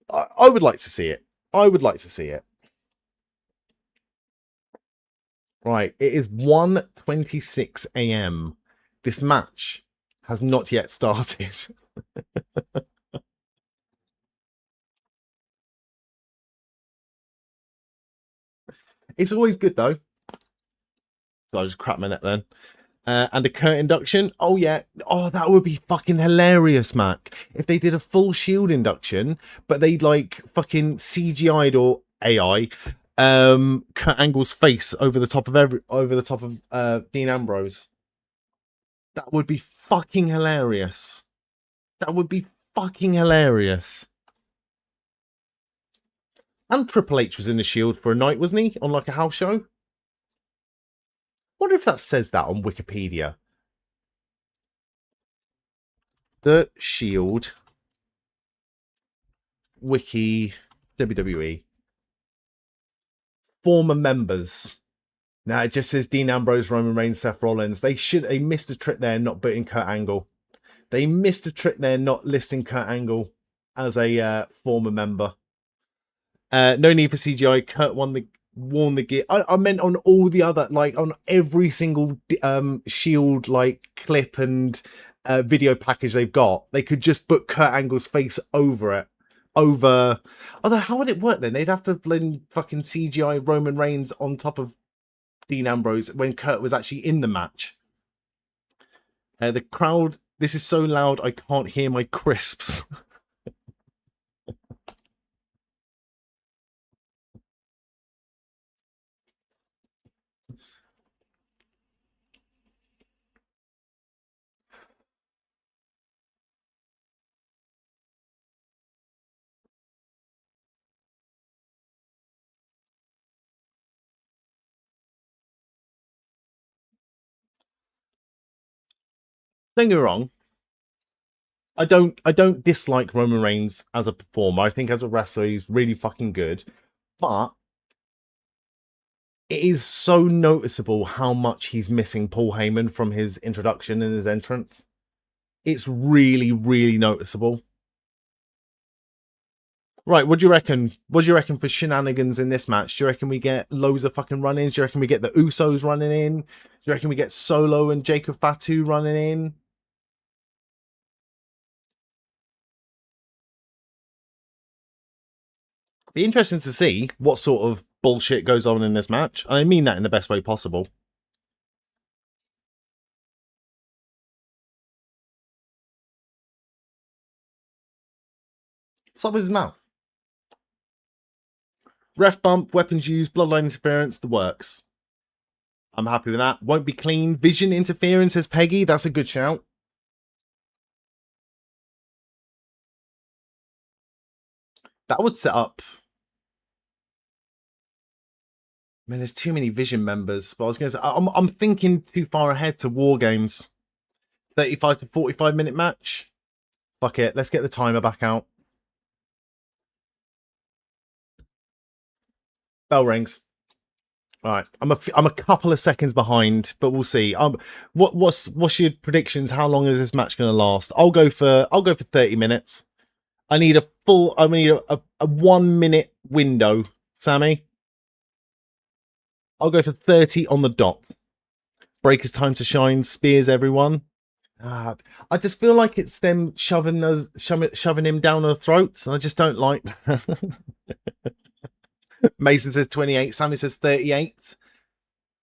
I would like to see it. I would like to see it. Right, it is 1:26 a.m. This match has not yet started. It's always good though. So I just crap my net then. And a Kurt induction. Oh yeah. Oh, that would be fucking hilarious, Mac. If they did a full Shield induction, but they'd like fucking CGI'd or AI Kurt Angle's face over the top of Dean Ambrose. That would be fucking hilarious. That would be fucking hilarious. And Triple H was in the Shield for a night, wasn't he? On like a house show. Wonder if that says that on Wikipedia. The Shield Wiki WWE. Former members. Now it just says Dean Ambrose, Roman Reigns, Seth Rollins. They missed a trick there not putting Kurt Angle. They missed a trick there not listing Kurt Angle as a former member. No need for CGI. Kurt won the gear. I meant on all the other, like on every single Shield like clip and video package they've got, they could just put Kurt Angle's face over it. Although how would it work then? They'd have to blend fucking CGI Roman Reigns on top of Dean Ambrose when Kurt was actually in the match. The crowd, this is so loud I can't hear my crisps. Don't get me wrong. I don't dislike Roman Reigns as a performer. I think as a wrestler he's really fucking good. But it is so noticeable how much he's missing Paul Heyman from his introduction and his entrance. It's really, really noticeable. Right, what do you reckon? What do you reckon for shenanigans in this match? Do you reckon we get loads of fucking run-ins? Do you reckon we get the Usos running in? Do you reckon we get Solo and Jacob Fatu running in? Be interesting to see what sort of bullshit goes on in this match. I mean that in the best way possible. What's up with his mouth? Ref bump, weapons used, bloodline interference, the works. I'm happy with that. Won't be clean. Vision interference, says Peggy. That's a good shout. That would set up... Man, there's too many Vision members. But I was going to say, I'm thinking too far ahead to War Games. 35 to 45 minute match. Fuck it. Let's get the timer back out. Bell rings. All right, I'm a couple of seconds behind, but we'll see. What's your predictions? How long is this match going to last? I'll go for 30 minutes. I need a 1 minute window, Sammy. I'll go for 30 on the dot. Breaker's time to shine, spears everyone. I just feel like it's them shoving him down their throats, and I just don't like. Mason says 28. Sammy says 38.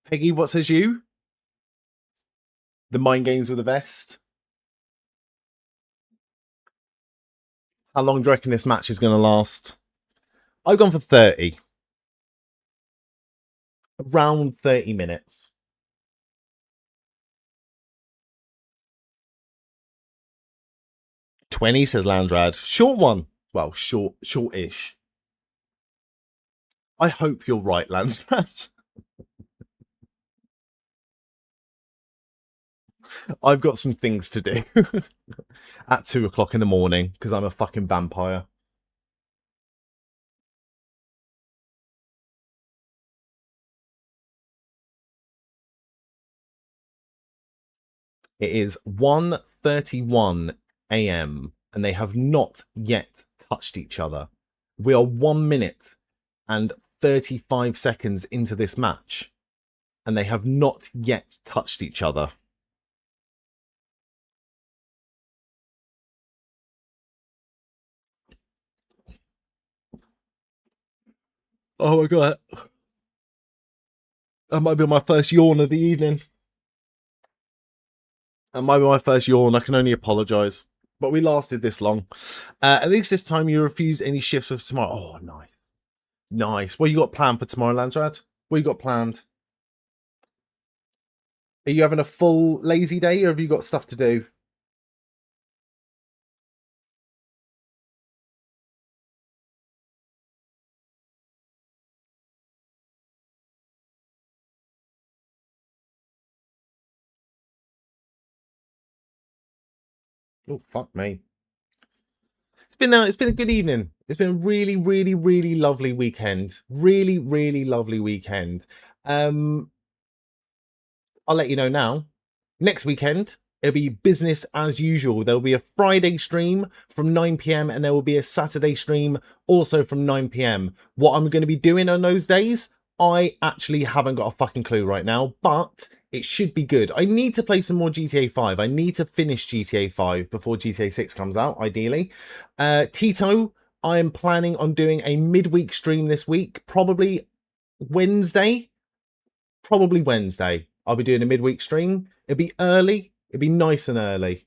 Peggy, what says you? The mind games were the best. How long do you reckon this match is going to last? I've gone for 30. Around 30 minutes. 20, says Landrad. Short one. Well, short-ish. I hope you're right, Landrad. I've got some things to do at 2 o'clock in the morning because I'm a fucking vampire. It is 1:31 a.m. and they have not yet touched each other. We are 1 minute and 35 seconds into this match, and they have not yet touched each other. Oh my god. That might be my first yawn of the evening. That might be my first yawn. I can only apologise. But we lasted this long. At least this time you refused any shifts of tomorrow. Oh, nice. Nice. What you got planned for tomorrow, Landrad? What you got planned? Are you having a full lazy day or have you got stuff to do? Oh, fuck me. It's been a good evening. It's been a really, really, really lovely weekend. Really, really lovely weekend. I'll let you know now. Next weekend, it'll be business as usual. There will be a Friday stream from 9 p.m. and there will be a Saturday stream also from 9 p.m. What I'm going to be doing on those days, I actually haven't got a fucking clue right now, but it should be good. I need to play some more GTA 5. I need to finish GTA 5 before GTA 6 comes out, ideally. Tito, I am planning on doing a midweek stream this week, probably Wednesday. Probably Wednesday. I'll be doing a midweek stream. It'll be early. It'll be nice and early.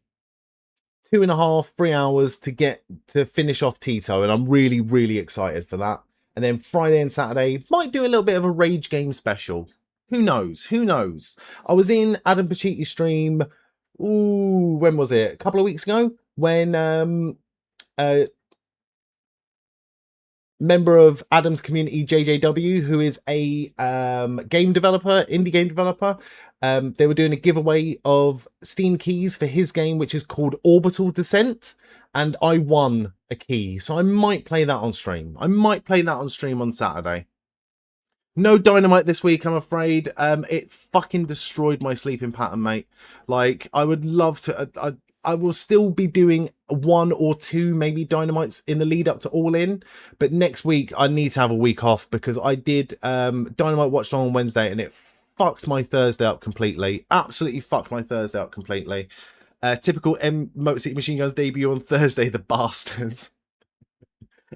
2.5, 3 hours to get to finish off Tito, and I'm really, really excited for that. And then Friday and Saturday, might do a little bit of a Rage Game special. Who knows? Who knows? I was in Adam Pachiti's stream, when was it? A couple of weeks ago, when member of Adam's community, JJW, who is a game developer, indie game developer. They were doing a giveaway of Steam keys for his game, which is called Orbital Descent. And I won a key. So I might play that on stream. I might play that on stream on Saturday. No Dynamite this week, I'm afraid. It fucking destroyed my sleeping pattern, mate. Like, I would love to... I will still be doing 1 or 2 maybe Dynamites in the lead up to All In, but next week I need to have a week off because I did Dynamite Watch Along on Wednesday and it fucked my Thursday up completely. Absolutely fucked my Thursday up completely. Typical Motor City Machine Guns debut on Thursday, the bastards.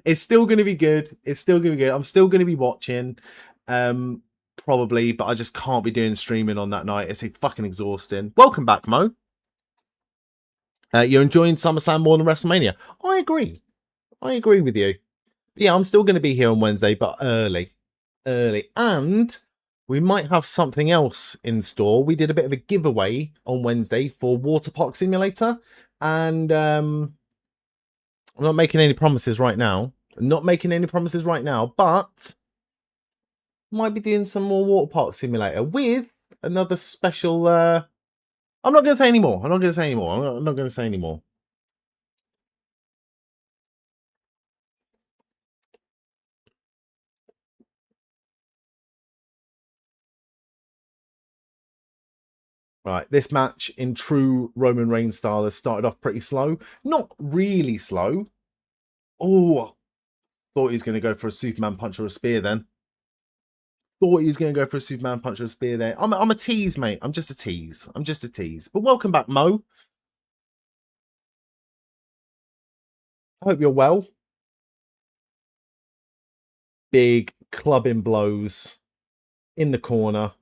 It's still going to be good. It's still going to be good. I'm still going to be watching. Probably, but I just can't be doing streaming on that night. It's fucking exhausting. Welcome back, Mo. You're enjoying SummerSlam more than WrestleMania. I agree. I agree with you. Yeah, I'm still going to be here on Wednesday, but early. Early. And we might have something else in store. We did a bit of a giveaway on Wednesday for Water Park Simulator. And I'm not making any promises right now. But might be doing some more Water Park Simulator with another special... I'm not going to say anymore. I'm not going to say anymore. Right, this match in true Roman Reigns style has started off pretty slow. Not really slow. Oh, thought he was going to go for a Superman punch or a spear then. I'm a tease, mate. I'm just a tease. But welcome back, Mo. I hope you're well. Big clubbing blows in the corner.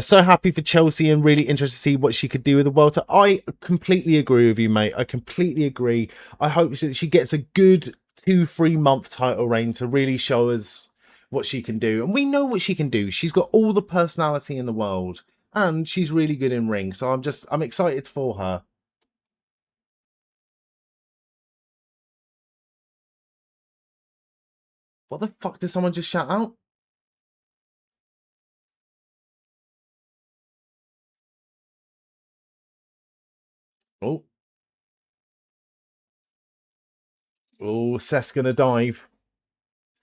So happy for Chelsea and really interested to see what she could do with the welter. I completely agree with you, mate. I completely agree. I hope that she gets a good 2-3 month title reign to really show us what she can do. And we know what she can do. She's got all the personality in the world and she's really good in ring. So I'm excited for her. What the fuck did someone just shout out? Oh. Oh, Seth's going to dive.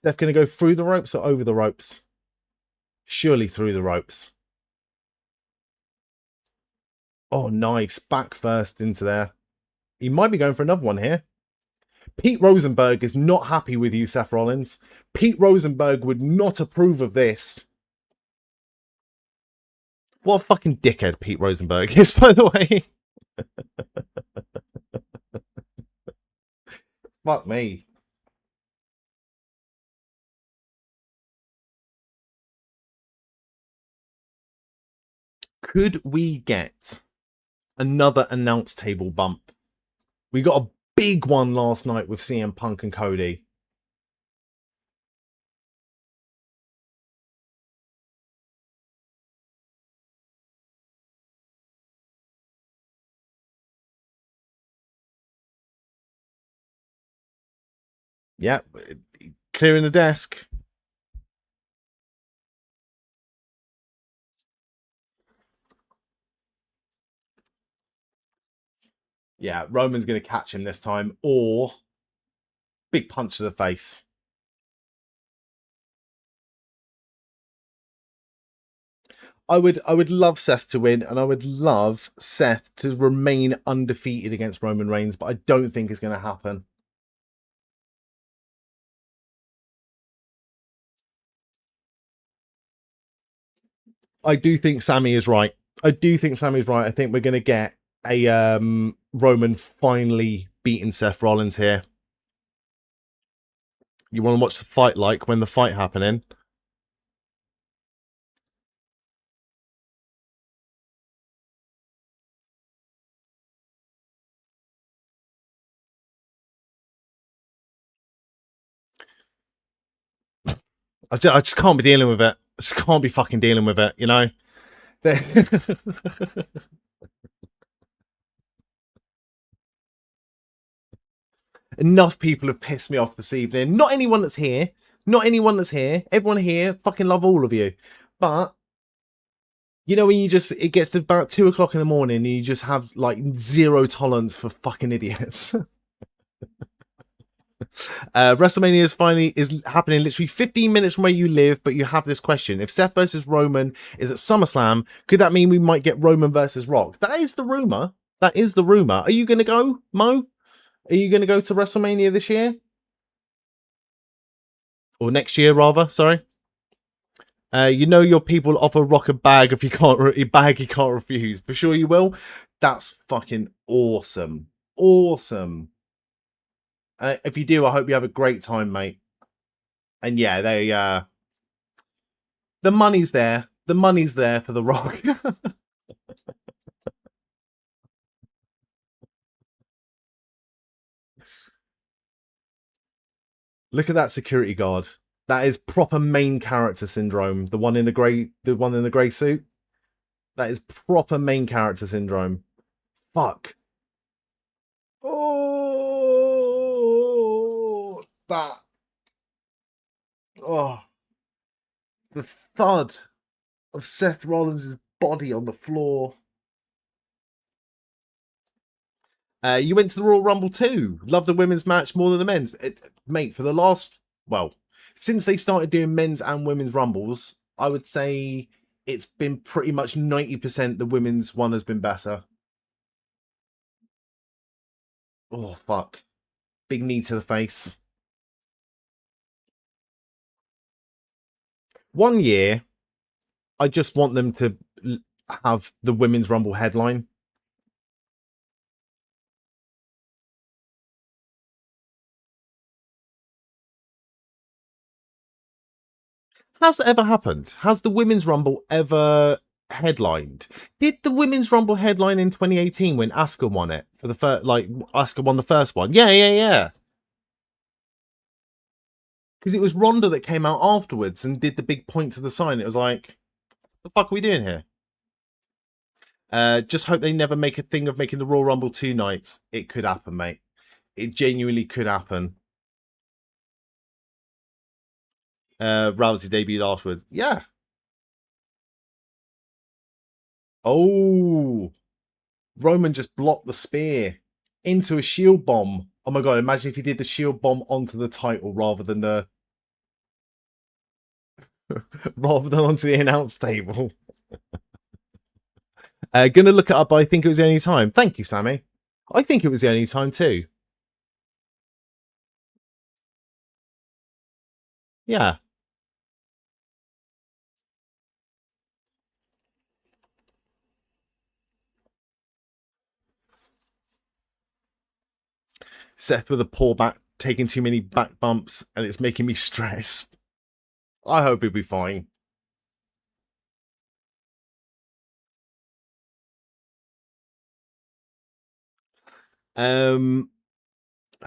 Seth going to go through the ropes or over the ropes? Surely through the ropes. Oh, nice. Back first into there. He might be going for another one here. Pete Rosenberg is not happy with you, Seth Rollins. Pete Rosenberg would not approve of this. What a fucking dickhead Pete Rosenberg is, by the way. Fuck me. Could we get another announce table bump? We got a big one last night with CM Punk and Cody. Yeah, clearing the desk. Yeah, Roman's going to catch him this time, or big punch to the face. I would love Seth to win, and I would love Seth to remain undefeated against Roman Reigns, but I don't think it's going to happen. I do think Sami is right. I do think Sami's right. I think we're going to get a Roman finally beating Seth Rollins here. You want to watch the fight like when the fight happening? I just can't be dealing with it. I just can't be fucking dealing with it, you know? Enough people have pissed me off this evening. Not anyone that's here. Not anyone that's here. Everyone here, fucking love all of you. But, you know, when you just, it gets to about 2 o'clock in the morning and you just have like zero tolerance for fucking idiots. WrestleMania is happening literally 15 minutes from where you live, but you have this question. If Seth versus Roman is at SummerSlam, could that mean we might get Roman versus Rock? That is the rumor. That is the rumor. Are you going to go, Mo? Are you going to go to WrestleMania this year? Or next year, rather, sorry. You know your people offer Rock a bag if you can't you can't refuse. For sure you will. That's fucking awesome. Awesome. If you do, I hope you have a great time, mate. And yeah, the money's there. The money's there for the Rock. Look at that security guard. That is proper main character syndrome. The one in the grey suit. That is proper main character syndrome. Fuck. Oh, that. Oh, the thud of Seth Rollins' body on the floor. You went to the Royal Rumble too. Love the women's match more than the men's. Mate, for the last, well, since they started doing men's and women's Rumbles, I would say it's been pretty much 90% the women's one has been better. Oh, fuck. Big knee to the face. One year, I just want them to have the women's Rumble headline. Has it ever happened? Has the women's Rumble ever headlined? Did the women's Rumble headline in 2018 when Asuka won it for the first? Like Asuka won the first one. Yeah. Because it was Ronda that came out afterwards and did the big point to the sign. It was like, the fuck are we doing here? Just hope they never make a thing of making the Royal Rumble 2 nights. It could happen, mate. It genuinely could happen. Rousey debuted afterwards. Yeah. Oh, Roman just blocked the spear into a shield bomb. Oh my god, imagine if he did the shield bomb onto the title rather than the rather than onto the announce table. Gonna look it up, but I think it was the only time. Thank you, Sami. I think it was the only time too. Yeah. Seth with a poor back, taking too many back bumps, and it's making me stressed. I hope he'll be fine. Heard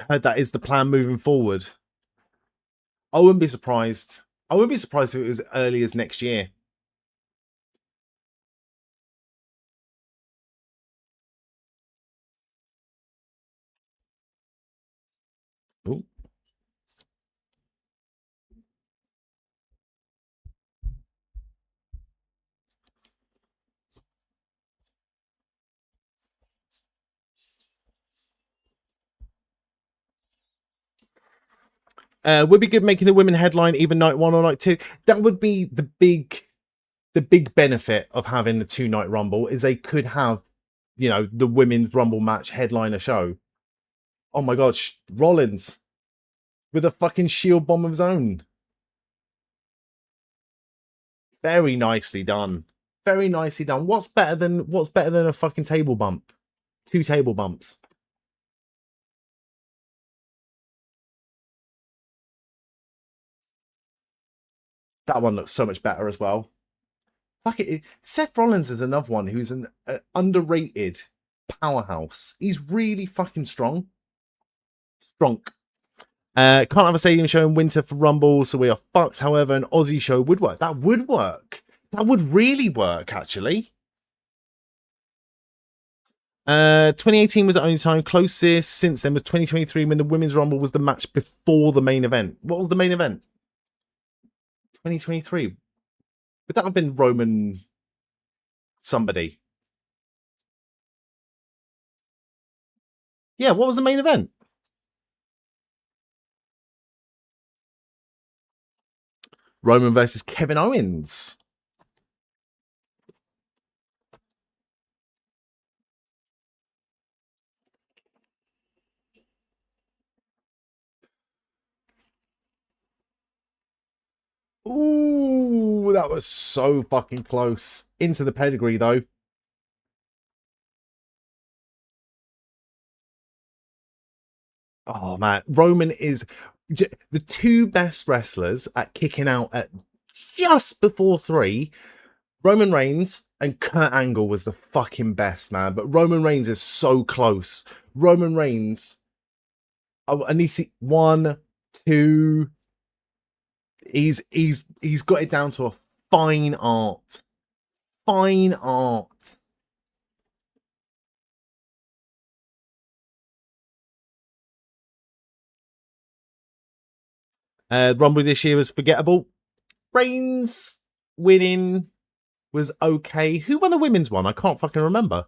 that is the plan moving forward. I wouldn't be surprised. I wouldn't be surprised if it was early as next year. Ooh. Would be good making the women headline even night 1 or night 2. That would be the big benefit of having the 2-night rumble, is they could have, you know, the women's rumble match headline a show. Oh my god, Rollins with a fucking shield bomb of his own. Very nicely done. Very nicely done. What's better than a fucking table bump? 2 table bumps. That one looks so much better as well. Fuck it. Seth Rollins is another one who's an underrated powerhouse. He's really fucking strong. Strong. Can't have a stadium show in winter for Rumble, so we are fucked. However, an Aussie show would work. That would work. That would really work, actually. 2018 was the only time. Closest since then was 2023 when the Women's Rumble was the match before the main event. What was the main event? 2023. Would that have been Roman somebody? Yeah, what was the main event? Roman versus Kevin Owens. Ooh, that was so fucking close. Into the pedigree, though. Oh, man. Roman is the 2 best wrestlers at kicking out at just before 3. Roman Reigns and Kurt Angle was the fucking best, man. But Roman Reigns is so close. Roman Reigns, I need to see 1, 2. He's got it down to a fine art. Fine art. Rumble this year was forgettable. Reigns winning was okay. Who won the women's one? I can't fucking remember.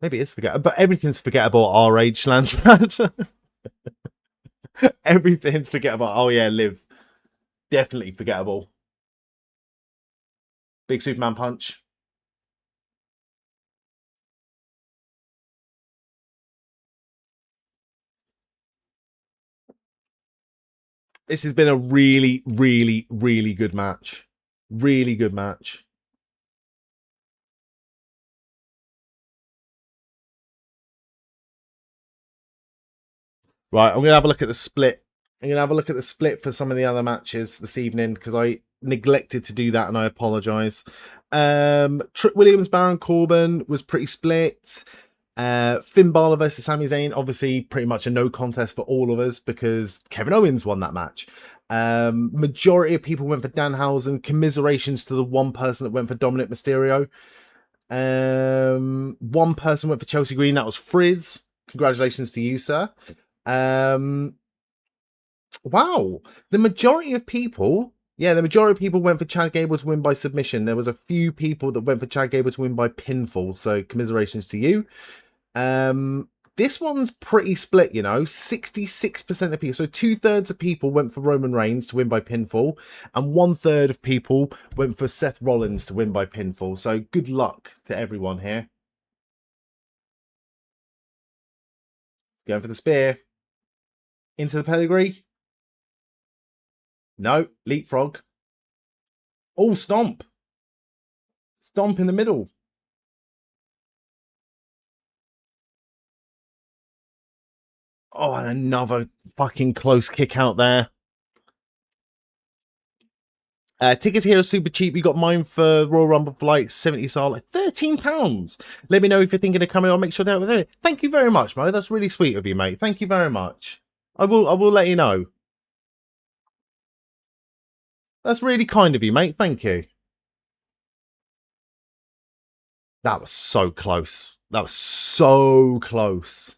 Maybe it's forgettable, but everything's forgettable at our age, Lancelot. Everything's forgettable. Oh yeah, Liv. Definitely forgettable. Big Superman punch. This has been a really, really, really good match. Really good match. Right, I'm gonna have a look at the split. I'm gonna have a look at the split for some of the other matches this evening because I neglected to do that and I apologize. Trick Williams, Baron Corbin was pretty split. Finn Bálor versus Sami Zayn, obviously pretty much a no contest for all of us because Kevin Owens won that match. Majority of people went for Danhausen. Commiserations to the one person that went for Dominik Mysterio. One person went for Chelsea Green. That was Frizz. Congratulations to you, sir. Wow. The majority of people went for Chad Gable to win by submission. There was a few people that went for Chad Gable to win by pinfall. So commiserations to you. This one's pretty split, you know, 66% of people. So 2/3 of people went for Roman Reigns to win by pinfall, and 1/3 of people went for Seth Rollins to win by pinfall. So good luck to everyone here. Going for the spear. Into the pedigree. No, leapfrog. Oh, stomp. Stomp in the middle. Oh, and another fucking close kick out there. Tickets here are super cheap. We got mine for Royal Rumble for like 70 SAR, like £13. Let me know if you're thinking of coming. I'll make sure to help with it. Thank you very much, Mo. That's really sweet of you, mate. Thank you very much. I will let you know. That's really kind of you, mate. Thank you. That was so close. That was so close.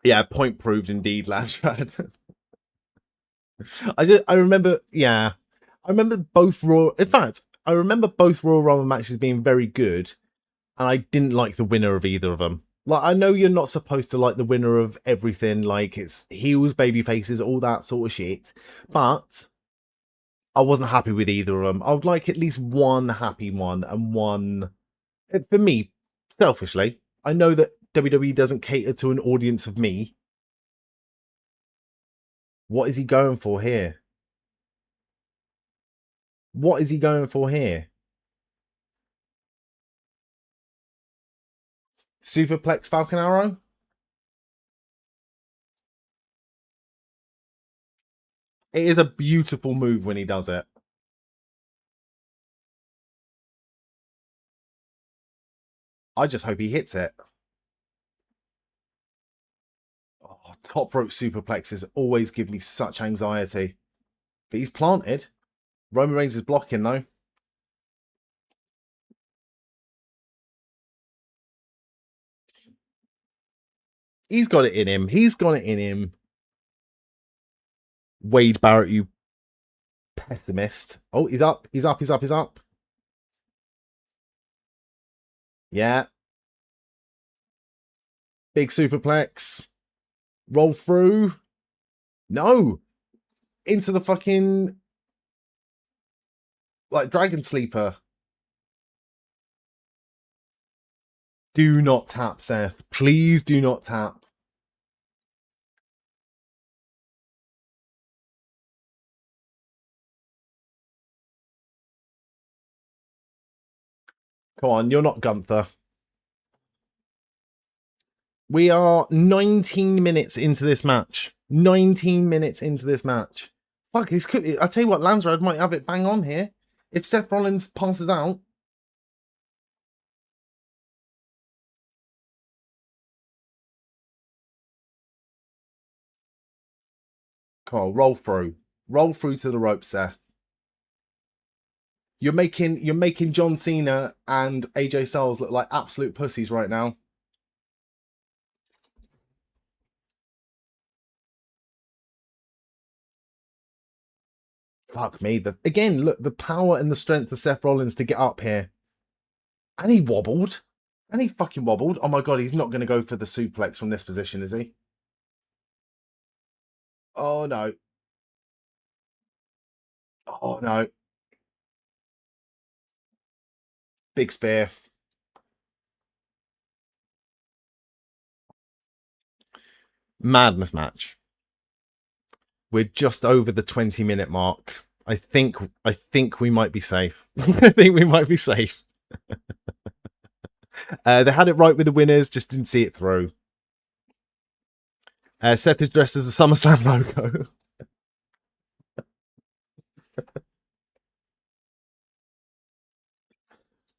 Yeah, point proved indeed, Lash. I remember, yeah. I remember both Raw. In fact, I remember both Royal Rumble matches being very good, and I didn't like the winner of either of them. Like, I know you're not supposed to like the winner of everything, like it's heels, baby faces, all that sort of shit, but I wasn't happy with either of them. I would like at least one happy one and one, for me, selfishly. I know that WWE doesn't cater to an audience of me. What is he going for here? What is he going for here? Superplex Falcon Arrow? It is a beautiful move when he does it. I just hope he hits it. Oh, top rope superplexes always give me such anxiety. But he's planted. Roman Reigns is blocking, though. He's got it in him. He's got it in him. Wade Barrett, you pessimist. Oh, he's up. He's up. He's up. He's up. Yeah. Big superplex. Roll through. No. Into the fucking, like, Dragon Sleeper. Do not tap, Seth. Please do not tap. Come on, you're not Gunther. We are 19 minutes into this match. 19 minutes into this match. Fuck, this could... I'll tell you what, Landsrad might have it bang on here. If Seth Rollins passes out... Carl, roll through. Roll through to the rope, Seth. You're making John Cena and AJ Styles look like absolute pussies right now. Fuck me. Again, look, the power and the strength of Seth Rollins to get up here. And he wobbled. And he fucking wobbled. Oh my god, he's not going to go for the suplex from this position, is he? Oh no. Oh no. Big spear. Madness match. We're just over the 20-minute mark. I think we might be safe. I think we might be safe. They had it right with the winners, just didn't see it through. Seth is dressed as a SummerSlam logo.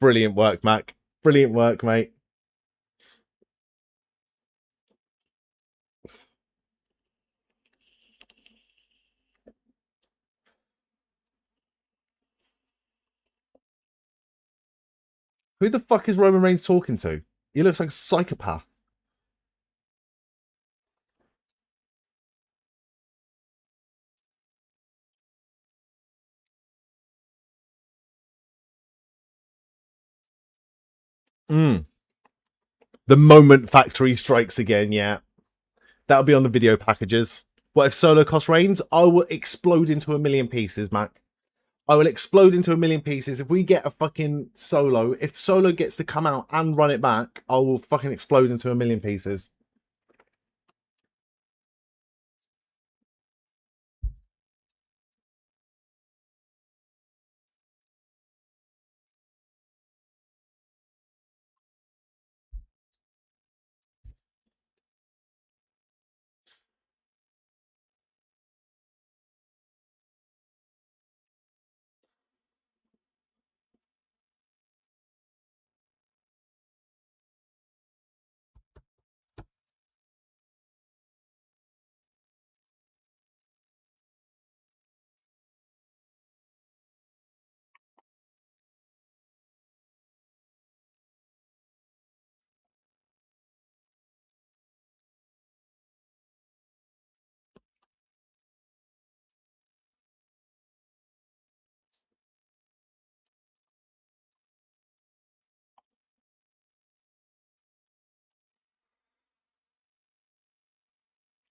Brilliant work, Mac. Brilliant work, mate. Who the fuck is Roman Reigns talking to? He looks like a psychopath. The moment Factory strikes again, yeah. That'll be on the video packages. What if Solo costs Reigns? I will explode into a million pieces, Mac. I will explode into a million pieces. If we get a fucking Solo, if Solo gets to come out and run it back, I will fucking explode into a million pieces.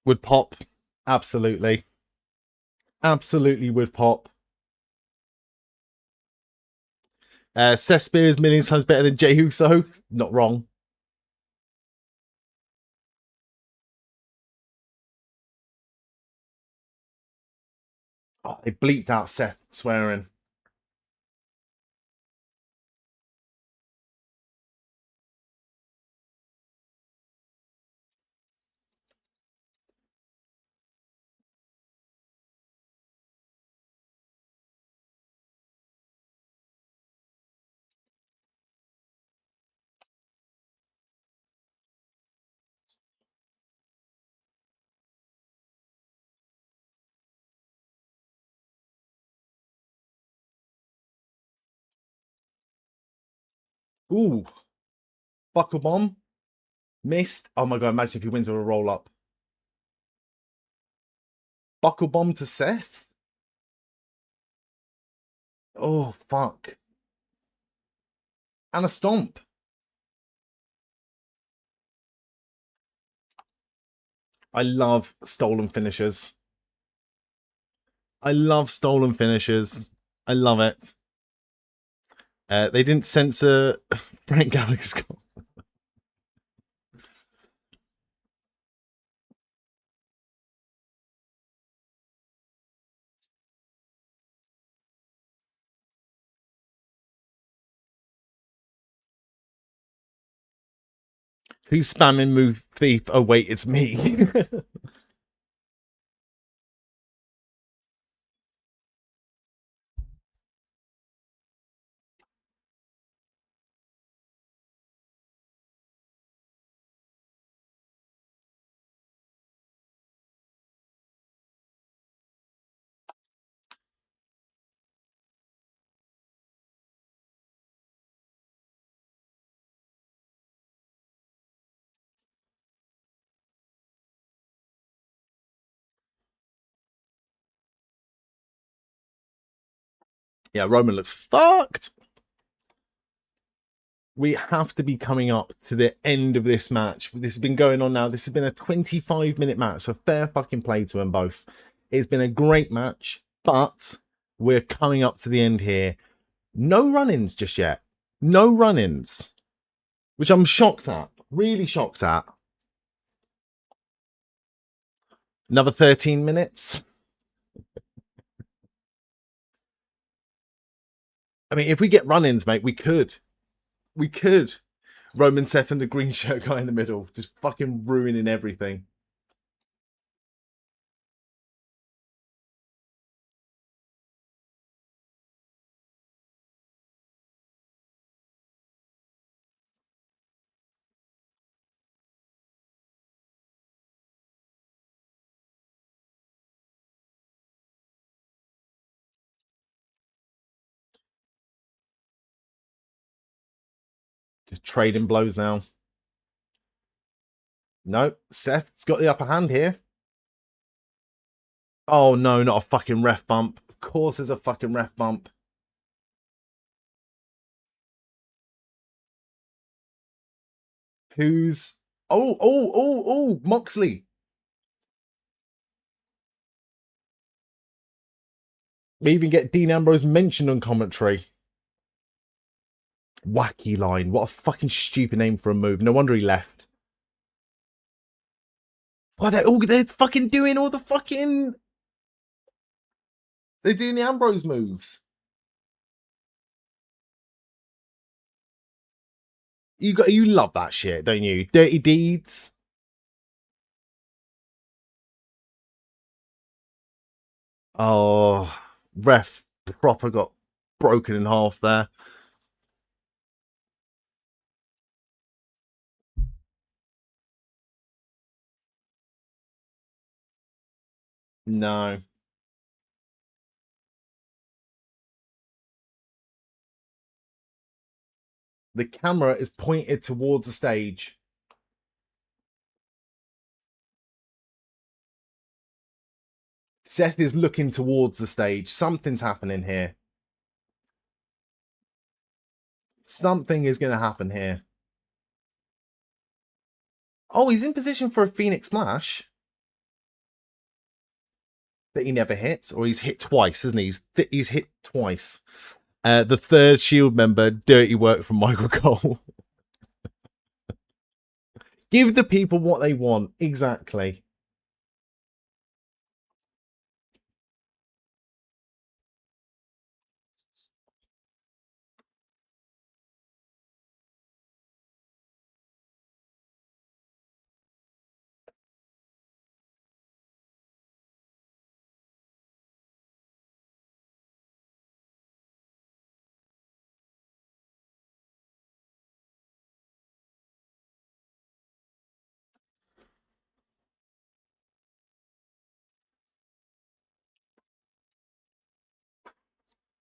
Would pop. Absolutely. Absolutely would pop. Seth Spears million times better than Jey Uso. Not wrong. Oh, they bleeped out Seth swearing. Ooh. Buckle bomb. Missed. Oh my god, imagine if he wins with a roll up. Buckle bomb to Seth. Oh, fuck. And a stomp. I love stolen finishers. I love stolen finishers. I love it. They didn't censor Frank Gallagher's goal. Who's spamming move thief? Oh wait, it's me. Yeah, Roman looks fucked. We have to be coming up to the end of this match. This has been going on now. This has been a 25-minute match, so fair fucking play to them both. It's been a great match, but we're coming up to the end here. No run-ins just yet. No run-ins, which I'm shocked at. Really shocked at. Another 13 minutes. I mean, if we get run-ins, mate, we could. We could. Roman Seth and the green shirt guy in the middle, just fucking ruining everything. Just trading blows now. No, Seth's got the upper hand here. Oh no, not a fucking ref bump. Of course there's a fucking ref bump. Who's... Oh, Moxley. We even get Dean Ambrose mentioned on commentary. Wacky line. What a fucking stupid name for a move. No wonder he left. Why, they're fucking doing all the fucking... They're doing the Ambrose moves. You love that shit, don't you? Dirty deeds. Oh, ref proper got broken in half there. No. The camera is pointed towards the stage. Seth is looking towards the stage. Something's happening here. Something is going to happen here. Oh, he's in position for a Phoenix Splash. That he never hits. Or he's hit twice, isn't he? He's hit twice. The third Shield member, dirty work from Michael Cole. Give the people what they want. Exactly.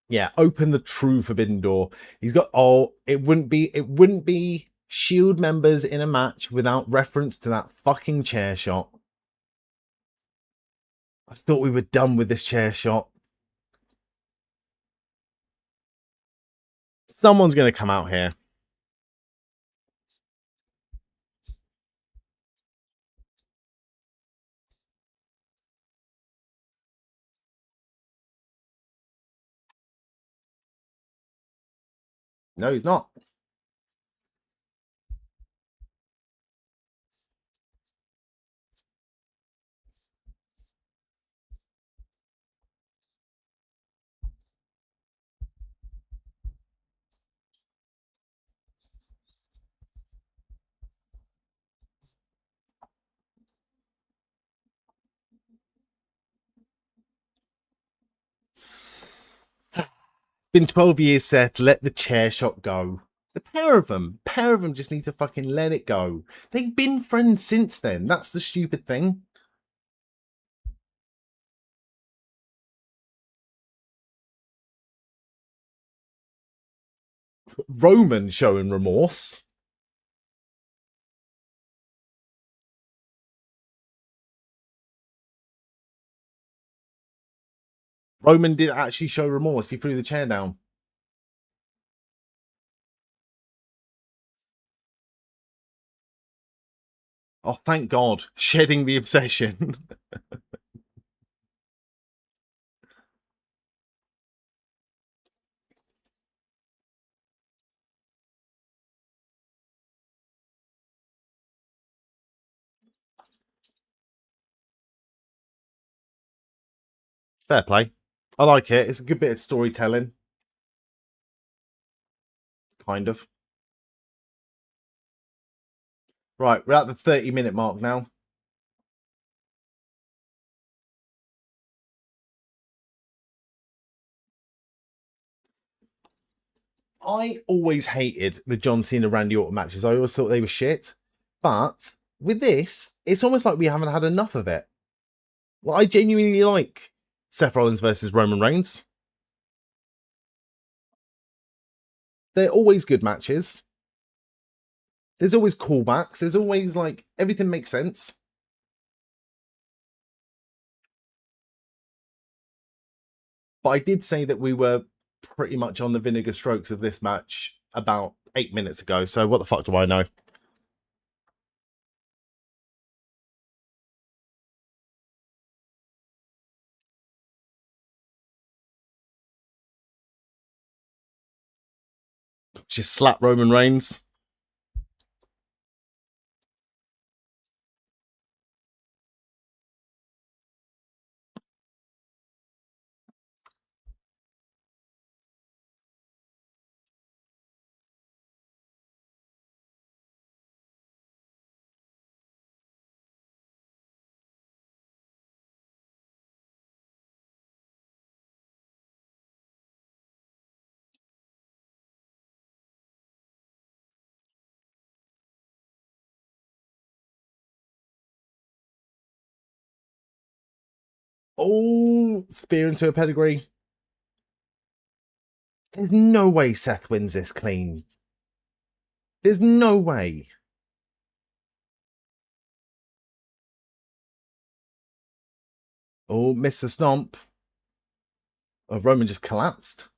Yeah, open the true forbidden door. He's got... Oh, it wouldn't be Shield members in a match without reference to that fucking chair shot. I thought we were done with this chair shot. Someone's going to come out here. No, he's not. Been 12 years, Seth. Let the chair shot go. The pair of them just need to fucking let it go. They've been friends since then. That's the stupid thing. Roman showing remorse. Roman did actually show remorse. He threw the chair down. Oh, thank God. Shedding the obsession. Fair play. I like it. It's a good bit of storytelling. Kind of. Right, we're at the 30-minute mark now. I always hated the John Cena Randy Orton matches. I always thought they were shit. But with this, it's almost like we haven't had enough of it. Well, I genuinely like Seth Rollins versus Roman Reigns. They're always good matches. There's always callbacks. There's always like everything makes sense. But I did say that we were pretty much on the vinegar strokes of this match about 8 minutes ago. So what the fuck do I know? Just slap Roman Reigns. Oh, spear into a pedigree. There's no way Seth wins this clean. There's no way. Oh, Mr. Stomp. Oh, Roman just collapsed.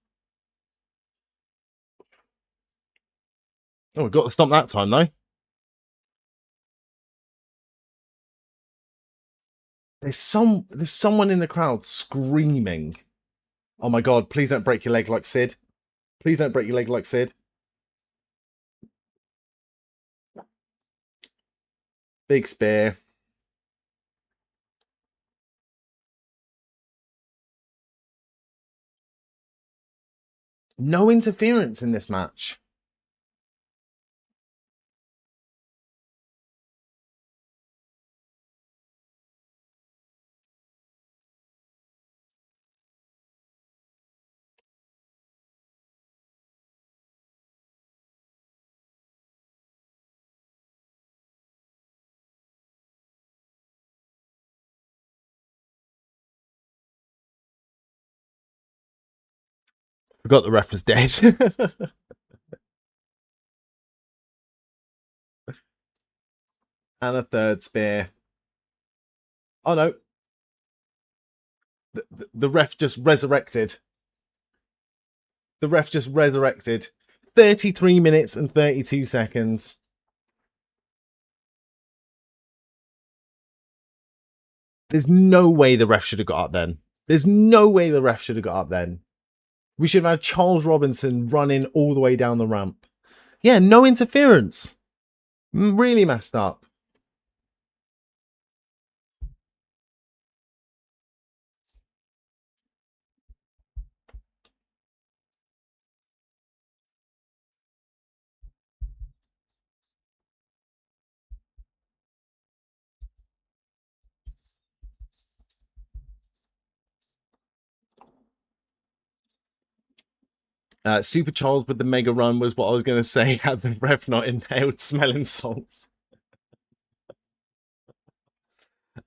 Oh, we got the stomp that time, though. There's someone in the crowd screaming. Oh my god, please don't break your leg like Sid. Please don't break your leg like Sid. Big spear. No interference in this match. Forgot the ref was dead. And a third spear. Oh no. The ref just resurrected. The ref just resurrected. 33 minutes and 32 seconds. There's no way the ref should have got up then. There's no way the ref should have got up then. We should have had Charles Robinson running all the way down the ramp. Yeah, no interference. Really messed up. Super Charles with the mega run was what I was going to say. Had the ref not inhaled smelling salts.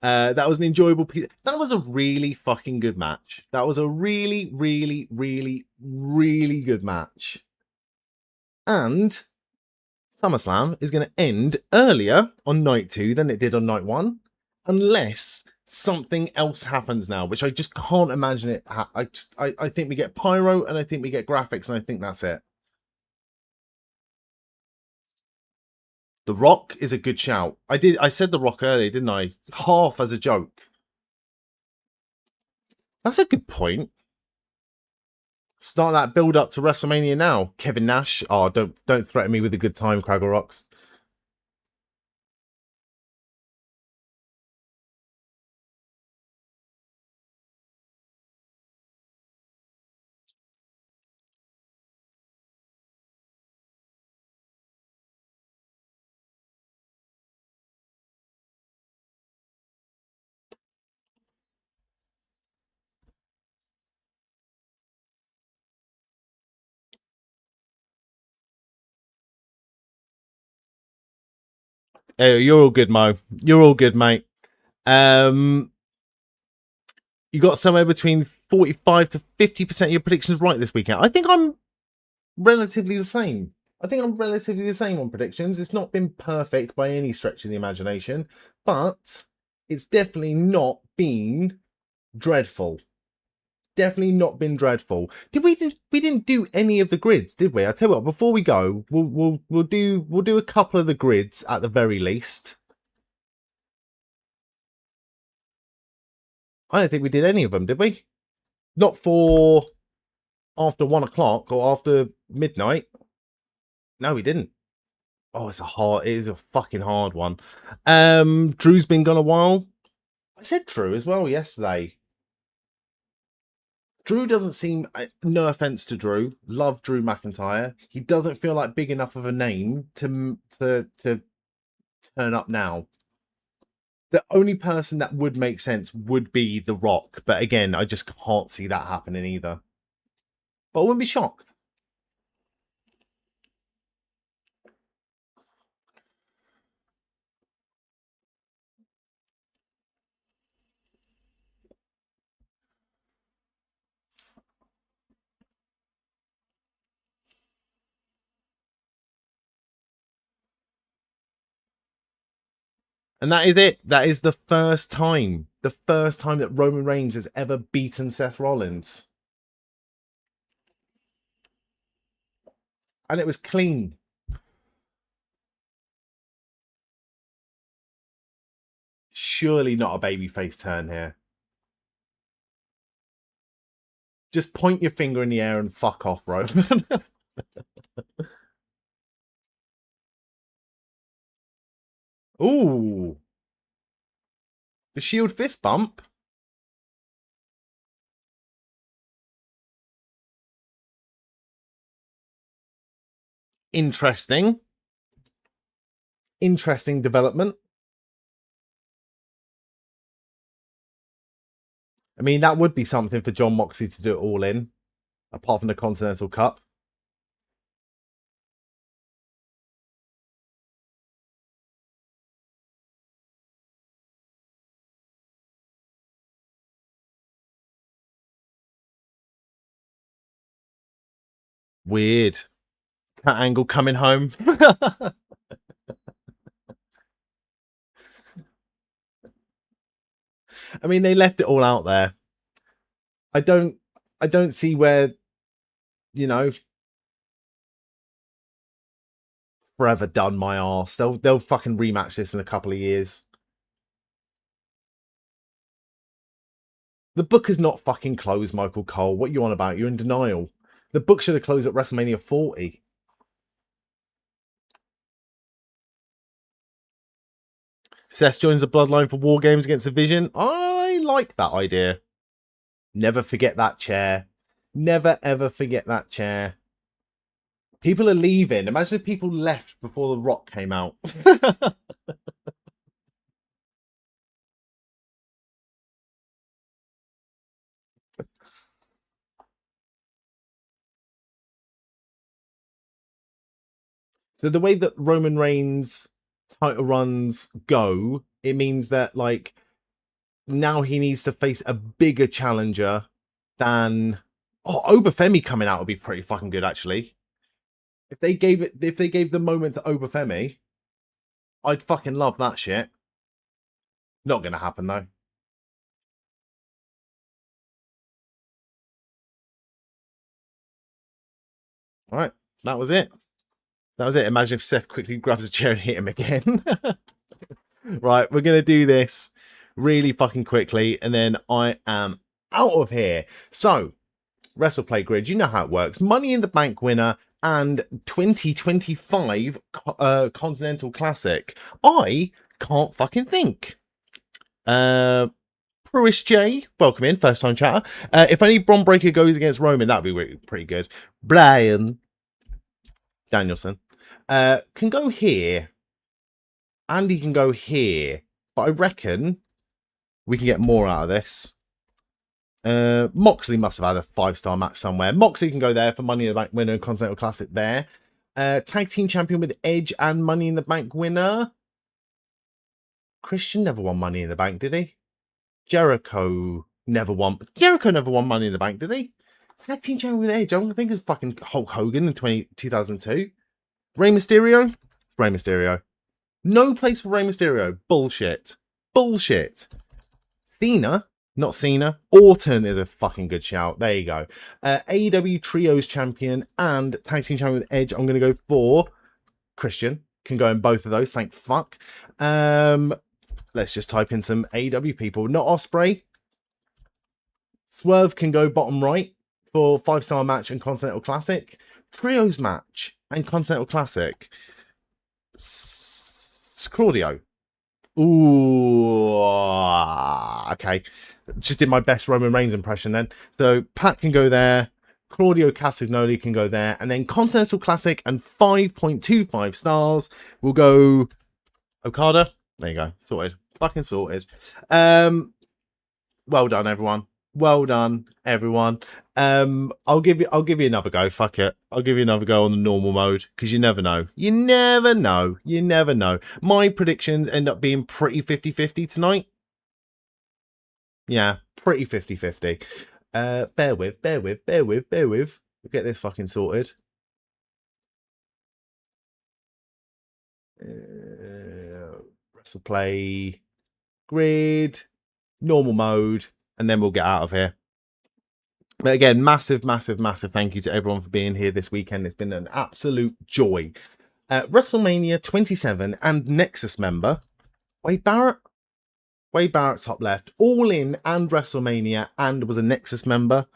That was an enjoyable piece. That was a really fucking good match. That was a really, really, really, really good match. And SummerSlam is going to end earlier on night 2 than it did on night 1. Unless something else happens now, which I just can't imagine it. I think we get pyro and I think we get graphics and I think that's it. The Rock is a good shout. I said The Rock earlier, didn't I? Half as a joke. That's a good point. Start that build up to WrestleMania now. Kevin Nash. Oh, don't threaten me with a good time, Craggle Rocks. Hey, you're all good, Mo. You're all good, mate. You got somewhere between 45 to 50% of your predictions right this weekend. I think I'm relatively the same. I think I'm relatively the same on predictions. It's not been perfect by any stretch of the imagination, but it's definitely not been dreadful. Definitely not been dreadful. We didn't do any of the grids, did we? I tell you what, before we go, we'll do a couple of the grids at the very least. I don't think we did any of them, did we? Not for after 1 o'clock or after midnight. No, he didn't. Oh, it is a fucking hard one. Drew's been gone a while. I said Drew as well yesterday. Drew doesn't seem, no offense to Drew, love Drew McIntyre. He doesn't feel like big enough of a name to turn up now. The only person that would make sense would be The Rock. But again, I just can't see that happening either. But I wouldn't be shocked. And that is it. That is the first time that Roman Reigns has ever beaten Seth Rollins. And it was clean. Surely not a babyface turn here. Just point your finger in the air and fuck off, Roman. Ooh. The Shield fist bump. Interesting. Interesting development. I mean, that would be something for Jon Moxley to do it all in, apart from the Continental Cup. Weird. Cat Angle coming home. I mean, they left it all out there. I don't see where, you know, forever done my arse. They'll fucking rematch this in a couple of years. The book is not fucking closed, Michael Cole. What are you on about? You're in denial. The book should have closed at WrestleMania 40. Seth joins the Bloodline for War Games against the Vision. I like that idea. Never forget that chair. Never, ever forget that chair. People are leaving. Imagine if people left before The Rock came out. So the way that Roman Reigns title runs go, it means that, like, now he needs to face a bigger challenger than... Oh, Obafemi coming out would be pretty fucking good, actually. If they gave the moment to Obafemi, I'd fucking love that shit. Not gonna happen though. All right, that was it. That was it. Imagine if Seth quickly grabs a chair and hit him again. Right, we're gonna do this really fucking quickly, and then I am out of here. So, WrestlePlay Grid, you know how it works. Money in the Bank winner and 2025 Continental Classic. I can't fucking think. Pruish J, welcome in, first time chatter. If any Bron Breakker goes against Roman, that'd be really, pretty good. Brian Danielson can go here. Andy can go here. But I reckon we can get more out of this. Moxley must have had a 5-star match somewhere. Moxley can go there for Money in the Bank winner, Continental Classic there. Tag team champion with Edge and Money in the Bank winner. Christian never won Money in the Bank, did he? Jericho never won Money in the Bank, did he? Tag team champion with Edge. I don't think it's fucking Hulk Hogan in 2002. Rey Mysterio? Rey Mysterio. No place for Rey Mysterio. Bullshit. Bullshit. Cena? Not Cena. Orton is a fucking good shout. There you go. AEW Trios champion and tag team champion with Edge. I'm going to go for Christian. Can go in both of those. Thank fuck. Let's just type in some AEW people. Not Ospreay. Swerve can go bottom right for 5-star match and Continental Classic. Trios match. and Continental Classic. Claudio. Ooh, okay. Just did my best Roman Reigns impression then. So Pat can go there. Claudio Castagnoli can go there. And then Continental Classic and 5.25 stars will go Okada. There you go. Sorted. Fucking sorted. Well done, everyone. Well done, everyone. I'll give you another go. Fuck it. I'll give you another go on the normal mode because you never know. You never know. You never know. My predictions end up being pretty 50-50 tonight. Yeah, pretty 50-50. Bear with. We'll get this fucking sorted. Wrestle play grid, normal mode, and then we'll get out of here. But again, massive thank you to everyone for being here this weekend. It's been an absolute joy. WrestleMania 27 and Nexus member Wade Barrett top left, All In and WrestleMania, and was a Nexus member.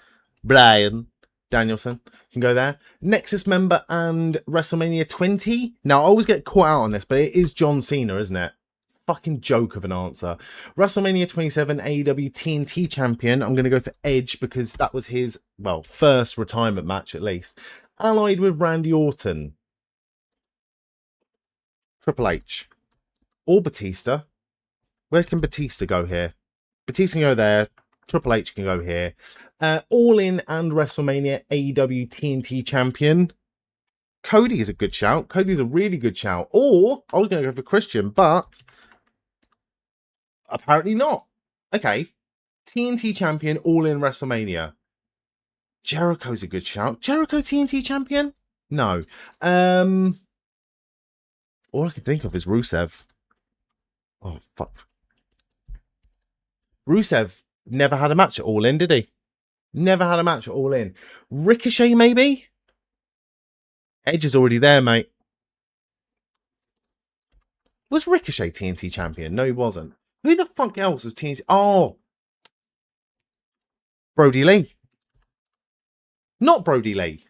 Brian Danielson can go there. Nexus member and WrestleMania 20. Now I always get caught out on this, but it is John Cena, isn't it? Fucking joke of an answer. WrestleMania 27 AEW TNT champion. I'm going to go for Edge because that was his, well, first retirement match at least. Allied with Randy Orton. Triple H. Or Batista. Where can Batista go here? Batista can go there. Triple H can go here. All In and WrestleMania AEW TNT champion. Cody is a good shout. Cody's a really good shout. Or I was going to go for Christian, but apparently not. Okay. TNT champion, All In WrestleMania. Jericho's a good shout. Jericho TNT champion? No. All I can think of is Rusev. Oh, fuck. Rusev never had a match at All In, did he? Never had a match at All In. Ricochet, maybe? Edge is already there, mate. Was Ricochet TNT champion? No, he wasn't. Who the fuck else was TNT? Oh. Brody Lee. Not Brody Lee.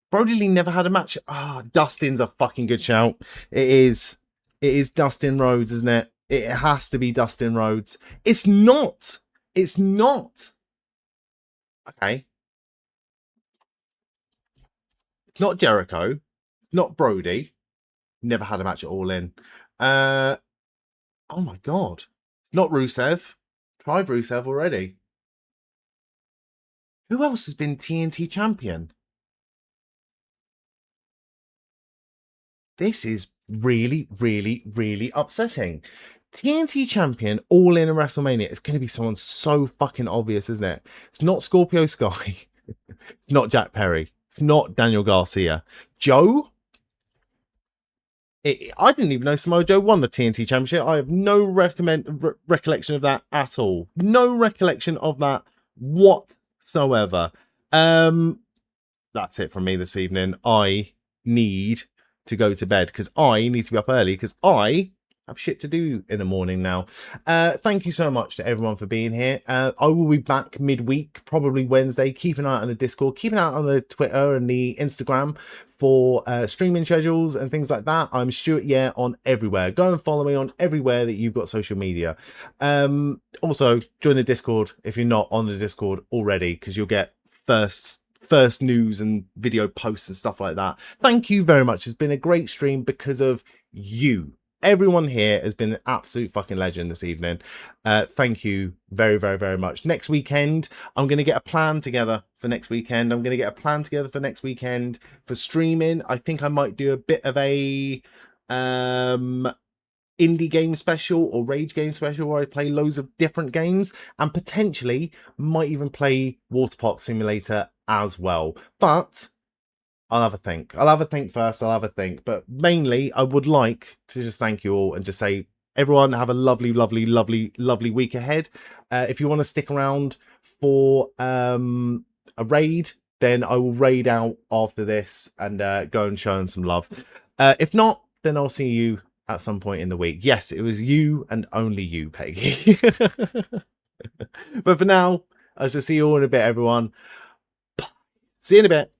Brody Lee never had a match. Ah, Dustin's a fucking good shout. It is. It is Dustin Rhodes, isn't it? It has to be Dustin Rhodes. It's not. It's not. Okay. It's not Jericho. It's not Brody. Never had a match at All In. Oh my God. Not Rusev. Tried Rusev already. Who else has been TNT champion? This is really upsetting. TNT champion, All In WrestleMania. It's going to be someone so fucking obvious, isn't it? It's not Scorpio Sky. It's not Jack Perry. It's not Daniel Garcia. Joe? I didn't even know Samoa Joe won the TNT championship. I have no recollection of that at all. No recollection of that whatsoever. That's it from me this evening. I need to go to bed because I need to be up early because I have shit to do in the morning now. Thank you so much to everyone for being here. I will be back midweek, probably Wednesday. Keep an eye out on the Discord, keep an eye out on the Twitter and the Instagram for streaming schedules and things like that. I'm Stuart on everywhere. Go and follow me on everywhere that you've got social media. Also join the Discord if you're not on the Discord already, because you'll get first news and video posts and stuff like that. Thank you very much. It's been a great stream because of you. Everyone here has been an absolute fucking legend this evening. Thank you very much. Next weekend, I'm going to get a plan together for next weekend. For streaming. I think I might do a bit of a indie game special or rage game special where I play loads of different games and potentially might even play Water Park Simulator as well. But I'll have a think. First. But mainly, I would like to just thank you all and just say, everyone, have a lovely week ahead. If you want to stick around for a raid, then I will raid out after this and go and show them some love. If not, then I'll see you at some point in the week. Yes, it was you and only you, Peggy. But for now, I'll see you all in a bit, everyone. See you in a bit.